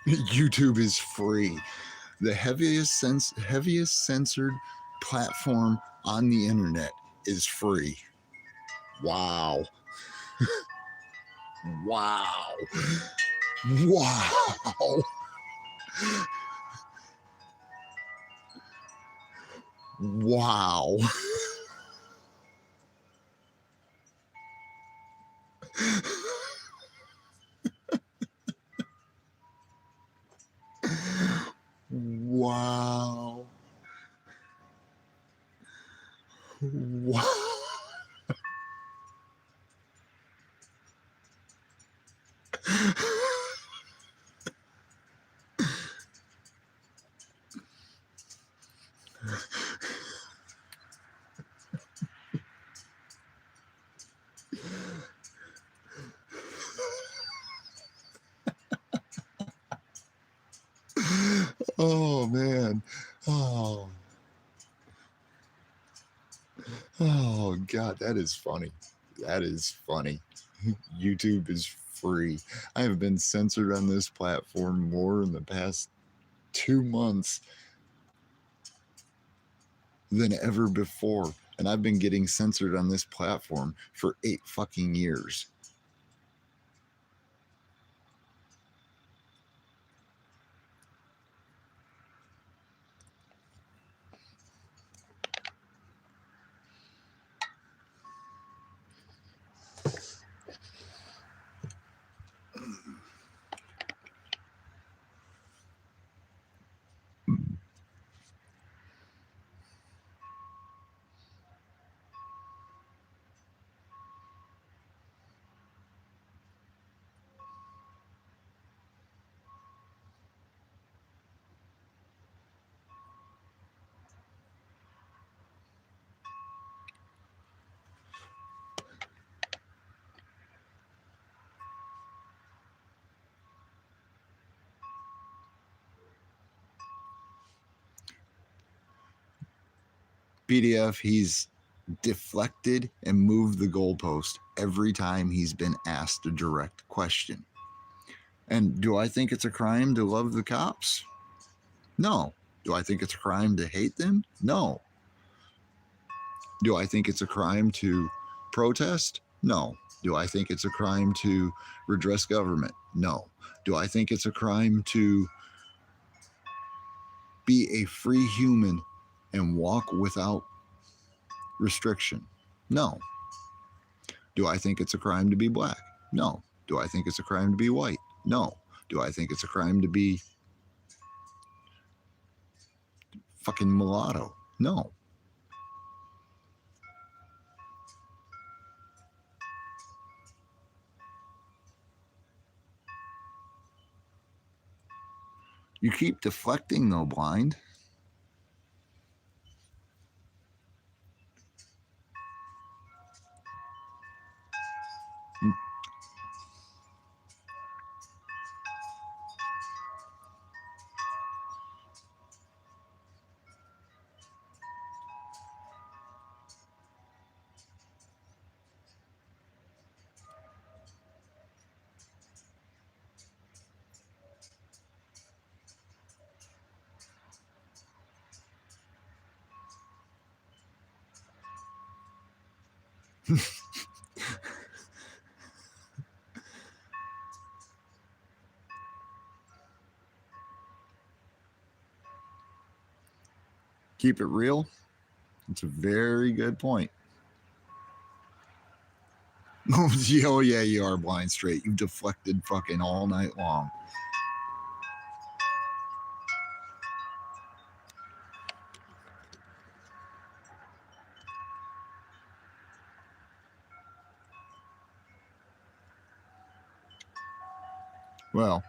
YouTube is free. The heaviest censored platform on the internet is free. Wow. Wow. Wow. Wow. What? Oh man. Oh. Oh God, that is funny. That is funny. YouTube is free. I have been censored on this platform more in the past 2 months than ever before. And I've been getting censored on this platform for 8 fucking years. PDF, he's deflected and moved the goalpost every time he's been asked a direct question. And do I think it's a crime to love the cops? No. Do I think it's a crime to hate them? No. Do I think it's a crime to protest? No. Do I think it's a crime to redress government? No. Do I think it's a crime to be a free human and walk without restriction? No. Do I think it's a crime to be black? No. Do I think it's a crime to be white? No. Do I think it's a crime to be fucking mulatto? No. You keep deflecting, though, blind. Keep it real. It's a very good point. Oh yeah, you are blind straight. You've deflected fucking all night long. Well,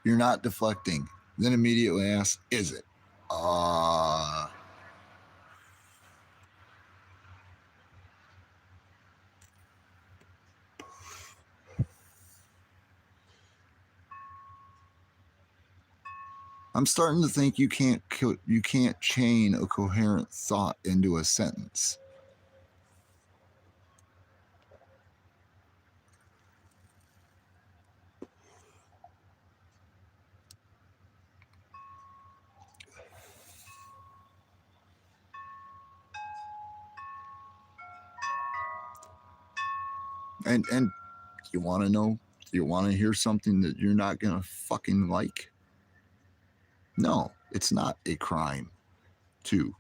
you're not deflecting. Then immediately ask, is it? I'm starting to think you can't chain a coherent thought into a sentence. And you want to know, you want to hear something that you're not going to fucking like? No, it's not a crime to,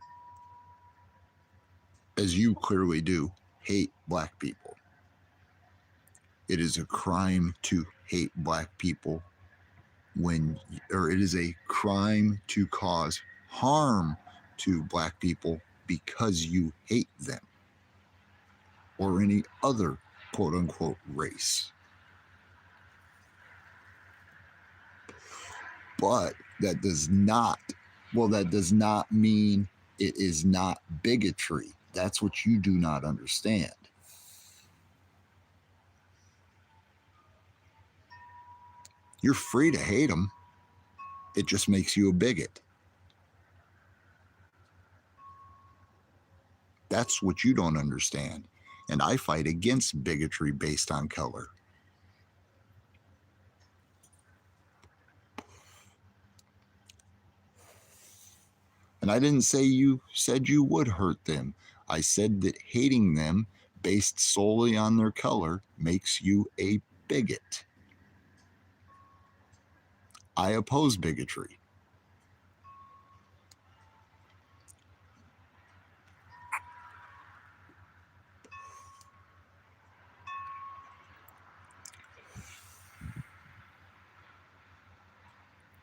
as you clearly do, hate black people. It is a crime to hate black people or it is a crime to cause harm to black people because you hate them or any other quote unquote race. But that does not mean it is not bigotry. That's what you do not understand. You're free to hate them. It just makes you a bigot. That's what you don't understand. And I fight against bigotry based on color. And I didn't say you said you would hurt them. I said that hating them based solely on their color makes you a bigot. I oppose bigotry.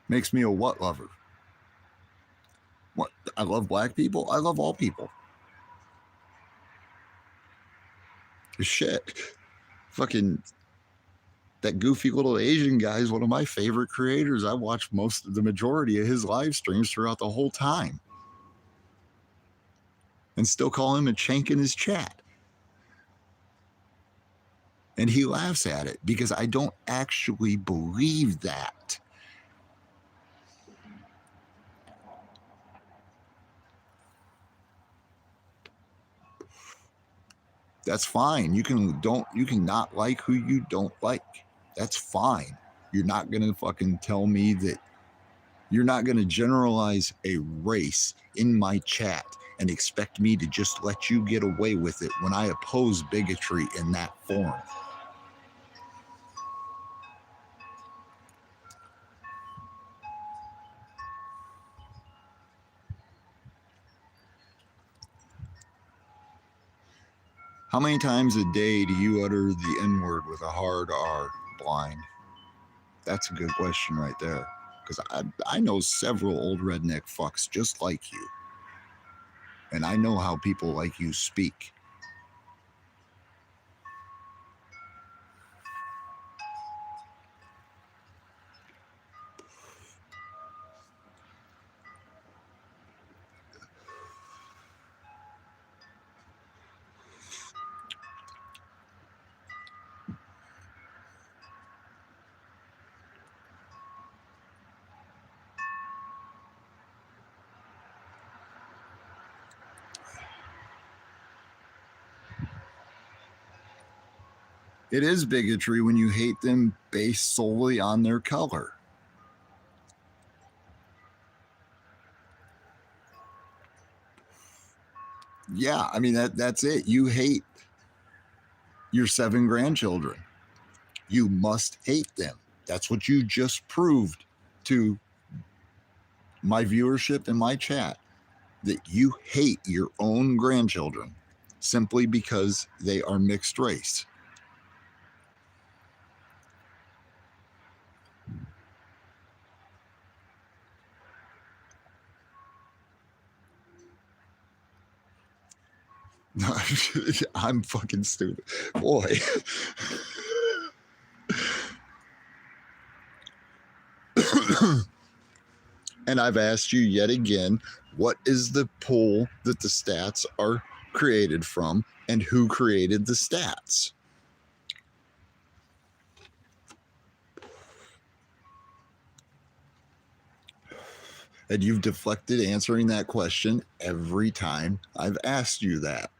Makes me a what lover? What? I love black people? I love all people. Shit. Fucking that goofy little Asian guy is one of my favorite creators. I watched the majority of his live streams throughout the whole time. And still call him a chank in his chat. And he laughs at it because I don't actually believe that. That's fine. You can not like who you don't like. That's fine. You're not gonna fucking tell me that you're not gonna generalize a race in my chat and expect me to just let you get away with it when I oppose bigotry in that form. How many times a day do you utter the N-word with a hard R, blind? That's a good question right there. Because I know several old redneck fucks just like you. And I know how people like you speak. It is bigotry when you hate them based solely on their color. Yeah, I mean that's it. You hate your 7 grandchildren. You must hate them. That's what you just proved to my viewership and my chat, that you hate your own grandchildren simply because they are mixed race. I'm fucking stupid. Boy. And I've asked you yet again, what is the pool that the stats are created from and who created the stats? And you've deflected answering that question every time I've asked you that.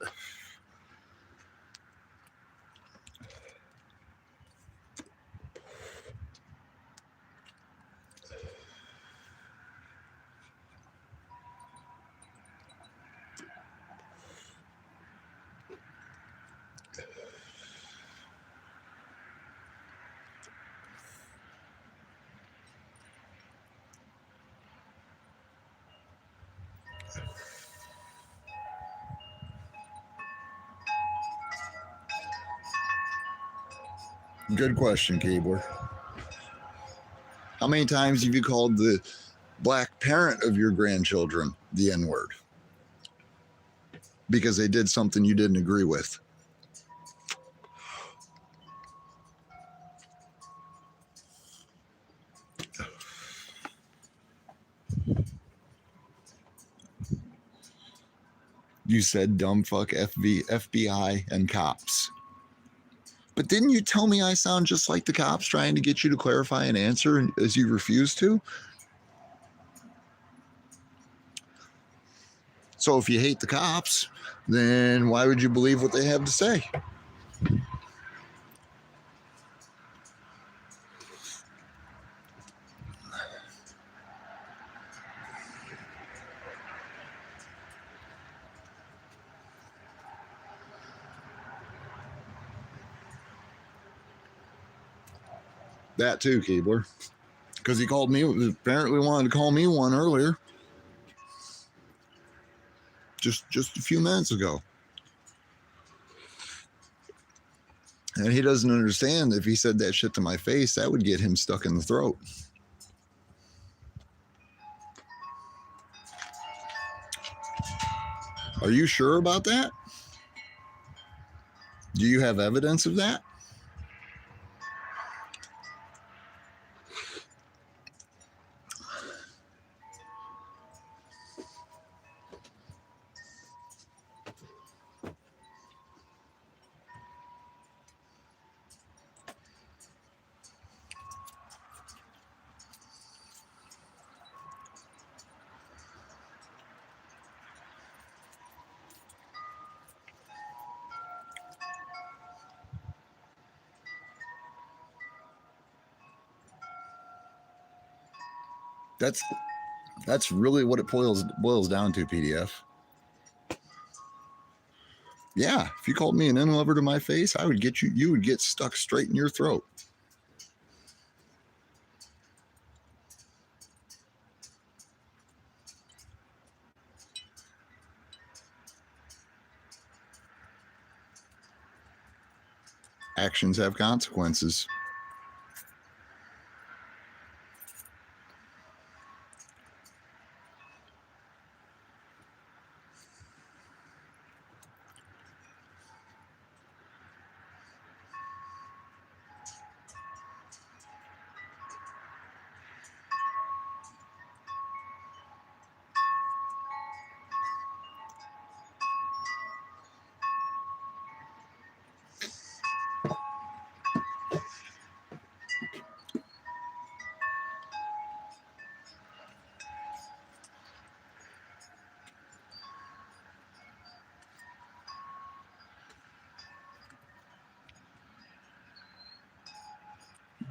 Good question, Keebler. How many times have you called the black parent of your grandchildren the N-word? Because they did something you didn't agree with. You said dumb fuck FBI and cops. But didn't you tell me I sound just like the cops trying to get you to clarify an answer as you refuse to? So if you hate the cops, then why would you believe what they have to say? That too, Keebler. Because he called me, apparently wanted to call me one earlier. Just a few minutes ago. And he doesn't understand if he said that shit to my face, that would get him stuck in the throat. Are you sure about that? Do you have evidence of that? That's really what it boils down to, PDF. Yeah, if you called me an N-lover to my face, I would get you would get stuck straight in your throat. Actions have consequences.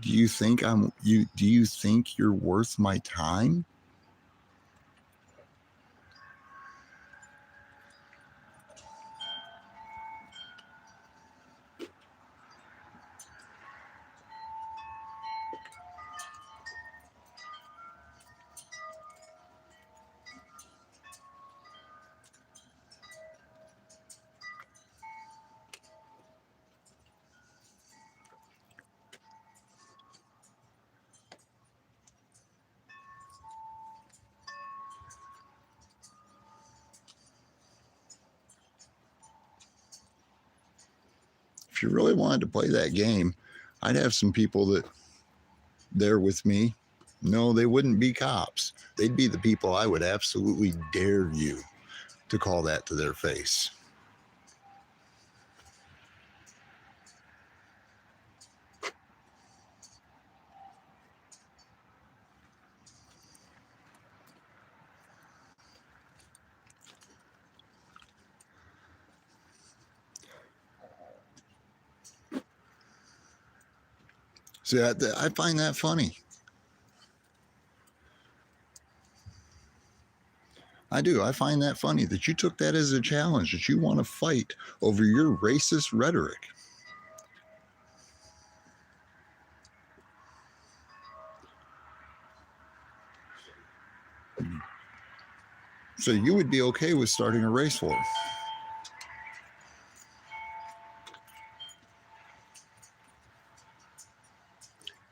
Do you think you're worth my time? If you really wanted to play that game, I'd have some people that there with me. No, they wouldn't be cops. They'd be the people I would absolutely dare you to call that to their face. See, I find that funny. I do. I find that funny that you took that as a challenge, that you want to fight over your racist rhetoric. So you would be okay with starting a race war.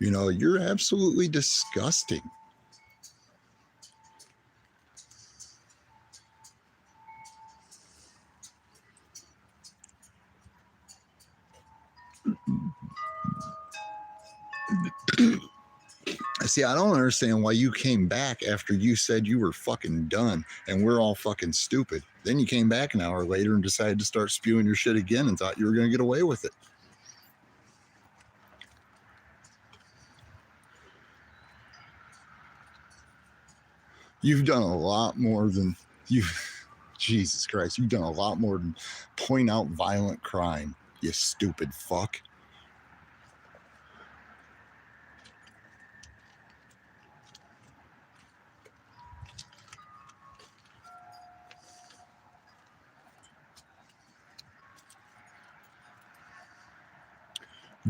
You're absolutely disgusting. See, I don't understand why you came back after you said you were fucking done and we're all fucking stupid. Then you came back an hour later and decided to start spewing your shit again and thought you were going to get away with it. You've done a lot more than you. Jesus Christ, you've done a lot more than point out violent crime, you stupid fuck.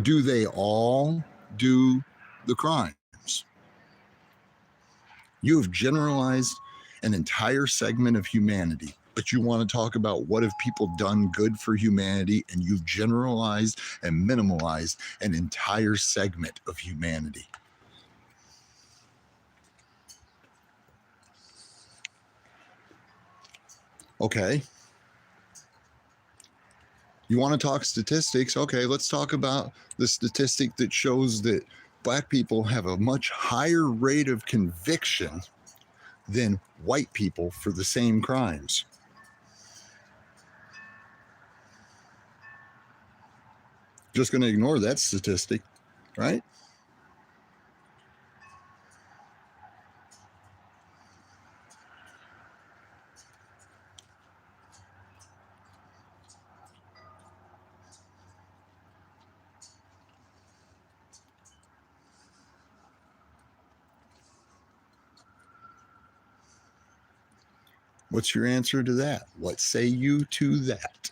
Do they all do the crimes? You have generalized an entire segment of humanity, but you want to talk about what have people done good for humanity, and you've generalized and minimalized an entire segment of humanity. Okay. You want to talk statistics? Okay, let's talk about the statistic that shows that black people have a much higher rate of conviction than white people for the same crimes. Just going to ignore that statistic, right? What's your answer to that? What say you to that?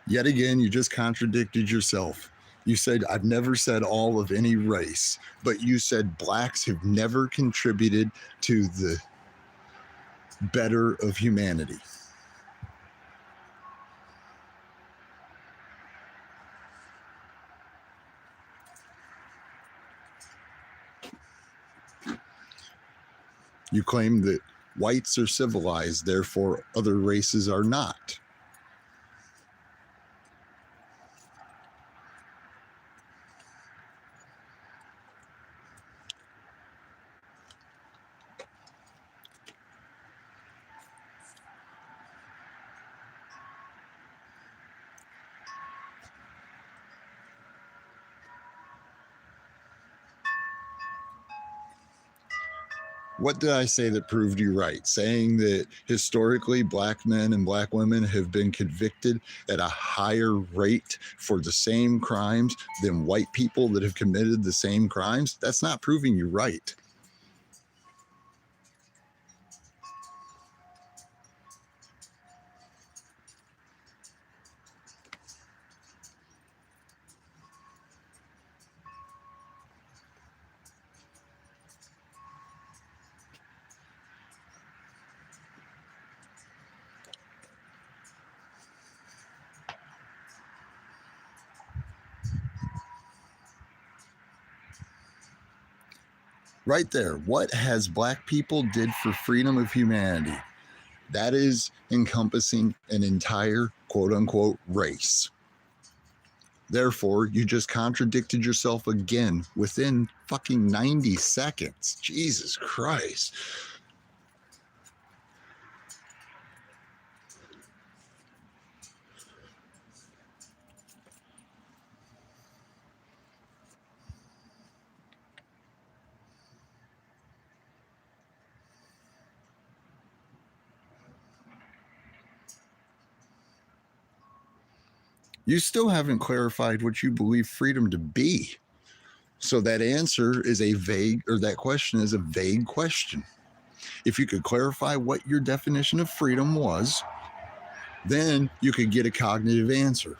Yet again, you just contradicted yourself. You said, I've never said all of any race, but you said blacks have never contributed to the better of humanity. You claim that whites are civilized, therefore other races are not. What did I say that proved you right? Saying that historically black men and black women have been convicted at a higher rate for the same crimes than white people that have committed the same crimes? That's not proving you right. Right there. What has black people did for freedom of humanity? That is encompassing an entire quote unquote race. Therefore, you just contradicted yourself again within fucking 90 seconds. Jesus Christ. You still haven't clarified what you believe freedom to be. So that answer is a vague, or that question is a vague question. If you could clarify what your definition of freedom was, then you could get a cognitive answer.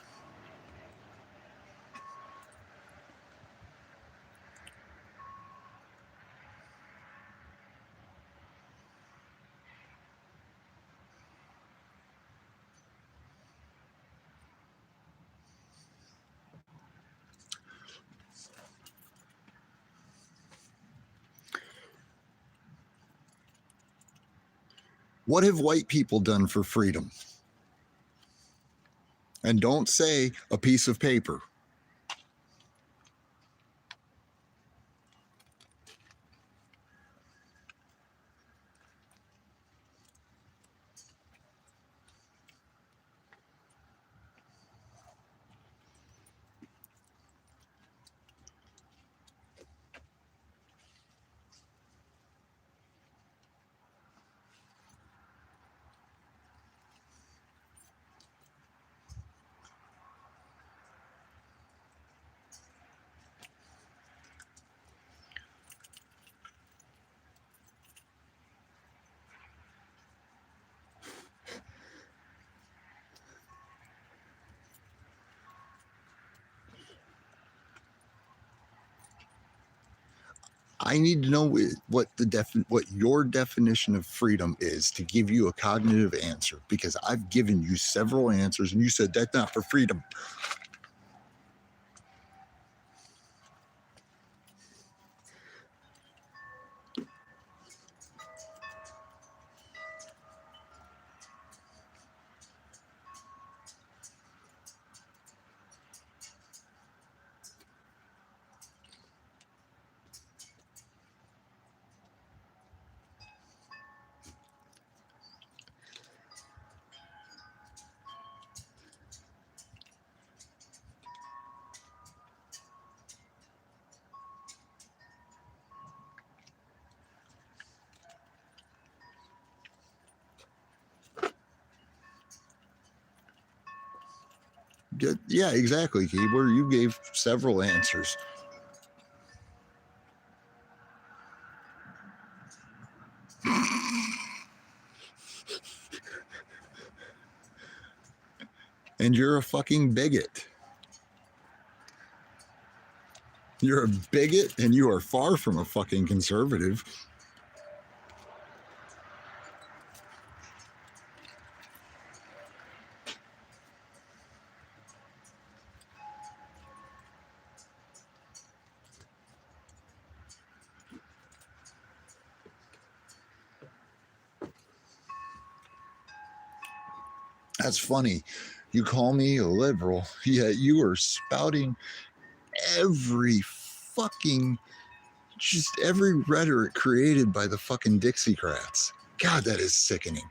What have white people done for freedom? And don't say a piece of paper. I need to know what your definition of freedom is to give you a cognitive answer, because I've given you several answers and you said that's not for freedom. Yeah, exactly, Keebler. You gave several answers. And you're a fucking bigot. You're a bigot and you are far from a fucking conservative. That's funny. You call me a liberal, yet you are spouting every fucking, just every rhetoric created by the fucking Dixiecrats. God, that is sickening.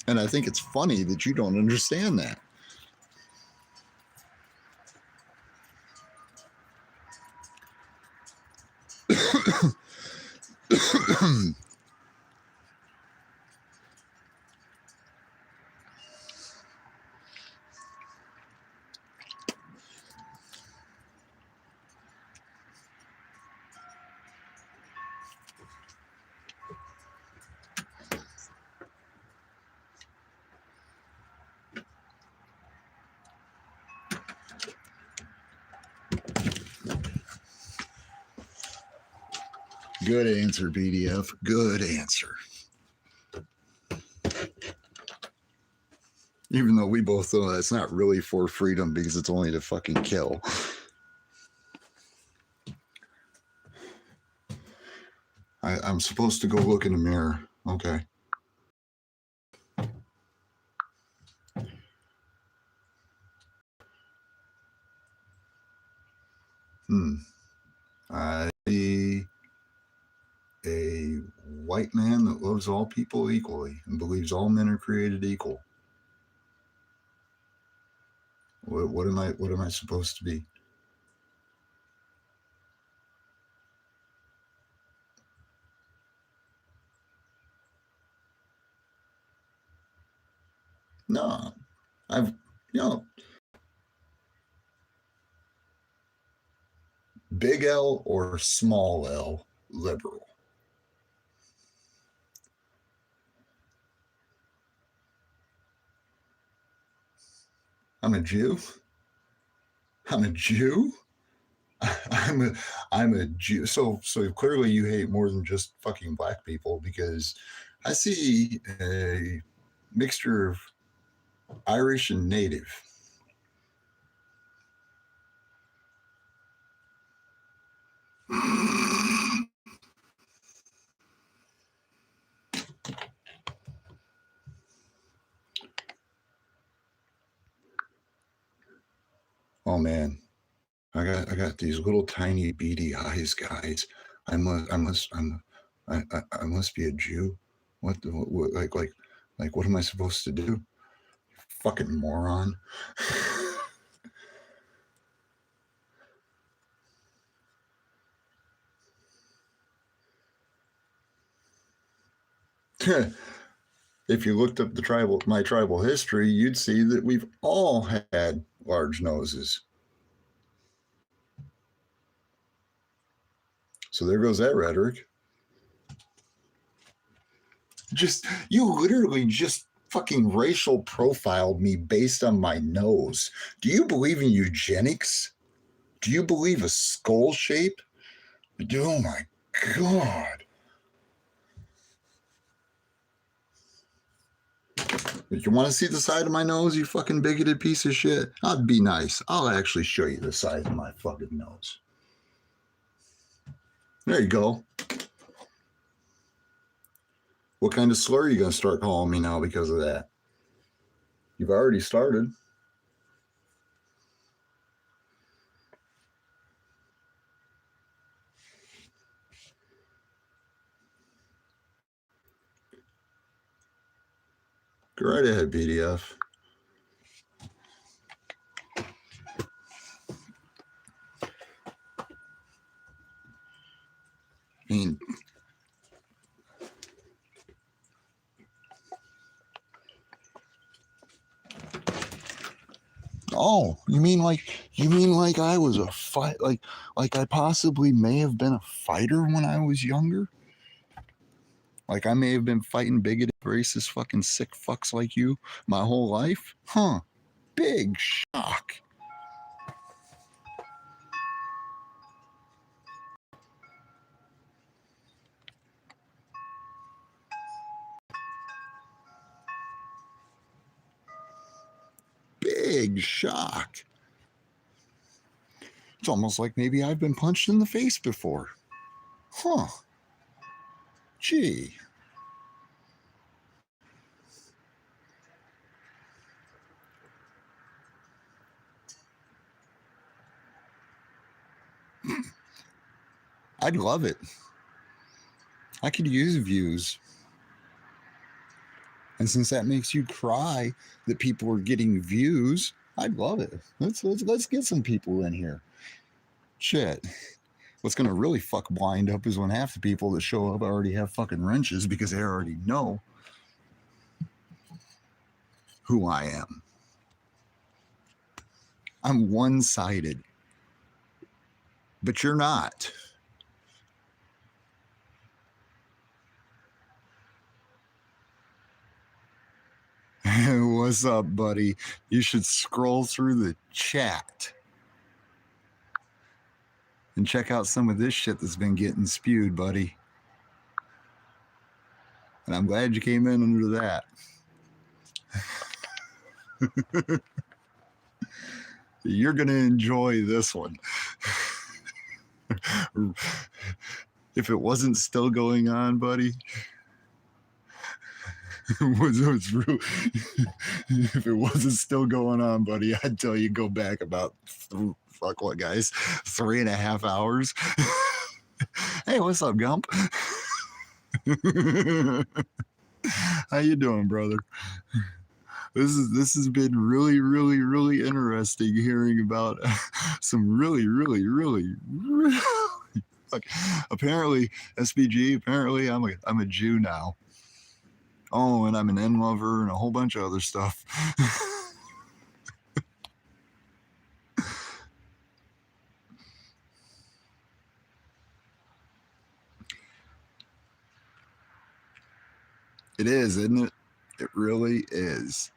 And I think it's funny that you don't understand that. Good answer, BDF. Good answer. Even though we both know that's not really for freedom because it's only to fucking kill. I'm supposed to go look in the mirror. Okay. I see a white man that loves all people equally and believes all men are created equal. What am I supposed to be? No, big L or small L liberal. I'm a Jew. I'm a Jew. I'm a Jew. So clearly you hate more than just fucking black people, because I see a mixture of Irish and Native. Oh man, I got these little tiny beady eyes, guys. I must be a Jew. What like what am I supposed to do? Fucking moron. If you looked up my tribal history, you'd see that we've all had large noses. So there goes that rhetoric. You literally just fucking racial profiled me based on my nose. Do you believe in eugenics? Do you believe a skull shape? Oh my God. If you want to see the side of my nose, you fucking bigoted piece of shit, I'd be nice. I'll actually show you the size of my fucking nose. There you go. What kind of slur are you going to start calling me now because of that? You've already started. Go right ahead, PDF. I mean, oh, you mean like I was a fight, like I possibly may have been a fighter when I was younger? Like I may have been fighting bigoted, racist, fucking sick fucks like you my whole life? Huh. Big shock. Big shock. It's almost like maybe I've been punched in the face before. Huh. Gee. I'd love it. I could use views. And since that makes you cry that people are getting views, I'd love it. Let's get some people in here. Shit. What's gonna really fuck blind up is when half the people that show up already have fucking wrenches because they already know who I am. I'm one-sided. But you're not. What's up, buddy? You should scroll through the chat and check out some of this shit that's been getting spewed, buddy. And I'm glad you came in under that. You're going to enjoy this one. If it wasn't still going on, buddy, if it wasn't still going on, buddy, I'd tell you go back about 3.5 hours. Hey, what's up, Gump? How you doing, brother? This has been really interesting hearing about some really like, apparently SBG. Apparently, I'm a Jew now. Oh, and I'm an N lover and a whole bunch of other stuff. It is, isn't it? It really is.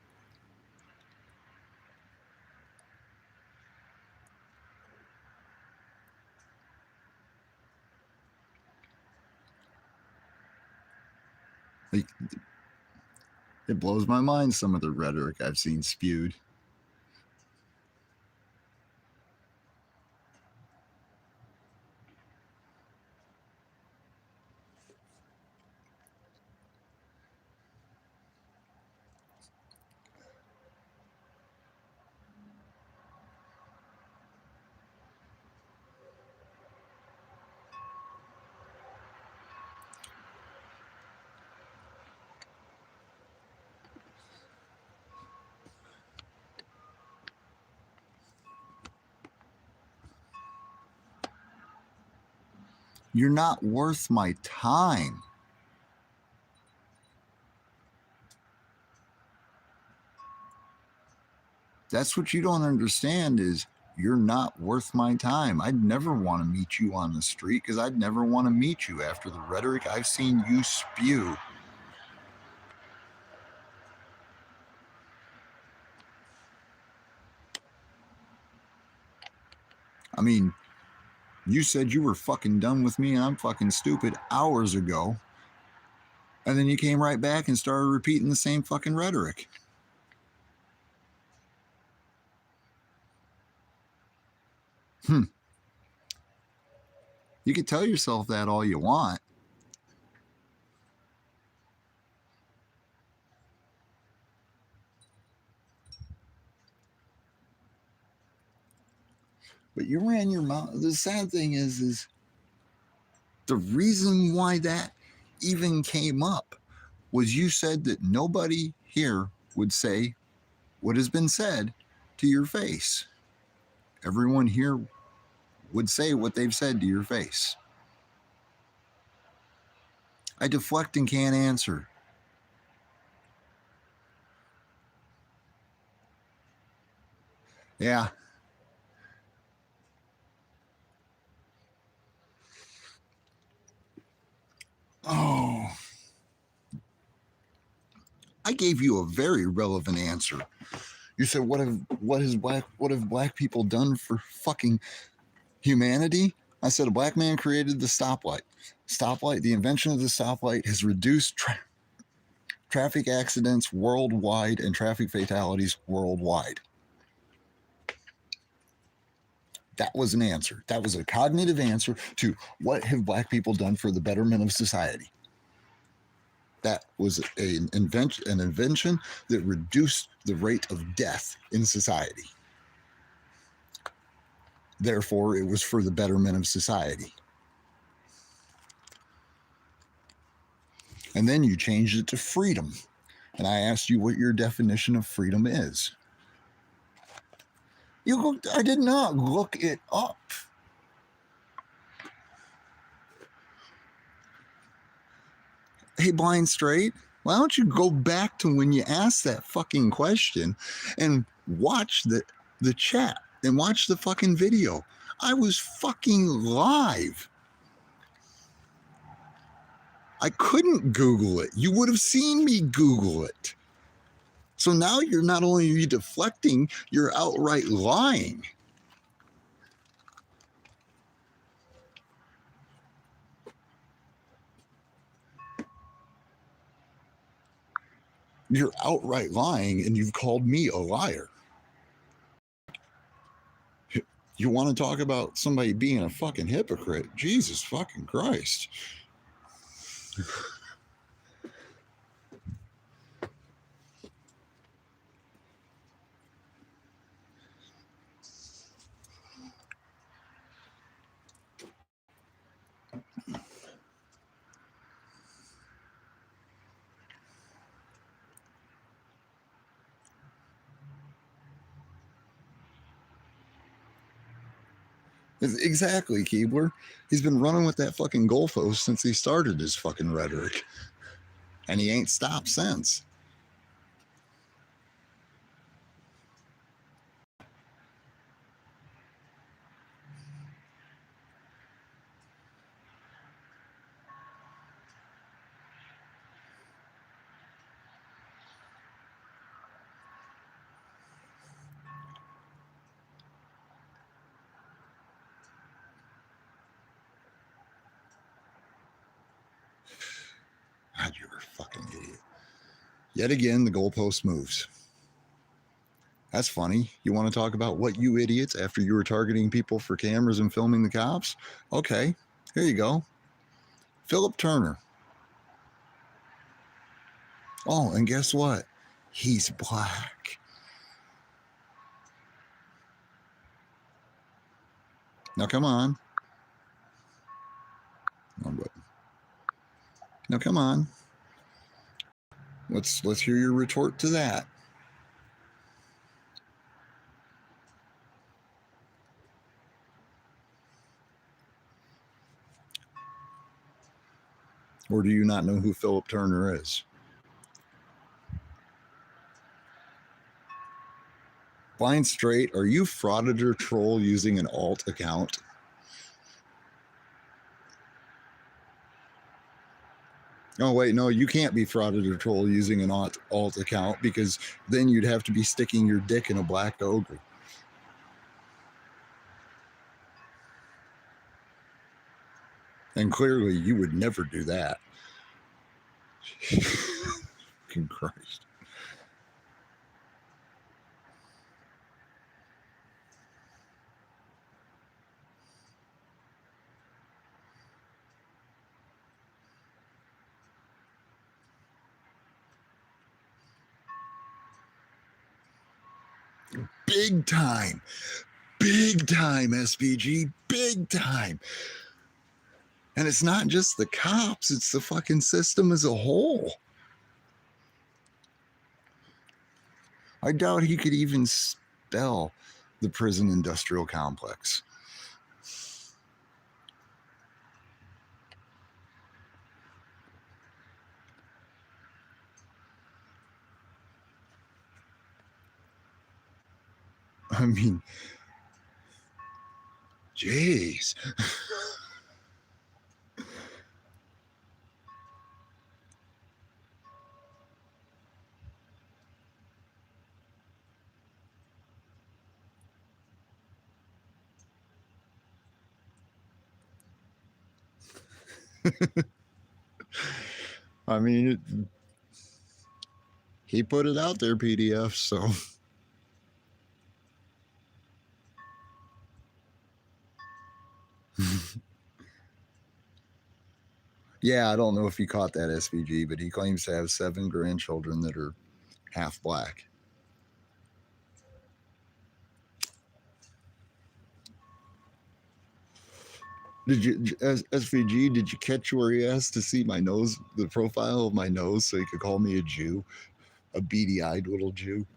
Like, it blows my mind, some of the rhetoric I've seen spewed. You're not worth my time. That's what you don't understand is you're not worth my time. I'd never want to meet you on the street because I'd never want to meet you after the rhetoric I've seen you spew. I mean, you said you were fucking done with me and I'm fucking stupid hours ago. And then you came right back and started repeating the same fucking rhetoric. You can tell yourself that all you want. But you ran your mouth. The sad thing is the reason why that even came up was you said that nobody here would say what has been said to your face. Everyone here would say what they've said to your face. I deflect and can't answer. Yeah. Oh. I gave you a very relevant answer. You said, what have black people done for fucking humanity? I said, a black man created the stoplight. The invention of the stoplight has reduced traffic accidents worldwide and traffic fatalities worldwide. That was an answer. That was a cognitive answer to what have black people done for the betterment of society. That was an invention that reduced the rate of death in society. Therefore, it was for the betterment of society. And then you changed it to freedom. And I asked you what your definition of freedom is. I did not look it up. Hey, Blind Straight, why don't you go back to when you asked that fucking question and watch the chat and watch the fucking video? I was fucking live. I couldn't Google it. You would have seen me Google it. So now you're not only deflecting, you're outright lying. You're outright lying and you've called me a liar. You want to talk about somebody being a fucking hypocrite? Jesus fucking Christ. Exactly, Keebler. He's been running with that fucking goalpost since he started his fucking rhetoric. And he ain't stopped since. God, you're a fucking idiot. Yet again, the goalpost moves. That's funny. You want to talk about what you idiots after you were targeting people for cameras and filming the cops? Okay, here you go. Philip Turner. Oh, and guess what? He's black. Now come on. Now come on. Let's hear your retort to that. Or do you not know who Philip Turner is? Blind Straight, are you frauded or troll using an alt account? Oh, wait, no, you can't be frauded or troll using an alt account because then you'd have to be sticking your dick in a black ogre. And clearly you would never do that. Fucking Christ. Big time, SPG, big time. And it's not just the cops, it's the fucking system as a whole. I doubt he could even spell the prison industrial complex. I mean, jeez. I mean, he put it out there, PDF, so. Yeah, I don't know if he caught that, SVG, but he claims to have 7 grandchildren that are half black. Did you, SVG, did you catch where he asked to see my nose, the profile of my nose, so he could call me a Jew? A beady-eyed little Jew?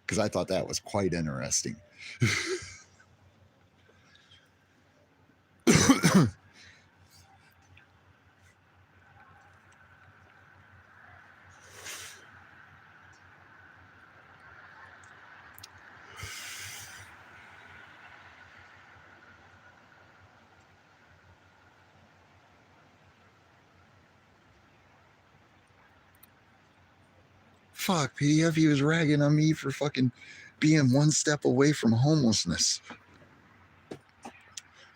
Because I thought that was quite interesting. Fuck, PDF, he was ragging on me for fucking being one step away from homelessness.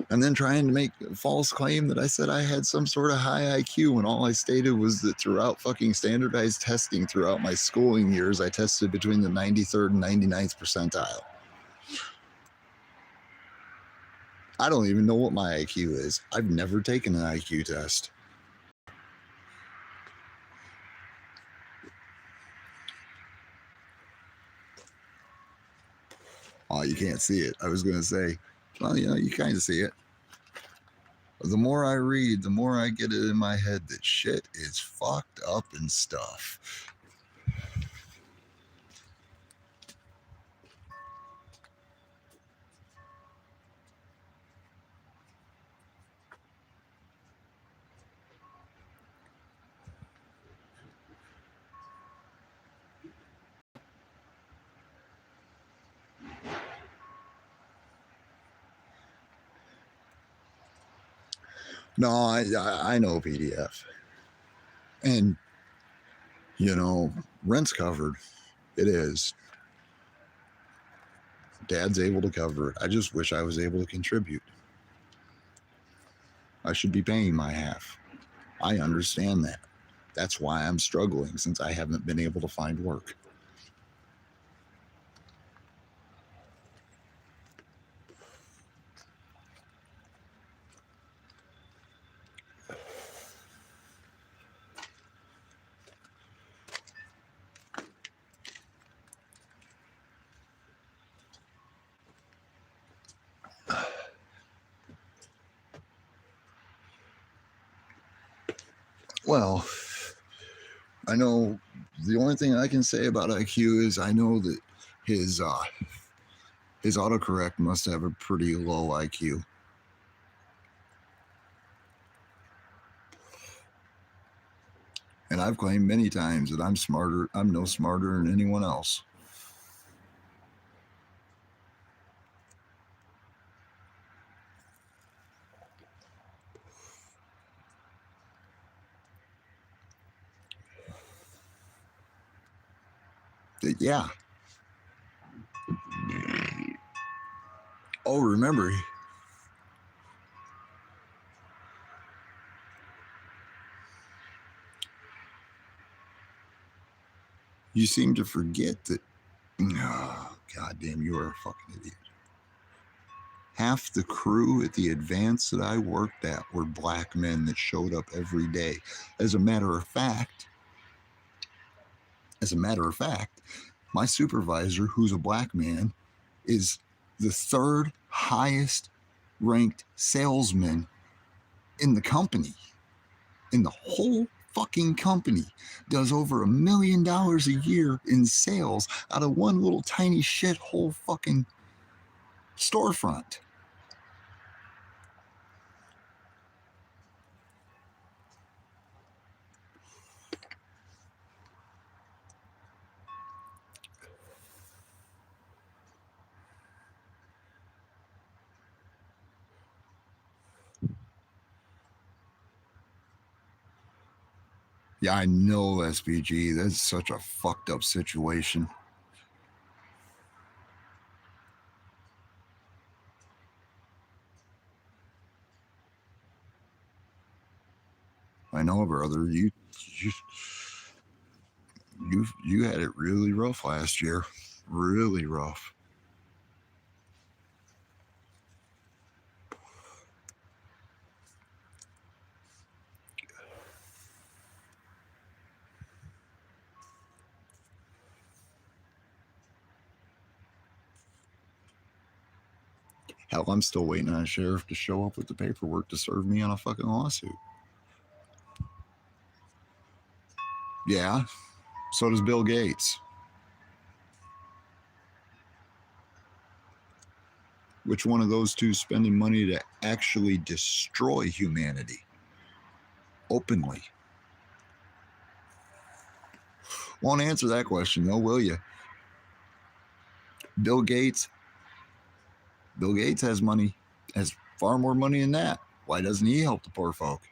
And then trying to make a false claim that I said I had some sort of high IQ when all I stated was that throughout fucking standardized testing throughout my schooling years, I tested between the 93rd and 99th percentile. I don't even know what my IQ is. I've never taken an IQ test. Oh, you can't see it. I was going to say, well, you know, you kind of see it. The more I read, the more I get it in my head that shit is fucked up and stuff. No, I know PDF. And, you know, rent's covered. It is. Dad's able to cover it. I just wish I was able to contribute. I should be paying my half. I understand that. That's why I'm struggling since I haven't been able to find work. Well, I know the only thing I can say about IQ is I know that his autocorrect must have a pretty low IQ. And I've claimed many times that I'm no smarter than anyone else. Yeah. Oh, remember, you seem to forget that. Oh, goddamn, you are a fucking idiot. Half the crew at the Advance that I worked at were black men that showed up every day. As a matter of fact, my supervisor, who's a black man, is the third highest ranked salesman in the company, in the whole fucking company. Does over $1 million a year in sales out of one little tiny shithole fucking storefront. Yeah, I know, SPG. That's such a fucked up situation. I know, brother. You had it really rough last year. Really rough. Hell, I'm still waiting on a sheriff to show up with the paperwork to serve me on a fucking lawsuit. Yeah, so does Bill Gates. Which one of those two is spending money to actually destroy humanity openly? Won't answer that question, though, will you? Bill Gates has money, has far more money than that. Why doesn't he help the poor folk?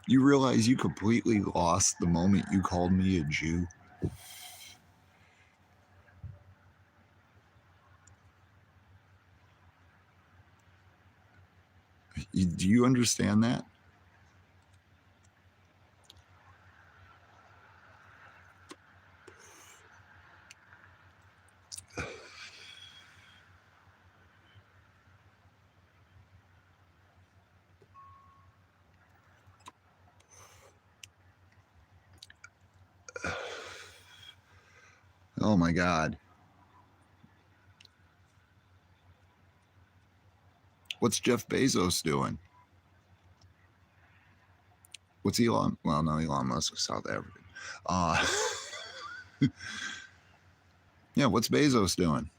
You realize you completely lost the moment you called me a Jew? Do you understand that? Oh my God. What's Jeff Bezos doing? What's Elon? Well, no, Elon Musk is South African. Yeah, what's Bezos doing?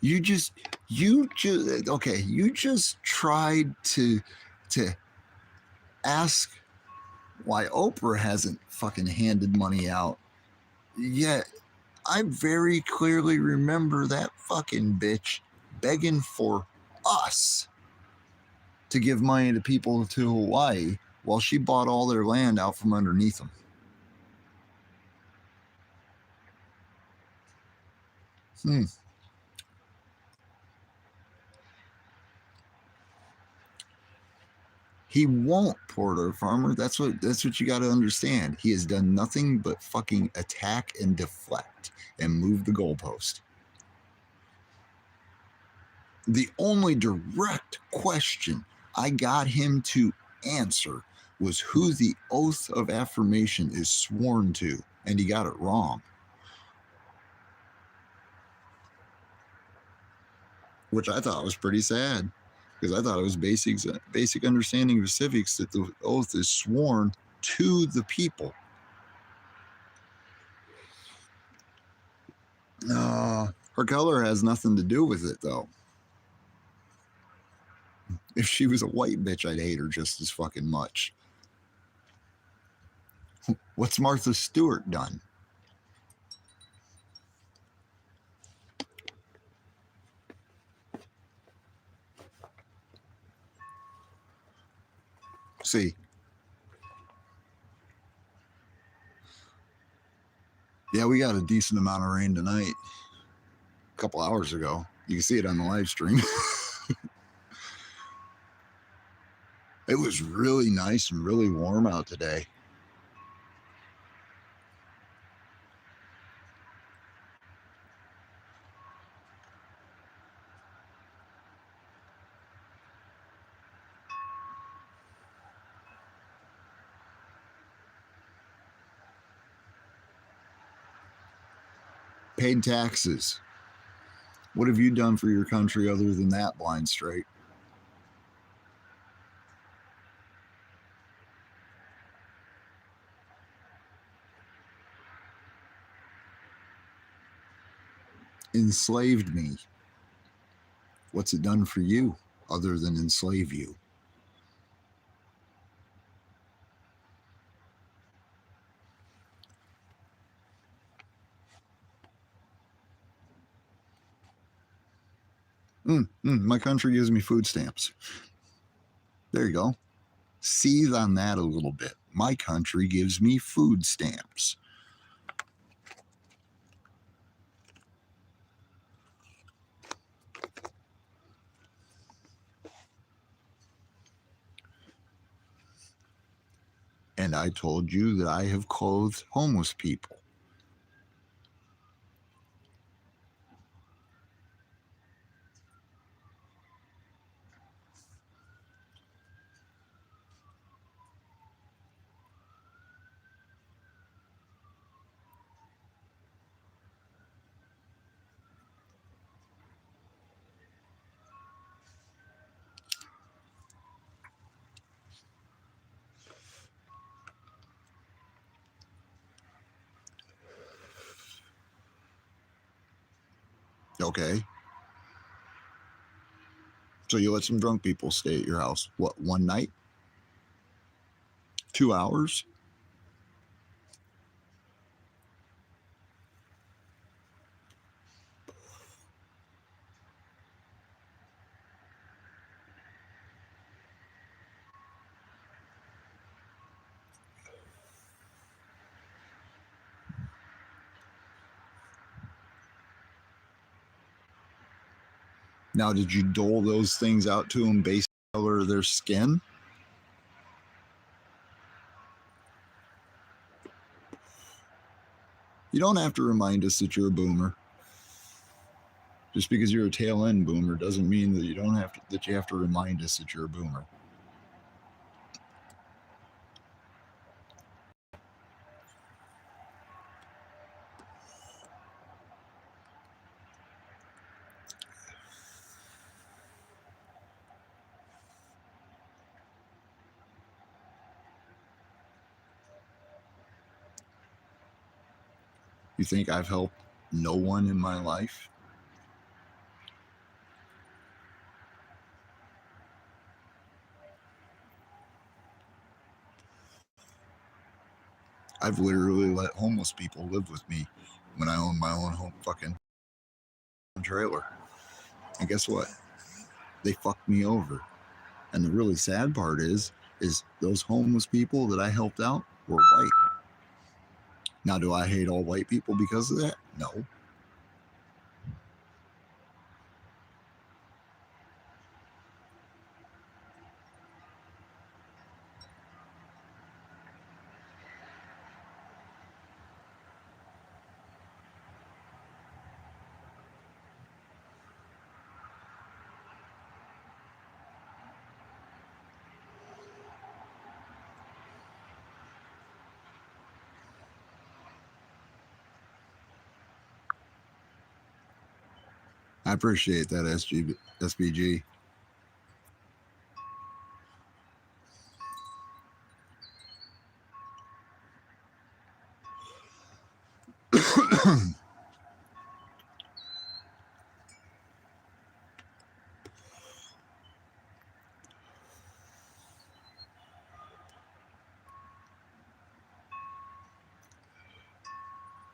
You just tried to ask why Oprah hasn't fucking handed money out. Yet I very clearly remember that fucking bitch begging for us to give money to people to Hawaii Well, she bought all their land out from underneath them. He won't, Porter Farmer. That's what you got to understand. He has done nothing but fucking attack and deflect and move the goalpost. The only direct question I got him to answer was who the oath of affirmation is sworn to, and he got it wrong. Which I thought was pretty sad, because I thought it was basic understanding of civics that the oath is sworn to the people. Her color has nothing to do with it, though. If she was a white bitch, I'd hate her just as fucking much. What's Martha Stewart done? See. Yeah, we got a decent amount of rain tonight. A couple hours ago. You can see it on the live stream. It was really nice and really warm out today. Paid taxes. What have you done for your country other than that, Blind Straight? Enslaved me. What's it done for you other than enslave you? My country gives me food stamps. There you go. Seethe on that a little bit. My country gives me food stamps. And I told you that I have clothed homeless people. Okay. So you let some drunk people stay at your house. What, one night? 2 hours? Now, did you dole those things out to them based on the color of their skin? You don't have to remind us that you're a boomer. Just because you're a tail end boomer doesn't mean that you have to remind us that you're a boomer. You think I've helped no one in my life? I've literally let homeless people live with me when I owned my own home fucking trailer. And guess what? They fucked me over. And the really sad part is is those homeless people that I helped out were white. Now, do I hate all white people because of that? No. I appreciate that, SBG.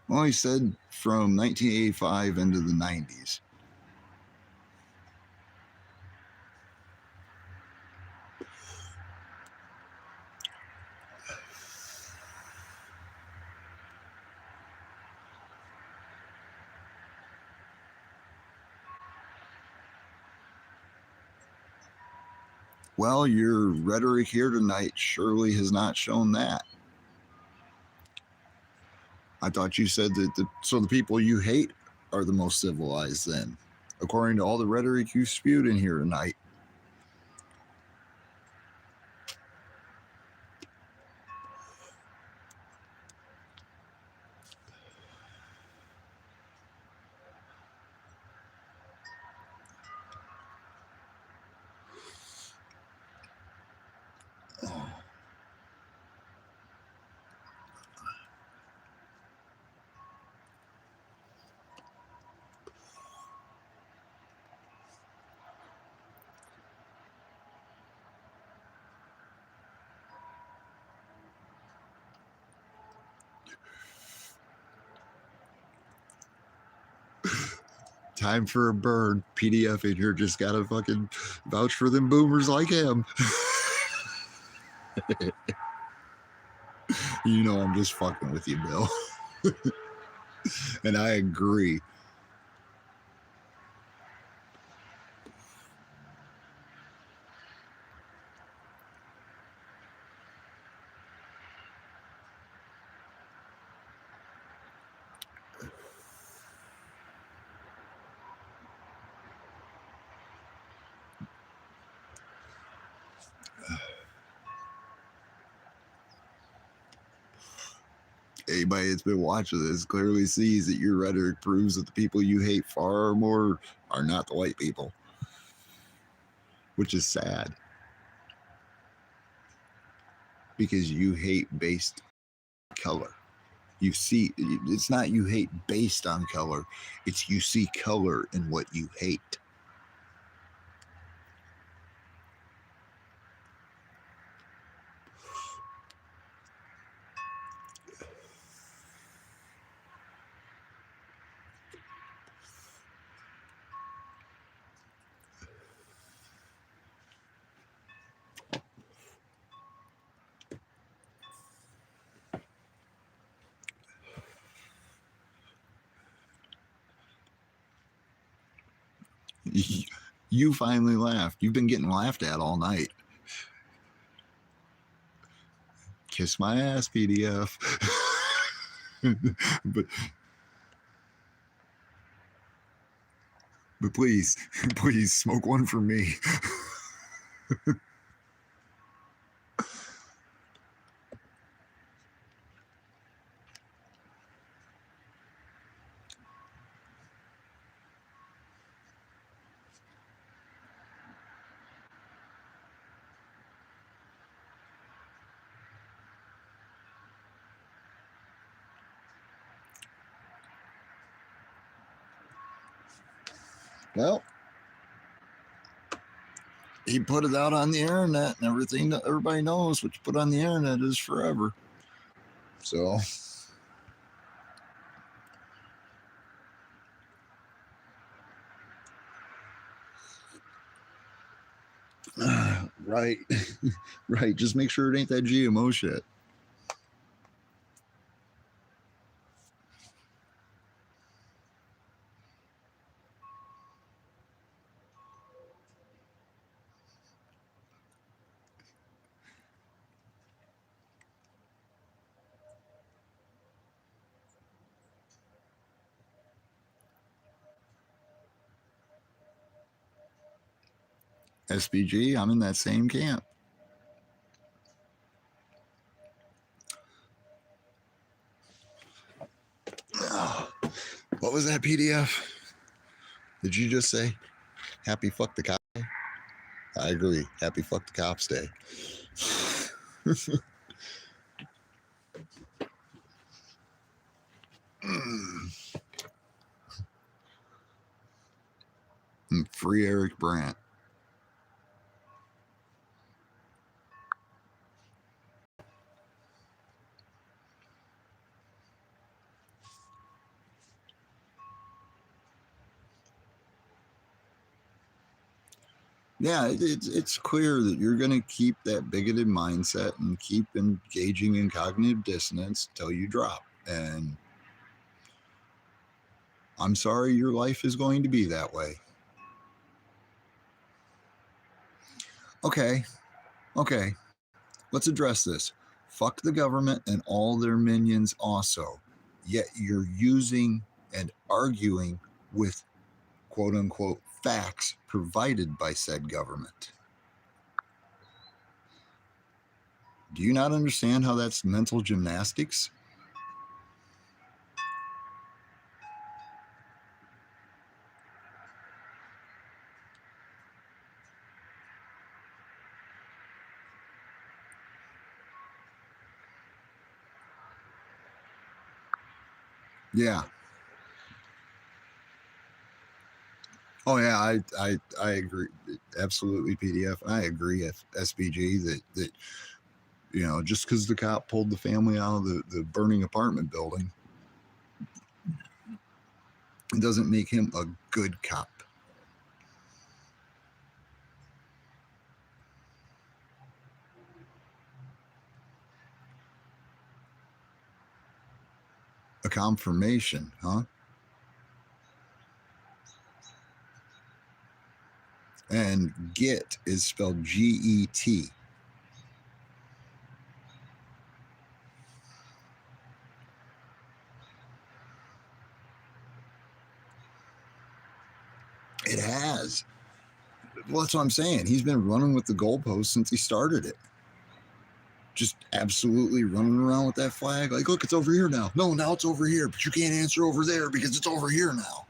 Well, he said from 1985 into the 90s. Well, your rhetoric here tonight surely has not shown that. I thought you said that the people you hate are the most civilized then, according to all the rhetoric you spewed in here tonight. Time for a bird. PDF in here just gotta fucking vouch for them boomers like him. You know I'm just fucking with you, Bill. And I agree. Anybody that's been watching this clearly sees that your rhetoric proves that the people you hate far more are not the white people, which is sad because you hate based on color. You see, it's not you hate based on color, it's you see color in what you hate. You finally laughed. You've been getting laughed at all night. Kiss my ass, PDF. but please, please smoke one for me. Well, he put it out on the internet, and everything that everybody knows what you put on the internet is forever. So Right. Right. Just make sure it ain't that GMO shit. SBG, I'm in that same camp. What was that PDF? Did you just say happy fuck the cop day? I agree. Happy fuck the cops day. And free Eric Brandt. Yeah, it's clear that you're going to keep that bigoted mindset and keep engaging in cognitive dissonance till you drop. And I'm sorry your life is going to be that way. Okay, let's address this. Fuck the government and all their minions also. Yet you're using and arguing with quote unquote facts provided by said government. Do you not understand how that's mental gymnastics? Yeah. Oh yeah, I agree. Absolutely, PDF. I agree. SBG that you know, just because the cop pulled the family out of the burning apartment building, it doesn't make him a good cop. A confirmation, huh? And get is spelled GET. It has. Well, that's what I'm saying. He's been running with the goalpost since he started it. Just absolutely running around with that flag. Like, look, it's over here now. No, now it's over here, but you can't answer over there because it's over here now.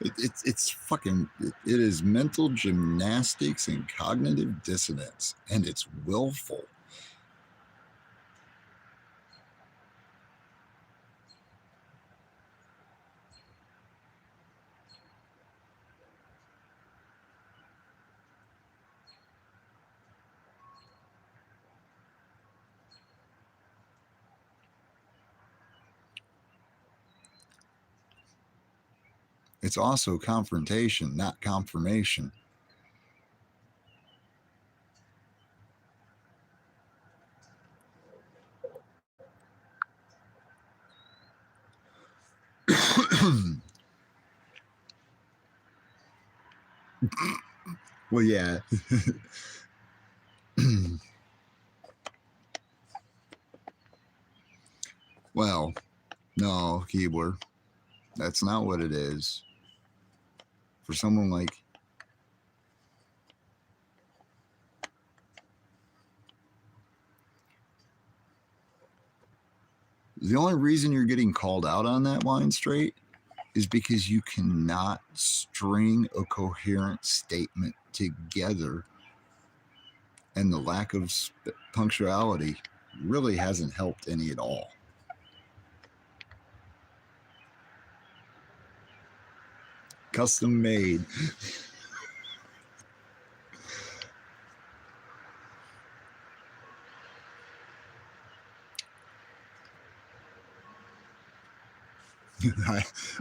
It's fucking, it is mental gymnastics and cognitive dissonance, and it's willful. It's also confrontation, not confirmation. Well, yeah. Well, no, Keebler, that's not what it is. For someone like, the only reason you're getting called out on that line straight is because you cannot string a coherent statement together, and the lack of punctuality really hasn't helped any at all. Custom made.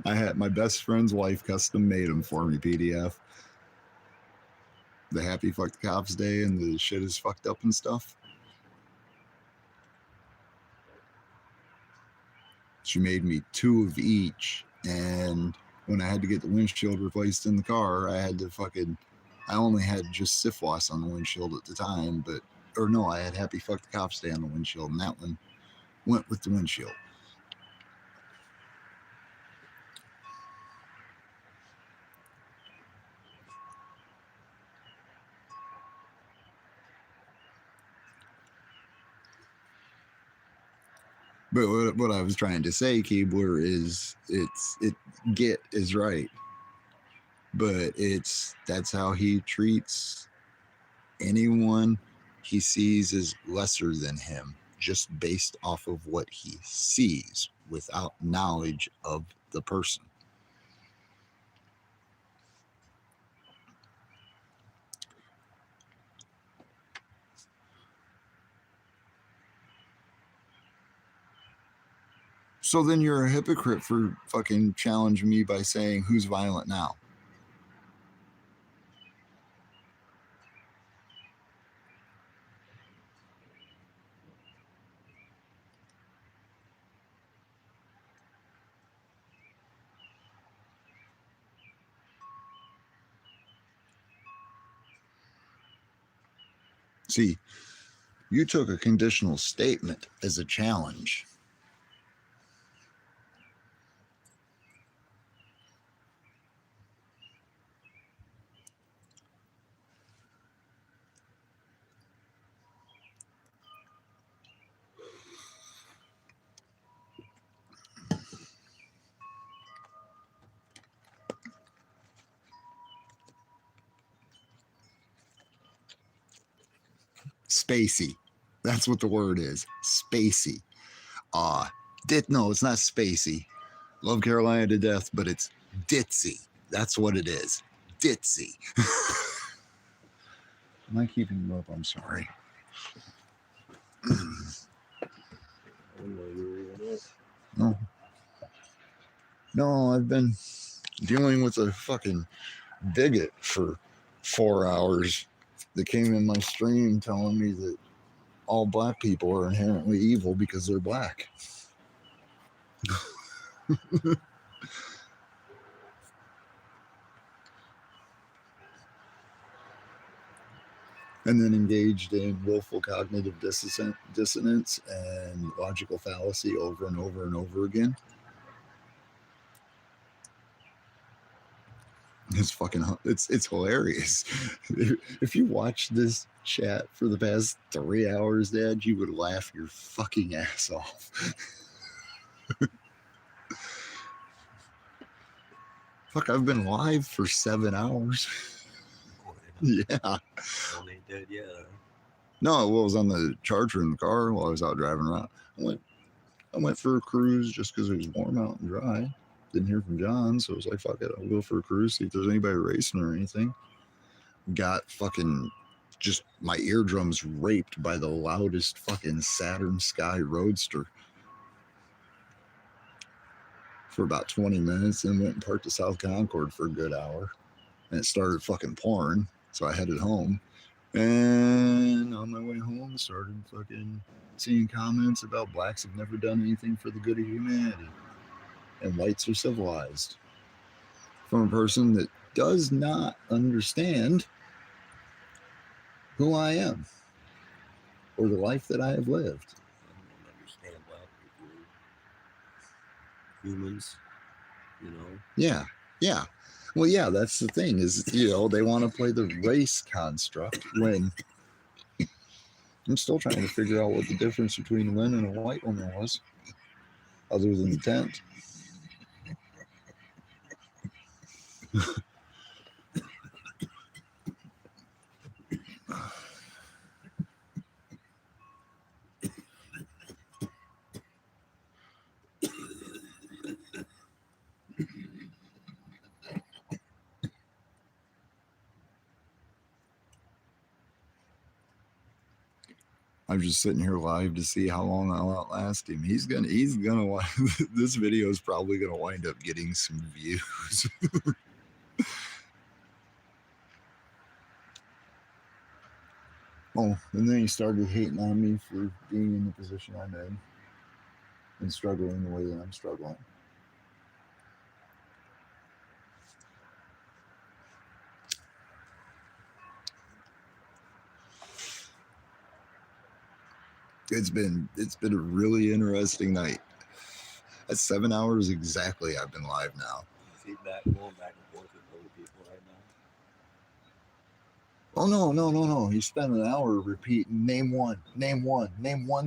I had my best friend's wife custom made them for me, PDF. The Happy Fuck the Cops Day and the shit is fucked up and stuff. She made me 2 of each, and when I had to get the windshield replaced in the car, I only had just Syphilis on the windshield at the time, I had Happy Fuck the Cops Day on the windshield, and that one went with the windshield. But what I was trying to say, Keebler, is Git is right, but that's how he treats anyone he sees as lesser than him, just based off of what he sees without knowledge of the person. So then you're a hypocrite for fucking challenging me by saying who's violent now. See, you took a conditional statement as a challenge. Spacey. That's what the word is. Spacey. No, it's not Spacey. Love Carolina to death, but it's ditzy. That's what it is. Ditzy. Am I keeping you up? I'm sorry. No. No, I've been dealing with a fucking bigot for 4 hours that came in my stream telling me that all black people are inherently evil because they're black. And then engaged in willful cognitive dissonance and logical fallacy over and over and over again. It's hilarious. If you watch this chat for the past 3 hours, Dad, you would laugh your fucking ass off. Fuck, I've been live for 7 hours. Yeah. Ain't dead yet. No, it was on the charger in the car while I was out driving around. I went for a cruise just because it was warm out and dry. Didn't hear from John, so I was like, fuck it, I'll go for a cruise, see if there's anybody racing or anything. Got fucking just my eardrums raped by the loudest fucking Saturn Sky Roadster for about 20 minutes, and went and parked at South Concord for a good hour. And it started fucking pouring, so I headed home. And on my way home, started fucking seeing comments about blacks have never done anything for the good of humanity, and whites are civilized, from a person that does not understand who I am or the life that I have lived. I don't understand black people. Humans, you know. Yeah. Well, yeah, that's the thing is, they want to play the race construct when I'm still trying to figure out what the difference between Lynn and a white woman was, other than the tent. I'm just sitting here live to see how long I'll outlast him. He's gonna this video is probably gonna wind up getting some views. Oh, and then he started hating on me for being in the position I'm in and struggling the way that I'm struggling. It's been a really interesting night. That's 7 hours exactly I've been live now. Feedback going back and forth with other people right now. Oh no. He spent an hour repeating name one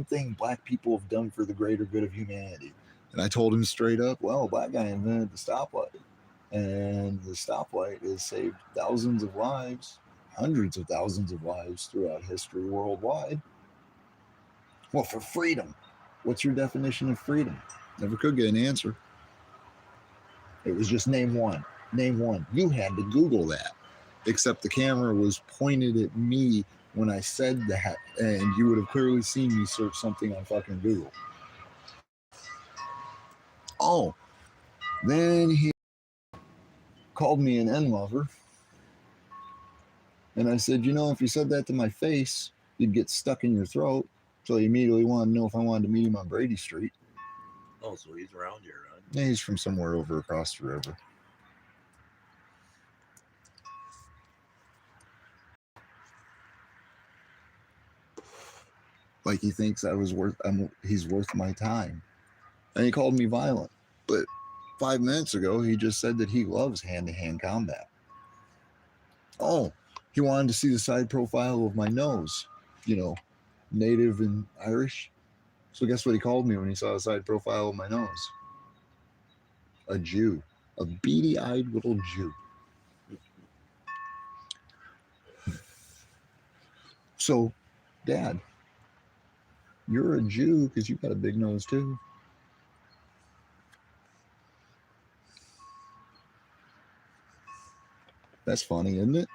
thing black people have done for the greater good of humanity. And I told him straight up, well, black guy invented the stoplight. And the stoplight has saved thousands of lives, hundreds of thousands of lives throughout history worldwide. Well, for freedom. What's your definition of freedom? Never could get an answer. It was just name one. Name one. You had to Google that. Except the camera was pointed at me when I said that, and you would have clearly seen me search something on fucking Google. Oh, then he called me an N-lover. And I said, you know, if you said that to my face, you'd get stuck in your throat. So he immediately wanted to know if I wanted to meet him on Brady Street. Oh, so he's around here, right? Yeah, he's from somewhere over across the river. Like he thinks he's worth my time. And he called me violent. But 5 minutes ago, he just said that he loves hand-to-hand combat. Oh, he wanted to see the side profile of my nose. You know, Native and Irish. So guess what he called me when he saw the side profile of my nose? A Jew. A beady-eyed little Jew. So, Dad, you're a Jew because you got a big nose too. That's funny, isn't it?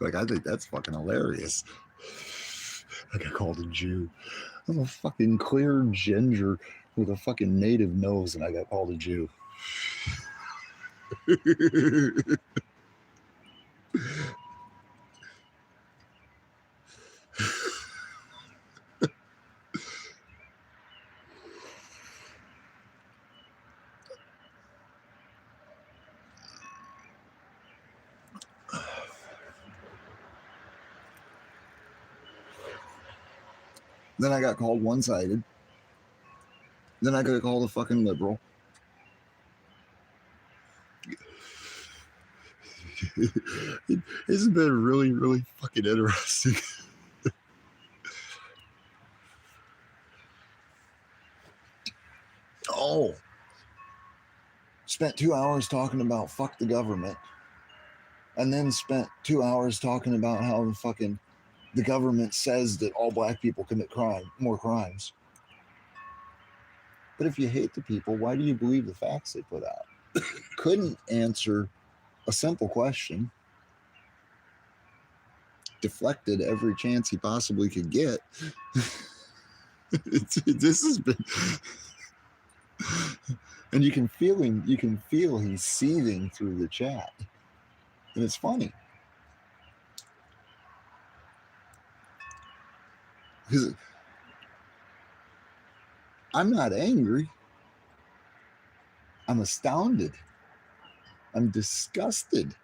Like, I think that's fucking hilarious. I got called a Jew. I'm a fucking clear ginger with a fucking native nose, and I got called a Jew. Then I got called one-sided. Then I got called a fucking liberal. It's been really, really fucking interesting. Oh. Spent 2 hours talking about fuck the government. And then spent 2 hours talking about how the government says that all black people commit more crimes. But if you hate the people, why do you believe the facts they put out? Couldn't answer a simple question. Deflected every chance he possibly could get. This has been... And you can feel him, he's seething through the chat. And it's funny. Because I'm not angry. I'm astounded. I'm disgusted.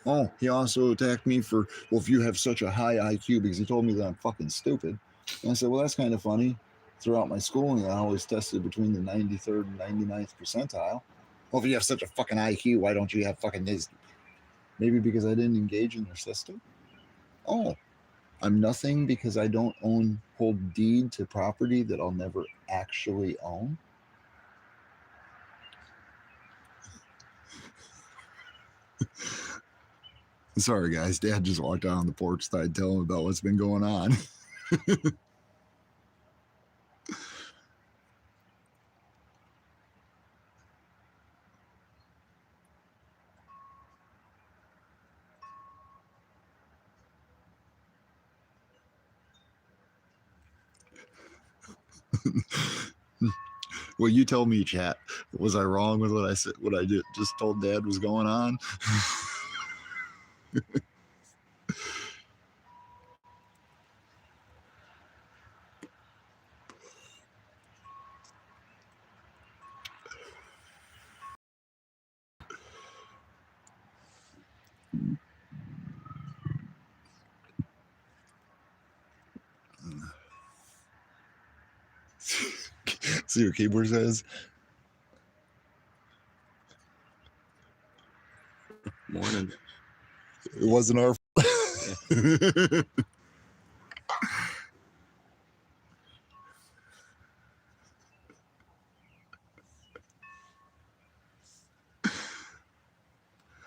Oh, he also attacked me for, well, if you have such a high IQ, because he told me that I'm fucking stupid. And I said, well, that's kind of funny. Throughout my schooling, I always tested between the 93rd and 99th percentile. Well, if you have such a fucking IQ, why don't you have fucking this? Maybe because I didn't engage in their system. Oh, I'm nothing because I don't hold deed to property that I'll never actually own. Sorry, guys. Dad just walked out on the porch, so I'd tell him about what's been going on. Well, you tell me, chat. Was I wrong with what I said? What I did just told Dad was going on? See what keyboard says? Morning. It wasn't our.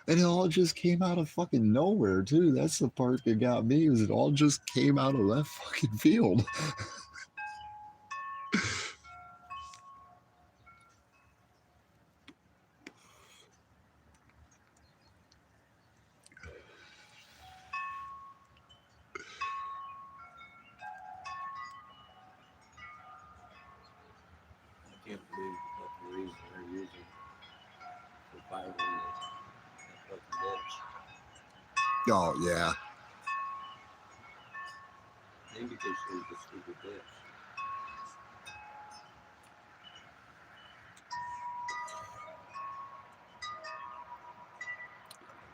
And it all just came out of fucking nowhere, too. That's the part that got me, is it all just came out of left fucking field. I can't believe what the reason they're using for firing that fucking bitch. Oh, yeah. Maybe because she was a stupid bitch.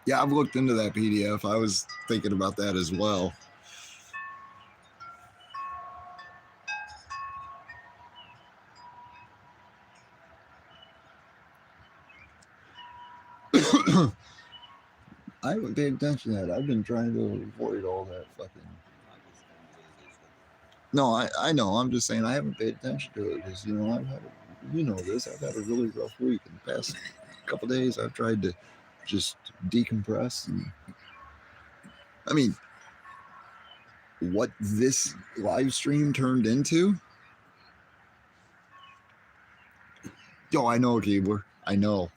Yeah, I've looked into that PDF. I was thinking about that as well. I haven't paid attention to that. I've been trying to avoid all that fucking. No, I know. I'm just saying I haven't paid attention to it because, you know, I've had, you know this, I've had a really rough week. In the past couple days, I've tried to just decompress. And I mean, what this live stream turned into? Oh, I know, Gabler. I know.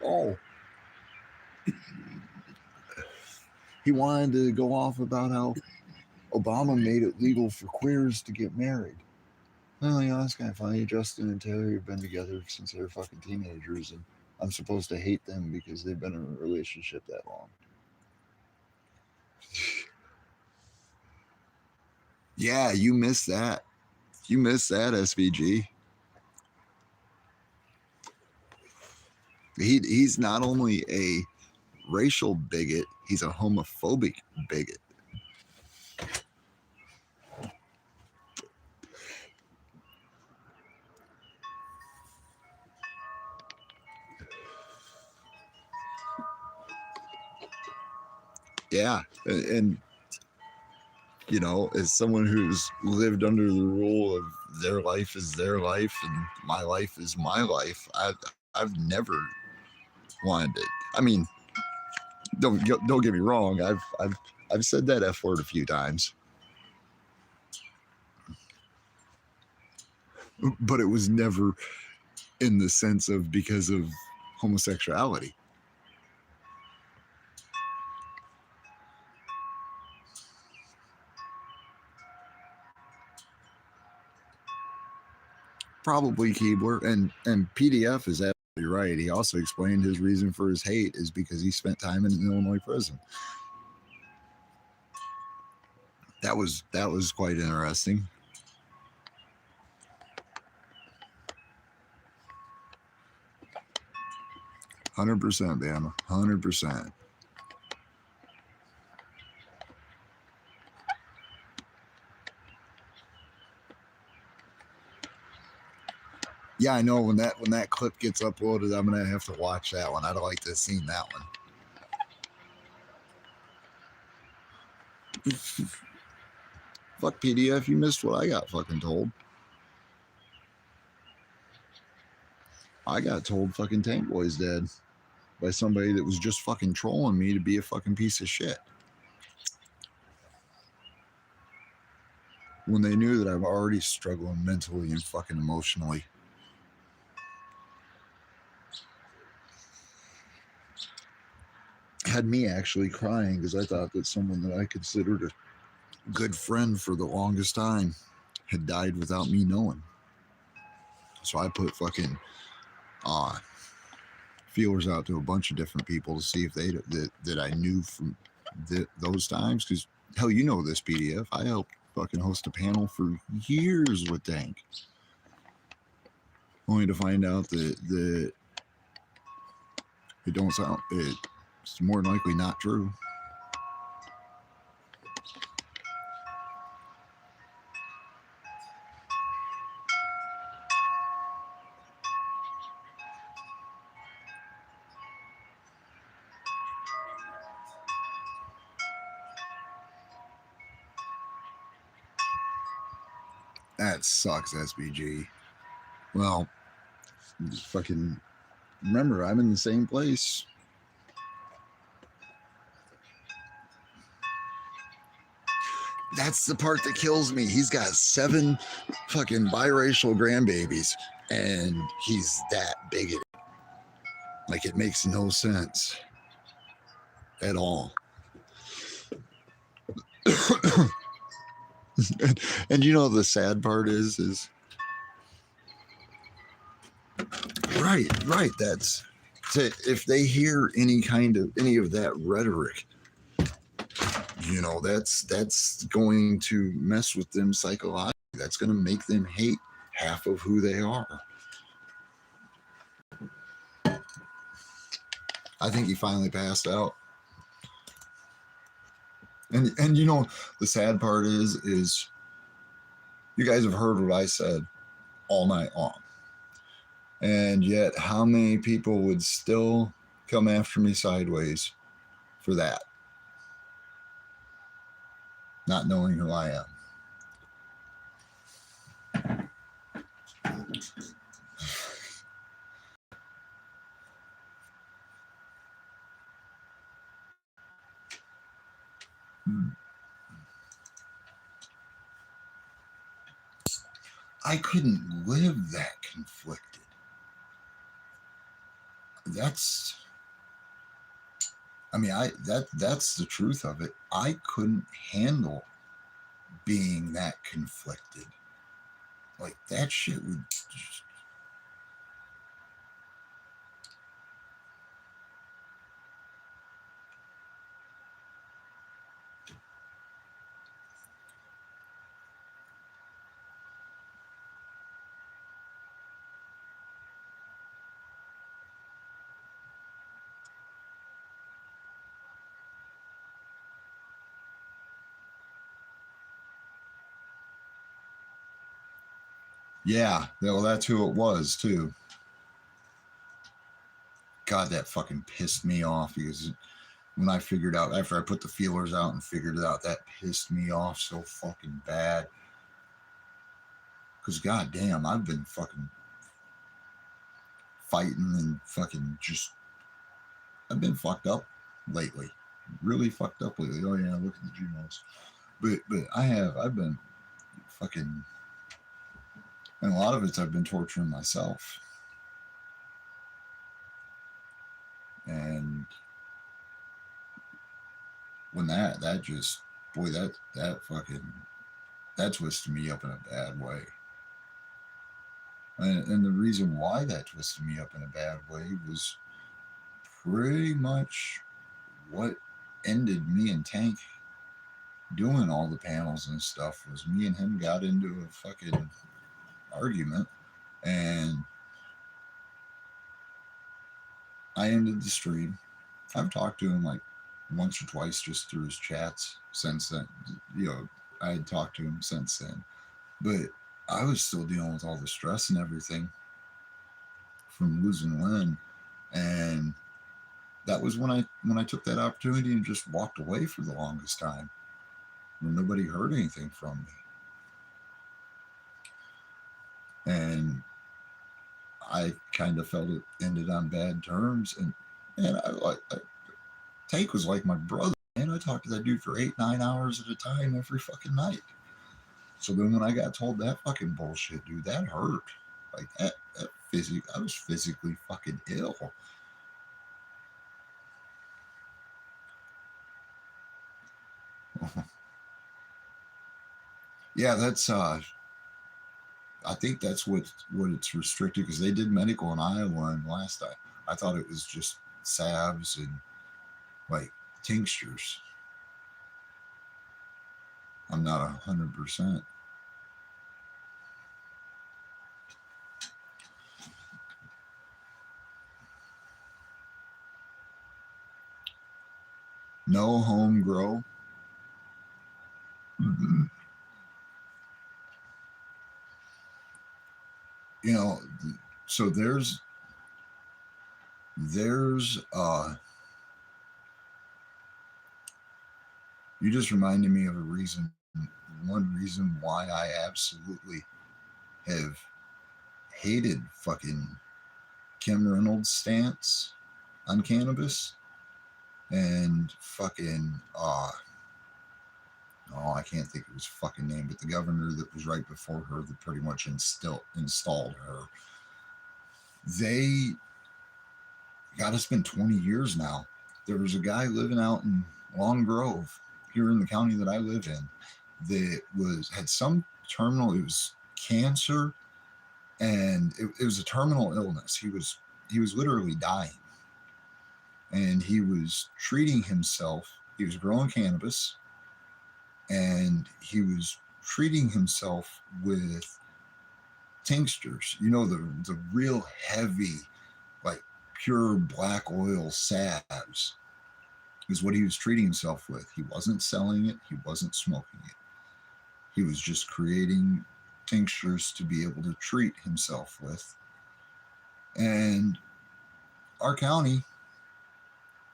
Oh. He wanted to go off about how Obama made it legal for queers to get married. Well, you know, that's kind of funny. Justin and Taylor have been together since they were fucking teenagers, and I'm supposed to hate them because they've been in a relationship that long. Yeah, you missed that. You missed that, SVG. He's not only a racial bigot, he's a homophobic bigot. Yeah, and you know, as someone who's lived under the rule of their life is their life and my life is my life, I've never wanted it. I mean, don't get me wrong. I've said that F word a few times, but it was never in the sense of because of homosexuality. Probably Keebler and PDF is absolutely right. He also explained his reason for his hate is because he spent time in an Illinois prison. That was quite interesting. $100%, Bama. 100%. Yeah, I know when that clip gets uploaded, I'm gonna have to watch that one. I'd like to have seen that one. Fuck PDF, you missed what I got fucking told. I got told fucking Tank Boy's dead by somebody that was just fucking trolling me to be a fucking piece of shit. When they knew that I'm already struggling mentally and fucking emotionally. Had me actually crying because I thought that someone that I considered a good friend for the longest time had died without me knowing. So I put fucking feelers out to a bunch of different people to see if they that I knew from those times. Because hell, you know this PDF. I helped fucking host a panel for years with Dank, only to find out that it don't sound. It's more than likely not true. That sucks, SBG. Well, fucking remember, I'm in the same place. That's the part that kills me. He's got 7 fucking biracial grandbabies, and he's that bigoted. Like, it makes no sense at all. and you know the sad part is right. That's if they hear any of that rhetoric, you know, that's going to mess with them psychologically. That's going to make them hate half of who they are. I think he finally passed out. And you know, the sad part is you guys have heard what I said all night long. And yet how many people would still come after me sideways for that? Not knowing who I am. I couldn't live that conflicted. That's the truth of it. I couldn't handle being that conflicted. Like, that shit would just... Yeah, well, that's who it was, too. God, that fucking pissed me off, because when I figured out, after I put the feelers out and figured it out, that pissed me off so fucking bad. Because goddamn, I've been fucking fighting and fucking just... I've been fucked up lately. Really fucked up lately. Oh yeah, look at the G-notes. But I've been fucking... And a lot of it's I've been torturing myself. And when that just, boy, that fucking, that twisted me up in a bad way. And the reason why that twisted me up in a bad way was pretty much what ended me and Tank doing all the panels and stuff. Was me and him got into a fucking argument, and I ended the stream. I've talked to him like once or twice just through his chats since then. You know, I had talked to him since then, but I was still dealing with all the stress and everything from losing Lynn. And that was when I took that opportunity and just walked away for the longest time, when nobody heard anything from me. And I kind of felt it ended on bad terms. And Tank was like my brother, man. I talked to that dude for 8-9 hours at a time every fucking night. So then when I got told that fucking bullshit, dude, that hurt. Like that I was physically fucking ill. Yeah, that's I think that's what it's restricted because they did medical in Iowa, and last I thought it was just salves and like tinctures. I'm not 100%. No home grow. Mhm. You know, so there's you just reminded me of a reason, one reason why I absolutely have hated fucking Kim Reynolds' stance on cannabis and fucking oh, I can't think of his fucking name, but the governor that was right before her that pretty much installed her. They God, it's been 20 years now. There was a guy living out in Long Grove, here in the county that I live in, that had some terminal. It was cancer, and it was a terminal illness. He was literally dying, and he was treating himself. He was growing cannabis, and he was treating himself with tinctures. You know, the real heavy, like pure black oil salves is what he was treating himself with. He wasn't selling it, he wasn't smoking it. He was just creating tinctures to be able to treat himself with. And our county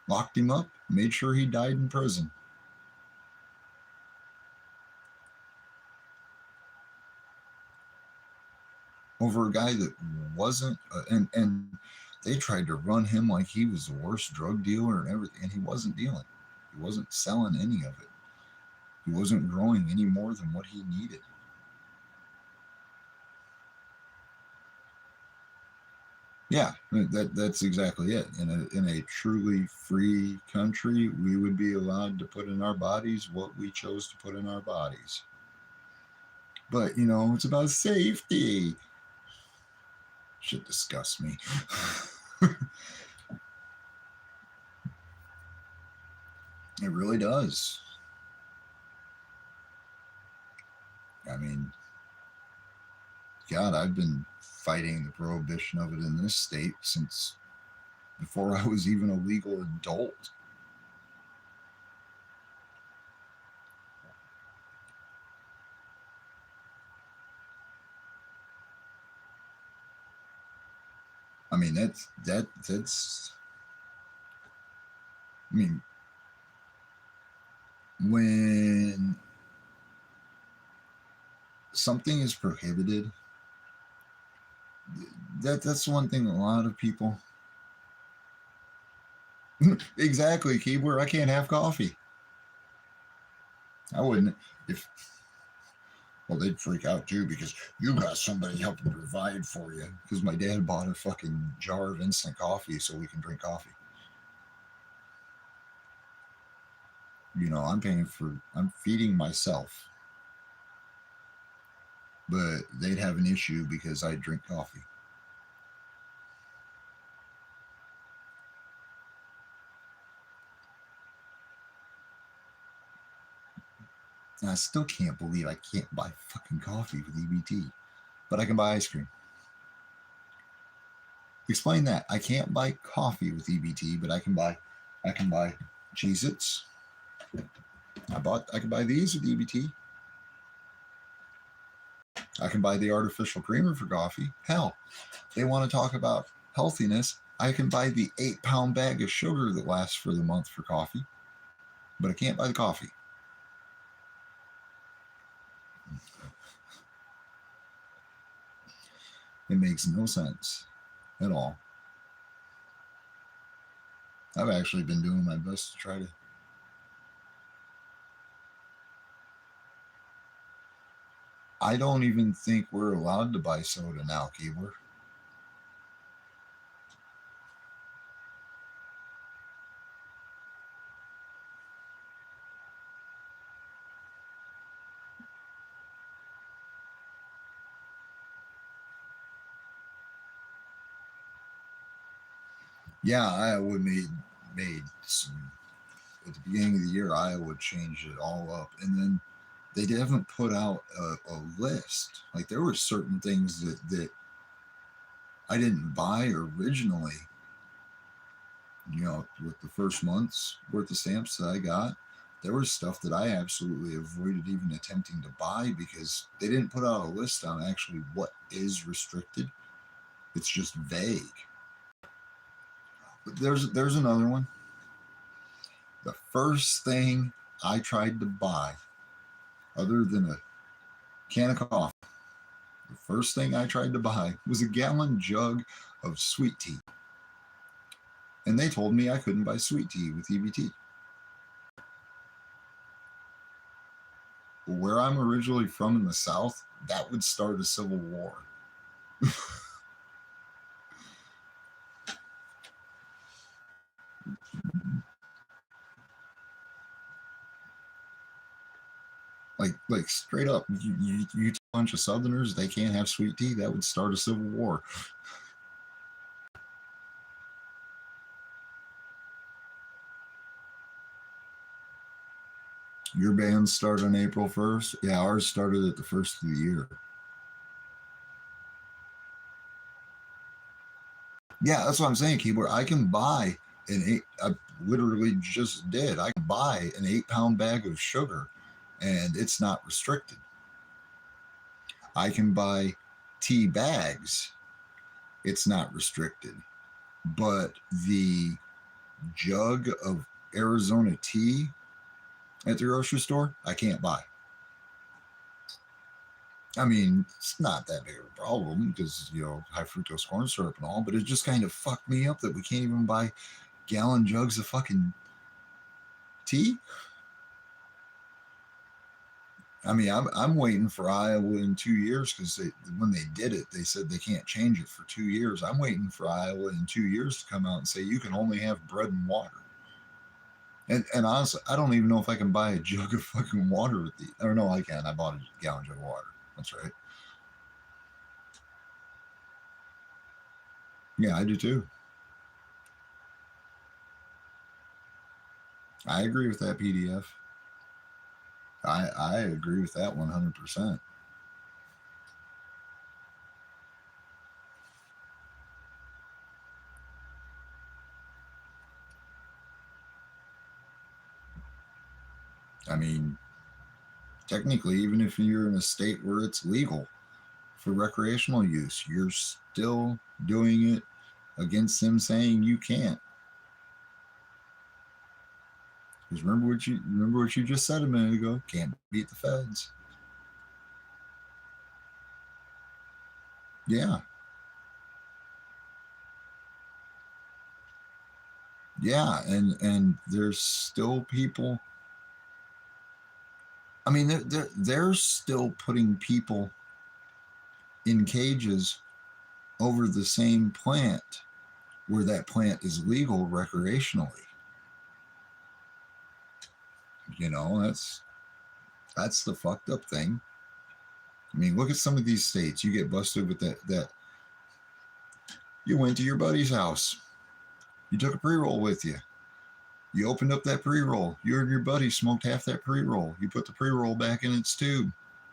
locked him up, made sure he died in prison. Over a guy that wasn't, and they tried to run him like he was the worst drug dealer and everything, and he wasn't dealing. He wasn't selling any of it. He wasn't growing any more than what he needed. Yeah, that's exactly it. In a truly free country, we would be allowed to put in our bodies what we chose to put in our bodies. But you know, it's about safety. Shit disgusts me. It really does. I mean, God, I've been fighting the prohibition of it in this state since before I was even a legal adult. I mean, that's. I mean, when something is prohibited, that's one thing a lot of people. Exactly, keyboard. I can't have coffee. I wouldn't if. Well, they'd freak out too because you got somebody helping provide for you. Because my dad bought a fucking jar of instant coffee so we can drink coffee. You know, I'm feeding myself. But they'd have an issue because I drink coffee. And I still can't believe I can't buy fucking coffee with EBT, but I can buy ice cream. Explain that. I can't buy coffee with EBT, but I can buy Cheez-Its. I can buy these with EBT. I can buy the artificial creamer for coffee. Hell, they want to talk about healthiness. I can buy the 8-pound bag of sugar that lasts for the month for coffee, but I can't buy the coffee. It makes no sense at all. I've actually been doing my best to try to. I don't even think we're allowed to buy soda now, Keebler. Yeah, Iowa made some at the beginning of the year. Iowa changed it all up, and then they haven't put out a list. Like there were certain things that I didn't buy originally. You know, with the first month's worth of stamps that I got, there was stuff that I absolutely avoided even attempting to buy because they didn't put out a list on actually what is restricted. It's just vague. But there's another one. The first thing I tried to buy, other than a can of coffee, the first thing I tried to buy was a gallon jug of sweet tea. And they told me I couldn't buy sweet tea with EBT. Where I'm originally from in the South, that would start a civil war. Like straight up, you tell a bunch of Southerners they can't have sweet tea, that would start a civil war. Your band started on April 1st? Yeah, ours started at the first of the year. Yeah, that's what I'm saying, Keyboard. I can buy I literally just did. I can buy an 8-pound bag of sugar and it's not restricted. I can buy tea bags. It's not restricted. But the jug of Arizona tea at the grocery store, I can't buy. I mean, it's not that big of a problem because, you know, high fructose corn syrup and all, but it just kind of fucked me up that we can't even buy gallon jugs of fucking tea. I mean, I'm waiting for Iowa in 2 years because when they did it, they said they can't change it for 2 years. I'm waiting for Iowa in 2 years to come out and say you can only have bread and water. And honestly, I don't even know if I can buy a jug of fucking water with the. Or no, I can. I bought a gallon jug of water. That's right. Yeah, I do too. I agree with that PDF. I agree with that 100%. I mean, technically, even if you're in a state where it's legal for recreational use, you're still doing it against them saying you can't. Because remember what you just said a minute ago. Can't beat the feds. Yeah. Yeah, and there's still people. I mean, they're still putting people in cages over the same plant where that plant is legal recreationally. You know, that's the fucked up thing. I mean, look at some of these states. You get busted with that you went to your buddy's house. You took a pre-roll with you. You opened up that pre-roll. You and your buddy smoked half that pre-roll. You put the pre-roll back in its tube,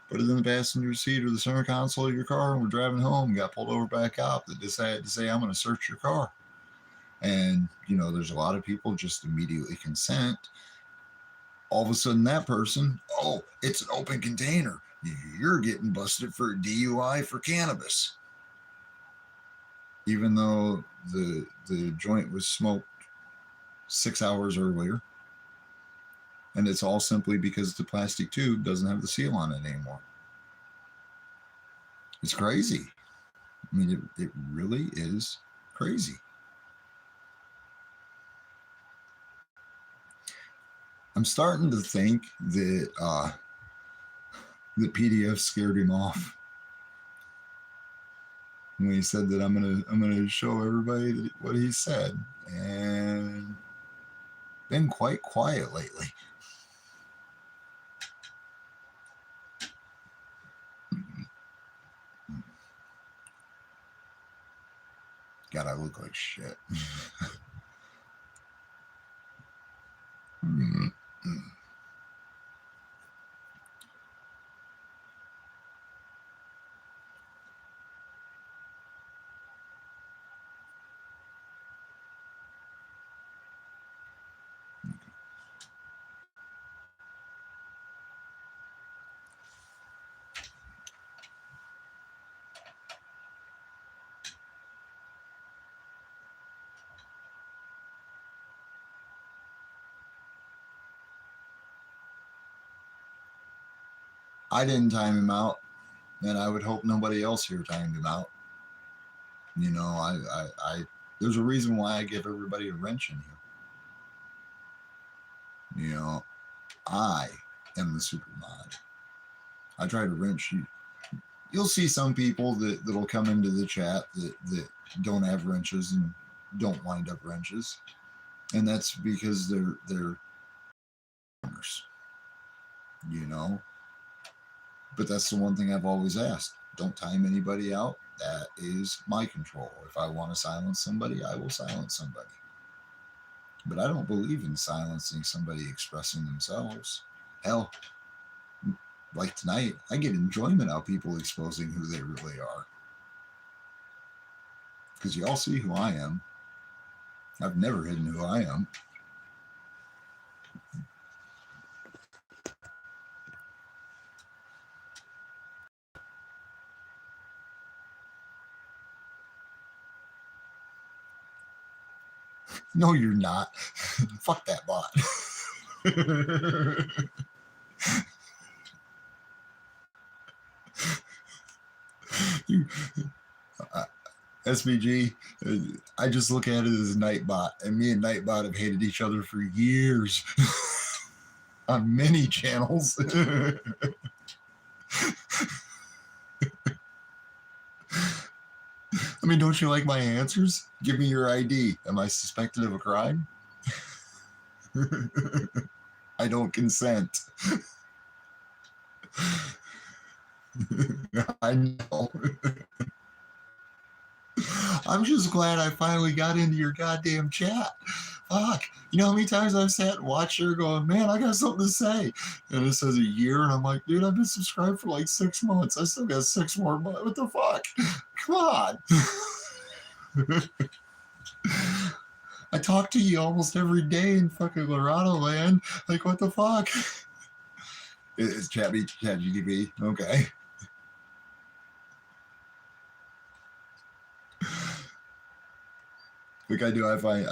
put it in the passenger seat or the center console of your car, and we're driving home. Got pulled over by a cop that decided to say, I'm going to search your car. And, you know, there's a lot of people just immediately consent. All of a sudden, that person, oh, it's an open container. You're getting busted for a DUI for cannabis. Even though the joint was smoked 6 hours earlier. And it's all simply because the plastic tube doesn't have the seal on it anymore. It's crazy. I mean, it really is crazy. I'm starting to think that the PDF scared him off when he said that I'm gonna show everybody what he said, and been quite quiet lately. God, I look like shit. Hmm. I didn't time him out, and I would hope nobody else here timed him out. You know, there's a reason why I give everybody a wrench in here. You know, I am the super mod. I try to wrench you. You'll see some people that'll come into the chat that don't have wrenches and don't wind up wrenches, and that's because they're you know. But that's the one thing I've always asked: don't time anybody out. That is my control. If I want to silence somebody, I will silence somebody. But I don't believe in silencing somebody expressing themselves. Hell, like tonight, I get enjoyment out of people exposing who they really are. Because you all see who I am. I've never hidden who I am. No, you're not. Fuck that bot. you, SVG, I just look at it as Nightbot, and me and Nightbot have hated each other for years on many channels. I mean, don't you like my answers? Give me your ID. Am I suspected of a crime? I don't consent. I know. I'm just glad I finally got into your goddamn chat. Fuck. You know how many times I've sat and watched her going, man, I got something to say. And it says a year, and I'm like, dude, I've been subscribed for like 6 months. I still got 6 more months. What the fuck? Come on. I talk to you almost every day in fucking Colorado land. Like, what the fuck? It's ChatGPT. Okay. Like I do, I find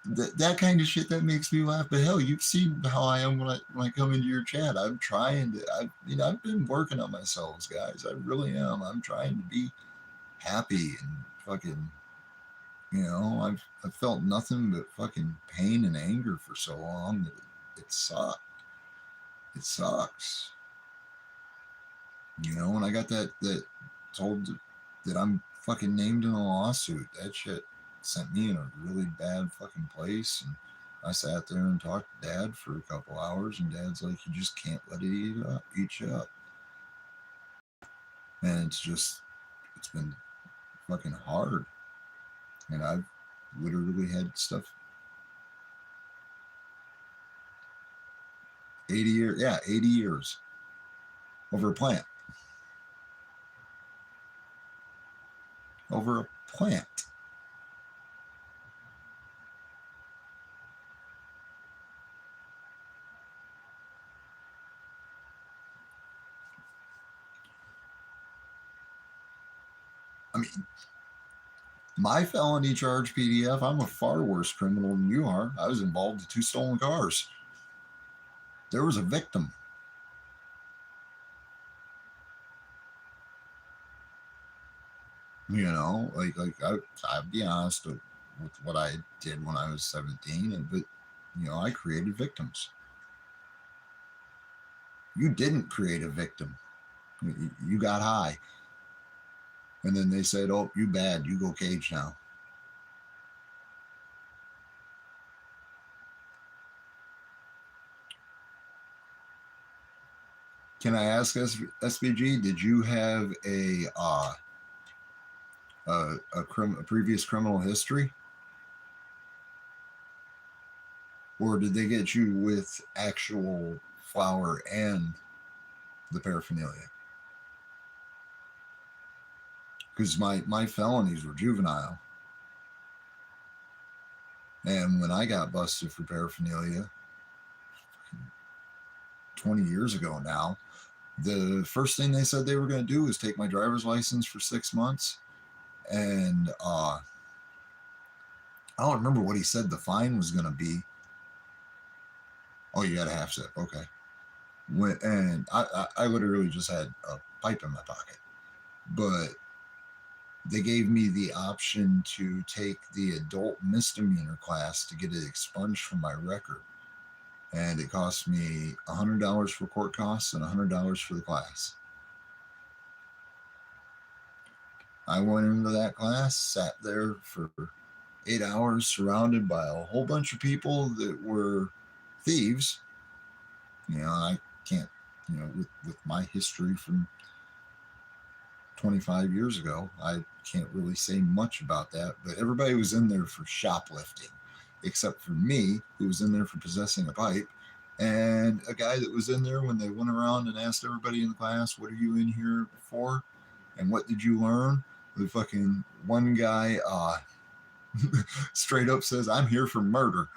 that kind of shit that makes me laugh. But hell, you've seen how I am when I come into your chat. I'm trying to. I've been working on myself, guys. I really am. I'm trying to be happy and fucking. I've felt nothing but fucking pain and anger for so long that it sucks. It sucks. When I got that told that I'm fucking named in a lawsuit, that shit sent me in a really bad fucking place. And I sat there and talked to Dad for a couple hours, and Dad's like, you just can't let it eat you up. And it's been fucking hard. And I've literally had stuff 80 years over a plant. Over a plant. I mean, my felony charge PDF, I'm a far worse criminal than you are. I was involved in 2 stolen cars. There was a victim. I'll be honest with what I did when I was 17, but I created victims. You didn't create a victim. You got high. And then they said, oh, you bad. You go cage now. Can I ask SVG, did you have a a previous criminal history? Or did they get you with actual flour and the paraphernalia? Because my felonies were juvenile. And when I got busted for paraphernalia 20 years ago now, the first thing they said they were going to do was take my driver's license for 6 months. And I don't remember what he said the fine was going to be. Oh, you got a half sip. Okay. And I literally just had a pipe in my pocket. But they gave me the option to take the adult misdemeanor class to get it expunged from my record. And it cost me $100 for court costs and $100 for the class. I went into that class, sat there for 8 hours surrounded by a whole bunch of people that were thieves. I can't, with my history from 25 years ago, I can't really say much about that, but everybody was in there for shoplifting, except for me, who was in there for possessing a pipe, and a guy that was in there when they went around and asked everybody in the class, what are you in here for? And what did you learn? The fucking one guy straight up says, I'm here for murder.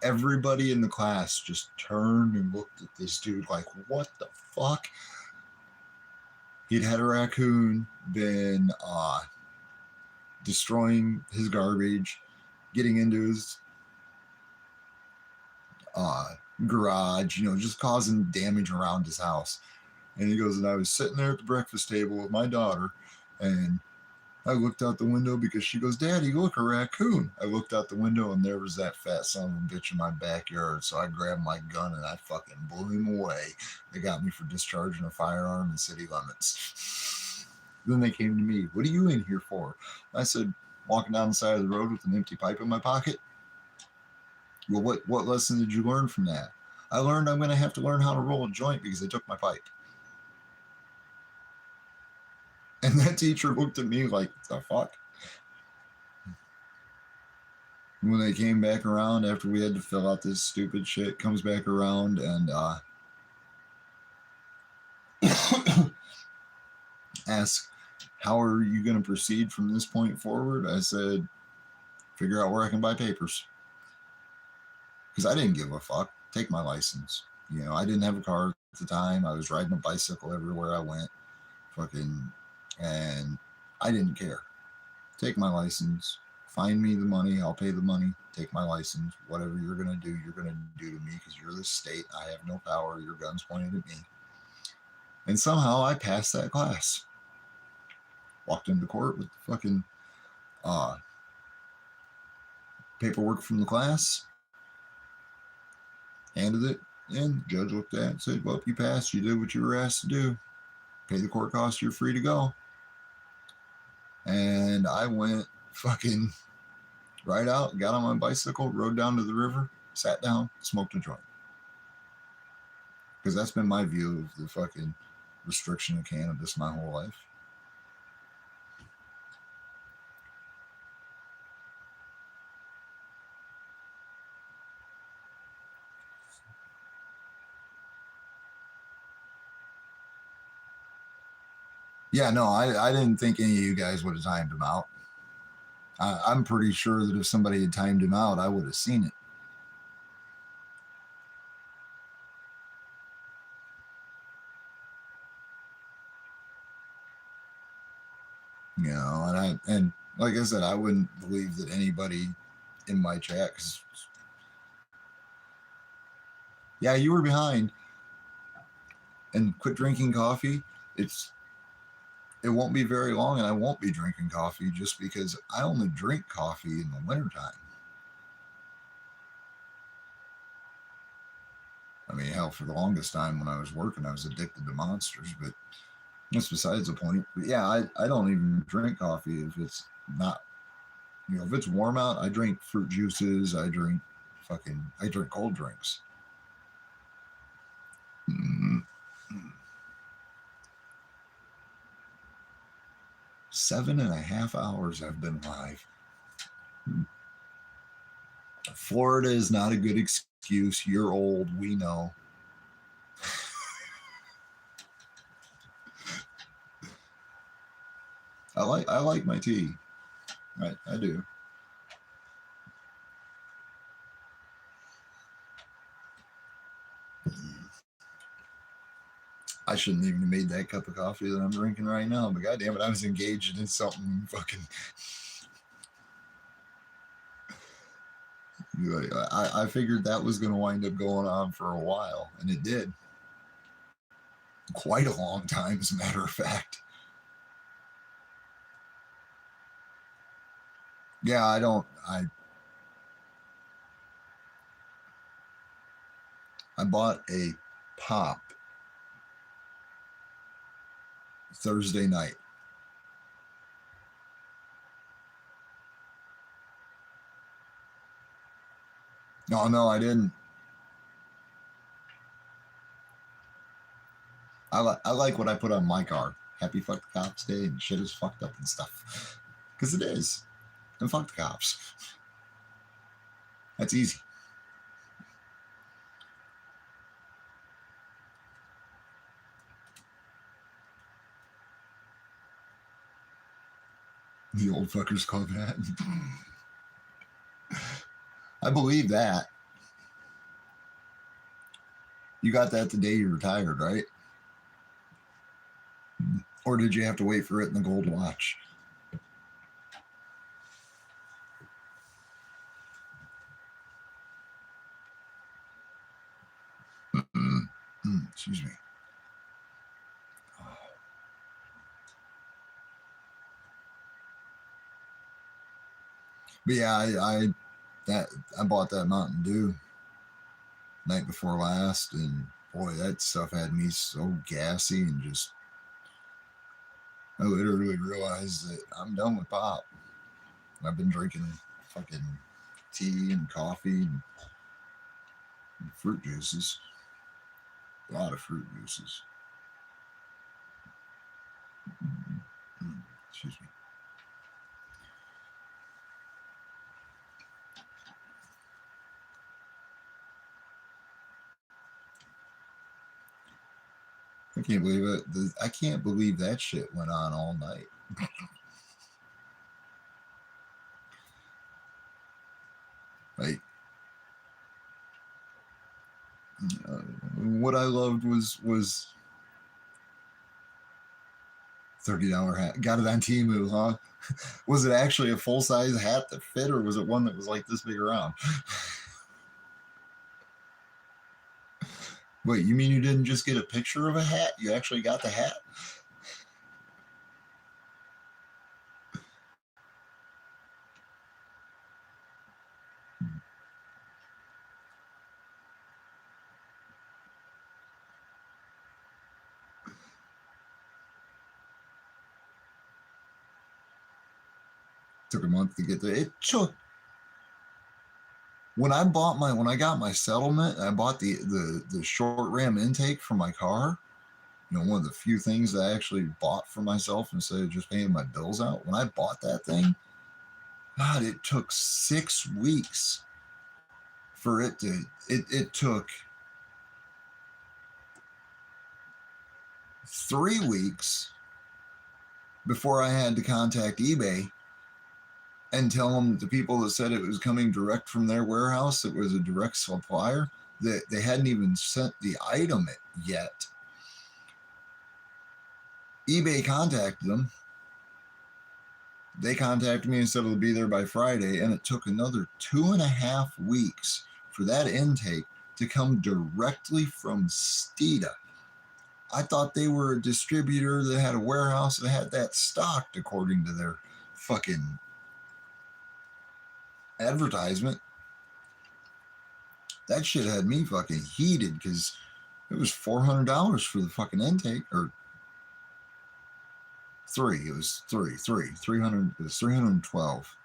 Everybody in the class just turned and looked at this dude like, what the fuck? He'd had a raccoon, been destroying his garbage, getting into his garage, just causing damage around his house. And he goes, and I was sitting there at the breakfast table with my daughter, and I looked out the window because she goes, Daddy, look, a raccoon. I looked out the window, and there was that fat son of a bitch in my backyard. So I grabbed my gun, and I fucking blew him away. They got me for discharging a firearm in city limits. Then they came to me, what are you in here for? I said, walking down the side of the road with an empty pipe in my pocket. Well, what lesson did you learn from that? I learned I'm going to have to learn how to roll a joint because they took my pipe. And that teacher looked at me like, the fuck? When they came back around after we had to fill out this stupid shit, comes back around and asks, how are you going to proceed from this point forward? I said, figure out where I can buy papers. Because I didn't give a fuck. Take my license. I didn't have a car at the time. I was riding a bicycle everywhere I went. And I didn't care. Take my license. Find me the money. I'll pay the money. Take my license. Whatever you're going to do to me because you're the state. I have no power. Your gun's pointed at me. And somehow I passed that class. Walked into court with the fucking paperwork from the class. Handed it in. The judge looked at it and said, well, you passed. You did what you were asked to do. Pay the court costs. You're free to go. And I went fucking right out, got on my bicycle, rode down to the river, sat down, smoked a joint. Because that's been my view of the fucking restriction of cannabis my whole life. Yeah, no, I didn't think any of you guys would have timed him out. I'm pretty sure that if somebody had timed him out, I would have seen it. And like I said, I wouldn't believe that anybody in my chat, because yeah, you were behind. And quit drinking coffee. It won't be very long, and I won't be drinking coffee just because I only drink coffee in the wintertime. I mean, hell, for the longest time when I was working, I was addicted to Monsters, but that's besides the point. But yeah, I don't even drink coffee if it's not, if it's warm out. I drink fruit juices. I drink cold drinks. 7.5 hours I've been live. Florida is not a good excuse. You're old. We know. I like my tea. I do. I shouldn't even have made that cup of coffee that I'm drinking right now, but goddamn it, I was engaged in something fucking. I figured that was going to wind up going on for a while, and it did. Quite a long time, as a matter of fact. Yeah, I bought a pop Thursday night. No, I didn't. I like what I put on my car. Happy Fuck the Cops Day and shit is fucked up and stuff. Because it is. And fuck the cops. That's easy. The old fuckers call that. I believe that. You got that the day you retired, right? Or did you have to wait for it in the gold watch? Excuse me. But yeah, I bought that Mountain Dew night before last, and boy, that stuff had me so gassy and just. I literally realized that I'm done with pop. I've been drinking fucking tea and coffee and fruit juices. A lot of fruit juices. Excuse me. I can't believe it. I can't believe that shit went on all night. Like, what I loved was $30 hat. Got it on Temu, huh? Was it actually a full size hat that fit, or was it one that was like this big around? Wait, you mean you didn't just get a picture of a hat? You actually got the hat? Took a month to get there. It took. When I got my settlement, I bought the short ram intake for my car. You know, one of the few things that I actually bought for myself instead of just paying my bills out. When I bought that thing, God, it took 6 weeks for it to. It took 3 weeks before I had to contact eBay and tell them that the people that said it was coming direct from their warehouse, it was a direct supplier, that they hadn't even sent the item yet. eBay contacted them. They contacted me and said it'll be there by Friday, and it took another 2.5 weeks for that intake to come directly from Steeda. I thought they were a distributor that had a warehouse that had that stocked according to their fucking advertisement. That shit had me fucking heated because it was $400 for the fucking intake, or three. It was 300. It was 312.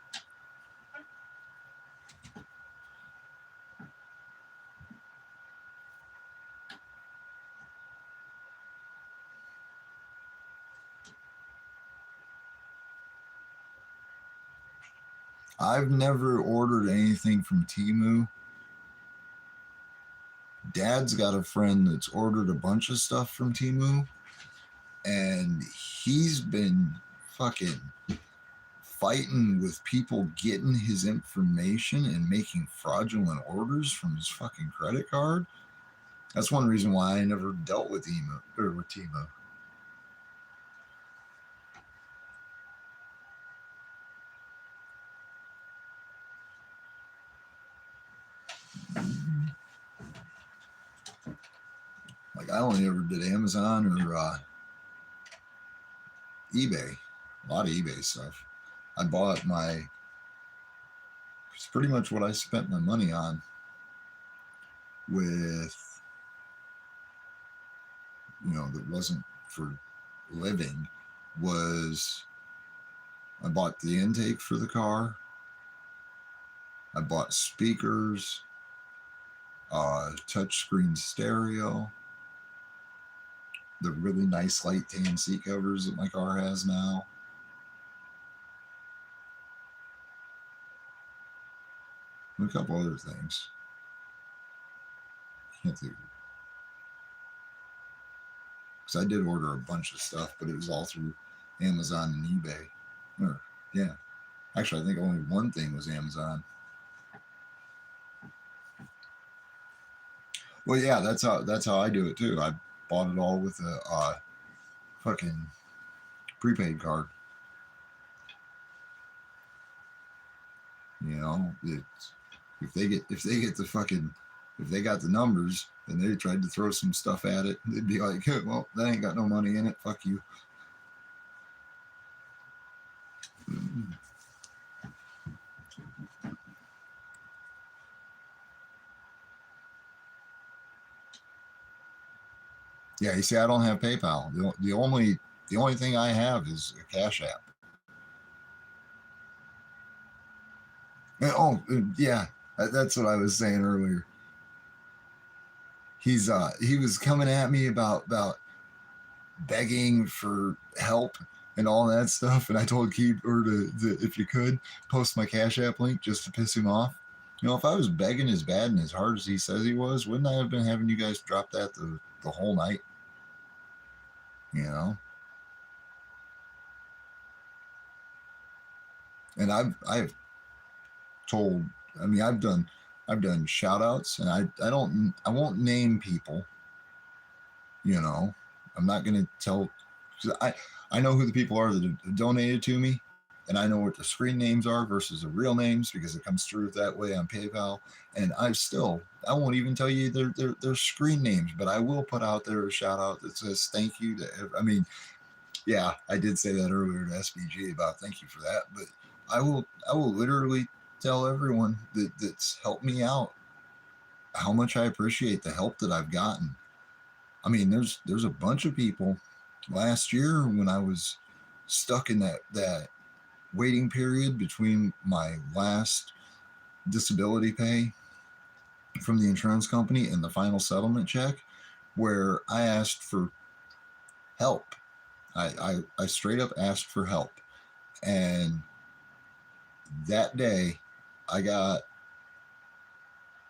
I've never ordered anything from Temu. Dad's got a friend that's ordered a bunch of stuff from Temu, and he's been fucking fighting with people getting his information and making fraudulent orders from his fucking credit card. That's one reason why I never dealt with Temu. Like I only ever did Amazon or eBay. A lot of eBay stuff. I bought it's pretty much what I spent my money on with, that wasn't for living, was I bought the intake for the car. I bought speakers, touchscreen stereo, the really nice light tan seat covers that my car has now. And a couple other things. Can't think. Because I did order a bunch of stuff, but it was all through Amazon and eBay. Yeah. Actually, I think only one thing was Amazon. Well, yeah, that's how I do it too. I bought it all with a fucking prepaid card. If they get if they got the numbers and they tried to throw some stuff at it, they'd be like, well, that ain't got no money in it. Fuck you. Yeah, you see, I don't have PayPal. The only thing I have is a Cash App. Oh, yeah, that's what I was saying earlier. He was coming at me about begging for help and all that stuff, and I told Keeper to if you could post my Cash App link just to piss him off. If I was begging as bad and as hard as he says he was, wouldn't I have been having you guys drop that the whole night? And I've told, I've done shout outs, and I won't name people. I'm not going to tell, because I know who the people are that have donated to me, and I know what the screen names are versus the real names because it comes through that way on PayPal. And I won't even tell you their screen names, but I will put out there a shout out that says thank you to. Yeah, I did say that earlier to SBG about thank you for that, but I will literally tell everyone that's helped me out how much I appreciate the help that I've gotten. There's a bunch of people last year when I was stuck in that waiting period between my last disability pay from the insurance company and the final settlement check, where I asked for help. I straight up asked for help. And that day I got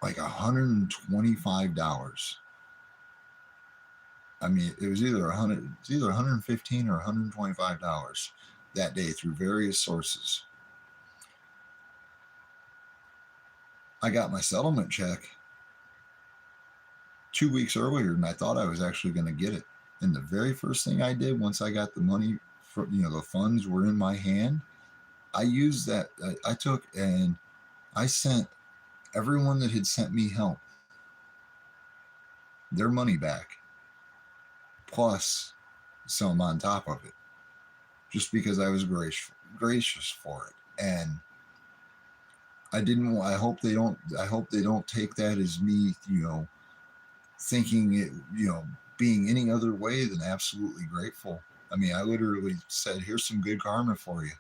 like $125. It was either 115 or $125 that day through various sources. I got my settlement check 2 weeks earlier than I thought I was actually going to get it. And the very first thing I did once I got the money, the funds were in my hand, I used that. I took and I sent everyone that had sent me help their money back, plus some on top of it, just because I was gracious for it. And I hope they don't take that as me, thinking it, being any other way than absolutely grateful. I literally said, here's some good karma for you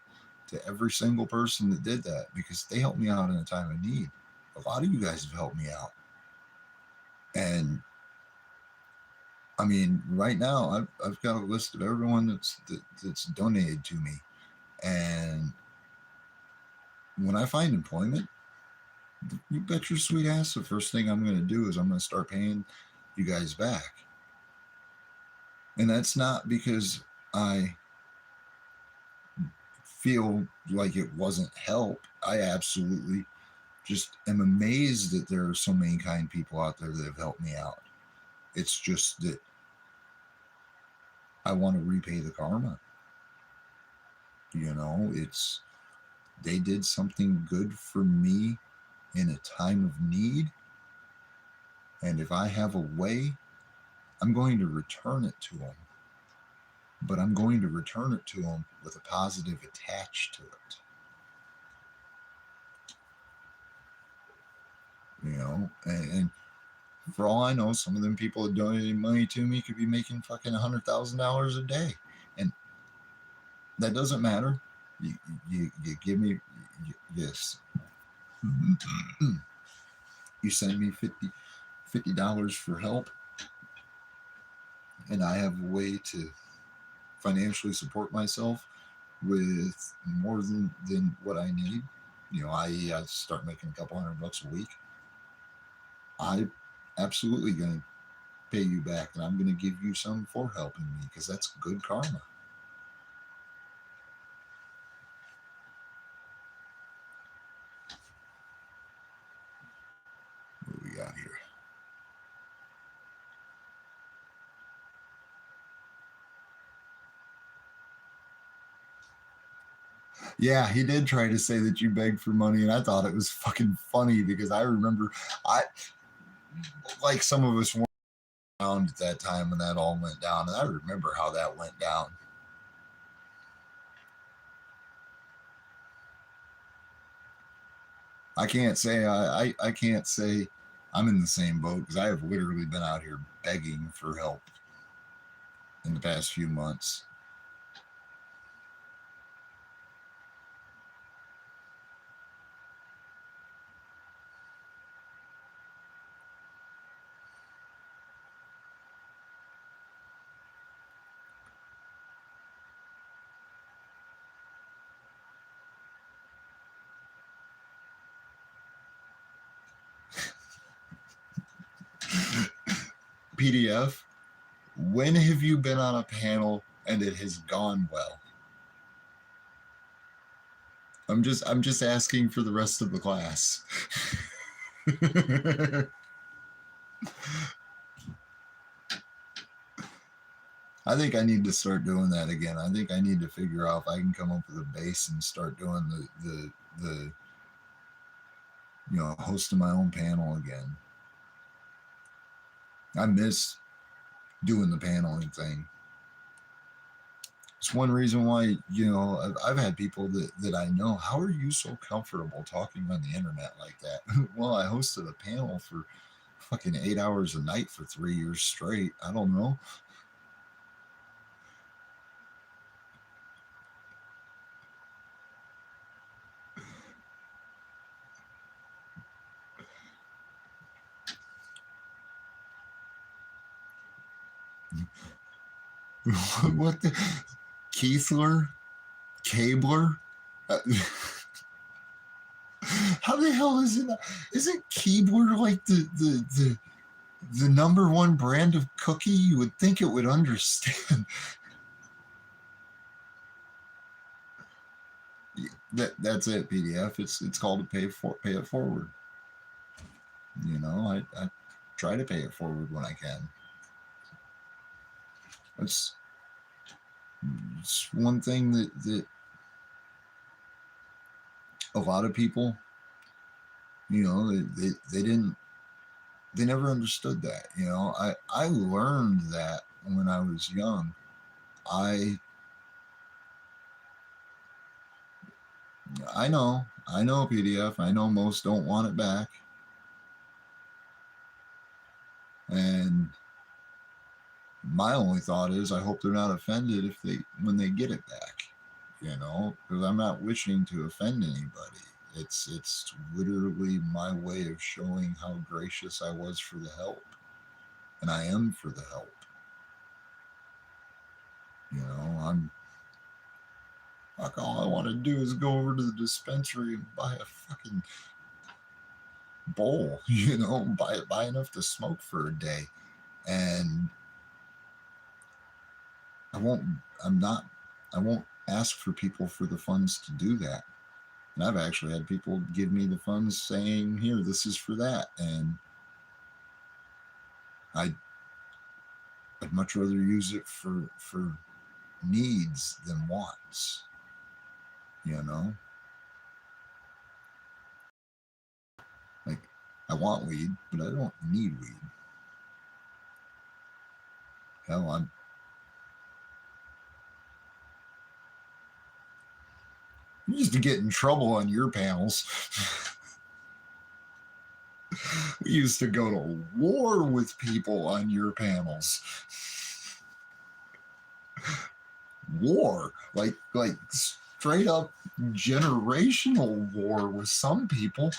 to every single person that did that, because they helped me out in a time of need. A lot of you guys have helped me out. And right now I've got a list of everyone that's donated to me. And when I find employment, you bet your sweet ass the first thing I'm going to do is I'm going to start paying you guys back. And that's not because I feel like it wasn't help. I absolutely just am amazed that there are so many kind people out there that have helped me out. It's just that I want to repay the karma. You know, it's they did something good for me in a time of need. And if I have a way, I'm going to return it to them. But I'm going to return it to them with a positive attached to it. You know, and for all I know, some of them people that donated money to me could be making fucking $100,000 a day. And that doesn't matter. You give me this. You send me $50 for help, and I have a way to financially support myself with more than what I need. You know, i.e. I start making a couple $100 a week. I absolutely going to pay you back, and I'm going to give you some for helping me because that's good karma. What do we got here? Yeah, he did try to say that you begged for money, and I thought it was fucking funny because I remember like some of us weren't around at that time when that all went down, and I remember how that went down. I can't say I can't say I'm in the same boat because I have literally been out here begging for help in the past few months. PDF, when have you been on a panel and it has gone well? I'm just asking for the rest of the class. I think I need to start doing that again. I think I need to figure out if I can come up with a base and start doing the you know, hosting my own panel again. I miss doing the paneling thing. It's one reason why, you know, I've had people that I know, how are you so comfortable talking on the internet like that? Well, I hosted a panel for fucking 8 hours a night for 3 years straight. I don't know. What the Keithler? Cabler? How the hell is it? Isn't Keebler like the number one brand of cookie? You would think it would understand. That's it. PDF. It's called pay it forward. You know, I try to pay it forward when I can. It's one thing that a lot of people, you know, they never understood that. You know, I learned that when I was young. I know PDF. I know most don't want it back. And my only thought is I hope they're not offended when they get it back, you know, because I'm not wishing to offend anybody. It's literally my way of showing how gracious I was for the help, and I am for the help. You know, Fuck, all I want to do is go over to the dispensary and buy a fucking bowl, you know, buy enough to smoke for a day. And I won't ask for people for the funds to do that. And I've actually had people give me the funds saying, here, this is for that. And I'd much rather use it for needs than wants, you know? Like, I want weed, but I don't need weed. Hell, you used to get in trouble on your panels. We used to go to war with people on your panels. War, like straight up generational war with some people.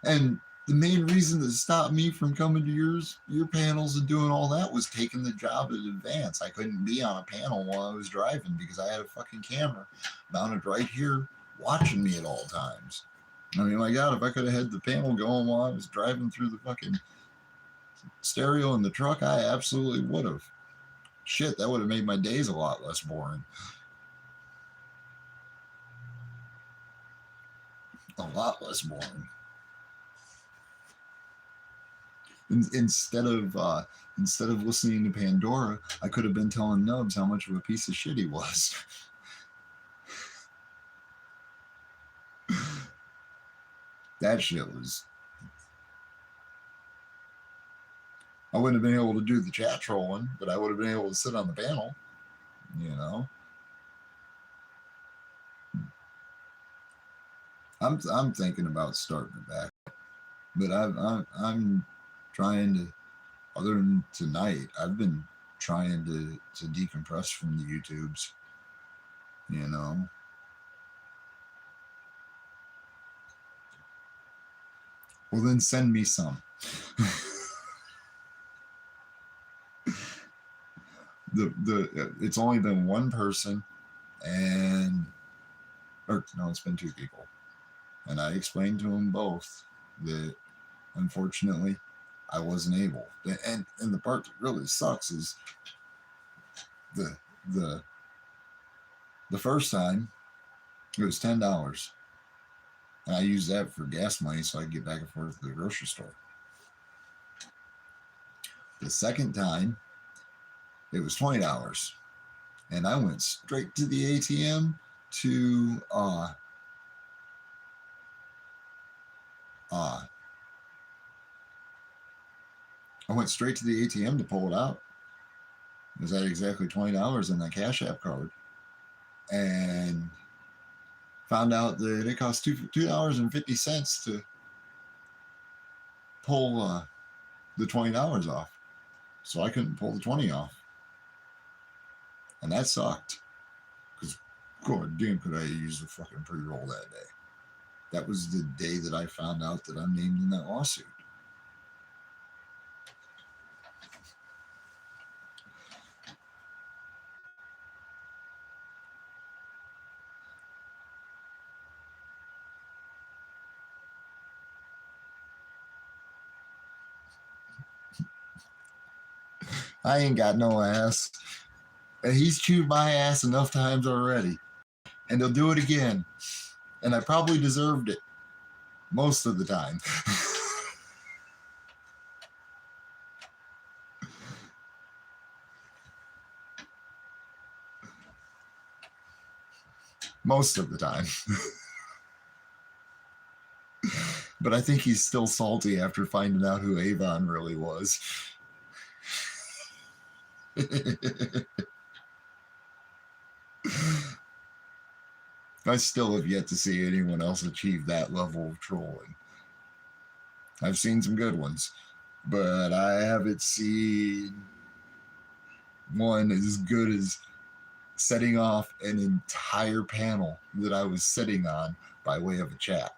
And the main reason that stopped me from coming to your panels and doing all that was taking the job at Advance. I couldn't be on a panel while I was driving because I had a fucking camera mounted right here watching me at all times. I mean, my God, if I could have had the panel going while I was driving through the fucking stereo in the truck, I absolutely would have. Shit, that would have made my days a lot less boring. A lot less boring. Instead of listening to Pandora, I could have been telling Nubs how much of a piece of shit he was. That shit was. I wouldn't have been able to do the chat trolling, but I would have been able to sit on the panel, you know. I'm thinking about starting it back, but I'm trying to. Other than tonight, I've been trying to decompress from the YouTubes, you know. Well, then send me some. It's only been one person, it's been two people, and I explained to them both that unfortunately I wasn't able. And the part that really sucks is the first time it was $10, and I used that for gas money so I could get back and forth to the grocery store. The second time it was $20, and I went straight to the ATM to I went straight to the ATM to pull it out. It was at exactly $20 in that Cash App card, and found out that it cost $2.50 to pull the $20 off. So I couldn't pull the 20 off, and that sucked. Because god damn, could I use the fucking pre-roll that day? That was the day that I found out that I'm named in that lawsuit. I ain't got no ass. And he's chewed my ass enough times already. And he'll do it again. And I probably deserved it most of the time. Most of the time. But I think he's still salty after finding out who Avon really was. I still have yet to see anyone else achieve that level of trolling. I've seen some good ones, but I haven't seen one as good as setting off an entire panel that I was sitting on by way of a chat.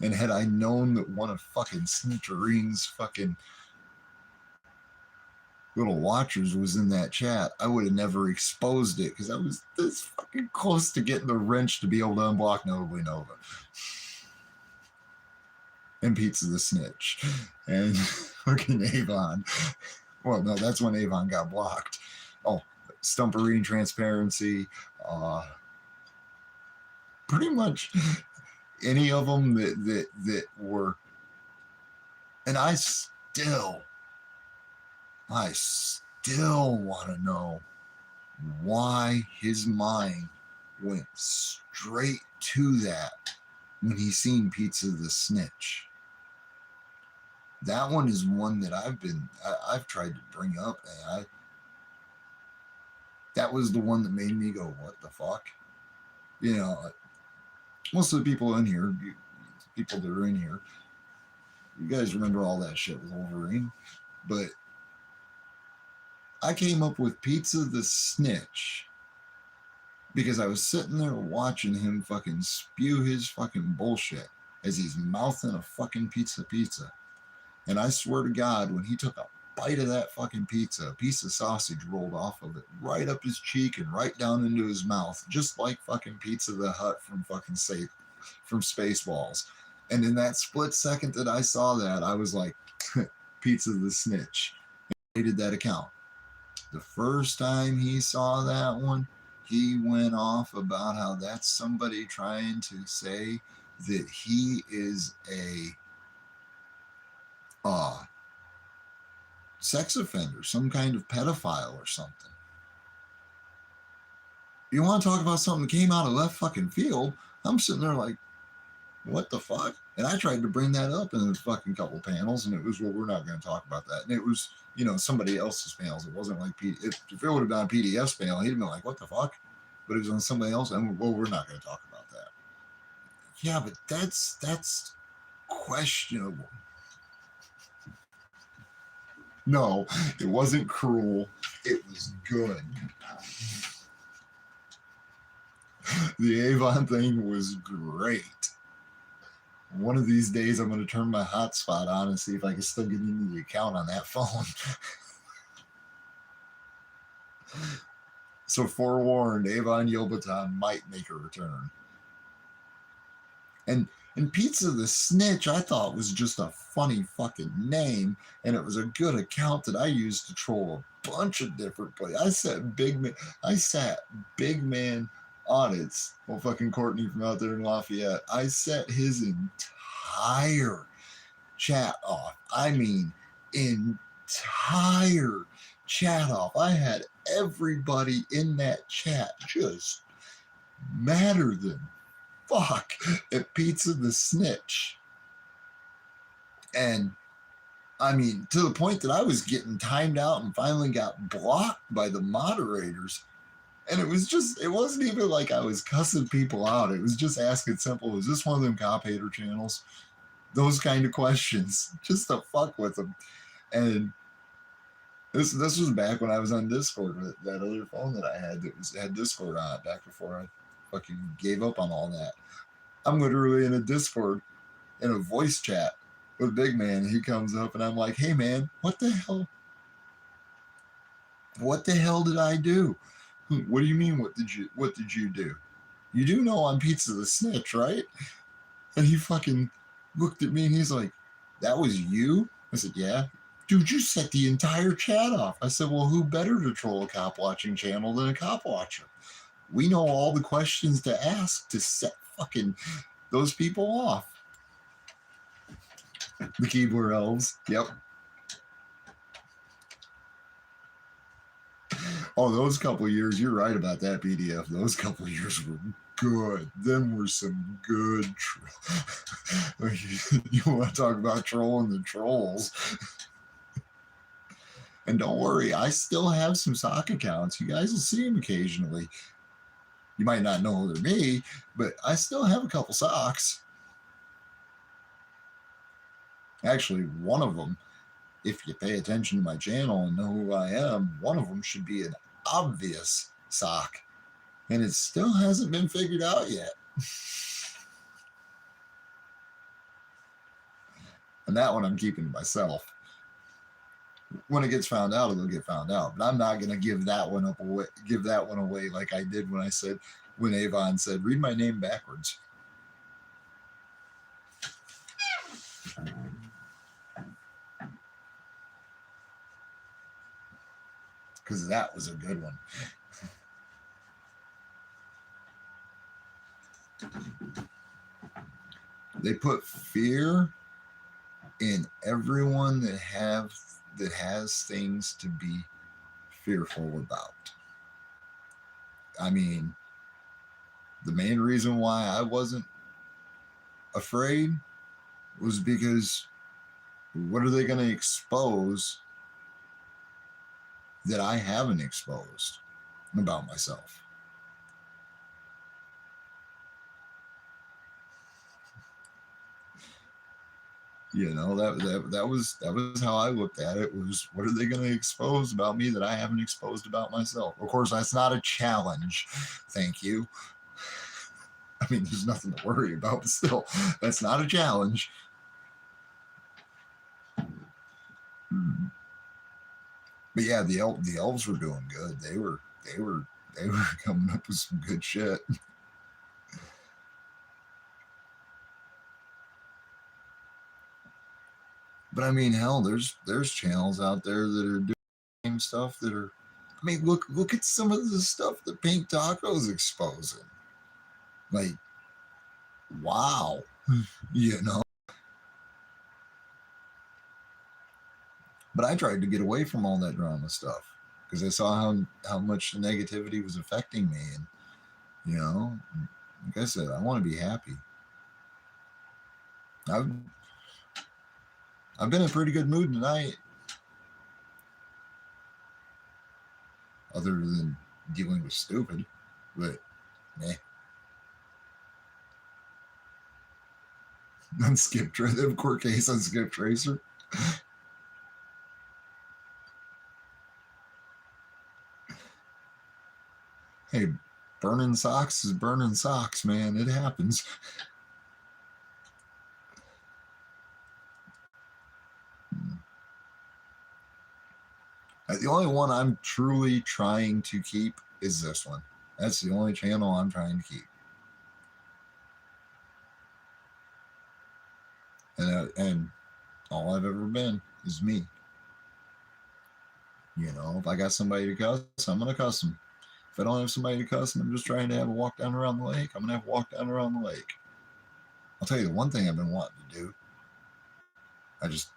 And had I known that one of fucking Snitcherine's fucking little watchers was in that chat, I would have never exposed it because I was this fucking close to getting the wrench to be able to unblock Notably Nova. And Pizza the Snitch. And fucking Avon. Well, no, that's when Avon got blocked. Oh, Stumperine Transparency. Pretty much any of them that were. And I still want to know why his mind went straight to that when he seen Pizza the Snitch. That one is one that I've tried to bring up, and that was the one that made me go, what the fuck? You know, most of the people in here, people that are in here, you guys remember all that shit with Wolverine, but I came up with Pizza the Snitch because I was sitting there watching him fucking spew his fucking bullshit as he's mouthing a fucking pizza. And I swear to God, when he took a bite of that fucking pizza, a piece of sausage rolled off of it right up his cheek and right down into his mouth, just like fucking Pizza the Hut from fucking from Spaceballs. And in that split second that I saw that, I was like, Pizza the Snitch. And I deleted that account. The first time he saw that one, he went off about how that's somebody trying to say that he is a sex offender, some kind of pedophile or something. You want to talk about something that came out of left fucking field? I'm sitting there like, what the fuck? And I tried to bring that up in a fucking couple panels, and it was, well, we're not going to talk about that. And it was, you know, somebody else's panels. It wasn't like, if it would have been a PDF's panel, he'd have been like, what the fuck? But it was on somebody else, and, well, we're not going to talk about that. Yeah, but that's questionable. No, it wasn't cruel. It was good. The Avon thing was great. One of these days, I'm going to turn my hotspot on and see if I can still get into the account on that phone. So forewarned, Avon Yobaton might make a return. And Pizza the Snitch, I thought was just a funny fucking name, and it was a good account that I used to troll a bunch of different places. I sat big man audits. Well, fucking Courtney from out there in Lafayette. I set his entire chat off. I mean, entire chat off. I had everybody in that chat just madder than fuck at Pizza the Snitch. And I mean, to the point that I was getting timed out and finally got blocked by the moderators. And it wasn't even like I was cussing people out. It was just asking simple, is this one of them cop hater channels? Those kind of questions, just to fuck with them. And this was back when I was on Discord with that other phone that I had that had Discord on it back before I fucking gave up on all that. I'm literally in a Discord in a voice chat with Big Man. He comes up and I'm like, hey man, what the hell? What the hell did I do? What do you mean? What did you do? You do know I'm Pizza the Snitch, right? And he fucking looked at me and he's like, that was you? I said, yeah. Dude, you set the entire chat off. I said, well, who better to troll a cop watching channel than a cop watcher? We know all the questions to ask to set fucking those people off. The Keebler elves. Yep. Oh, those couple of years, you're right about that, PDF. Those couple of years were good. Them were some good you want to talk about trolling the trolls. And don't worry, I still have some sock accounts. You guys will see them occasionally. You might not know they're me, but I still have a couple socks. Actually, one of them, if you pay attention to my channel and know who I am, one of them should be an obvious sock. And it still hasn't been figured out yet. And that one I'm keeping to myself. When it gets found out, it'll get found out. But I'm not gonna give that one away like I did when Avon said, read my name backwards. Because that was a good one. They put fear in everyone that has things to be fearful about. I mean, the main reason why I wasn't afraid was because what are they going to expose that I haven't exposed about myself? You know, that was how I looked at it. Was what are they going to expose about me that I haven't exposed about myself? Of course, that's not a challenge. Thank you. I mean, there's nothing to worry about, but still, that's not a challenge. But yeah, the elves were doing good. They were coming up with some good shit. But I mean, hell, there's channels out there that are doing stuff that are. I mean, look at some of the stuff that Pink Taco's exposing. Like, wow, you know. But I tried to get away from all that drama stuff because I saw how much the negativity was affecting me, and you know, like I said, I want to be happy. I've been in a pretty good mood tonight, other than dealing with stupid, but meh. On Skip Tracer, they have a court case on Skip Tracer. Hey, burning socks is burning socks, man. It happens. The only one I'm truly trying to keep is this one. That's the only channel I'm trying to keep. And all I've ever been is me. You know, if I got somebody to cuss, I'm going to cuss them. If I don't have somebody to cuss and I'm just trying to have a walk down around the lake, I'm going to have a walk down around the lake. I'll tell you the one thing I've been wanting to do. I just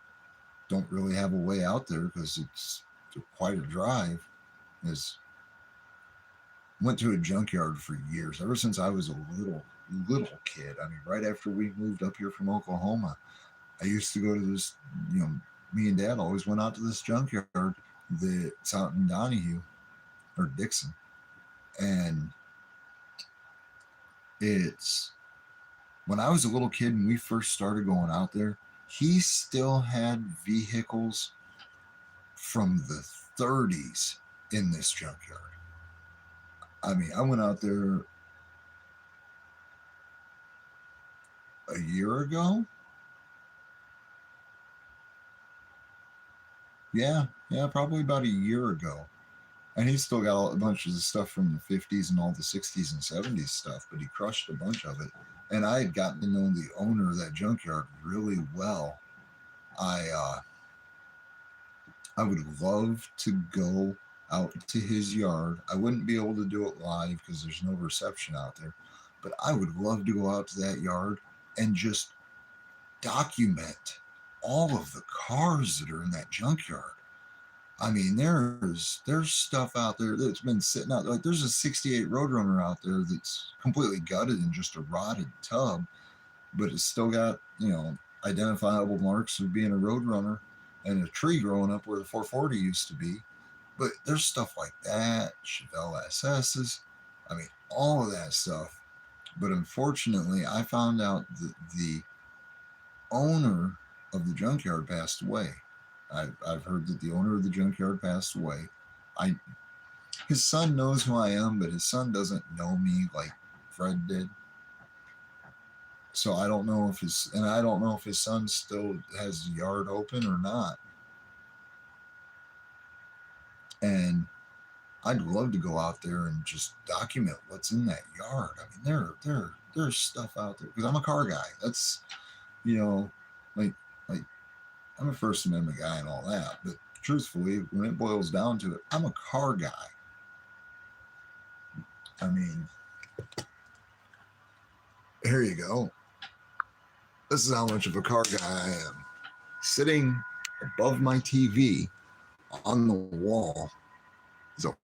don't really have a way out there because it's quite a drive. Is went to a junkyard for years, ever since I was a little kid. I mean, right after we moved up here from Oklahoma, I used to go to this, you know, me and Dad always went out to this junkyard that's out in Donahue or Dixon. And it's when I was a little kid and we first started going out there, he still had vehicles from the 30s in this junkyard. I mean, I went out there a year ago. Yeah, probably about a year ago. And he's still got a bunch of the stuff from the 50s and all the 60s and 70s stuff, but he crushed a bunch of it. And I had gotten to know the owner of that junkyard really well. I would love to go out to his yard. I wouldn't be able to do it live because there's no reception out there, but I would love to go out to that yard and just document all of the cars that are in that junkyard. I mean, there's stuff out there that's been sitting out there. Like there's a 68 Roadrunner out there that's completely gutted and just a rotted tub, but it's still got, you know, identifiable marks of being a Roadrunner and a tree growing up where the 440 used to be. But there's stuff like that, Chevelle SS's, I mean, all of that stuff. But unfortunately, I found out that the owner of the junkyard passed away. I've heard that the owner of the junkyard passed away. His son knows who I am, but his son doesn't know me like Fred did. So I don't know if I don't know if his son still has the yard open or not. And I'd love to go out there and just document what's in that yard. I mean, there's stuff out there because I'm a car guy. That's, you know, like like I'm a First Amendment guy and all that. But truthfully, when it boils down to it, I'm a car guy. I mean, here you go. This is how much of a car guy I am. Sitting above my TV on the wall is a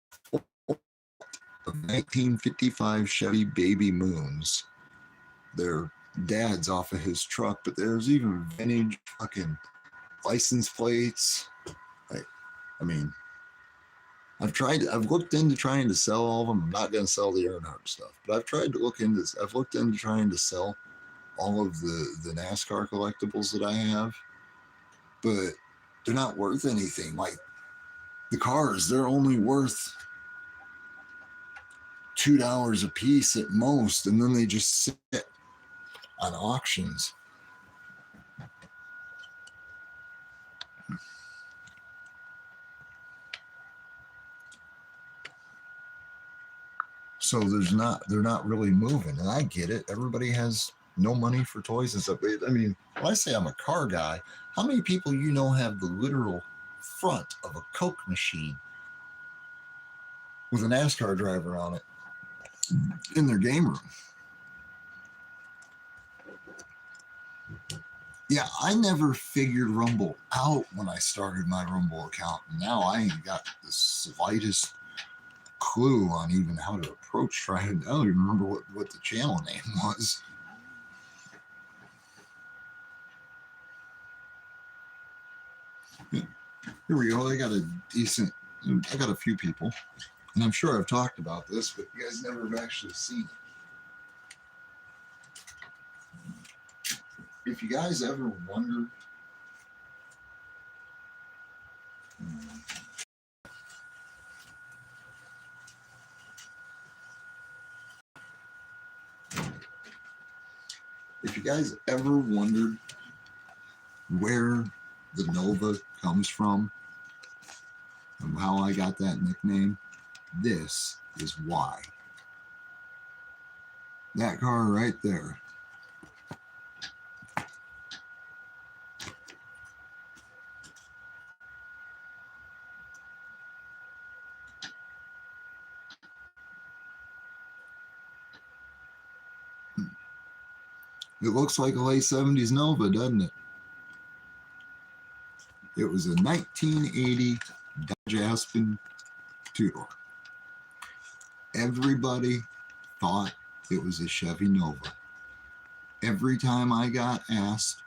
1955 Chevy Baby Moons. Their dad's off of his truck, but there's even vintage fucking license plates. I mean, I've looked into trying to sell all of them. I'm not going to sell the Earnhardt stuff, but I've looked into trying to sell all of the NASCAR collectibles that I have, but they're not worth anything. Like the cars, they're only worth $2 a piece at most, and then they just sit on auctions. So they're not really moving, and I get it. Everybody has no money for toys and stuff. I mean, when I say I'm a car guy, how many people you know have the literal front of a Coke machine with a NASCAR driver on it in their game room? Yeah, I never figured Rumble out when I started my Rumble account. Now I ain't got the slightest clue on even how to approach trying. I don't even remember what the channel name was. Here we go. I got a few people, and I'm sure I've talked about this, but you guys never have actually seen it. If you guys ever wonder, if you guys ever wondered where the Nova comes from and how I got that nickname, this is why. That car right there. It looks like a late 70s Nova, doesn't it? It was a 1980 Dodge Aspen two-door. Everybody thought it was a Chevy Nova. Every time I got asked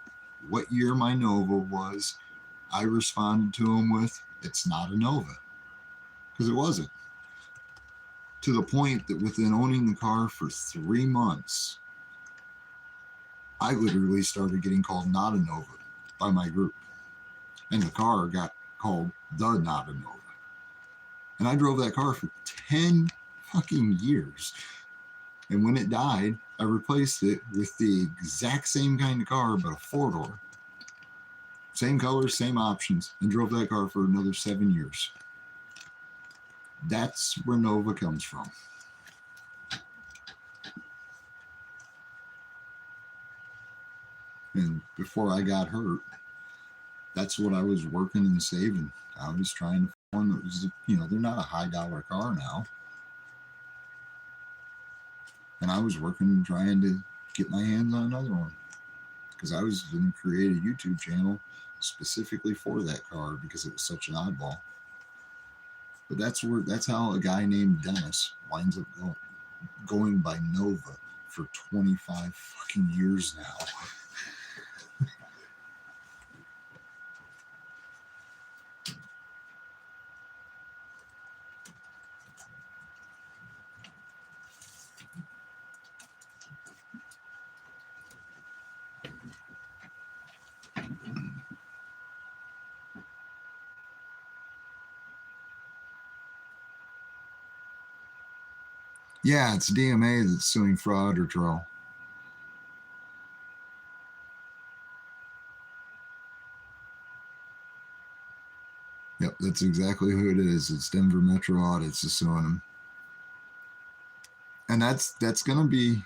what year my Nova was, I responded to them with, "It's not a Nova." Because it wasn't. To the point that within owning the car for 3 months, I literally started getting called Not a Nova by my group. And the car got called the Not a Nova. And I drove that car for 10 fucking years. And when it died, I replaced it with the exact same kind of car, but a 4-door. Same color, same options, and drove that car for another 7 years. That's where Nova comes from. And before I got hurt, that's what I was working and saving. I was trying to find one that was, they're not a high dollar car now. And I was working and trying to get my hands on another one because I was going to create a YouTube channel specifically for that car because it was such an oddball. But that's how a guy named Dennis winds up going by Nova for 25 fucking years now. Yeah, it's DMA that's suing fraud or troll. Yep, that's exactly who it is. It's Denver Metro Audits is suing him. And that's gonna be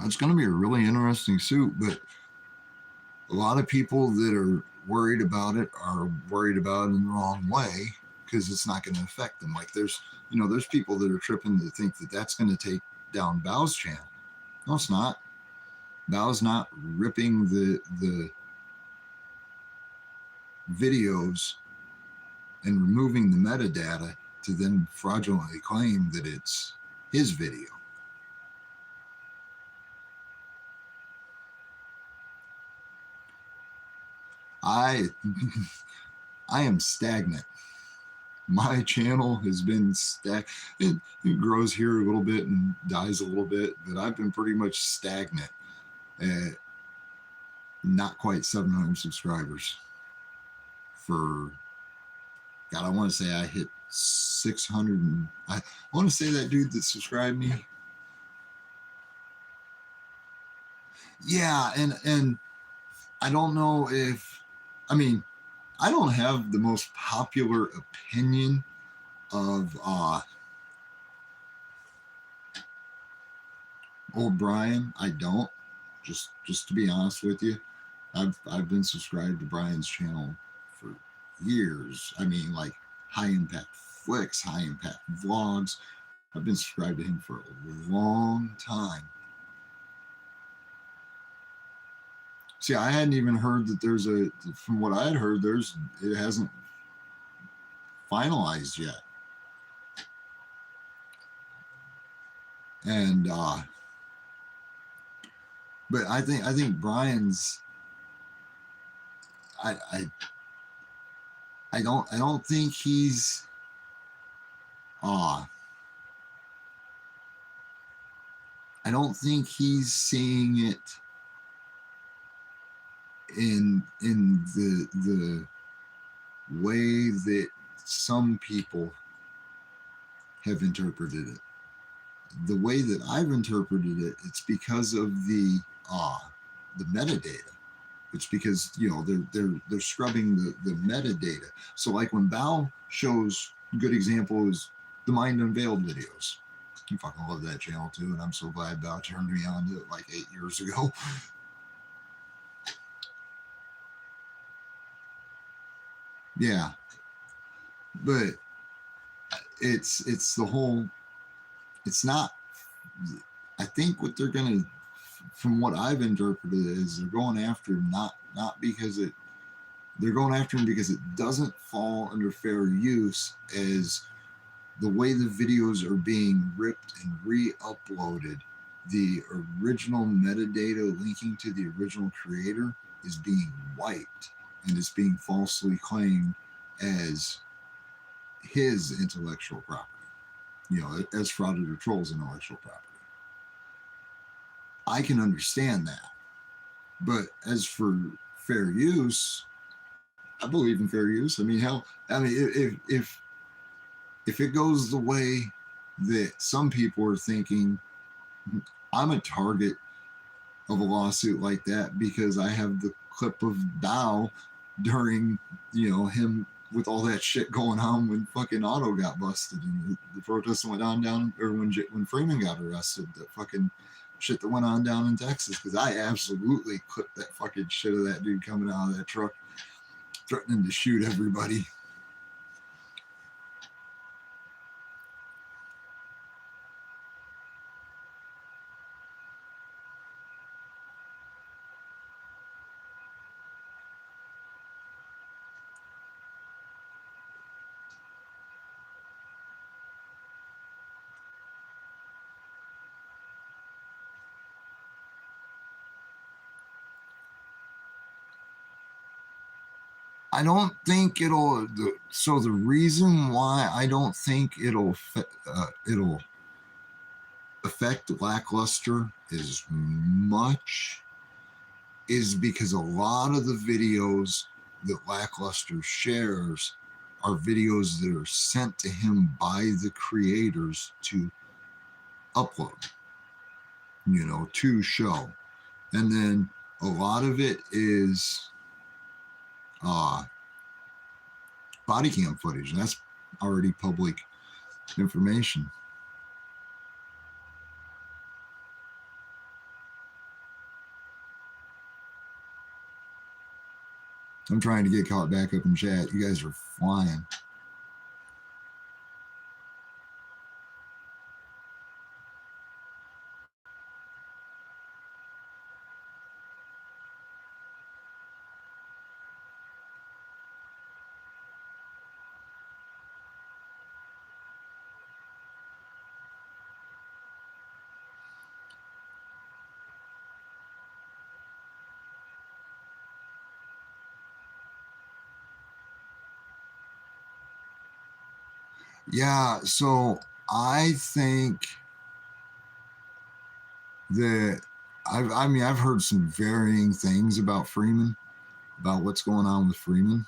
that's gonna be a really interesting suit, but a lot of people that are worried about it are worried about it in the wrong way because it's not going to affect them. Like there's people that are tripping to think that that's going to take down Bao's channel. No, it's not. Bao's not ripping the videos and removing the metadata to then fraudulently claim that it's his video. I am stagnant. My channel has been it grows here a little bit and dies a little bit, but I've been pretty much stagnant at not quite 700 subscribers for, God, I want to say I hit 600 and I want to say that dude that subscribed me. Yeah, and I don't know if, I mean, I don't have the most popular opinion of old Brian. I don't. Just to be honest with you, I've been subscribed to Brian's channel for years. I mean, like High Impact Flicks, High Impact Vlogs. I've been subscribed to him for a long time. See, I hadn't even heard that there's from what I had heard, it hasn't finalized yet. And, but I think Brian's, I don't think he's, I don't think he's seeing it in the way that some people have interpreted it. The way that I've interpreted it, it's because of the metadata. It's because they're scrubbing the metadata. So like when Bao shows, good example is the Mind Unveiled videos. I fucking love that channel too, and I'm so glad Bao turned me on to it like 8 years ago. Yeah, but it's the whole, it's not, I think what they're gonna, from what I've interpreted, is they're going after him not because they're going after him because it doesn't fall under fair use, as the way the videos are being ripped and re-uploaded, the original metadata linking to the original creator is being wiped and is being falsely claimed as his intellectual property, as Frauded or Troll's intellectual property. I can understand that. But as for fair use, I believe in fair use. I mean, hell, if it goes the way that some people are thinking, I'm a target of a lawsuit like that because I have the clip of Bao during, him with all that shit going on when fucking Otto got busted and the protests went on down, or when Freeman got arrested, that fucking shit that went on down in Texas, because I absolutely clipped that fucking shit of that dude coming out of that truck threatening to shoot everybody. I don't think so the reason why I don't think it'll affect Lackluster as much is because a lot of the videos that Lackluster shares are videos that are sent to him by the creators to upload, to show. And then a lot of it is body cam footage. That's already public information. I'm trying to get caught back up in chat. You guys are flying. Yeah, so I think that I've heard some varying things about Freeman, about what's going on with Freeman.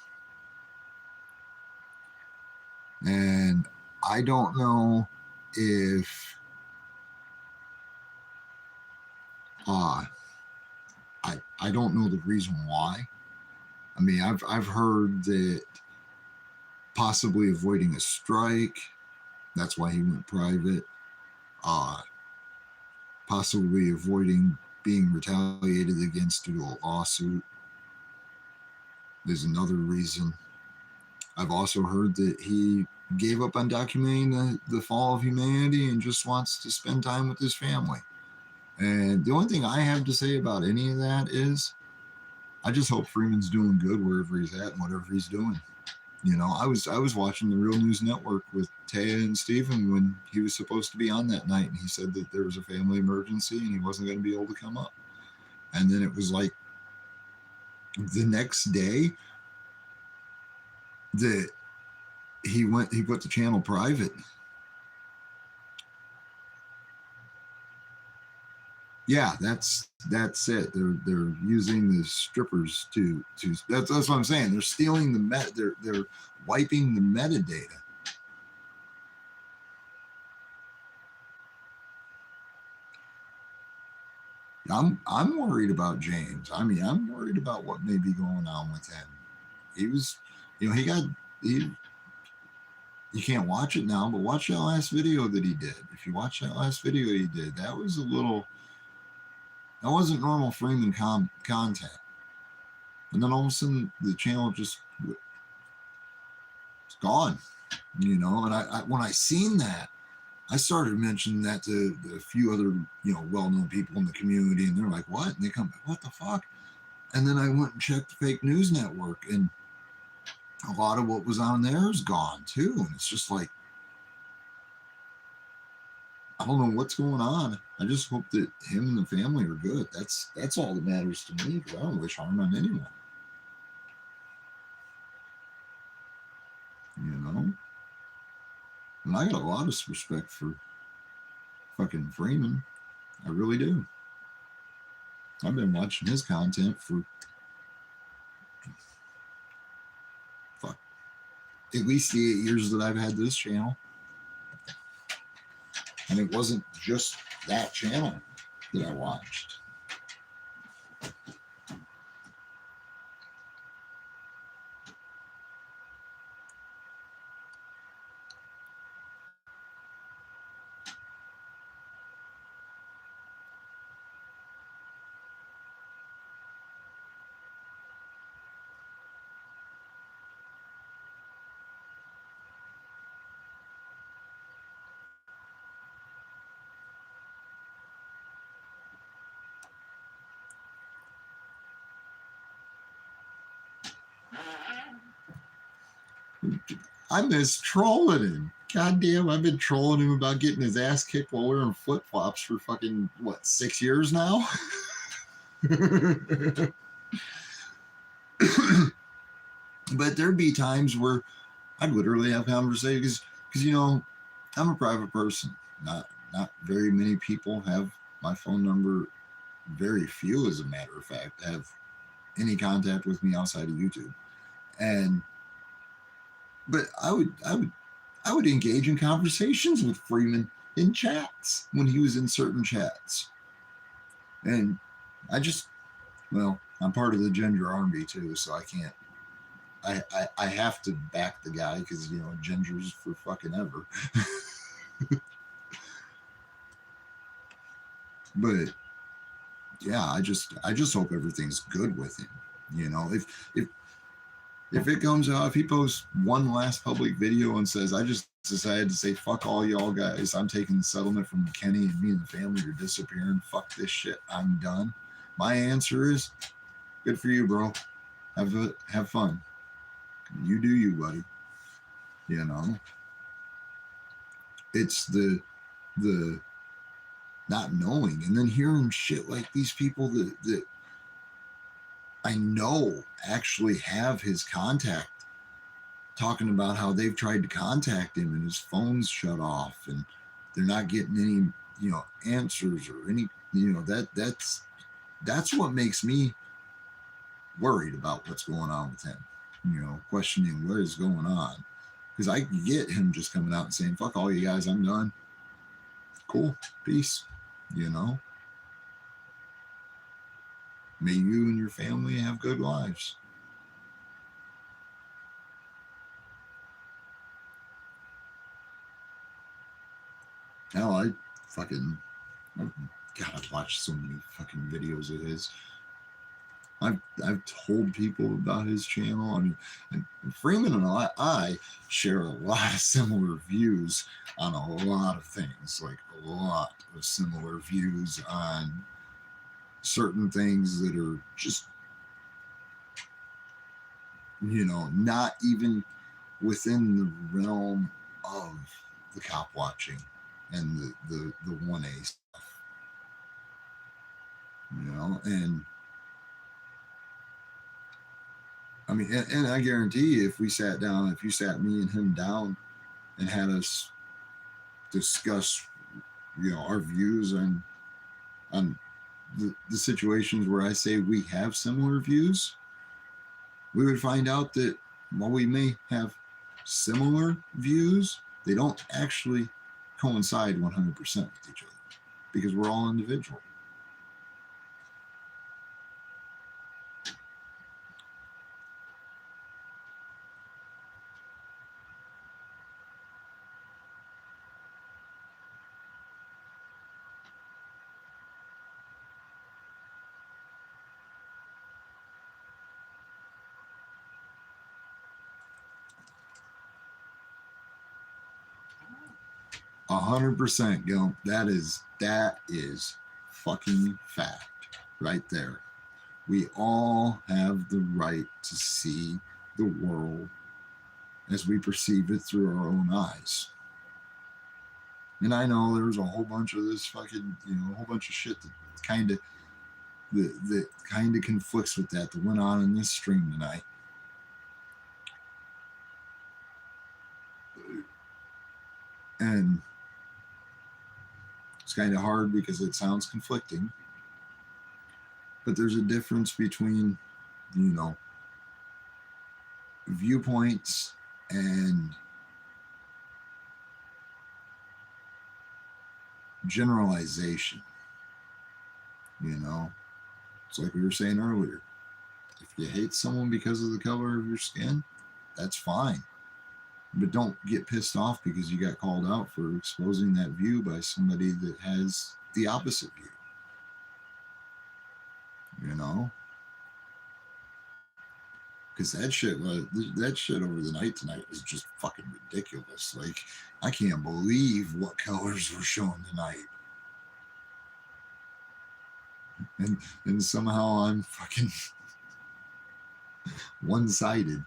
And I don't know if I don't know the reason why. I mean, I've heard that possibly avoiding a strike, that's why he went private. Possibly avoiding being retaliated against due to a lawsuit is another reason. I've also heard that he gave up on documenting the fall of humanity and just wants to spend time with his family. And the only thing I have to say about any of that is I just hope Freeman's doing good wherever he's at and whatever he's doing. You know, I was watching the Real News Network with Taya and Stephen when he was supposed to be on that night, and he said that there was a family emergency and he wasn't going to be able to come up. And then it was like the next day that he put the channel private. Yeah, that's it. They're using the strippers to that's what I'm saying. They're stealing the they're wiping the metadata. I'm worried about James. I mean, I'm worried about what may be going on with him. He was, you know, you can't watch it now, but watch that last video that he did. If you watch that last video he did, that was that wasn't normal Freeman content. And then all of a sudden the channel just, it's gone, you know. And I when I seen that, I started mentioning that to a few other, you know, well-known people in the community, and they're like, what? And they come, what the fuck? And then I went and checked the fake news network, and a lot of what was on there is gone too. And it's just like, I don't know what's going on. I just hope that him and the family are good. That's all that matters to me, because I don't wish harm on anyone. You know? And I got a lot of respect for fucking Freeman. I really do. I've been watching his content for at least the 8 years that I've had this channel. And it wasn't just that channel that I watched. I miss trolling him. God damn, I've been trolling him about getting his ass kicked while wearing flip-flops for fucking, what, 6 years now? But there'd be times where I'd literally have conversations, because, you know, I'm a private person. Not very many people have my phone number. Very few, as a matter of fact, have any contact with me outside of YouTube. But I would engage in conversations with Freeman in chats when he was in certain chats. And I just Well, I'm part of the Ginger Army too, so I can't. I have to back the guy because Ginger's for fucking ever. But yeah, I just hope everything's good with him. If it comes out, if he posts one last public video and says, I just decided to say, fuck all y'all guys, I'm taking the settlement from Kenny and me and the family are disappearing, fuck this shit, I'm done. My answer is, good for you, bro. Have fun. You do you, buddy. It's the not knowing and then hearing shit like these people that I know actually have his contact talking about how they've tried to contact him and his phone's shut off and they're not getting any answers or any that's what makes me worried about what's going on with him, questioning what is going on, because I get him just coming out and saying, fuck all you guys, I'm done, cool, peace. May you and your family have good lives. Hell, I've watched so many fucking videos of his. I've told people about his channel. I mean, and Freeman and I share a lot of similar views on a lot of things, like a lot of similar views on certain things that are just, not even within the realm of the cop watching and the 1A stuff, and I mean, and I guarantee if you sat me and him down and had us discuss, our views on the situations where I say we have similar views, we would find out that while we may have similar views, they don't actually coincide 100% with each other because we're all individual. A 100%, Gil. That is fucking fact right there. We all have the right to see the world as we perceive it through our own eyes. And I know there's a whole bunch of this fucking, a whole bunch of shit that kind of conflicts with that went on in this stream tonight. And it's kind of hard because it sounds conflicting, but there's a difference between, viewpoints and generalization. It's like we were saying earlier. If you hate someone because of the color of your skin, that's fine. But don't get pissed off because you got called out for exposing that view by somebody that has the opposite view. Because that shit over the night tonight was just fucking ridiculous. Like, I can't believe what colors were shown tonight. And somehow I'm fucking one-sided.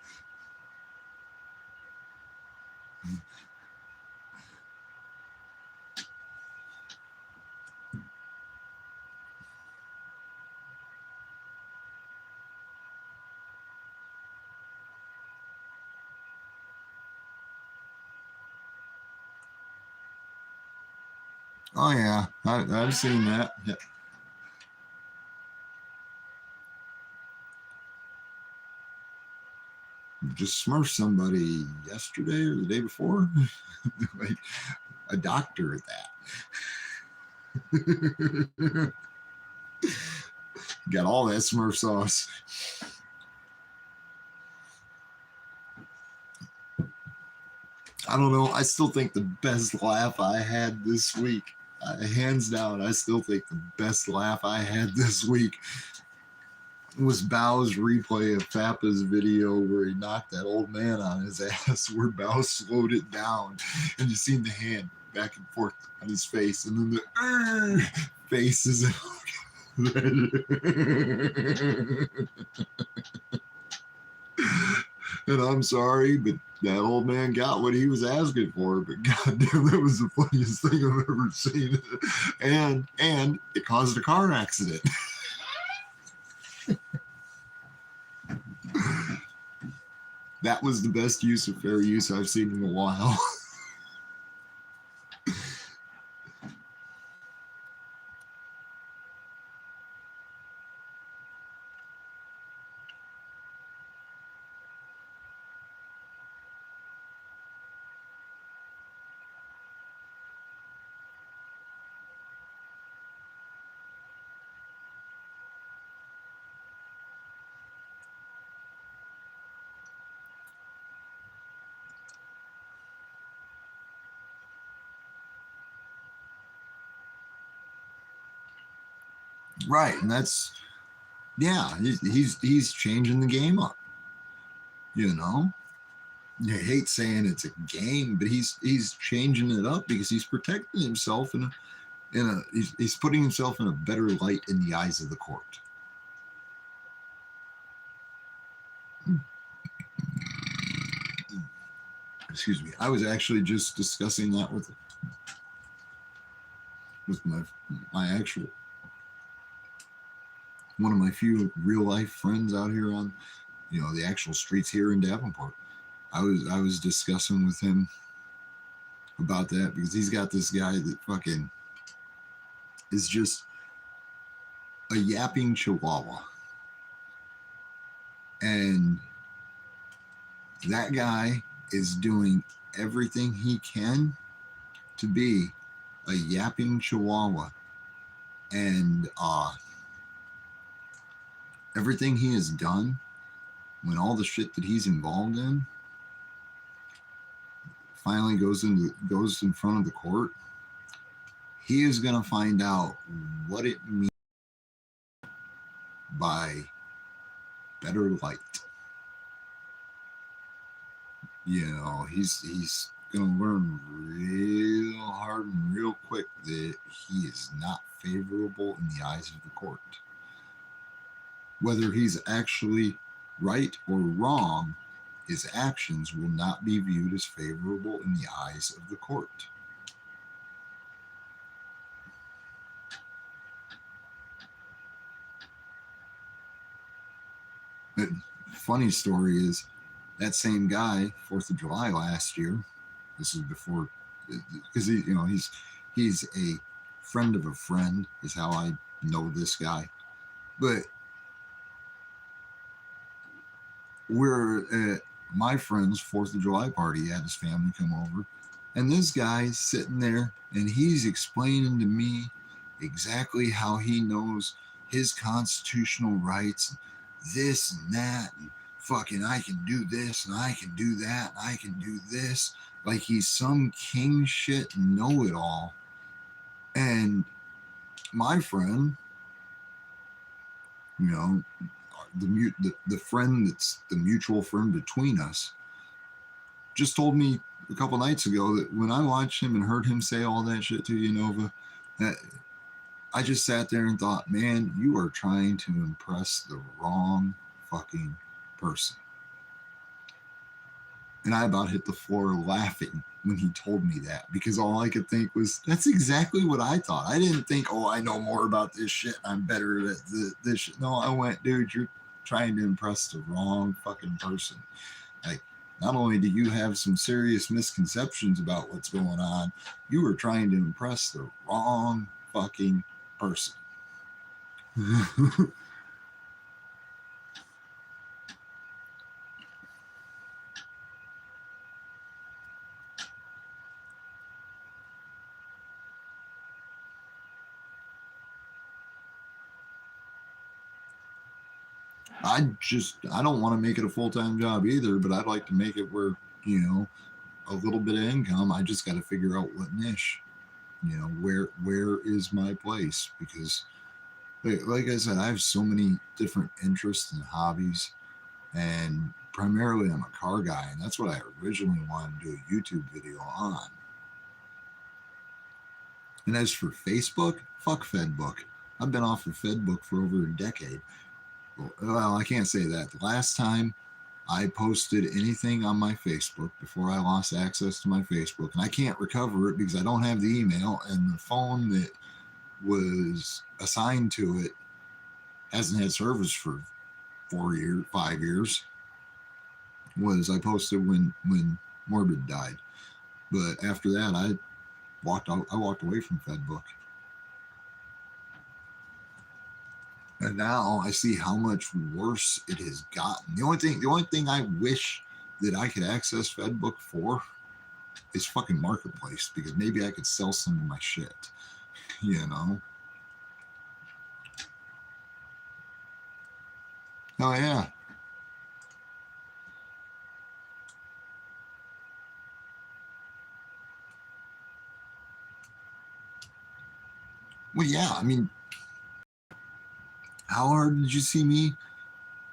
Oh yeah, I've seen that. Yeah. Just smurfed somebody yesterday or the day before, like a doctor at that. Got all that Smurf sauce. I don't know. I still think the best laugh I had this week, hands down, I still think the best laugh I had this week was Bao's replay of Fappa's video where he knocked that old man on his ass, where Bao slowed it down, and you seen the hand back and forth on his face, and then the faces. And I'm sorry, but that old man got what he was asking for. But goddamn, that was the funniest thing I've ever seen. And it caused a car accident. That was the best use of fair use I've seen in a while. Right, and that's he's changing the game up. You know, I hate saying it's a game, but he's changing it up because he's protecting himself he's putting himself in a better light in the eyes of the court. Excuse me. I was actually just discussing that with my actual one of my few real life friends out here on, the actual streets here in Davenport. I was discussing with him about that because he's got this guy that fucking is just a yapping chihuahua. And that guy is doing everything he can to be a yapping chihuahua. And everything he has done, when all the shit that he's involved in finally goes in front of the court, he is going to find out what it means by better light. He's going to learn real hard and real quick that he is not favorable in the eyes of the court. Whether he's actually right or wrong, his actions will not be viewed as favorable in the eyes of the court. But funny story is that same guy, 4th of July last year, this is before, because he's a friend of a friend is how I know this guy. But we're at my friend's 4th of July party. He had his family come over, and this guy's sitting there and he's explaining to me exactly how he knows his constitutional rights, this and that, and fucking I can do this and I can do that and I can do this, like he's some king shit know-it-all. And my friend, the friend that's the mutual friend between us, just told me a couple nights ago that when I watched him and heard him say all that shit to you, Nova, that I just sat there and thought, man, you are trying to impress the wrong fucking person. And I about hit the floor laughing when he told me that, because all I could think was, that's exactly what I thought. I didn't think, oh, I know more about this shit, I'm better at this shit. No, I went, dude, you're trying to impress the wrong fucking person. Like, not only do you have some serious misconceptions about what's going on, you are trying to impress the wrong fucking person. I don't want to make it a full-time job either, but I'd like to make it where, you know, a little bit of income. I just got to figure out what niche, you know, where is my place? Because like I said, I have so many different interests and hobbies, and primarily I'm a car guy, and that's what I originally wanted to do a YouTube video on. And as for Facebook, fuck Fedbook. I've been off of Fedbook for over a decade. Well, I can't say that. The last time I posted anything on my Facebook before I lost access to my Facebook, and I can't recover it because I don't have the email, and the phone that was assigned to it hasn't had service for 5 years, was I posted when Morbid died. But after that, I walked away from Fedbook. And now I see how much worse it has gotten. The only thing I wish that I could access Fedbook for is fucking Marketplace, because maybe I could sell some of my shit, you know? Oh yeah. Well, yeah, I mean, how hard did you see me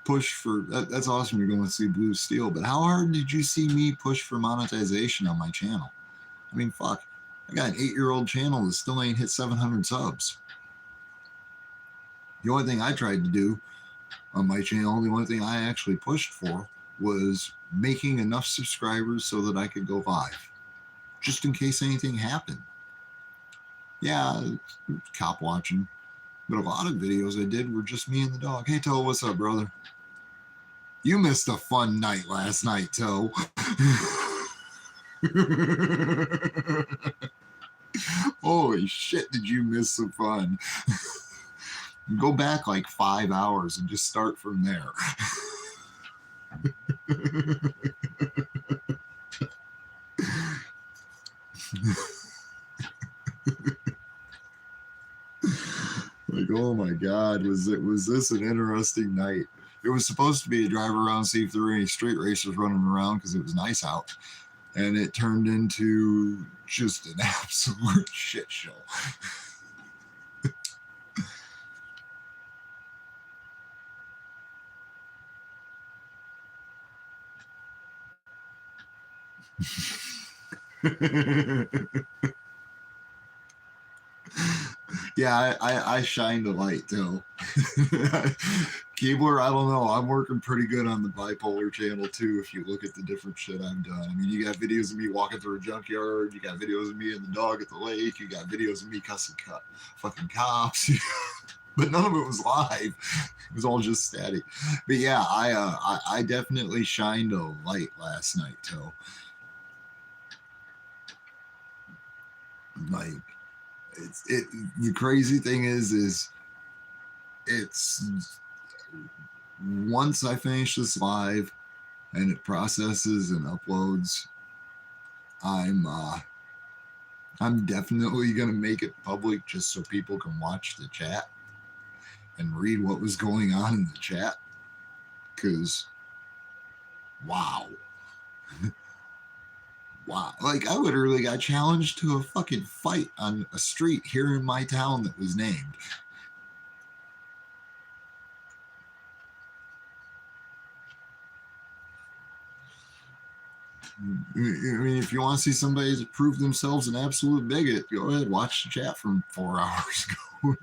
push for that? That's awesome. You're going to see Blue Steel, but how hard did you see me push for monetization on my channel? I mean, fuck, I got an 8-year-old channel that still ain't hit 700 subs. The only thing I tried to do on my channel, the only thing I actually pushed for was making enough subscribers so that I could go live, just in case anything happened. Yeah, cop watching. But a lot of videos I did were just me and the dog. Hey, Toe, what's up, brother? You missed a fun night last night, Toe. Holy shit, did you miss some fun? Go back like 5 hours and just start from there. Like, oh my God, was this an interesting night? It was supposed to be a drive around, see if there were any street racers running around because it was nice out. And it turned into just an absolute shit show. Yeah, I shined a light too. Keebler, I don't know. I'm working pretty good on the bipolar channel too. If you look at the different shit I've done, I mean, you got videos of me walking through a junkyard. You got videos of me and the dog at the lake. You got videos of me cussing fucking cops. But none of it was live. It was all just static. But yeah, I definitely shined a light last night too. Like, the crazy thing is it's once I finish this live and it processes and uploads, I'm definitely gonna make it public just so people can watch the chat and read what was going on in the chat. Cause wow. Wow. Like, I literally got challenged to a fucking fight on a street here in my town that was named. I mean, if you want to see somebody prove themselves an absolute bigot, go ahead, watch the chat from 4 hours ago.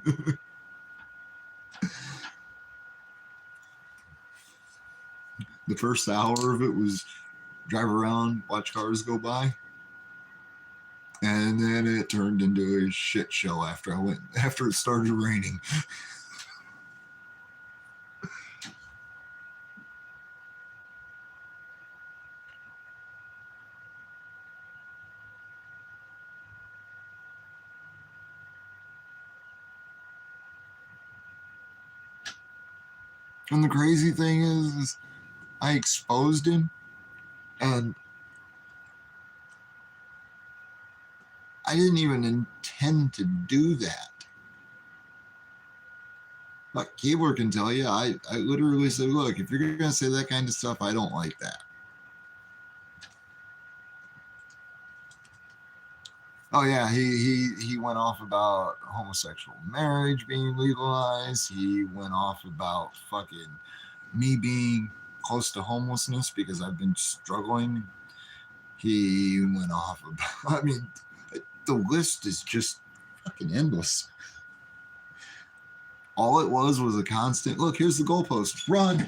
The first hour of it was drive around, watch cars go by. And then it turned into a shit show after it started raining. And the crazy thing is I exposed him, and I didn't even intend to do that. Like Keebler can tell you, I literally said, look, if you're gonna say that kind of stuff, I don't like that. Oh yeah, he went off about homosexual marriage being legalized. He went off about fucking me being close to homelessness because I've been struggling. He went off about, I mean, the list is just fucking endless. All it was a constant, look, here's the goalpost, run.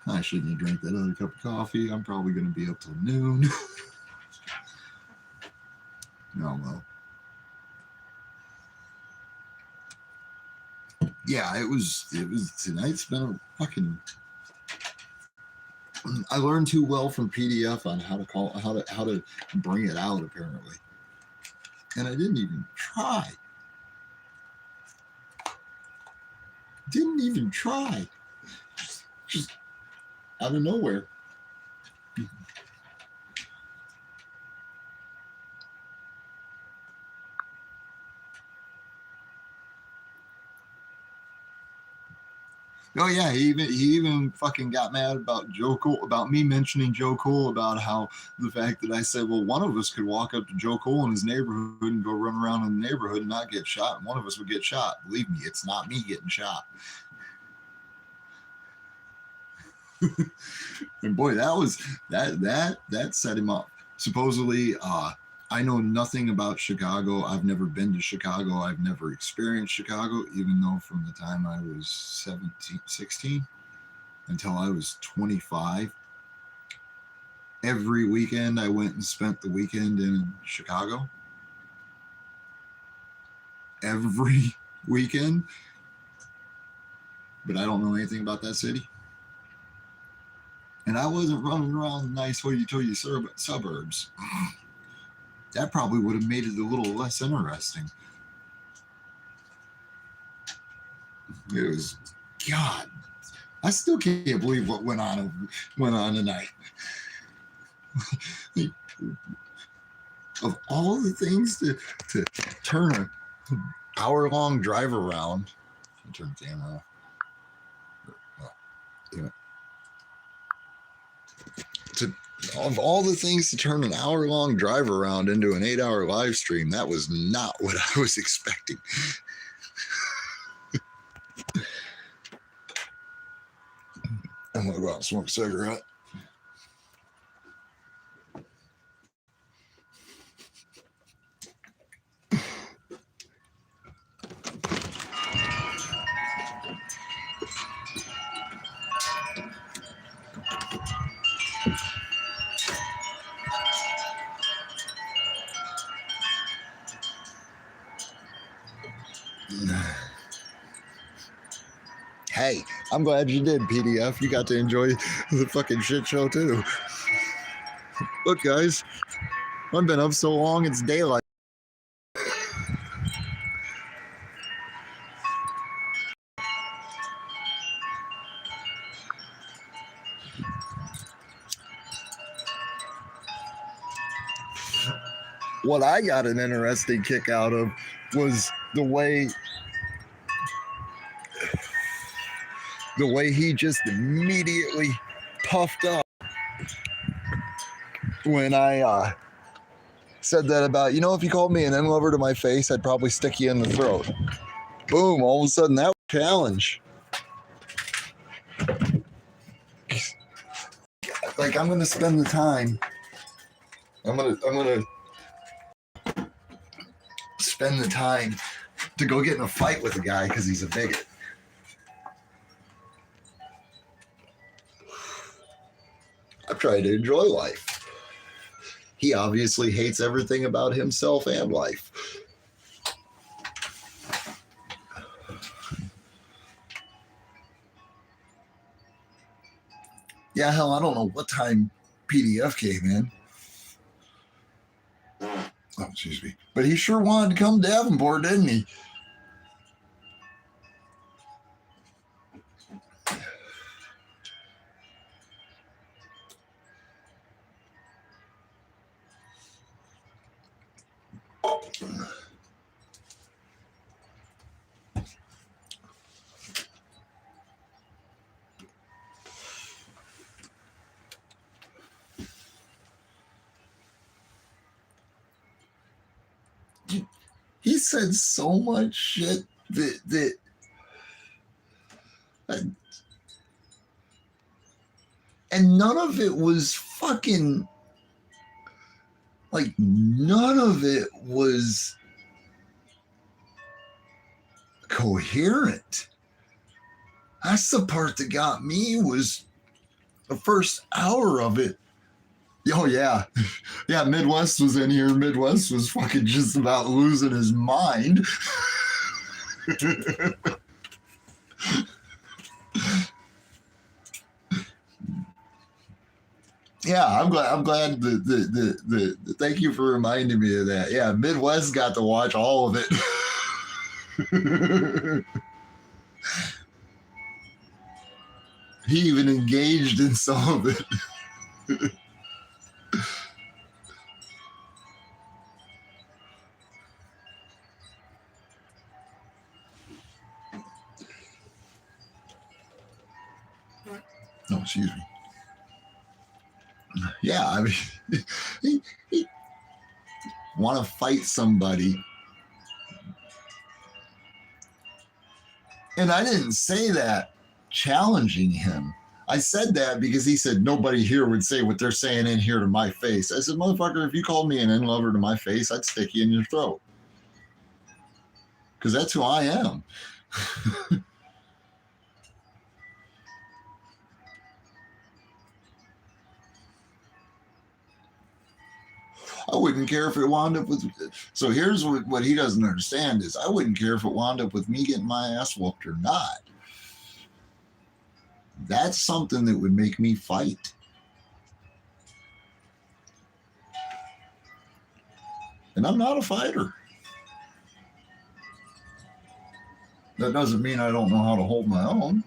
I shouldn't have drank that other cup of coffee. I'm probably going to be up till noon. Oh, well. Yeah, it was, tonight's been a fucking, I learned too well from PDF on how to bring it out, apparently. And I didn't even try. Didn't even try. Just out of nowhere. Oh yeah, he even fucking got mad about Joe Cool, about me mentioning Joe Cool, about how the fact that I said, well, one of us could walk up to Joe Cool in his neighborhood and go run around in the neighborhood and not get shot, and one of us would get shot. Believe me, it's not me getting shot. And boy, that set him up. Supposedly, I know nothing about Chicago. I've never been to Chicago. I've never experienced Chicago, even though from the time I was 16 until I was 25, every weekend I went and spent the weekend in Chicago. Every weekend. But I don't know anything about that city. And I wasn't running around the nice hoity-toity suburbs. That probably would have made it a little less interesting. It was, God, I still can't believe what went on tonight. Of all the things to turn an hour-long drive around, I'll turn the camera off. Damn it. Of all the things to turn an hour-long drive around into an 8-hour live stream, that was not what I was expecting. I'm gonna go out and smoke a cigarette. Hey, I'm glad you did, PDF. You got to enjoy the fucking shit show too. Look, guys, I've been up so long, it's daylight. What I got an interesting kick out of was the way he just immediately puffed up when I said that about, if you called me an M-lover to my face, I'd probably stick you in the throat. Boom, all of a sudden that was a challenge. Like, I'm going to spend the time. I'm going to spend the time to go get in a fight with a guy because he's a bigot. I've tried to enjoy life. He obviously hates everything about himself and life. Yeah, hell, I don't know what time PDF came in. Oh, excuse me. But he sure wanted to come to Davenport, didn't he? he said so much shit that and none of it was fucking like none of it was coherent. That's the part that got me was the first hour of it. Oh yeah. Yeah, Midwest was in here. Midwest was fucking just about losing his mind. Yeah, I'm glad that thank you for reminding me of that. Yeah, Midwest got to watch all of it. He even engaged in some of it. No, excuse me. Yeah, I mean, he want to fight somebody. And I didn't say that challenging him. I said that because he said nobody here would say what they're saying in here to my face. I said, motherfucker, if you called me an in-lover to my face, I'd stick you in your throat. Because that's who I am. I wouldn't care if it wound up with. So here's what he doesn't understand is I wouldn't care if it wound up with me getting my ass whooped or not. That's something that would make me fight. And I'm not a fighter. That doesn't mean I don't know how to hold my own.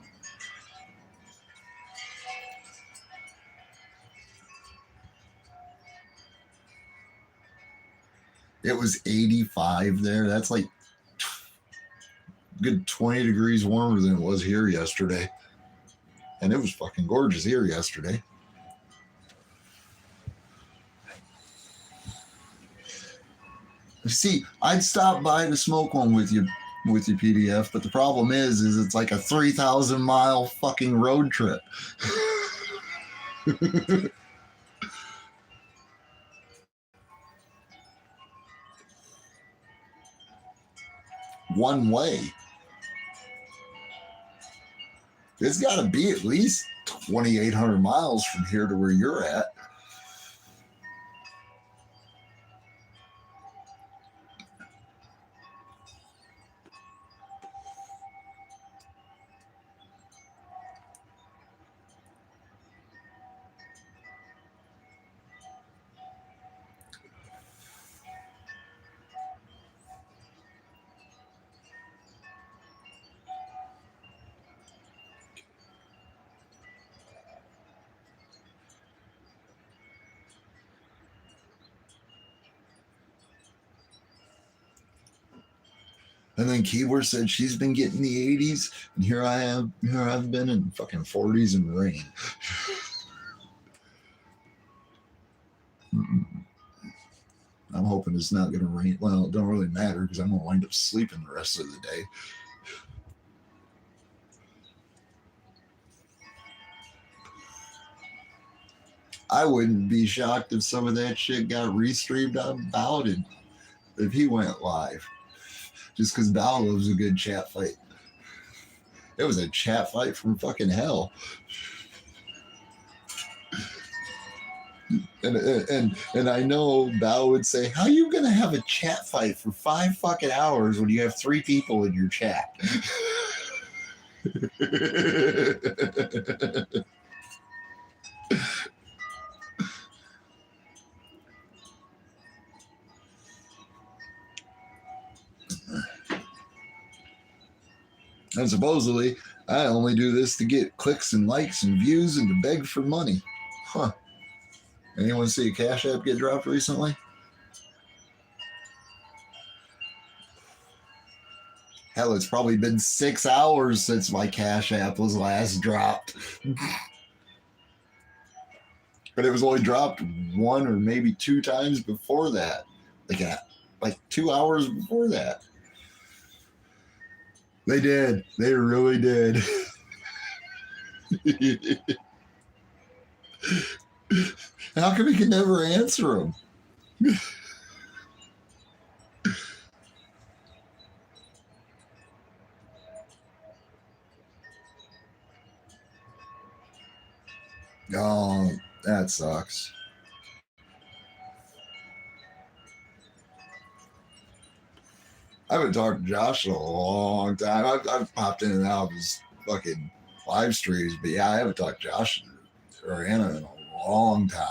It was 85 there. That's like good 20 degrees warmer than it was here yesterday. And it was fucking gorgeous here yesterday. See, I'd stop by to smoke one with you PDF, but the problem is it's like a 3,000 mile fucking road trip. One way. It's got to be at least 2,800 miles from here to where you're at. And then Keebler said she's been getting the 80s, and here I've been in fucking 40s and rain. I'm hoping it's not going to rain. Well, it don't really matter because I'm going to wind up sleeping the rest of the day. I wouldn't be shocked if some of that shit got restreamed on Bowden if he went live. Just because Bow loves a good chat fight. It was a chat fight from fucking hell. And I know Bow would say, how are you going to have a chat fight for 5 fucking hours when you have 3 people in your chat? And supposedly, I only do this to get clicks and likes and views and to beg for money. Huh. Anyone see a Cash App get dropped recently? Hell, it's probably been 6 hours since my Cash App was last dropped. But it was only dropped 1 or maybe 2 times before that. Like like 2 hours before that. They did. They really did. How come he can never answer them? Oh, that sucks. I haven't talked to Josh in a long time. I've popped in and out of his fucking live streams, but yeah, I haven't talked to Josh or Anna in a long time.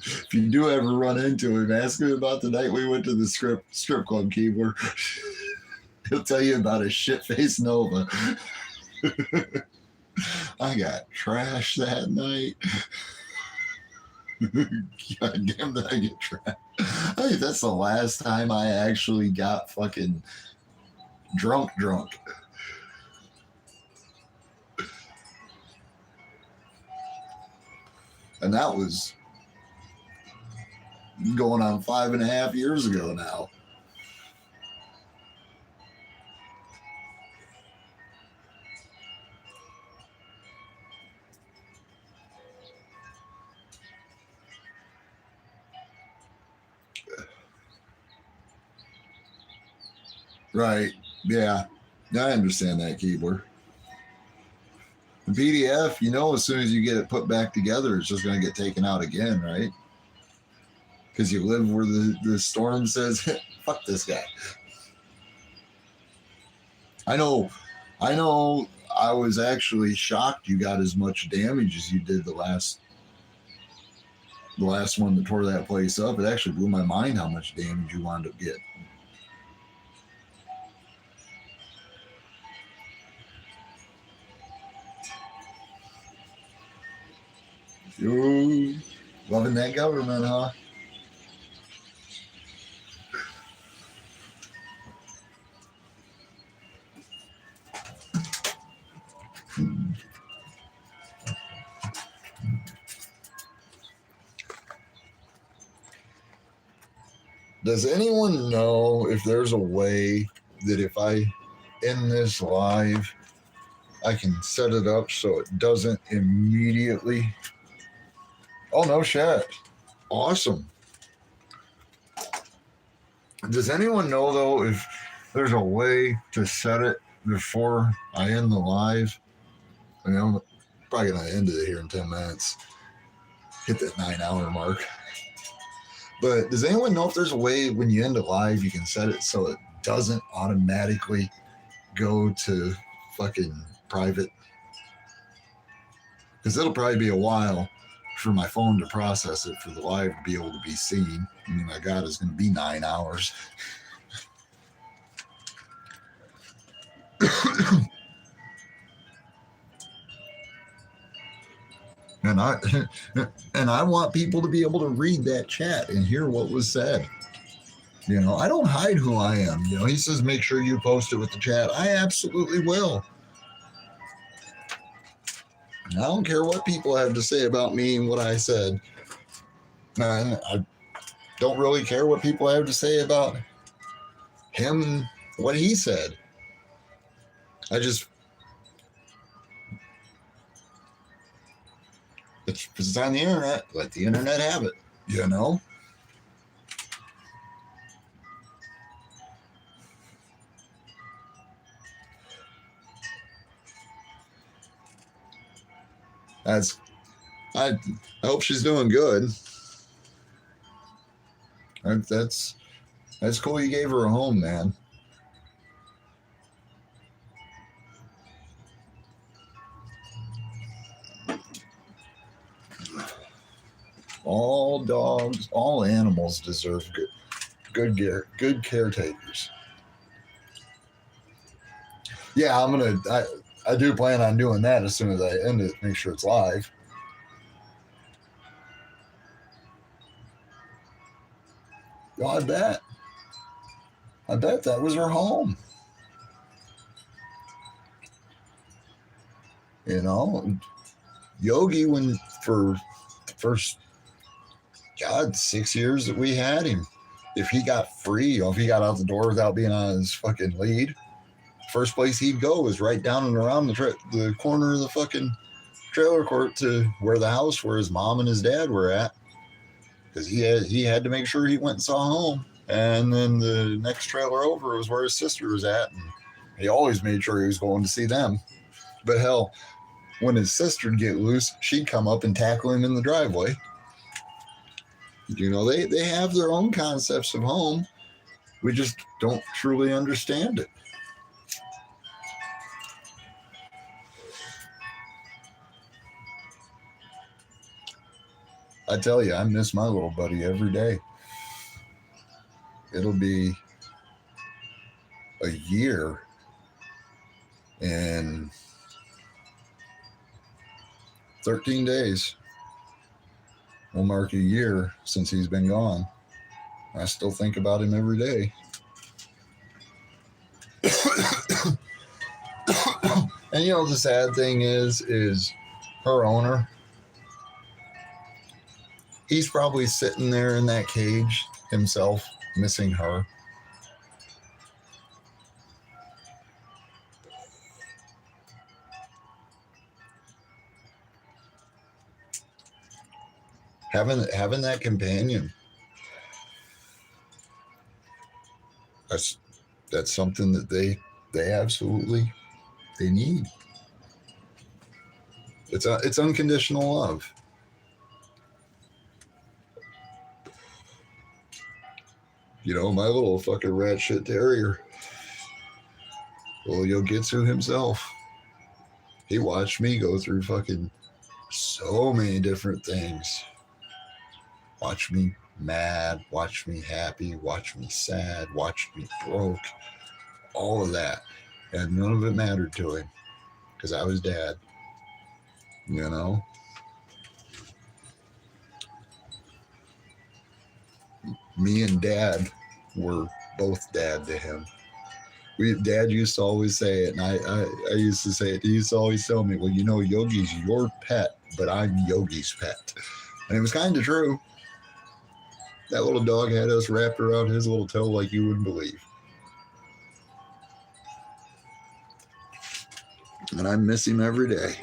If you do ever run into him, ask him about the night we went to the strip club, Keebler. He'll tell you about his shit-faced Nova. I got trashed that night. God damn, did I get trashed. I think that's the last time I actually got fucking drunk. And that was going on 5.5 years ago now. Right. Yeah. I understand that, Keebler. The PDF, you know, as soon as you get it put back together, it's just going to get taken out again, right? Because you live where the storm says, fuck this guy. I know I was actually shocked you got as much damage as you did the last one that tore that place up. It actually blew my mind how much damage you wound up getting. Ooh, loving that government, huh? Does anyone know if there's a way that if I end this live, I can set it up so it doesn't immediately... Oh, no shit. Awesome. Does anyone know, though, if there's a way to set it before I end the live? I mean, I'm probably going to end it here in 10 minutes. Hit that 9-hour mark. But does anyone know if there's a way when you end a live, you can set it so it doesn't automatically go to fucking private? Because it'll probably be a while for my phone to process it for the live to be able to be seen. I mean, my God, it's going to be 9 hours. And I want people to be able to read that chat and hear what was said. You know, I don't hide who I am. You know, he says, make sure you post it with the chat. I absolutely will. And I don't care what people have to say about me and what I said. And I don't really care what people have to say about him and what he said. If it's on the internet, let the internet have it, you know? I hope she's doing good. That's cool you gave her a home, man. All dogs, all animals deserve good caretakers. Yeah, I do plan on doing that as soon as I end it, make sure it's live. Oh, I bet that was her home. You know, Yogi, when for the first, God, 6 years that we had him, if he got free, if he got out the door without being on his fucking lead, first place he'd go was right down and around the corner of the fucking trailer court to where the house where his mom and his dad were at, because he had to make sure he went and saw home. And then the next trailer over was where his sister was at, and he always made sure he was going to see them. But hell, when his sister'd get loose, she'd come up and tackle him in the driveway. You know, they have their own concepts of home. We just don't truly understand it. I tell you, I miss my little buddy every day. It'll be a year in 13 days. Will mark a year since he's been gone. I still think about him every day. And you know, the sad thing is her owner, he's probably sitting there in that cage himself, missing her. Having that companion, that's something that they absolutely they need. It's unconditional love. You know, my little fucking rat shit terrier, well, Yogitsu himself, he watched me go through fucking so many different things. Watch me mad, watch me happy, watch me sad, watch me broke, all of that. And none of it mattered to him because I was dad, you know? Me and dad were both dad to him. Dad used to always say it, and I used to say it. He used to always tell me, well, you know, Yogi's your pet, but I'm Yogi's pet. And it was kind of true. That little dog had us wrapped around his little toe like you wouldn't believe. And I miss him every day.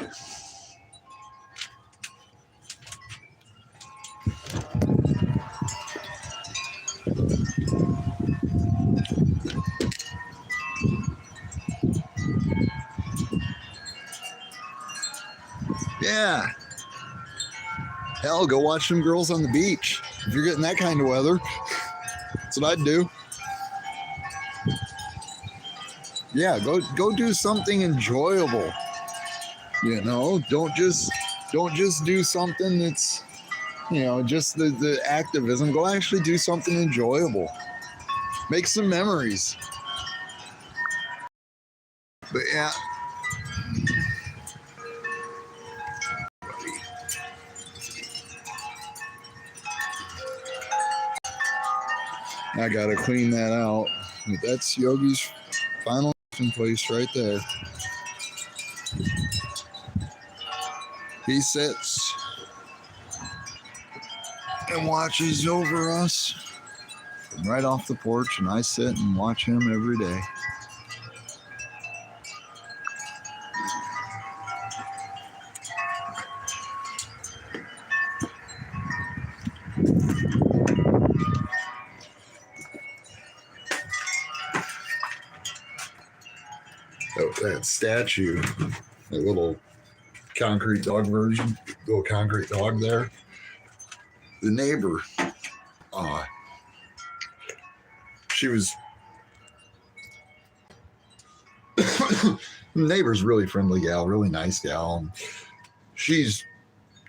Yeah. Hell, go watch some girls on the beach. If you're getting that kind of weather, that's what I'd do. Yeah, go do something enjoyable. You know, don't just do something that's, you know, just the activism. Go actually do something enjoyable. Make some memories. But yeah. I gotta clean that out. That's Yogi's final place right there. He sits and watches over us right off the porch, and I sit and watch him every day. That statue, that little concrete dog version, little concrete dog there. The neighbor, she was, the neighbor's really friendly gal, really nice gal. And she's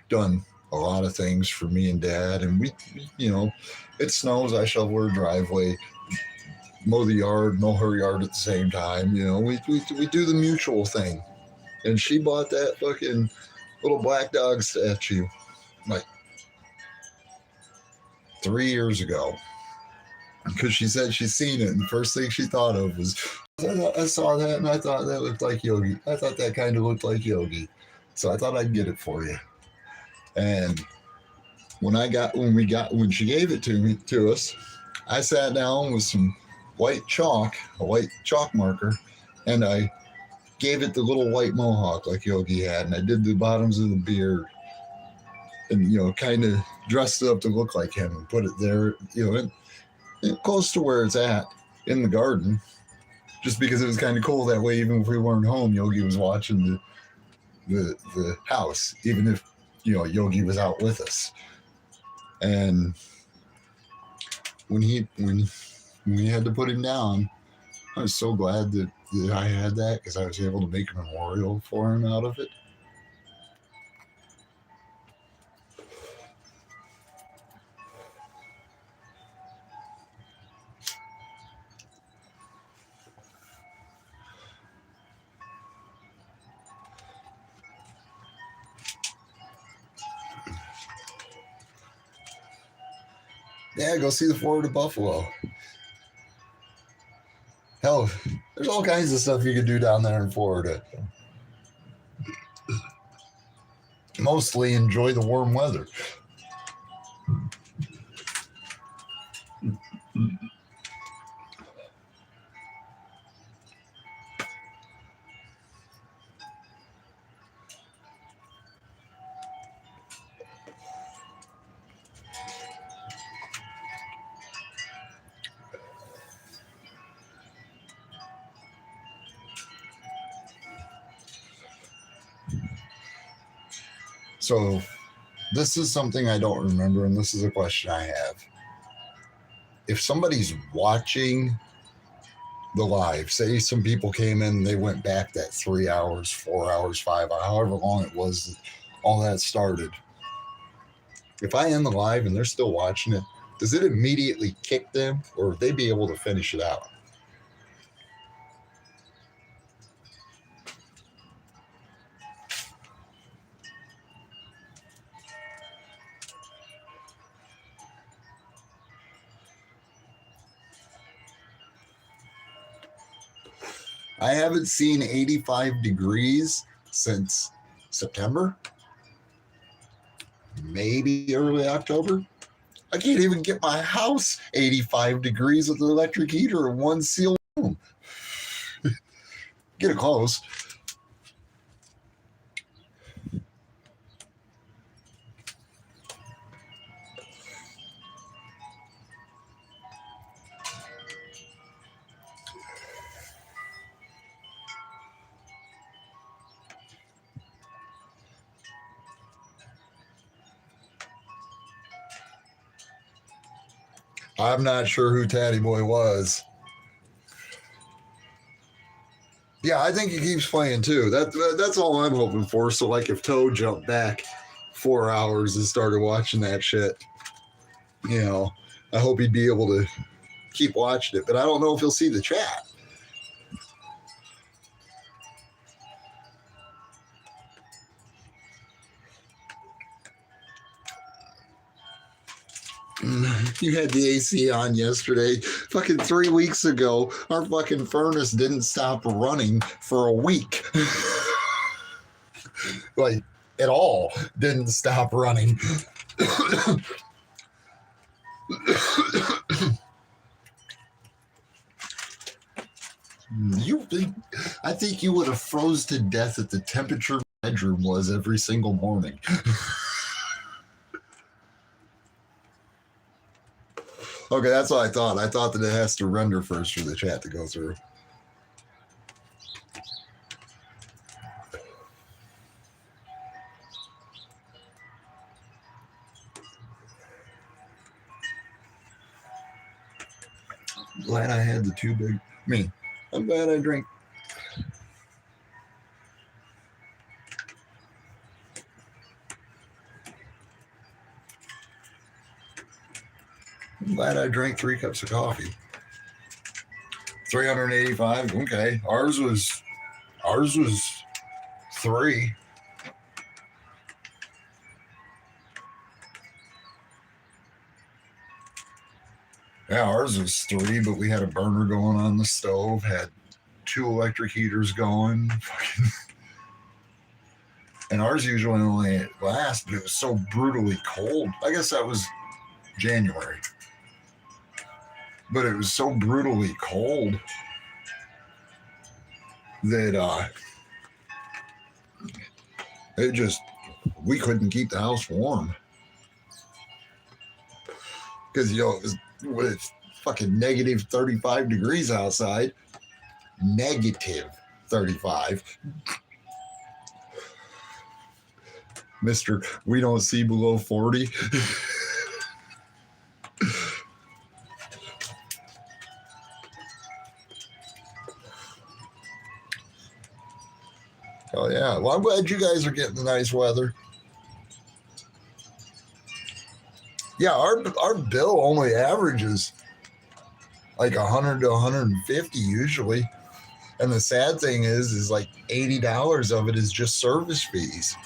done a lot of things for me and Dad, and we, you know, it snows, I shovel her driveway, mow the yard, mow her yard at the same time. You know, we do the mutual thing. And she bought that fucking little black dog statue like 3 years ago, because she said she's seen it, and the first thing she thought of was, I saw that and I thought that looked like Yogi. I thought that kind of looked like Yogi. So I thought I'd get it for you. And when she gave it to us, I sat down with some white chalk, a white chalk marker, and I gave it the little white mohawk like Yogi had, and I did the bottoms of the beard, and kind of dressed it up to look like him, and put it there, close to where it's at in the garden, just because it was kind of cool that way. Even if we weren't home, Yogi was watching the house, even if Yogi was out with us. And when we had to put him down, I was so glad that I had that, because I was able to make a memorial for him out of it. Yeah, go see the Florida buffalo. Hell, there's all kinds of stuff you could do down there in Florida. Mostly enjoy the warm weather. So this is something I don't remember, and this is a question I have. If somebody's watching the live, say some people came in and they went back that 3 hours, 4 hours, 5 hours, however long it was, all that started. If I end the live and they're still watching it, does it immediately kick them, or would they be able to finish it out? I haven't seen 85 degrees since September, maybe early October. I can't even get my house 85 degrees with an electric heater in one sealed room. Get it close. I'm not sure who Tatty Boy was. Yeah, I think he keeps playing too. That's all I'm hoping for. So, like, if Toe jumped back 4 hours and started watching that shit, I hope he'd be able to keep watching it. But I don't know if he'll see the chat. You had the AC on yesterday. Fucking 3 weeks ago, our fucking furnace didn't stop running for a week. Like, at all. Didn't stop running. I think you would have froze to death at the temperature the bedroom was every single morning. Okay, that's what I thought. I thought that it has to render first for the chat to go through. I'm glad I had the two big. I'm glad I drank. I'm glad I drank 3 cups of coffee. 385. Okay, ours was 3. Yeah, ours was 3, but we had a burner going on the stove, had 2 electric heaters going. And ours usually only lasts, but it was so brutally cold. I guess that was January. But it was so brutally cold that it just, we couldn't keep the house warm. Because, you know, it was with fucking negative 35 degrees outside. Negative 35. Mr. We don't see below 40. Oh, yeah. Well, I'm glad you guys are getting the nice weather. Yeah, our bill only averages like 100 to 150 usually. And the sad thing is like $80 of it is just service fees.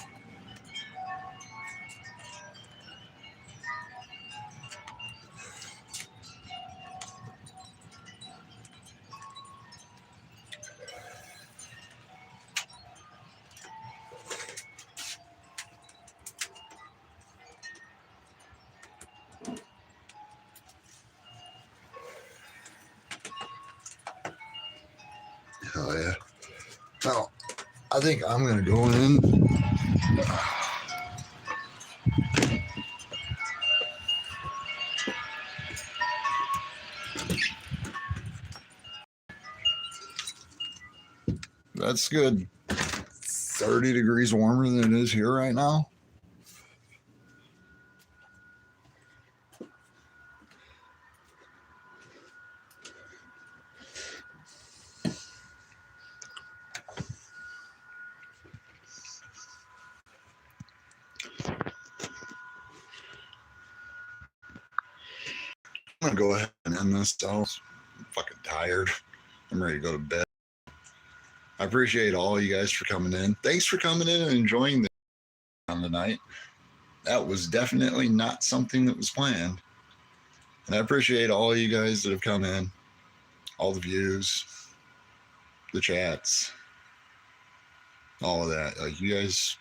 Oh, yeah. Well, I think I'm going to go in. That's good. 30 degrees warmer than it is here right now. I'm going to go ahead and end this. I'm fucking tired. I'm ready to go to bed. I appreciate all you guys for coming in. Thanks for coming in and enjoying the on the night. That was definitely not something that was planned. And I appreciate all you guys that have come in, all the views, the chats, all of that. Like you guys,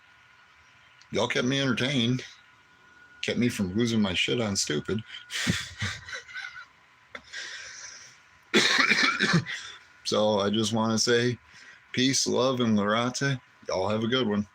y'all kept me entertained, kept me from losing my shit on stupid. So I just want to say peace, love, and Larate. Y'all have a good one.